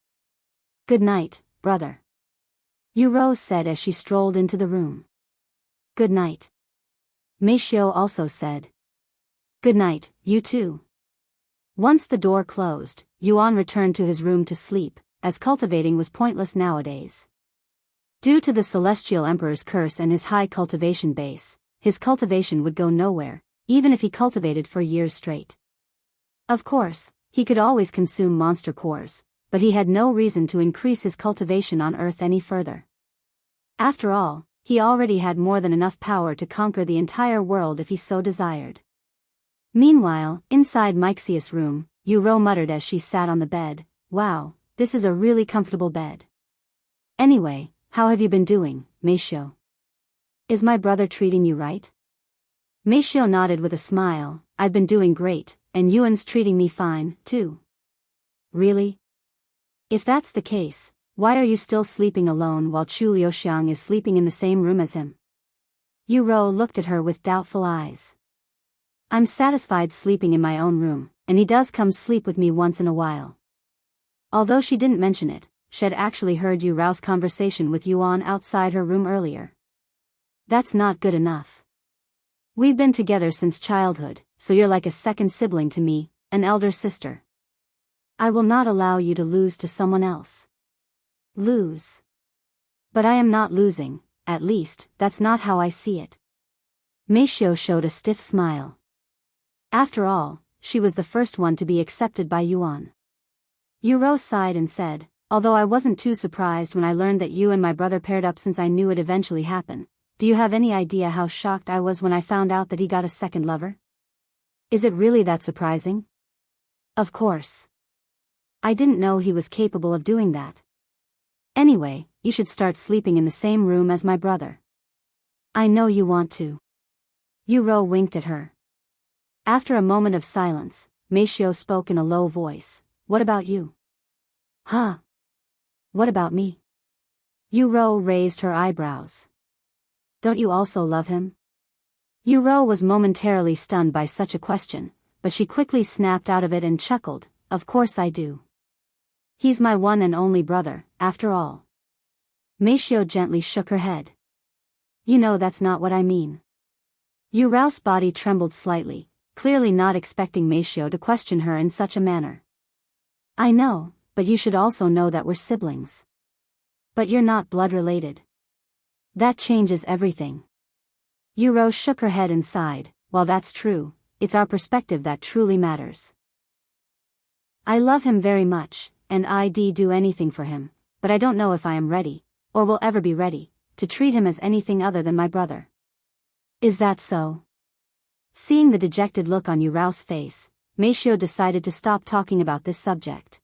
Good night, brother. Yu Rou said as she strolled into the room. Good night. Mei Xiao also said. Good night, you too. Once the door closed, Yuan returned to his room to sleep, as cultivating was pointless nowadays. Due to the Celestial Emperor's curse and his high cultivation base, his cultivation would go nowhere, even if he cultivated for years straight. Of course, he could always consume monster cores, but he had no reason to increase his cultivation on Earth any further. After all, he already had more than enough power to conquer the entire world if he so desired. Meanwhile, inside Mixius' room, Yu Rou muttered as she sat on the bed, wow, this is a really comfortable bed. Anyway, how have you been doing, Mei Xiao? Is my brother treating you right? Mei Xiao nodded with a smile, I've been doing great, and Yuan's treating me fine, too. Really? If that's the case, why are you still sleeping alone while Chu Liuxiang is sleeping in the same room as him? Yu Rou looked at her with doubtful eyes. I'm satisfied sleeping in my own room, and he does come sleep with me once in a while. Although she didn't mention it, she had actually heard Yu Rao's conversation with Yuan outside her room earlier. That's not good enough. We've been together since childhood, so you're like a second sibling to me, an elder sister. I will not allow you to lose to someone else. Lose. But I am not losing, at least, that's not how I see it. Mei Xiao showed a stiff smile. After all, she was the first one to be accepted by Yuan. Yu Rou sighed and said, although I wasn't too surprised when I learned that you and my brother paired up since I knew it eventually happened, do you have any idea how shocked I was when I found out that he got a second lover? Is it really that surprising? Of course. I didn't know he was capable of doing that. Anyway, you should start sleeping in the same room as my brother. I know you want to. Yu Rou winked at her. After a moment of silence, Mei Xiao spoke in a low voice, what about you? Huh? What about me? Yu Rou raised her eyebrows. Don't you also love him? Yu Rou was momentarily stunned by such a question, but she quickly snapped out of it and chuckled, of course I do. He's my one and only brother, after all. Mei Xiu gently shook her head. You know that's not what I mean. Yu Rou's body trembled slightly, clearly not expecting Mei Xiu to question her in such a manner. I know, but you should also know that we're siblings. But you're not blood-related. That changes everything. Yu Rou shook her head and sighed, while that's true, it's our perspective that truly matters. I love him very much, and I'd do anything for him, but I don't know if I am ready, or will ever be ready, to treat him as anything other than my brother. Is that so? Seeing the dejected look on Yu Rou's face, Mei Xiu decided to stop talking about this subject.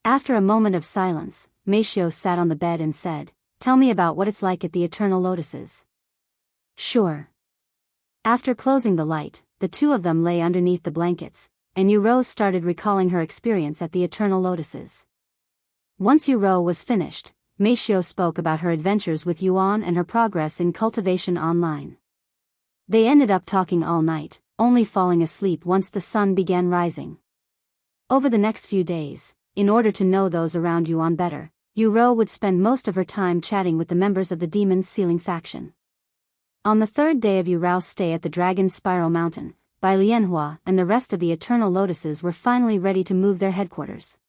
After a moment of silence, Mei Xiu sat on the bed and said, Tell me about what it's like at the Eternal Lotuses. Sure. After closing the light, the two of them lay underneath the blankets, and Yu Rou started recalling her experience at the Eternal Lotuses. Once Yu Rou was finished, Mei Xiu spoke about her adventures with Yuan and her progress in Cultivation Online. They ended up talking all night, only falling asleep once the sun began rising. Over the next few days, in order to know those around Yuan better, Yu Rou would spend most of her time chatting with the members of the Demon Sealing faction. On the third day of Yu Rou's stay at the Dragon Spiral Mountain, Bai Lianhua and the rest of the Eternal Lotuses were finally ready to move their headquarters.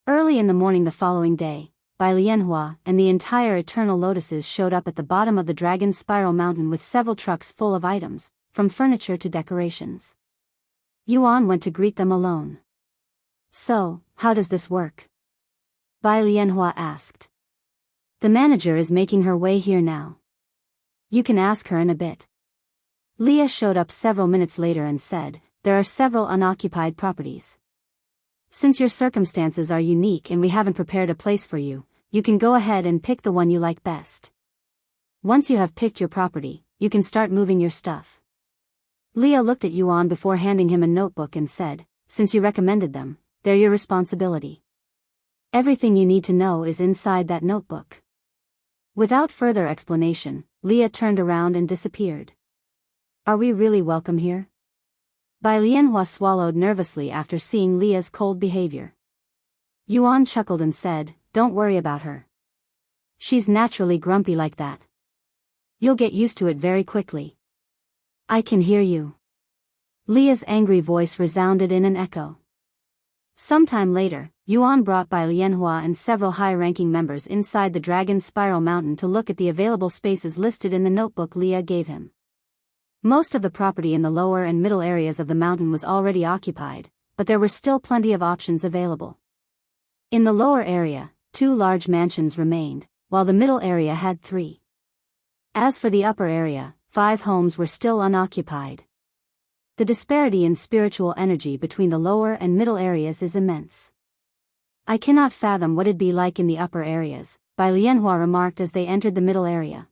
Early in the morning the following day, Bai Lianhua and the entire Eternal Lotuses showed up at the bottom of the Dragon Spiral Mountain with several trucks full of items, from furniture to decorations. Yuan went to greet them alone. So, how does this work? Bai Lianhua asked. The manager is making her way here now. You can ask her in a bit. Leah showed up several minutes later and said, There are several unoccupied properties. Since your circumstances are unique and we haven't prepared a place for you, you can go ahead and pick the one you like best. Once you have picked your property, you can start moving your stuff. Leah looked at Yuan before handing him a notebook and said, Since you recommended them, they're your responsibility. Everything you need to know is inside that notebook. Without further explanation, Leah turned around and disappeared. Are we really welcome here? Bai Lianhua swallowed nervously after seeing Leah's cold behavior. Yuan chuckled and said, Don't worry about her. She's naturally grumpy like that. You'll get used to it very quickly. I can hear you. Leah's angry voice resounded in an echo. Sometime later, Yuan brought Bai Lianhua and several high-ranking members inside the Dragon Spiral Mountain to look at the available spaces listed in the notebook Leah gave him. Most of the property in the lower and middle areas of the mountain was already occupied, but there were still plenty of options available. In the lower area, 2 large mansions remained, while the middle area had 3. As for the upper area, 5 homes were still unoccupied. The disparity in spiritual energy between the lower and middle areas is immense. I cannot fathom what it'd be like in the upper areas, Bai Lianhua remarked as they entered the middle area.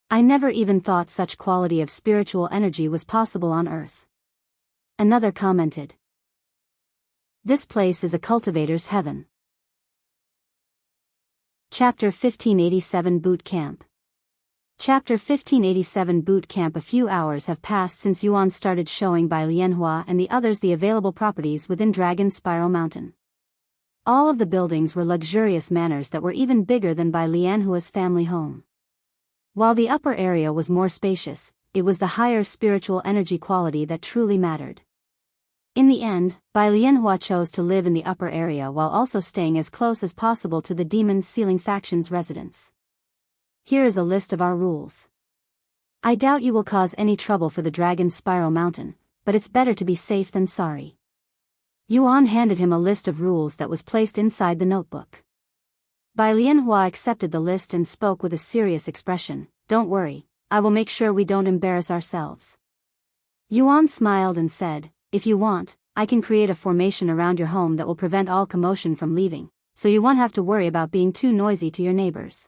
I never even thought such quality of spiritual energy was possible on Earth. Another commented. This place is a cultivator's heaven. Chapter 1587 Boot Camp. Chapter 1587 Boot Camp. A few hours have passed since Yuan started showing Bai Lianhua and the others the available properties within Dragon Spiral Mountain. All of the buildings were luxurious manors that were even bigger than Bai Lianhua's family home. While the upper area was more spacious, it was the higher spiritual energy quality that truly mattered. In the end, Bai Lianhua chose to live in the upper area while also staying as close as possible to the Demon Sealing faction's residence. Here is a list of our rules. I doubt you will cause any trouble for the Dragon Spiral Mountain, but it's better to be safe than sorry. Yuan handed him a list of rules that was placed inside the notebook. Bai Lianhua accepted the list and spoke with a serious expression, Don't worry, I will make sure we don't embarrass ourselves. Yuan smiled and said, If you want, I can create a formation around your home that will prevent all commotion from leaving, so you won't have to worry about being too noisy to your neighbors.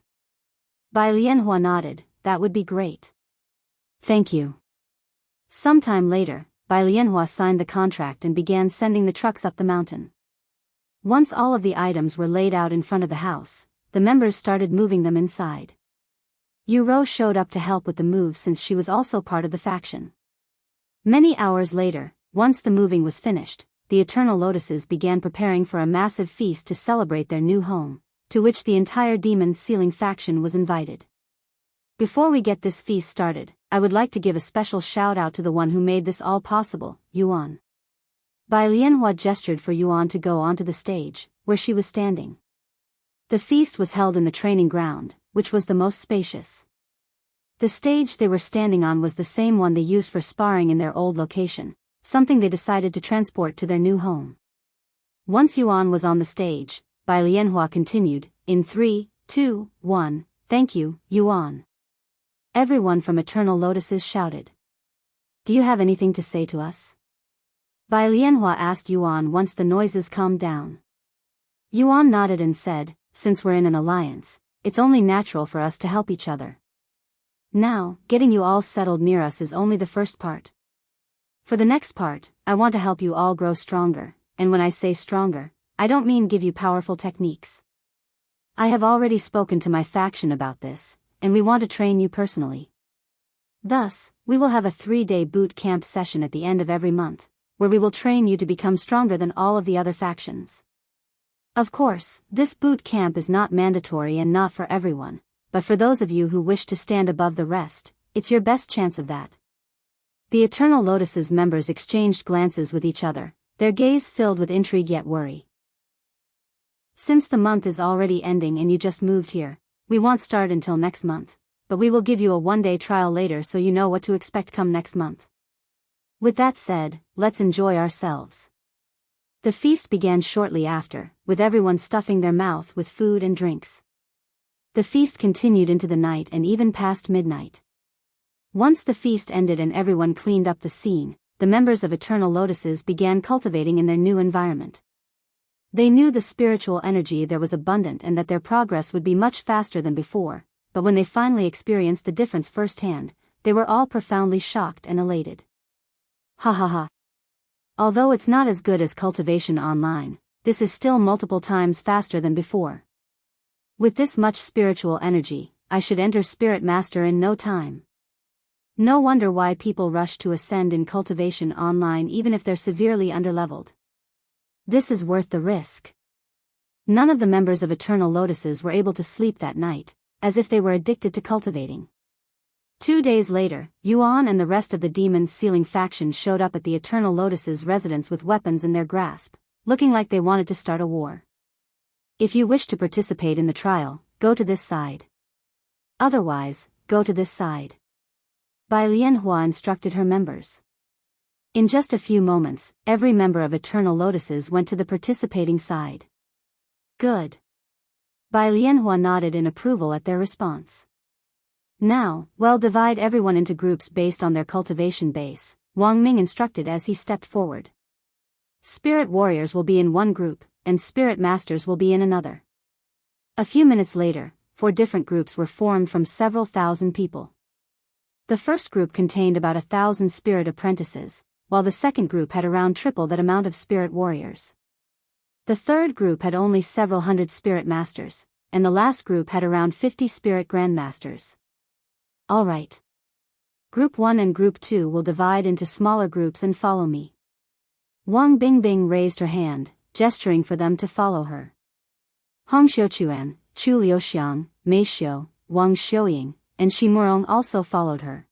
Bai Lianhua nodded, That would be great. Thank you. Sometime later, Bai Lianhua signed the contract and began sending the trucks up the mountain. Once all of the items were laid out in front of the house, the members started moving them inside. Yu showed up to help with the move since she was also part of the faction. Many hours later, once the moving was finished, the Eternal Lotuses began preparing for a massive feast to celebrate their new home, to which the entire Demon Sealing faction was invited. Before we get this feast started, I would like to give a special shout out to the one who made this all possible, Yuan. Bai Lianhua gestured for Yuan to go onto the stage, where she was standing. The feast was held in the training ground, which was the most spacious. The stage they were standing on was the same one they used for sparring in their old location, something they decided to transport to their new home. Once Yuan was on the stage, Bai Lianhua continued, in 3, 2, 1, thank you, Yuan. Everyone from Eternal Lotuses shouted. Do you have anything to say to us? Bai Lianhua asked Yuan once the noises calmed down. Yuan nodded and said, since we're in an alliance, it's only natural for us to help each other. Now, getting you all settled near us is only the first part. For the next part, I want to help you all grow stronger, and when I say stronger, I don't mean give you powerful techniques. I have already spoken to my faction about this, and we want to train you personally. Thus, we will have a 3-day boot camp session at the end of every month, where we will train you to become stronger than all of the other factions. Of course, this boot camp is not mandatory and not for everyone, but for those of you who wish to stand above the rest, it's your best chance of that. The Eternal Lotuses members exchanged glances with each other, their gaze filled with intrigue yet worry. Since the month is already ending and you just moved here, we won't start until next month, but we will give you a 1-day trial later so you know what to expect come next month. With that said, let's enjoy ourselves. The feast began shortly after, with everyone stuffing their mouth with food and drinks. The feast continued into the night and even past midnight. Once the feast ended and everyone cleaned up the scene, the members of Eternal Lotuses began cultivating in their new environment. They knew the spiritual energy there was abundant and that their progress would be much faster than before, but when they finally experienced the difference firsthand, they were all profoundly shocked and elated. Ha ha ha. Although it's not as good as Cultivation Online, this is still multiple times faster than before. With this much spiritual energy, I should enter Spirit Master in no time. No wonder why people rush to ascend in Cultivation Online even if they're severely underleveled. This is worth the risk. None of the members of Eternal Lotuses were able to sleep that night, as if they were addicted to cultivating. 2 days later, Yuan and the rest of the Demon Sealing faction showed up at the Eternal Lotuses' residence with weapons in their grasp, looking like they wanted to start a war. If you wish to participate in the trial, go to this side. Otherwise, go to this side. Bai Lianhua instructed her members. In just a few moments, every member of Eternal Lotuses went to the participating side. Good. Bai Lianhua nodded in approval at their response. Now, divide everyone into groups based on their cultivation base, Wang Ming instructed as he stepped forward. Spirit warriors will be in one group, and spirit masters will be in another. A few minutes later, 4 different groups were formed from several thousand people. The first group contained about 1,000 spirit apprentices, while the second group had around triple that amount of spirit warriors. The third group had only several hundred spirit masters, and the last group had around 50 spirit grandmasters. Alright. Group 1 and Group 2 will divide into smaller groups and follow me. Wang Bingbing raised her hand, gesturing for them to follow her. Hong Xiuquan, Chu Liuxiang, Mei Xiu, Wang Xiuying, and Shi Murong also followed her.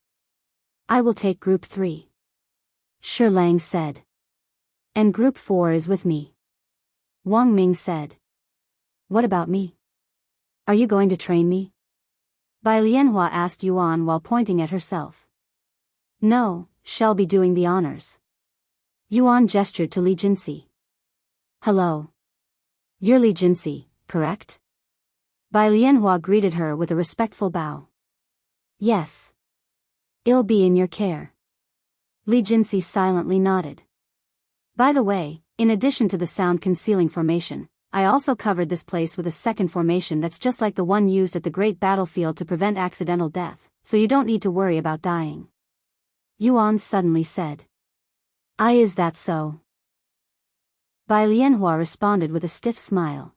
I will take Group 3. Shi Lang said. And Group 4 is with me. Wang Ming said. What about me? Are you going to train me? Bai Lianhua asked Yuan while pointing at herself. No, shall be doing the honors. Yuan gestured to Li Jinsi. Hello. You're Li Jinsi, correct? Bai Lianhua greeted her with a respectful bow. Yes. I'll be in your care. Li Jinsi silently nodded. By the way, in addition to the sound concealing formation, I also covered this place with a second formation that's just like the one used at the Great Battlefield to prevent accidental death, so you don't need to worry about dying. Yuan suddenly said. Is that so? Bai Lianhua responded with a stiff smile.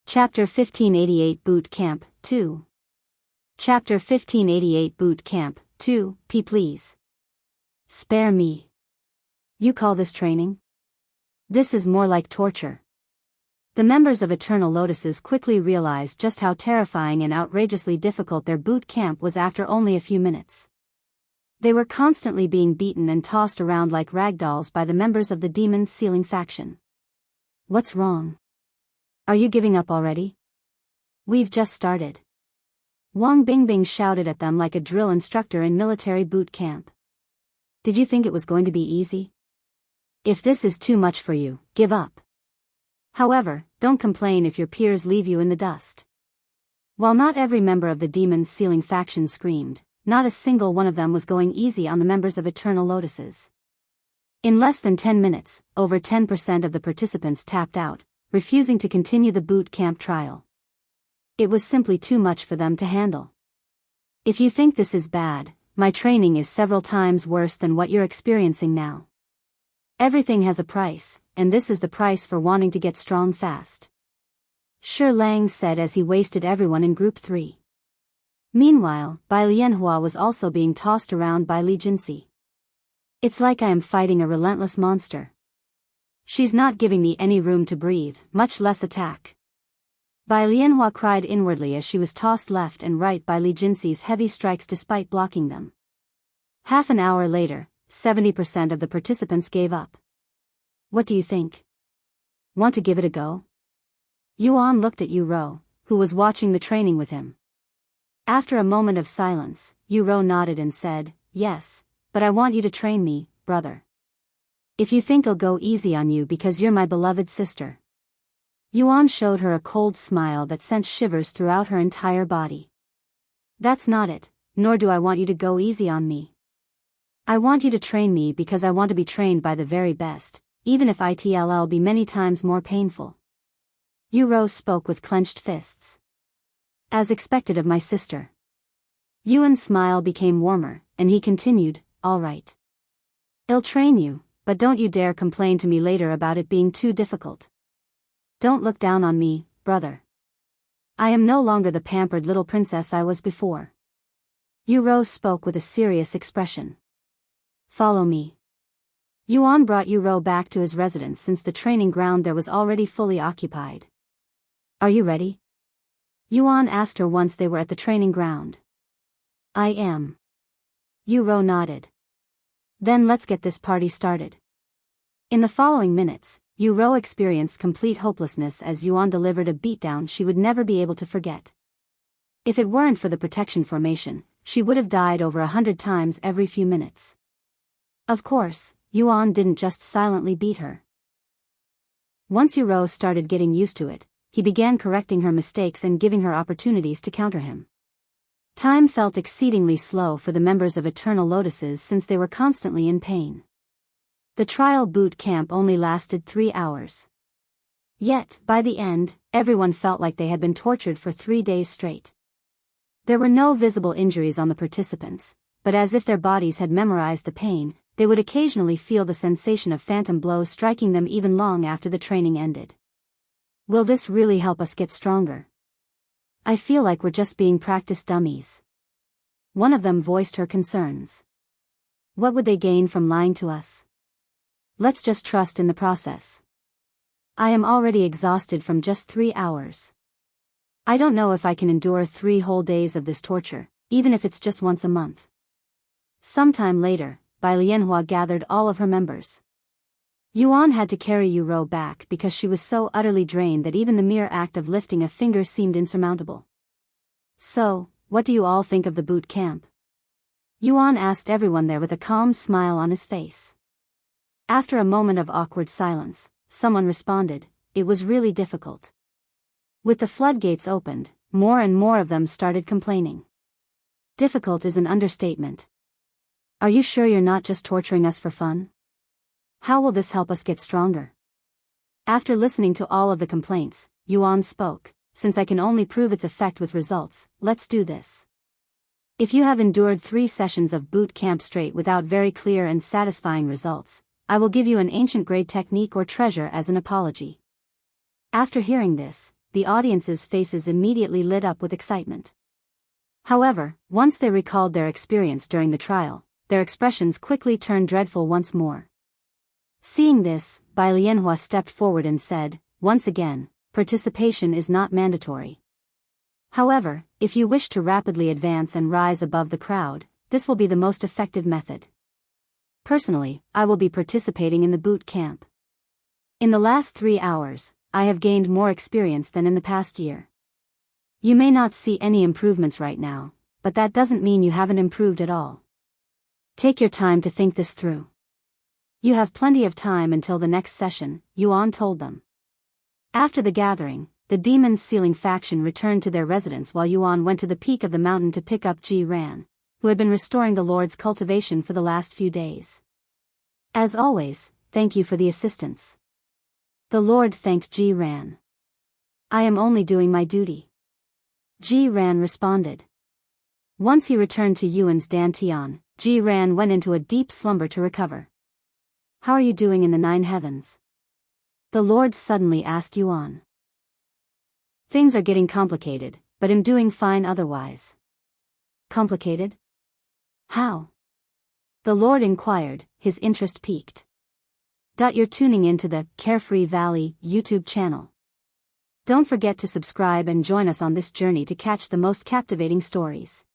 Chapter 1588 Boot Camp, 2. Chapter 1588 Boot Camp, 2, Please. Spare me. You call this training? This is more like torture. The members of Eternal Lotuses quickly realized just how terrifying and outrageously difficult their boot camp was after only a few minutes. They were constantly being beaten and tossed around like ragdolls by the members of the Demon's Sealing faction. What's wrong? Are you giving up already? We've just started. Wang Bingbing shouted at them like a drill instructor in military boot camp. Did you think it was going to be easy? If this is too much for you, give up. However, don't complain if your peers leave you in the dust. While not every member of the Demon's Sealing faction screamed, not a single one of them was going easy on the members of Eternal Lotuses. In less than 10 minutes, over 10% of the participants tapped out, refusing to continue the boot camp trial. It was simply too much for them to handle. If you think this is bad, my training is several times worse than what you're experiencing now. Everything has a price, and this is the price for wanting to get strong fast. Shi Lang said as he wasted everyone in Group 3. Meanwhile, Bai Lianhua was also being tossed around by Li Jinxi. It's like I am fighting a relentless monster. She's not giving me any room to breathe, much less attack. Bai Lianhua cried inwardly as she was tossed left and right by Li Jinxi's heavy strikes despite blocking them. Half an hour later, 70% of the participants gave up. What do you think? Want to give it a go? Yuan looked at Yu Rou, who was watching the training with him. After a moment of silence, Yu Rou nodded and said, yes, but I want you to train me, brother. If you think I'll go easy on you because you're my beloved sister. Yuan showed her a cold smile that sent shivers throughout her entire body. That's not it, nor do I want you to go easy on me. I want you to train me because I want to be trained by the very best, even if it'll be many times more painful. Yu Rou spoke with clenched fists. As expected of my sister. Yuan's smile became warmer, and he continued, all right. I'll train you, but don't you dare complain to me later about it being too difficult. Don't look down on me, brother. I am no longer the pampered little princess I was before. Yu Rou spoke with a serious expression. Follow me. Yuan brought Yu Rou back to his residence since the training ground there was already fully occupied. Are you ready? Yuan asked her once they were at the training ground. I am. Yu Rou nodded. Then let's get this party started. In the following minutes, Yu Rou experienced complete hopelessness as Yuan delivered a beatdown she would never be able to forget. If it weren't for the protection formation, she would have died over 100 times every few minutes. Of course, Yuan didn't just silently beat her. Once Yu Rou started getting used to it, he began correcting her mistakes and giving her opportunities to counter him. Time felt exceedingly slow for the members of Eternal Lotuses since they were constantly in pain. The trial boot camp only lasted 3 hours. Yet, by the end, everyone felt like they had been tortured for 3 days straight. There were no visible injuries on the participants, but as if their bodies had memorized the pain, they would occasionally feel the sensation of phantom blows striking them even long after the training ended. Will this really help us get stronger? I feel like we're just being practice dummies. One of them voiced her concerns. What would they gain from lying to us? Let's just trust in the process. I am already exhausted from just 3 hours. I don't know if I can endure 3 whole days of this torture, even if it's just once a month. Sometime later, Bai Lianhua gathered all of her members. Yuan had to carry Yu Rou back because she was so utterly drained that even the mere act of lifting a finger seemed insurmountable. So, what do you all think of the boot camp? Yuan asked everyone there with a calm smile on his face. After a moment of awkward silence, someone responded, it was really difficult. With the floodgates opened, more and more of them started complaining. Difficult is an understatement. Are you sure you're not just torturing us for fun? How will this help us get stronger? After listening to all of the complaints, Yuan spoke, since I can only prove its effect with results, let's do this. If you have endured 3 sessions of boot camp straight without very clear and satisfying results, I will give you an ancient grade technique or treasure as an apology. After hearing this, the audience's faces immediately lit up with excitement. However, once they recalled their experience during the trial, their expressions quickly turned dreadful once more. Seeing this, Bai Lianhua stepped forward and said, "Once again, participation is not mandatory. However, if you wish to rapidly advance and rise above the crowd, this will be the most effective method. Personally, I will be participating in the boot camp. In the last 3 hours, I have gained more experience than in the past year. You may not see any improvements right now, but that doesn't mean you haven't improved at all. Take your time to think this through. You have plenty of time until the next session," Yuan told them. After the gathering, the Demon's Sealing faction returned to their residence while Yuan went to the peak of the mountain to pick up Ji Ran, who had been restoring the Lord's cultivation for the last few days. "As always, thank you for the assistance." The Lord thanked Ji Ran. "I am only doing my duty," Ji Ran responded. Once he returned to Yuan's Dantian, Ji Ran went into a deep slumber to recover. "How are you doing in the 9 heavens?" the Lord suddenly asked Yuan. "Things are getting complicated, but I'm doing fine otherwise." "Complicated? How?" the Lord inquired, his interest piqued. You're tuning into the Carefree Valley YouTube channel. Don't forget to subscribe and join us on this journey to catch the most captivating stories.